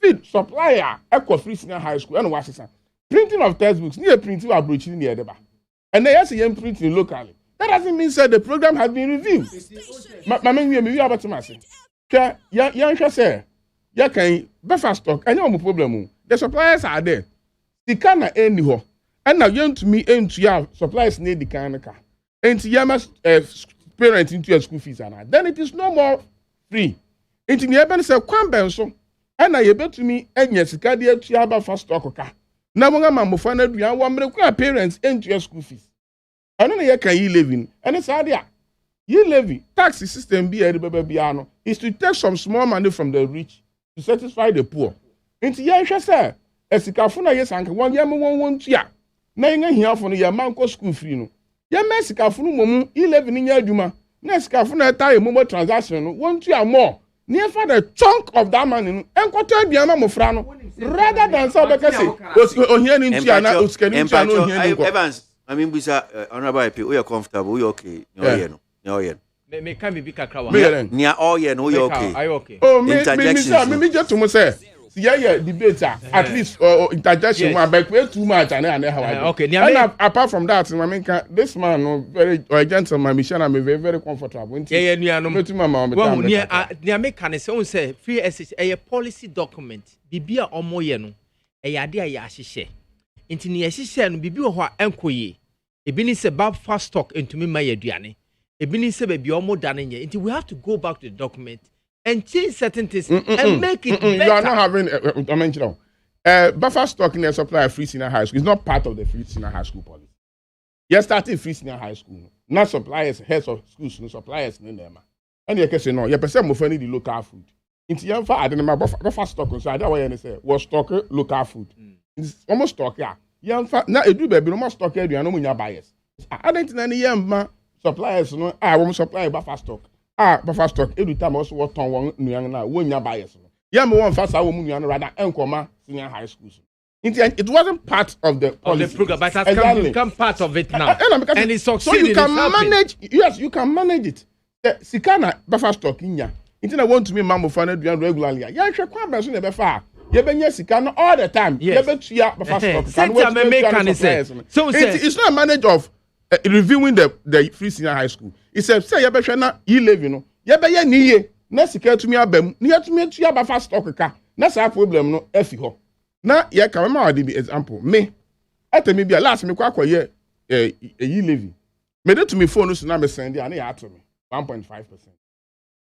feed supplier equal free senior high school and what's it? Printing of textbooks, near printing or broaching near the bar. And they also printing locally. That doesn't mean that the program has been reviewed. Mamma, we are about to mass. Young say, ya can buffer stock, and no problem. The suppliers are there. The canna anyhow. And now young to me aim to have suppliers need the canna car. And to Yama's parents into your school fees and then it is no more free. Into the urban say, Quan Benson, and I able to me, and yes, Cadia to have a fast stock car. Now, when I'm a fan of one parents into your school fees. I don't know how can you live in, and it's idea. You levy tax system be a babiano is to take some small money from the rich to satisfy the poor. Into Yasha, sir, as the Cafuna yes, uncle, 1 year, 1 year. Now you here for your manco school free. No, ya Mexica Funu, 11 in your Juma. Next Cafuna tie a transaction, 1 year more. Near for the chunk of that money, and quarter Biama Mofrano, rather than Sabacasi. Was here in Tiana, Evans, I mean, we are honorable, we are comfortable, we okay. No, me can be Kakrawa. Near all year, no, you're okay. Okay. Oh, me just to say. Yeah, debate at least interjection one, but way too much and how I do. Okay, and apart from that, I mean, this man, no, very gentleman, Michelle, I'm very comfortable. Yeah, no, well, near me can say free SH a policy document, Bibia or Moyeno, a idea yashishe. Into near she no Bibi or enquiry. A bini se bab fast talk into me, my Adriani. A bini se be more than in until we have to go back to the document. And change certain things and make it better. You are not having I mentioned buffer stock in the supply of free senior high school is not part of the free senior high school policy. You started free senior high school, not suppliers, heads of schools, no suppliers in them. And you can say no, you percent more the local food. Into young far, I didn't my buffer stock, so I don't want to say was stock local food. It's almost stock, yeah. Young far now it do baby, no more stock, you know when you're buyers. I don't think any young suppliers, no, I won't supply buffer stock. Buffer stock every time also what on one now when you're biased. Yeah, one fast I will rather encoma senior high schools. It wasn't part of the program, but it has become part of it now. And it's succeeding. So you can manage, yes, you can manage it. The Sikana buffer stock in ya. Until I want to me mammo fan regularly. Yeah, you can't be soon far. You been yes, Sikana all the time. Yes, buffer stock. So it's not a manage of reviewing the free senior high school. It says, say, you better not live, you be near, next to me, near to me, to your fast stock car. That's our problem, no, if you now, yeah, come on, the example. Me, at me be a last me quack ye, a ye living. Made it to me phone, so now me send you, and they to me 1.5%.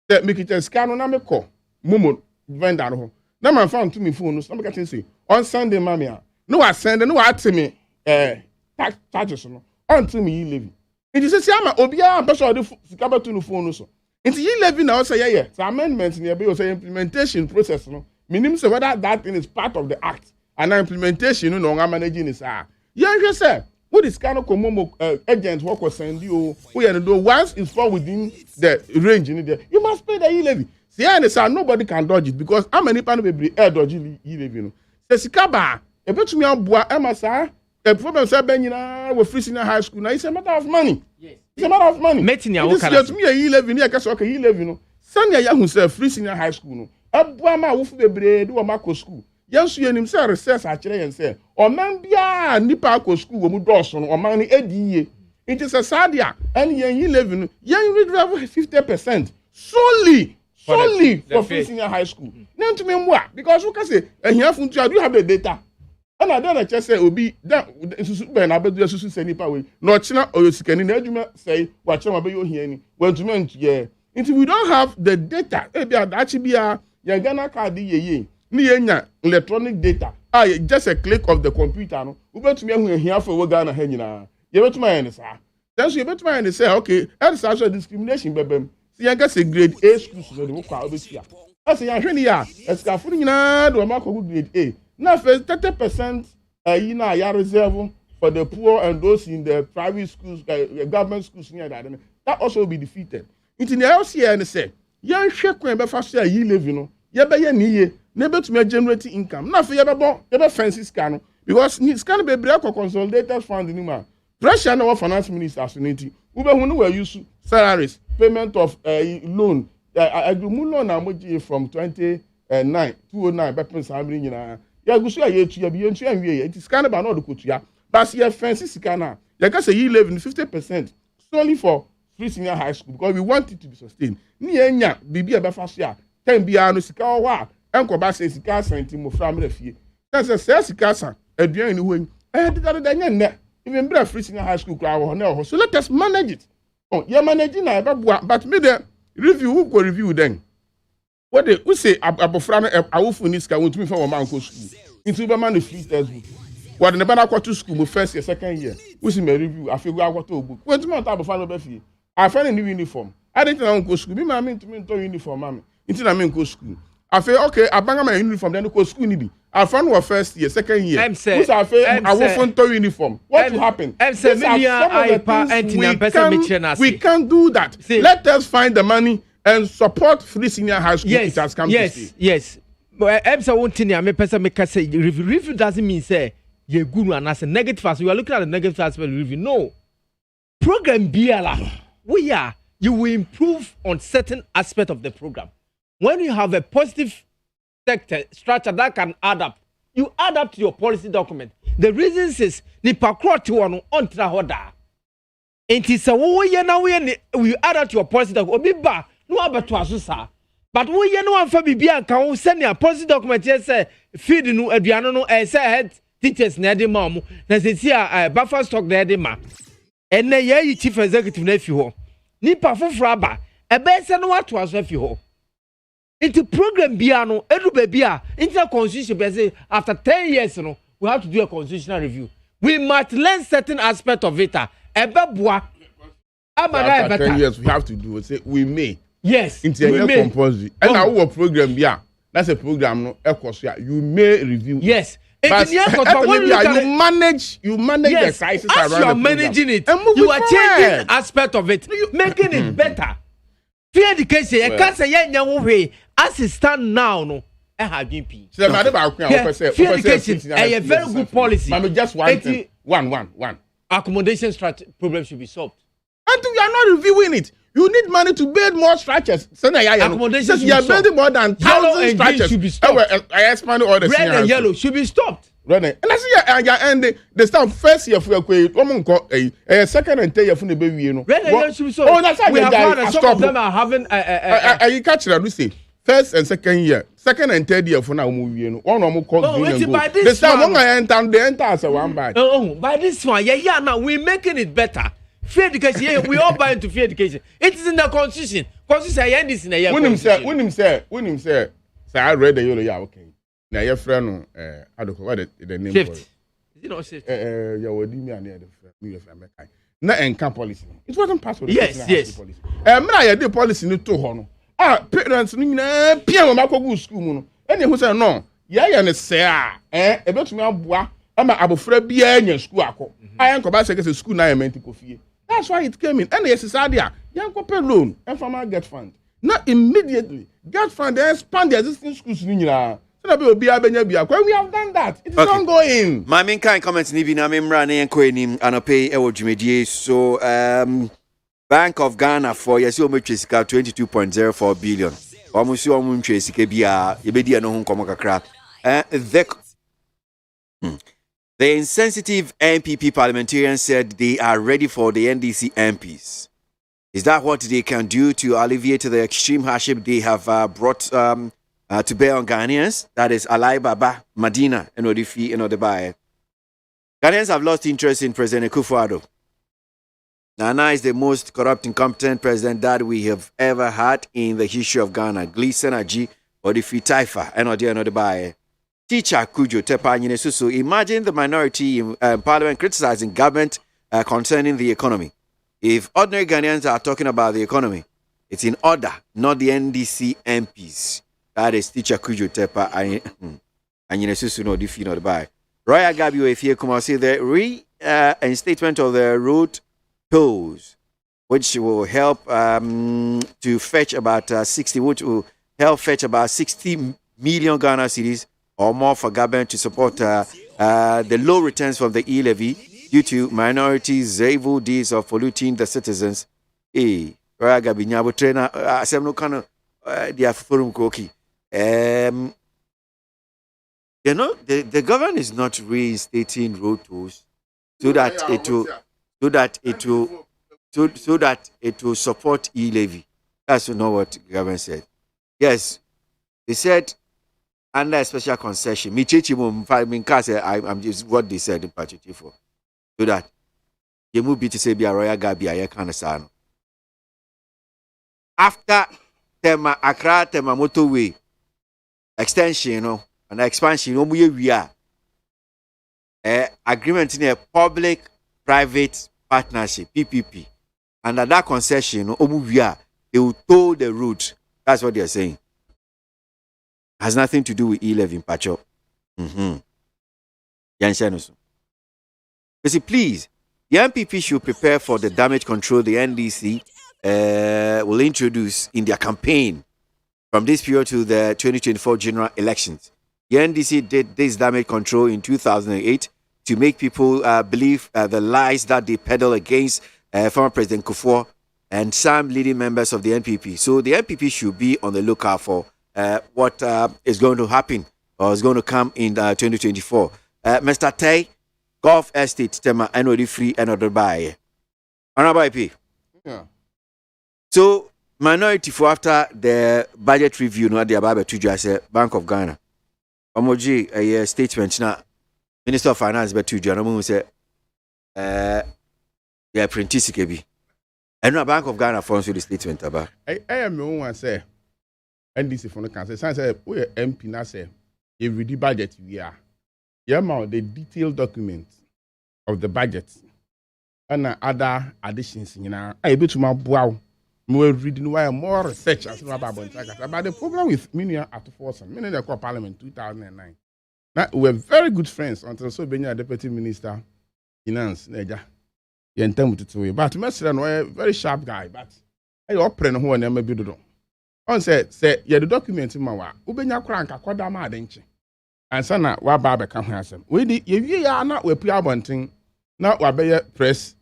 That make it a scan on a call, Mumu, vendor home. Now, my phone to me phone, so I'm say, on Sunday, mammy, no, I send, no, I to me, tax charges, no. Until me living. It is a Siama Obia, but so the Sicaba to the phone also. Into ye living now say, yeah, so amendments in your bill say implementation process, no. Meaning say whether that thing is part of the act and implementation, you know, I'm managing is yeah, just say, what is kind of common agents work or send you, once it's fall within the range in there, you must pay the ye levy. See, I understand nobody can dodge it because how many people will air dodging ye levy? Say Sicaba, a bit to me on bois, Emma, the problem is we're free senior high school now. It's a matter of money. Yes. It's a matter of money. It is me a 11 year case okay 11 no. Sanya ya hu say free senior high school no. Abua ma wo fu bebre do ma ko school. Yansu yenim say research a kire yen say o man bia nipa ko school wo mu doso no o man ni ediye. It is a sadia and yen 11 no. Yen read 50% solely for free senior high school. Now to me mwa because you can say and here do you have the data? And I don't just say obi that ben abedu asusu say nipa we no china oyosikani na adwuma say wa chema be yo hiani want to meant yeah until we don't have the data e bia dachi bia ya Ghana card ye ni yenya electronic data just a click of the computer no we betumi ahu ehia for we Ghana ha nyina ye betumi ayen sa then so ye betumi ayen say okay that social discrimination bebem see ya get a grade A schools no dey kwa obesia as ya hwe ni ya escafo nyina do ma ko grade A. Now, 30% are reserved for the poor and those in the private schools, government schools near that. That also will be defeated. It's in the LCA and say, young shake when first year you live, you know, you be ye, never to make generating income. Now, for your fancy scan, because it's going to be break or consolidated fund in pressure no finance minister unity. Ube who were used salaries, payment of loan. I do loan now from 209 weapons having you ya gusu ya yetu ya biyentu ya nwie it is kind of no kotu ya but your fancy sikana ya ka say you live in 50% solely for free senior high school because we want it to be sustained ni enya bibi e be fa so a time bia no sika wo a enko ba say sika santi mo fra mra fie say sika san aduan ni ho da nya nne even bra free senior high school kra wo na ho so let us manage it you manage na e be boa but me the review who go review then. What they we say abofra no awofo ni sika wontumi fa wo man ko school into be man the free textbook what the banana to school mo first year second year we see my review afego akwato book wontumi on abofra no be fie I find a new uniform I didn't know go school be ma me to uniform am into na me go school I feel okay abanga my uniform then go school ni bi I found our first year second year we say I awofo to uniform what will happen we can do that let us find the money and support free senior high school. Yes, it has come to stay. Yes. But one thing I person make say review doesn't mean say you good and as a negative aspect. You are looking at the negative aspect of review. No. Program BLA. You will improve on certain aspect of the program. When you have a positive sector structure that can add up, you add up to your policy document. The reasons is ni pakro ti wonu on tra hoda. Enti se wo ye na we add up to your policy document. Obi ba no abeto aso sa but wo ye no amfa bibia kan wo send your policy document here say feed no aduano no say head teachers na de ma mo na se si buffer stock na de ma enne ye yi chief executive na fi ho nipa foforo aba ebe se no wato aso fi ho into program bia no edu ba bia into constitution be say after 10 years no we have to do a constitutional review we must learn certain aspect of it ebe boa after 10 years we have to do say we may. Yes, into a compulsory. And our program, that's a program. No, you may review. Yes, but you manage the crisis as around you are managing it. You are changing aspect of it, making it better. Free education, you can't say as it stand now. No, free education, a very good policy. Just one. Accommodation strategy problem should be solved. Until you are not reviewing it. You need money to build more structures. Accommodation you are building more than 1,000 structures. Should be stopped. I expanded all the red and yellow should be stopped. Red and they start first year for a second and third year for the baby. You know. Red and yellow should be stopped. Oh, that's how we have found that some of them are having. You catch that? We say first and second year, second and third year for now. You know, one more called green and gold. This time, they enter as a one by. Oh, by this one, yeah. Now we're making it better. Free education, we all buy into free education. It is in the constitution. Constitution, I end this in a year. When him say, I read the yellow, yeah, okay. Now your friend, I don't know what the name shift. Is it not shift? Yeah, what do you mean? Me, not income policy. It wasn't passed with the policy. I did policy no to hono. Parents, Pierre, my school, and who say no. Yeah, and say, about me, I'm abofra bia nya school I am come say school na meant to fie. That's why it came in. And yes sadia yan ko pay loan and farmer get fund. Not immediately get fund they expand the existing schools ni nyina. So that be obi abenya bia. We have done that. It is ongoing. My main kind comments ni bi na memra na yen ko enim anope e wo dwumedie so Bank of Ghana for yesi o metwe sika 22.04 billion. Omusi o muntwe sika bia ye bedi no ho nkomo kakra. The insensitive NPP parliamentarians said they are ready for the NDC MPs. Is that what they can do to alleviate the extreme hardship they have brought to bear on Ghanaians. That is Alai Baba, Madina, and Odifi, and Odebaye. Ghanaians have lost interest in President Akufo-Addo. Nana is the most corrupt, incompetent president that we have ever had in the history of Ghana. Gleason Aji, Odifi Taifa, and Odebaye. Teacher Kujo Tepa Susu. Imagine the minority in parliament criticizing government concerning the economy. If ordinary Ghanaians are talking about the economy, it's in order, not the NDC MPs. That is Teacher Kujo Tepa and Susu no Odifi no Odebaye. Royal Gabi Efie Kumasi, the reinstatement of the road tolls, which will help to fetch about 60 million Ghana cedis or more for government to support the low returns from the e-levy due to minorities' evil deeds of polluting the citizens. The government is not reinstating road tolls so that it will support e-levy. That's not what the government said. Yes, they said under a special concession. I'm just what they said in particular for. So that you move to say be a royal Gabia kind of sano. After Accra Tema motorway extension, and expansion, we are agreement in a public-private partnership (PPP). Under that concession, they will toll the route. That's what they are saying. Has nothing to do with e-levy, Pacho. You see, please, the MPP should prepare for the damage control the NDC will introduce in their campaign from this period to the 2024 general elections. The NDC did this damage control in 2008 to make people believe the lies that they peddle against former President Kufuor and some leading members of the NPP. So the NPP should be on the lookout for what is going to happen or is going to come in 2024. Mr. Tay, Golf Estate, Tema, NOD Free, and other buy. Honorable IP. Yeah. So, minority for after the budget review, no, the Ababe Tuju, say Bank of Ghana. Omoji, a statement now, Minister of Finance, but Tuju, and Omo say, the apprentice kebi. And no Bank of Ghana funds with the statement about. I am the one say, NDC for the council. Say, we MP na say, you read the budget we are. Yeah, the detailed documents of the budget and other additions. You know, I able to wow. More reading why more research as about the problem with Minia at force and Minia Parliament 2009. Now we're very good friends until so being a deputy minister finance. Neja, you intend to way, but Mr. a very sharp guy. But I open who never be do. On say yeah the document in my ubenya crank a quadama denche. And sana wa baba come handsome. We the ye are not we pre abonting now we press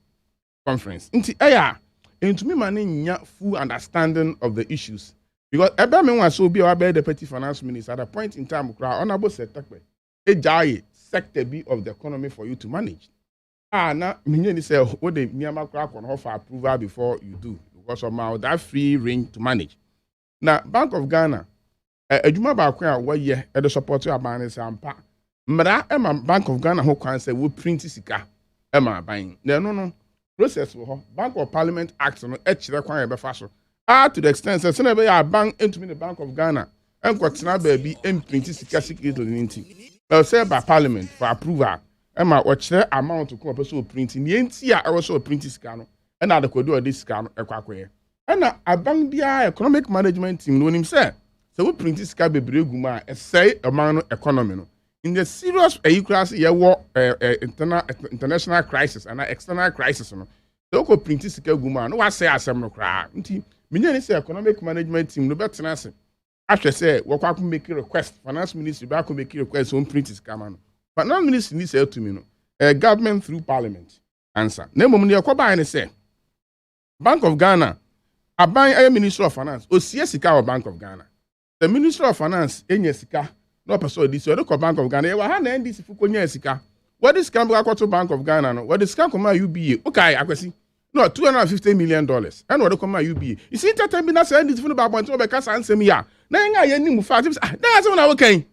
conference. Inti aya. And to me, man, full understanding of the issues. Because Ebame was so be our deputy finance minister at a point in time, honorable sector, a giant sector B of the economy for you to manage. Now, many say, what the Myanmar crack on offer approval before you do, because of my that free range to manage. Now, Bank of Ghana, a Juma Bakwa, 1 year at the support of Abane Sampa. Mada Emma Bank of Ghana, who can say, will print Sika, Emma buying. No. Process for Bank of Parliament Act on extra kwanya be faso. To the extent that say be bank into the Bank of Ghana and kwatina baby imprint sika secret ninti. Say by Parliament for approval. Emma watch amount to come so printing yenti a also print sika no. And na the kodo this sika no ekwakoye. And na bank dia economic management team no nim say we print sika bebre guma e say amount economy no. In the serious international crisis and external crisis, no go print sika guma no wa say asem no kra. Nti me say economic management team no better na say. After say we kwa make request finance ministry ba ko make request on print sika man. But now ministry ni say to me no. Government through parliament answer. Na mom ne kwa ba say Bank of Ghana aban Minister of Finance o sie sika of Bank of Ghana. The Minister of Finance enye sika no person this you go Bank of Ghana you ha na NDC fuko nya sika what is can go to Bank of Ghana no what is can come UBA okay akwesi No, $250 million. And what come UBA. You see that time na say this phone about point be kasa ansem ya. Na nga ye nim fa. That's when I okay.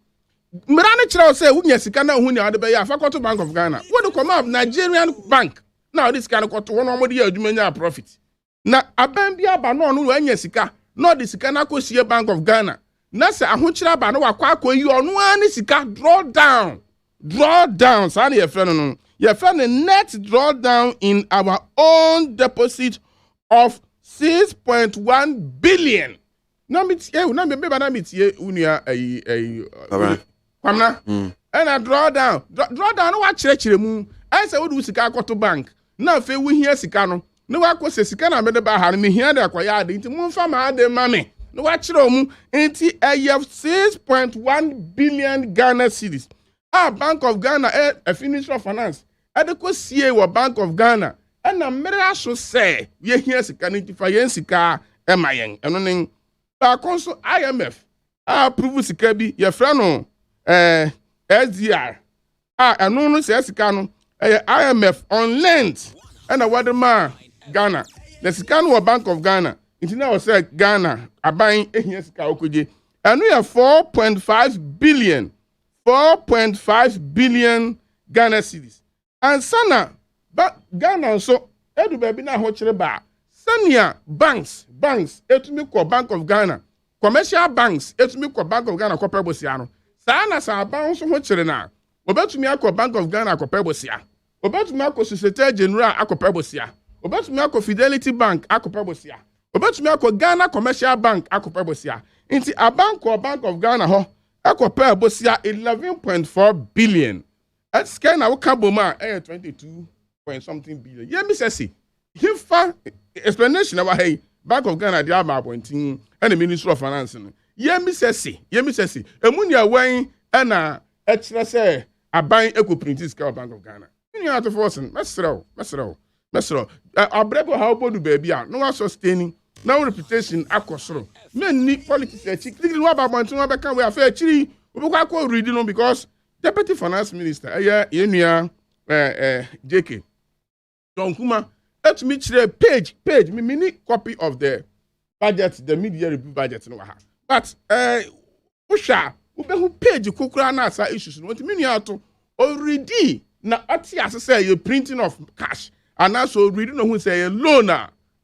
Mrane chira say wunya sika na hu ne ade be ya fa kwato Bank of Ghana. What come up Nigerian bank. Now this kind of kwato one omodi ya adwuma nya profit. Na aban bia ba no no anya sika. No the sika na kosie Bank of Ghana. Na say ahochira ba no wakwa akoyi onu ani sika draw down. Sani ye friend no. Ye friend a net drawdown in our own deposit of 6.1 billion. Na mitie, na me ba na mitie unia kwamna. And a drawdown no wa chire mu. I say we do sika akoto bank. Na fe we hia sika no. Na wa kwose sika na me de ba ha me hia de akoya ade nti mu fa ma ade ma me. Na wa chire mu nti 6.1 billion Ghana cedis. Bank of Ghana a Ministry of Finance. Adeko sie wa Bank of Ghana. Na mmere so say ye hia sika nti fa yen sika e mayen. Eno nen ba konso IMF approve sika bi ye fra no SDR. Eno no say sika no IMF on lent. Na wade ma Ghana. The sika no wa Bank of Ghana. Nti na say Ghana aban ehia sika okoje. Eno ya 4.5 billion. 4.5 billion Ghana cedis. And sana Ghana so edu baby na ho kire ba. Sania banks etumi ko Bank of Ghana. Commercial banks etumi ko Bank of Ghana ko pebosia no. Sana sa ban so ho kire na. Obetumi akọ Bank of Ghana ko pebosia. Obetumi akọ Societe Generale akọ pebosia. Obetumi akọ Fidelity Bank akọ pebosia. Obetumi akọ Ghana Commercial Bank akọ pebosia. Inti abanko Bank of Ghana ho akọpẹ bosia 11.4 billion. At scan na wakaboma 22 point something billion. Yeah, me say hifa explanation na hey Bank of Ghana dey about pointing and the Ministry of Finance. Yeah, me say emunia wen na extra say aban eco print sika Bank of Ghana. You have to force mesro. Abrego how bodu baby a no sustaining. Now reputation akosoro. Men ni politics chikli no about money no be kan we afa chiri. We go read no because Deputy Finance Minister enua JK Don Kuma let me chire page me mini copy of the budget, the mid-year review budget no ha. But usha we be page kokura na asa issues no want me ato already na ati as say you printing of cash and also reading no who say loan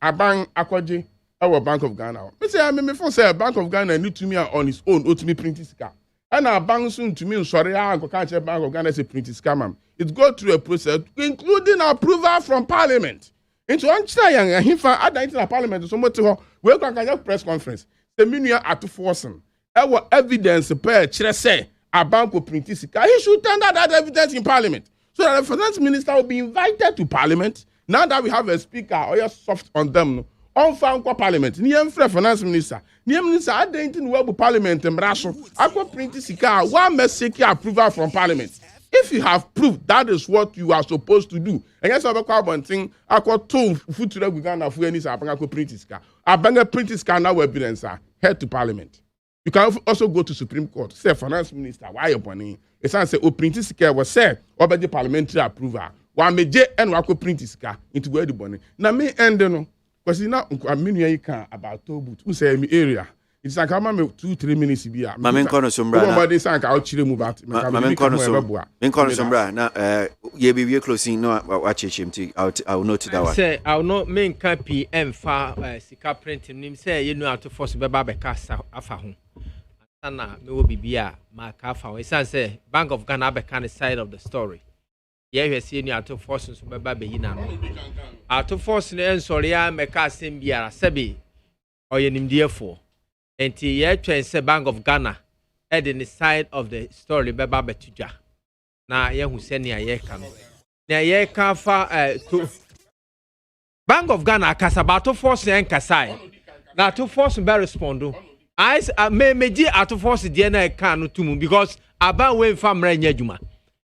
aban akwaje our Bank of Ghana. Me say me for say Bank of Ghana need to me on his own ultimate printing sika. And our bank soon to me sorry go catch Bank of Ghana say printing scam. It go through a process including approval from Parliament. Into one try and hifa add into Parliament so much we can press conference. The minua at forcing. Our evidence per chire say a bank will print sika. He should tender that evidence in Parliament. So that the Finance Minister will be invited to Parliament. Now that we have a speaker or you're soft on them. On found Parliament. Niyem Finance Minister. Niyem Minister identing web Parliament and Brasso. Aqua printing sika. One must seek approval from Parliament. If you have proved that is what you are supposed to do, and yes, I've got one thing. Aqua two food to the Uganda for any Sabanga printing sika. Abanga printing sika now evidence head to Parliament. You can also go to Supreme Court. Say Finance Minister, why you money? It's say o printing sika was said over the parliamentary approval. One meje and wako printing sika into where the money. Na me end no. Because now I'm meaning about Tobut. Who say me area? It's like I'm 2-3 minutes here. Mamen kono sombra. Nobody say I chire move out. Mamen kono sombra. Men kono sombra. Na ye be closing no watch him to I'll note that one. Say I'll not main copy and far sika printing him say you know how to force beba be kasa afa ho. Sana me will be bia ma ka fa. It say Bank of Ghana be kind of side of the story. Yeah, we see any auto force so beba be yina no. Auto force no ensori ya meka asem biara sebi oyenimdie fo. Enti ye twen say Bank of Ghana at the side of the story beba betuja. Na ye hu se ne ye ka no. Na ye ka fa to Bank of Ghana kasabato force en kasai. Na to force be respondo. I me auto force de na e ka no tumu because aban we fa mra nya adwuma.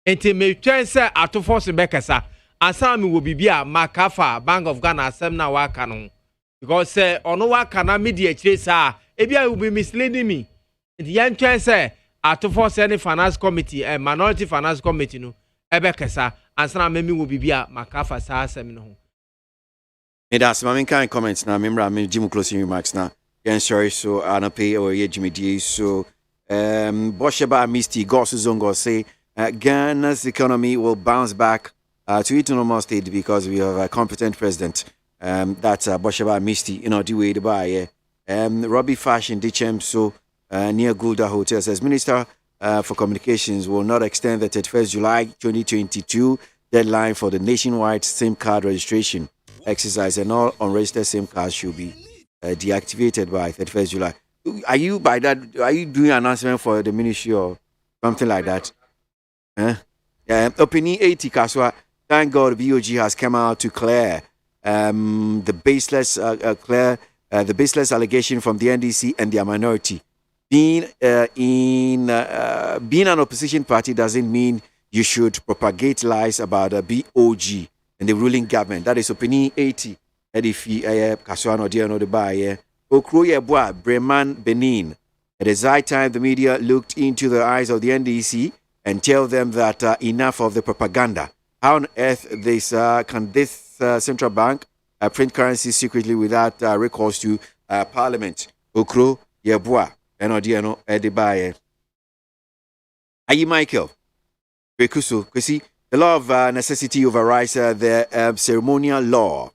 Enti me twen say auto force be kasa asami wo bibia makafa Bank of Ghana asem na waka no because say ono waka na media chire sa ebia will be misleading me. Enti yan twen say auto force any finance committee minority finance committee no ebe kasa ansana memi wo bibia makafa sa asem no that's my main kind comments now. Remember, I mean, Jim closing remarks now. Sorry, so I don't pay or Jimmy D. So, Bosheba Misty, Goss Zongo say Ghana's economy will bounce back to its normal state because we have a competent president. That's Bosheba Misty, the way to buy. Robbie Fashion, Dichem, so near Gulda Hotel says Minister for Communications will not extend the 31st July 2022 deadline for the nationwide SIM card registration exercise, and all unregistered SIM cards should be deactivated by 31st July. Are you doing an announcement for the ministry or something like that? Opinion 80 Kaswa. Thank God BOG has come out to clear the baseless allegation from the NDC and their minority. Being an opposition party doesn't mean you should propagate lies about the BOG and the ruling government. That is opinion 80. Edifi Kaswano Diano de Baye. Okroye Bois, Breman, Benin. It is high time the media looked into the eyes of the NDC and tell them that enough of the propaganda. How on earth can this central bank print currency secretly without recourse to Parliament? Okro Yeboah, Diano de Baye. Ayi Michael, Bekuso, Kwesi, the law of necessity overrides the ceremonial law.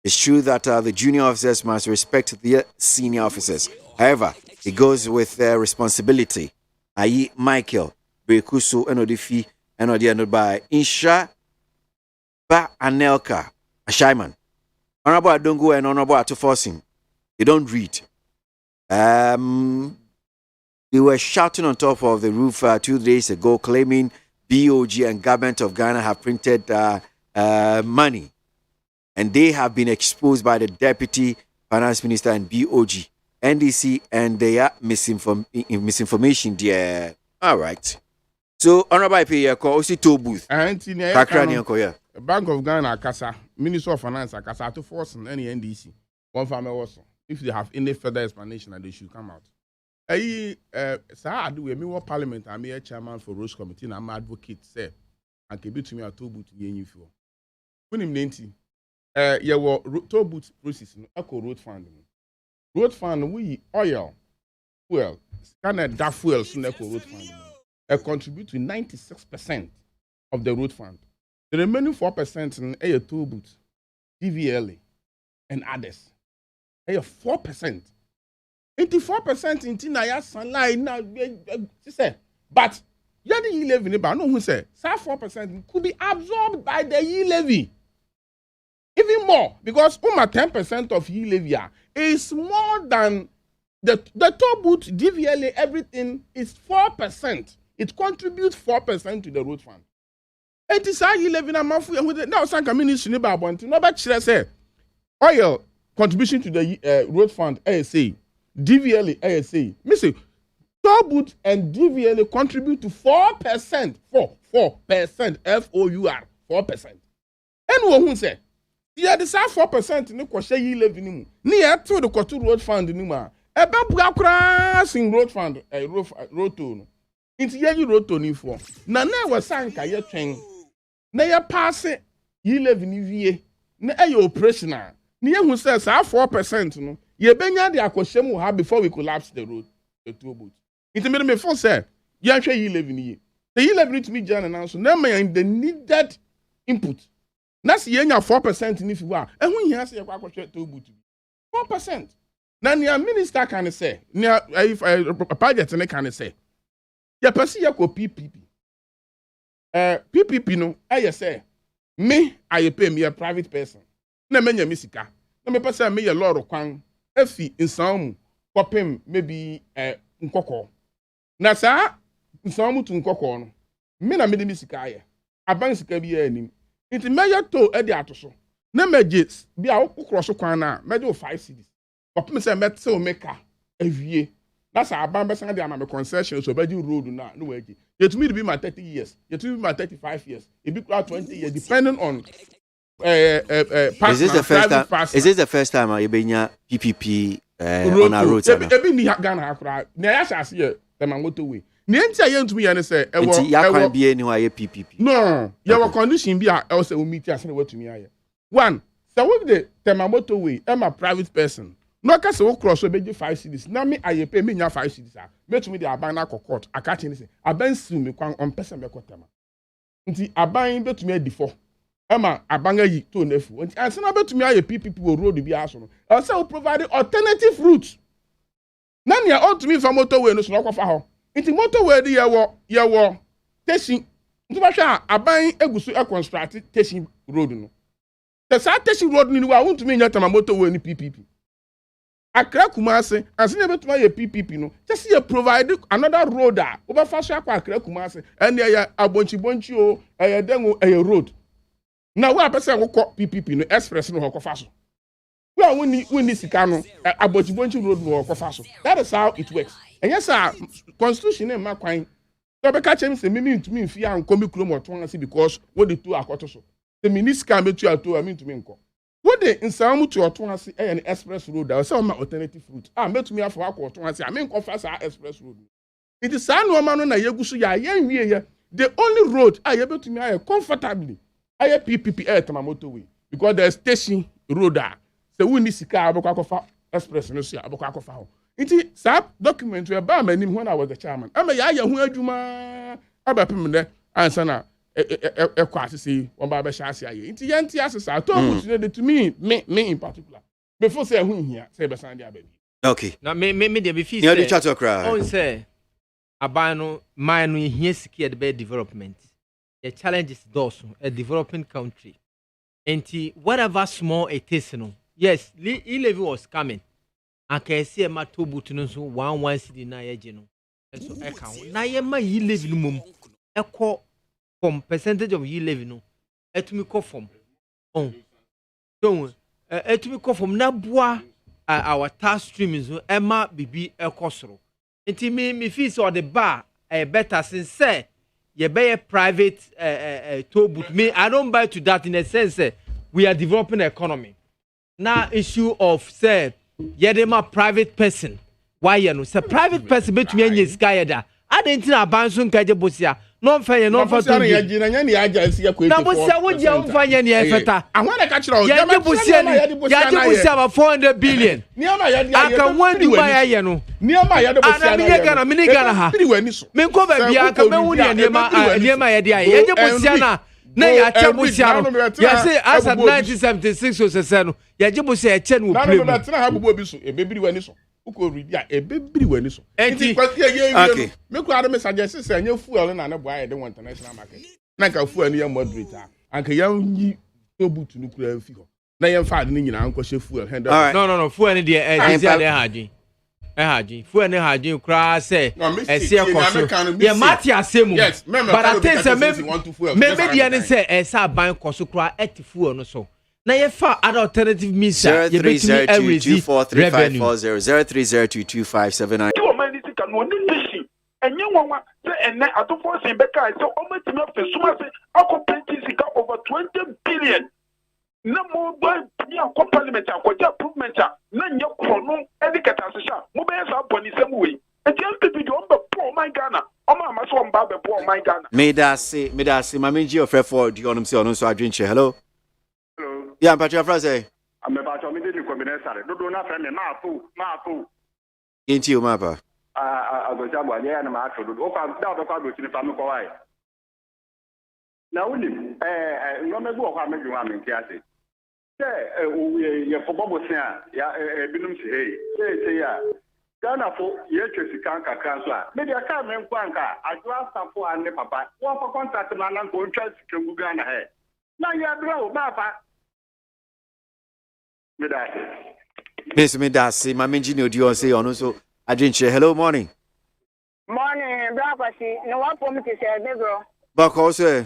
It's true that the junior officers must respect their senior officers. However, it goes with responsibility. Ayi Michael, Brekuso, Enodifi, Enodiano by Insha Ba Anelka, Ashaiman. Honorable Adongo and Honorable Atoforcing. They don't read. They were shouting on top of the roof 2 days ago, claiming BOG and government of Ghana have printed money. And they have been exposed by the Deputy Finance Minister and BOG, NDC, and their misinformation there. All right. So, Honorable IPA, also to booth. Bank of Ghana, Kasa, Minister of Finance, Kasa, to force any NDC. One family also. If they have any further explanation, they should come out. Sir, I do a meanwhile Parliament. I'm a chairman for Rose Committee, and I'm an advocate, sir. And can be to me a two boot to you. When him 90. Yeah, well, toll booth process no echo road fund. Road fund we oil, fuel, scanner that fuel so echo road fund. Contribute to 96% of the road fund. The remaining 4% in a toll booth, DVLA, and others. 4%. 84% in Tinaya Sunlight now. She said, but you the e-levy, but no who said, 4% could be absorbed by the e-levy. Even more, because 10% of e-levy is more than the toll booth, DVLA, everything is 4%. It contributes 4% to the road fund. It is how e-levy now. Now, some communities in the want to know about say oil contribution to the road fund. ASA, DVLA, ASA. Missy, toll booth and DVLA contribute to 4%. 4%. FOUR 4%. And who say? Yeah, the 4% in the Kwashe e-levy nimu. Near to the Kotu road fund nimu. Eba crossing road fund road to. Into ye road to ni for. Na was sanka ye train. Na ye pass e-levy ni vie. Na operational. Near who says 4% no. Ye benya the Akwashe mu have before we collapse the road. The two boats. Into me for say. Ye e-levy ni. The e-levy to me Jan announced. Na me the needed input. That's the 4% in if you are. And when you have to 4%. Now, your minister can say, if a budget can say, you perceive your PPP. PPP, no, I say, me, I pay me a private person. No, me, Missika. No, me, person, me, a lot of quang. If in some, copim, maybe a nkoko. Now, sir, in some to nkoko. Me, na me, Missika. A bank be any. Inti meya to edi atoso na meje bia wo cross kwan na meje 5 cities opem say metse o meka awie na sa aban besan de ama me concession so beji road na no waji yetumi be my 30 years yetumi be my 35 years e be 20 years depending on is this the first time you benya PPP on a road e be ni Ghana akura na ya shase ye the mangoto way ni enti aye ntumi ye ne say e wo ya kwan bi eni wa ye PPP no ye wo condition bi a e say o meet ase na watumi aye one So with the tema motorway, I'm a private person. No case we cross so be 5 cities. Na me I pay me nya 5 cities. Make me the abana court. I catch any say. Aban su me kwan on person be kwatema. Nti aban betumi adifo. Ema abanga yi to nefu. Nti ansa na betumi aye people road bi aso no. Also we provide alternative routes. Na nia ultimate for motorway no so no kwafa ho. Nti motorway di ye wo station. Nti ba hwa aban egusu e construct station road no. The station road ni wa untumi nya tama motorway ni PPP. Akra Kumasi, as never to my PPP no. Just you provide another road over fast Akra Kumasi, and ya abonchi o demo a road. Now what person will call PPP no express no hokofaso. Well, when the Sicano, abonchi road no hokofaso. That is how it works. And yes, sir, constitution and my coin. So catch him say me to me fear and come or twancy because what the two are so. The minister can be to me. What the in some to autonomy an express road, there was some alternative route. Met me for autonomy. I mean, confess our express road. It is San Romano na Yagusu ya yen the only road I able to me comfortably. I have PPP air to my motorway because there's station road there. So we need to car abokakofa express no see abokakofa. It sap document we ba manim when I was the chairman. Am ya hu adwuma abapem ne ansa na kwase say one ba be shase aye nti yanti asesa to put to me in particular before say hu hia say be san dia baby. Okay, na me dey be feel say you chat okra on say aban no man no hia siki the be development. The challenge is those a developing country nti whatever small it is no yes e-levy was coming and can see ma to boot no so 1 cedi na ye je no so e kan na ye ma e-levy no mum e ko from percentage of e-levy no etumi ko from on so etumi ko from na boa our tax streams no e ma bibi e ko soro nti me feel so the bar better since say you buy a private toll booth. Me, I don't buy to that in a sense. We are developing the economy. Now, issue of say, my private person. Why you know? Say private person bet me any sky da. I didn't know about some kaje bosia. No fair, no fair. Na bosia wo je umfanya ni efeta. I want to catch you. Ya je bosia about 400 billion. Aka wandu ba ya no. Niema ya de bosia. Ana mini gana ha. Me ko ba bia aka me hu niema ya de aye. Ya je bosia na ya che bosia no. Ya say as at 1976 so say no. Ya je bosia ya che no play. Na tena ha bubu bi so e bebiri wani so. Uko ready a ebebiri wani so. Enti okay. Me ko ade me suggest say anya fuel na boy e de international market. Na ka fuel ni ya moderate a. Anka ya yi to boot no kura fi ho. Na ya fa ade ni nyina anko she fuel. No, fuel ni de e dey hadin. Fuel ni hadin kura say e se koso. Yeah, Mati asemu. Yes, but I think say me dey any say e sa ban koso kura et fuel no so. Na ye fa other alternative means ya betumi every 0302243579. To man this can no nishi enye nwanwa say enne atofo sin beka say o matimi afesuma say akopenti sika over 20 billion na mo boy ni akọ parliament akọja improvement na nye krono edikata sha mo be sa boni semu we enti MPP do mbe po my Ghana o ma ma so mba be po my Ghana me da se mamenji ofre for di onum se onum so adwenche. Hello. Yeah, but your phrase. I'm about to meet the combination. Do not friend me ma Into you, mapa. I go jam one and my to do. Okay, now the card to the family. Now, no me go how make you want me kiasi. Say, we for Bobo Sia, ya binum say ya. Ghana for ye Chesikanka transfer. Maybe I can't remember Kwanka. I draft for and papa. One for contract man and contract to Ghana here. Now you are draw, mapa. Miss Medasi, my engineer, do you say on so adwenche. Hello, morning. Morning, Brapasi. No one for me to say, bro. But also,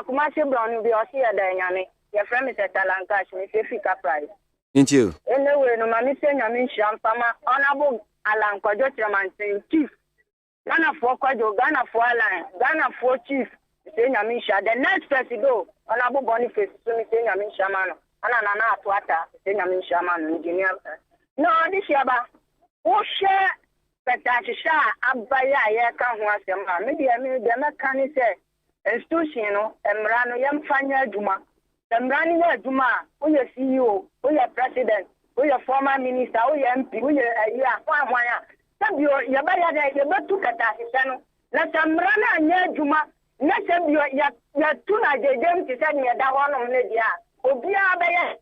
Kumasi Brown, be or see a dynamic. Your friend is at Talankash, Miss Fika Price. Into you. Anyway, no, Mammy saying, I mean, Shampama, honorable Alan Kojotraman saying, Chief. Ghana for Kojo, Ghana for Alan, Ghana for Chief, saying, I mean, the next person go, honorable Boniface, so me saying, I mean, Shamano. Ana atwata senya minshama engineer no this yaba wo hwe petashisha abaya ye ka ho asema me de me kan se institution no emra no yemfanya adwuma The running a Juma, who your CEO, who your president, who your former minister, who your MP, who your Yabaya, you better took at that. Let some run near Juma, let them be your tuna, James, to send me that one on Lydia. Obia,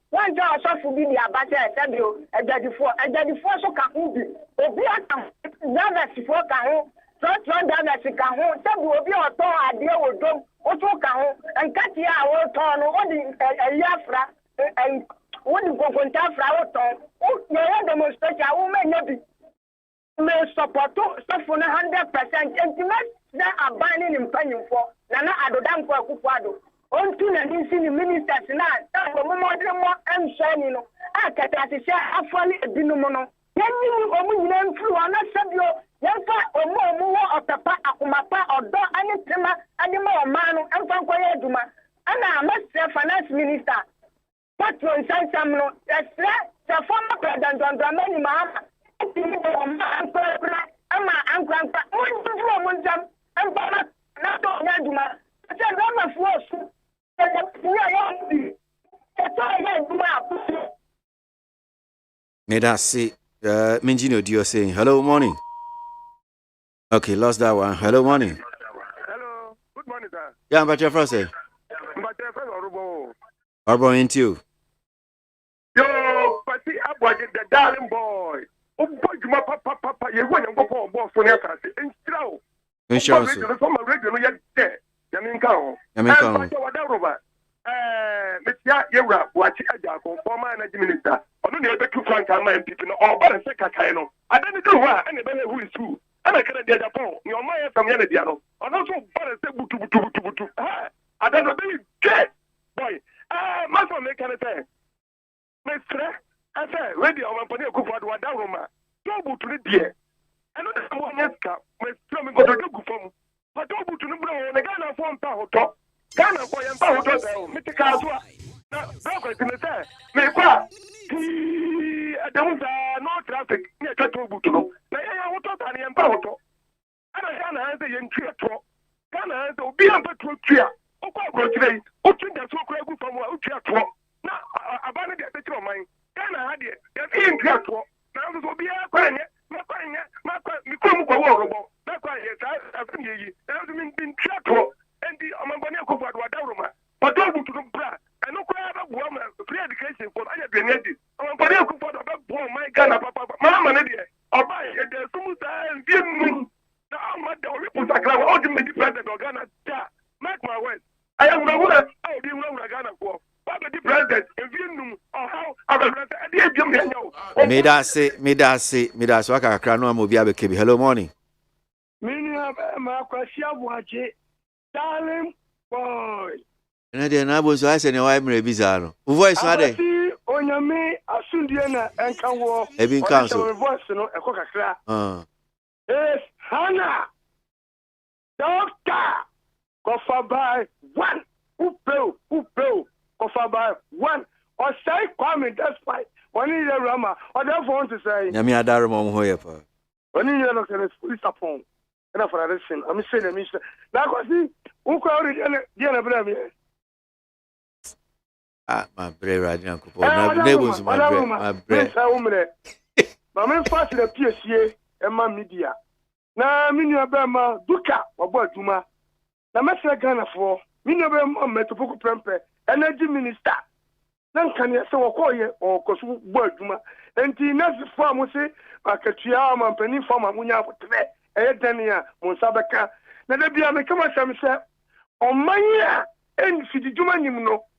one job of be the Abata, Sabio, and the force of Kahubi, Obia, Davas for Kahu, Trust Davas Kahu, Sabu, Obia, Toa, dear with them, Otto Kahu, and Katia, our town, a Yafra, and wouldn't go on Tafra, your demonstration, who may not be. May support for 100% intimate that are binding in paying for Nana Adodam for Kupado. On to the ministers now, more and shining. I can't say I fully a dinomono. Then you own through an Sabio, Yanfa or more of the pa Akumapa or do any tema, animal man and Fankoyaduma. And I must say, finance minister. Patron Sansamno, that's the former president on Dramani Mahama. May that see Minjino Dio saying hello morning. Okay, lost that one. Hello morning. Hello, good morning, sir. Yeah, but your first say. But your first Orbo into you. Yo, but see, ABOAGYE, the darling boy. Papa, you want to go for for your country. Insurance. From a radio, yet there. Yaminko. Mr. Yera, watch a former energy minister. I don't know if Frank and my people or but a second. I don't know why anybody who is true. And I can't get a phone. Your man from Yanadiano. And also, but I said, butu. I don't know, get boy. Master make anything. Mr. I said, ready on my pony of Kupadu, Daruma. Don't to the dear. I know that one yes, my stomach got a good form. But don't to the blow and the Ghana form power top. Ghana for your power, Mr. Kazua. Now, broken to the side. May qua. Don't no traffic near Katubutu. Now, I want to tell you about it. And I can't answer you in Triatro. Ghana has to be on the Tria. Oh, today. Oh, that's so credible from what Triatro. Now, I abandoned the picture of mine. Ghana had it. They're in Triatro. Now, this will be a crying. Not crying. Been Triatro. And the Amambania Kupadu Daruma. But don't to the bra. I know quite a woman, free education for I have been ready. Amambania Kupadu about my Ghana, Papa, Mamma, or buy it. There's some time. Give me. Now, I'm not the only person. All the president of Ghana. Mark my words. I am the one. I didn't know Ghana for. But the president, if you know how I will May that say, Waka Crano Mobia Kebi. Hello, morning. Meaning of ABOAGYE, darling boy. And then I was asking why I'm bizarre. Voice, are they? On your me, Asundiana, and Kawo, Having counsel. Voice, no, a coca. Yes, Hannah, Doctor, Kofa by one, who blow, Kofa by one, or say, Kwame, that's why. One in the Rama, or therefore want to say, Yami Adarum Hoyapa. One in the local police upon. And for a listen, I'm saying, Mr. Nakosi, who called it Diana. Ah, my brave radio, my neighbors, my bread. My man fast the PSA and my media. Now, Minia Bama, Duka, or Boatuma. Now, Master Ghana for Minia Bama, Metropolis Prempe, Energy Minister. Then can you say, or Kosu Boatuma? And the next farm will say, Makatia, and Penny Farmer Munya for today. Edenia, Monsabaka. Now, there be a Mekama Sam on my year, and Fidjuma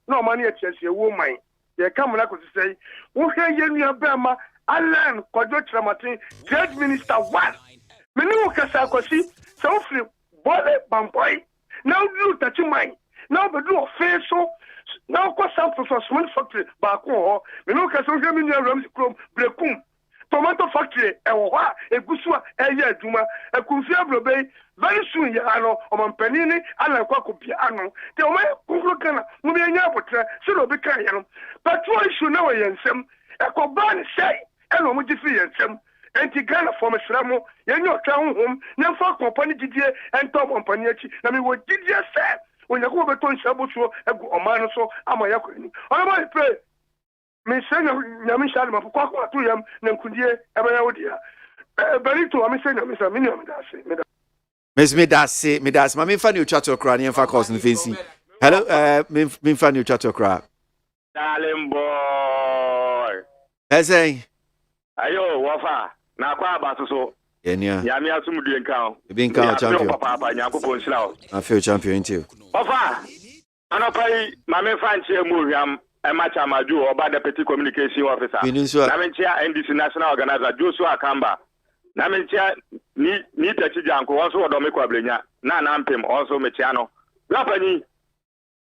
no money at Chelsea, woman. They come to say, who can you Bama, Alan, Quadrotra Martin, Trade Minister 1. Menu Casacosi, so free, Bole Bamboy. Now do that you mind. Now, but do a fair so. Now, cause some for small factory, Bako, Menu Casogamina Rams Chrome, Brecum. Tomato factory, a Gusua, a Yaduma, a Kunfiablo Bay, very soon, Yano, or Mampanini, and a Quacopiano. The way Kuklukana, Mubiana, so be carried. But why should know a Yansem, a Coban say, and Omujifi Yansem, and Tigana from a Sramo, Yanyo town home, Nafa Company Didier, and Tom Compagnetti. I mean, what did you say? when you go beton shabu so egu omano so ama yakoni onaba pray me say nyame shade mapokwa kwa to yam na nkudie ebe ya wodia berito me say nyame sa me nyame da se me da me das ma me fa ni chat okra ni fa course no fancy hello me fa ni chat okra darling boy say ayo wafa na kwa abasoso Enia. Yami asumudie nkan. Ebi nkan champion. Papa nyakopon sila. I feel champion too. Ofa. Anopai mame fanche muham emacha maju oba deputy communication officer. Na menchia NDC national organizer Joshua Akamba. Na menchia ni tachi janko also odome kwablenya. Na mpem also mechiano. Lapani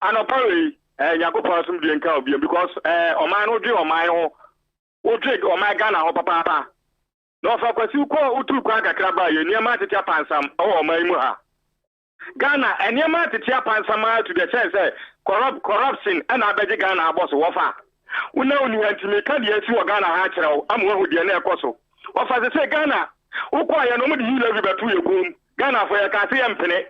anopai nyakopon asumudie nkan obi because oman odwe oman ho odwe oman Ghana ho papa. No fa kwasi ko utu kwa kakraba ye niema tetia pansam o man mu ha Ghana eniema tetia pansam to the sense corruption and abeji Ghana boss wo fa una uni antime ka de asi wo Ghana ha kyerɛw amwo hu de na ekoso wo fa se Ghana ukwa ye no mu de hila bi betu ye kom Ghana for ye ka se ye mpene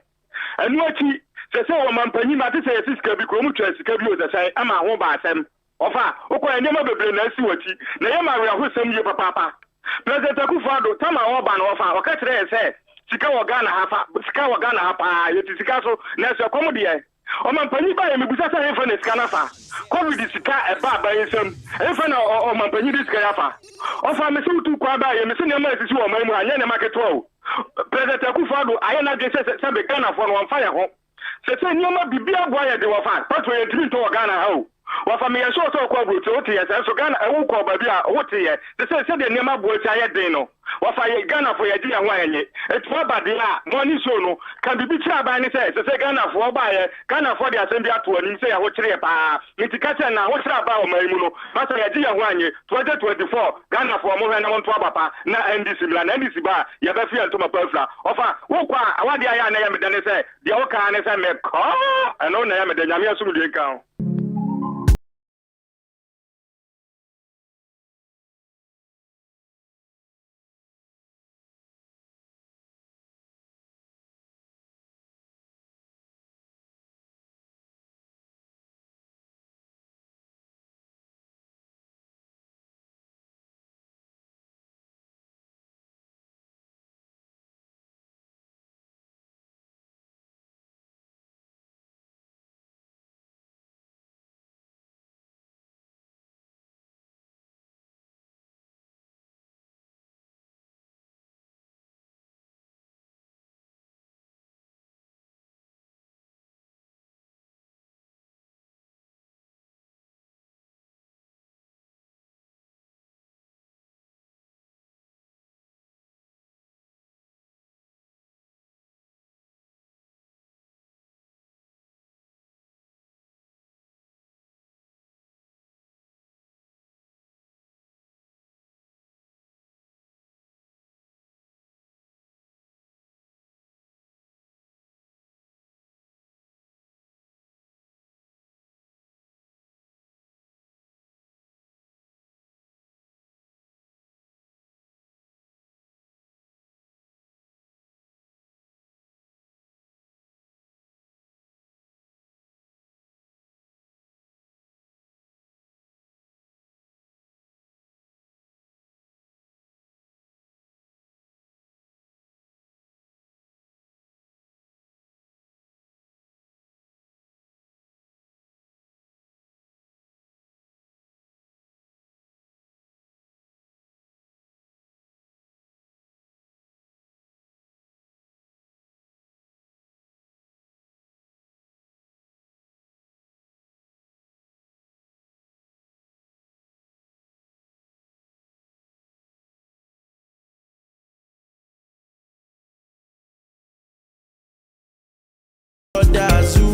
anu achi se wo mampanyi ma te se sika bi ko mu twa sika bi o se sai ama ho ba asem wo fa ukwa eniema bebre na asi wati na ye ma we ahosam ye papa President Akufo-Addo tama oba na ofa o ka kire se sika wo Ghana ha pa yeti sika so na se komo de o mampanyi ba ye mebusa sa hefa na sika na fa covid sika e ba yesam hefa na o mampanyi de sika ya fa o fa me se utu kwa ba ye me se ne ma sisi wo man mu anya ne market o President Akufo-Addo aye na de se be Ghana fo no fa ye ho se nyoma bibia boa ye de wo fa patro ye timi to Ghana ha o wafa me yeso to kwa bro to tie so Ghana e wo kwa ba bia wo tie se de nema bo tie ye den no wafa ye Ghana fo ye di ya ho anye etwa ba de a money so no kan bibi tira ba ni se Ghana fo ba ye Ghana fo de asem bia to ani se ya ho kire pa mitikata na ho kira ba o mai mu no ba se ye di ya ho anye 2024 Ghana fo mo hwe na mo to abapa na NDC bla na NDC ba ye ba fi antoma pafla ofa wo kwa awade aya na ye me de ne se de wo ka ne se me ko eno na ye me de nyame asum de kan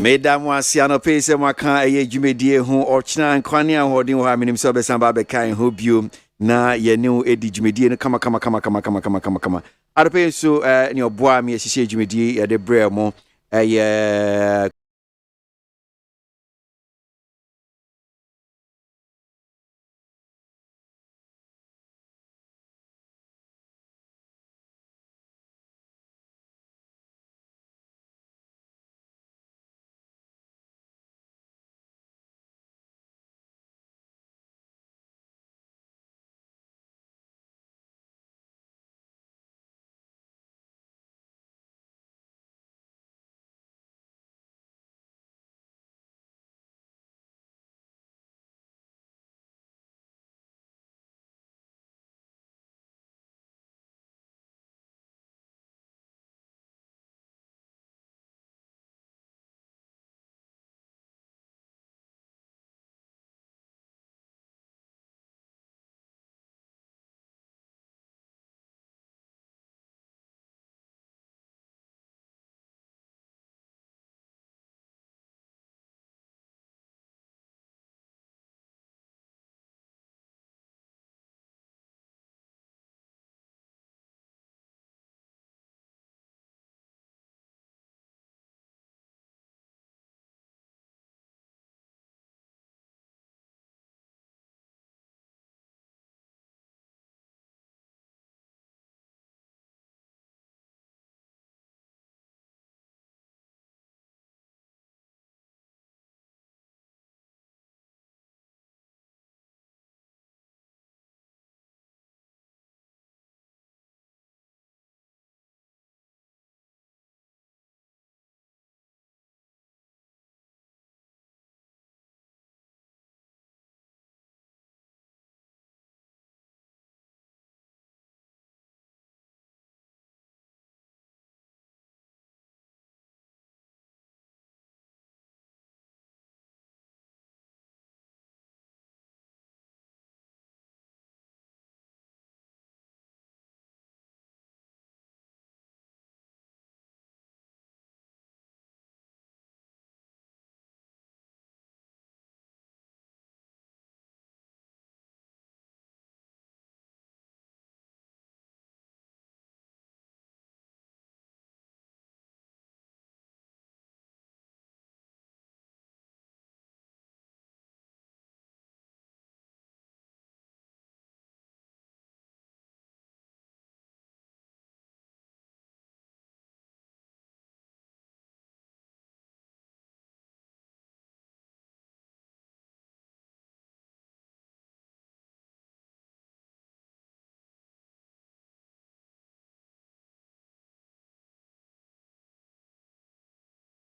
Madam was Siano Pace and Waka, a Jumedie, who or China and Kwania, holding her minim service and Babekai, who you na ye new Eddie Jumedie, come. I'd pay so, your boy, me, she said Jumedie, at the Bremo,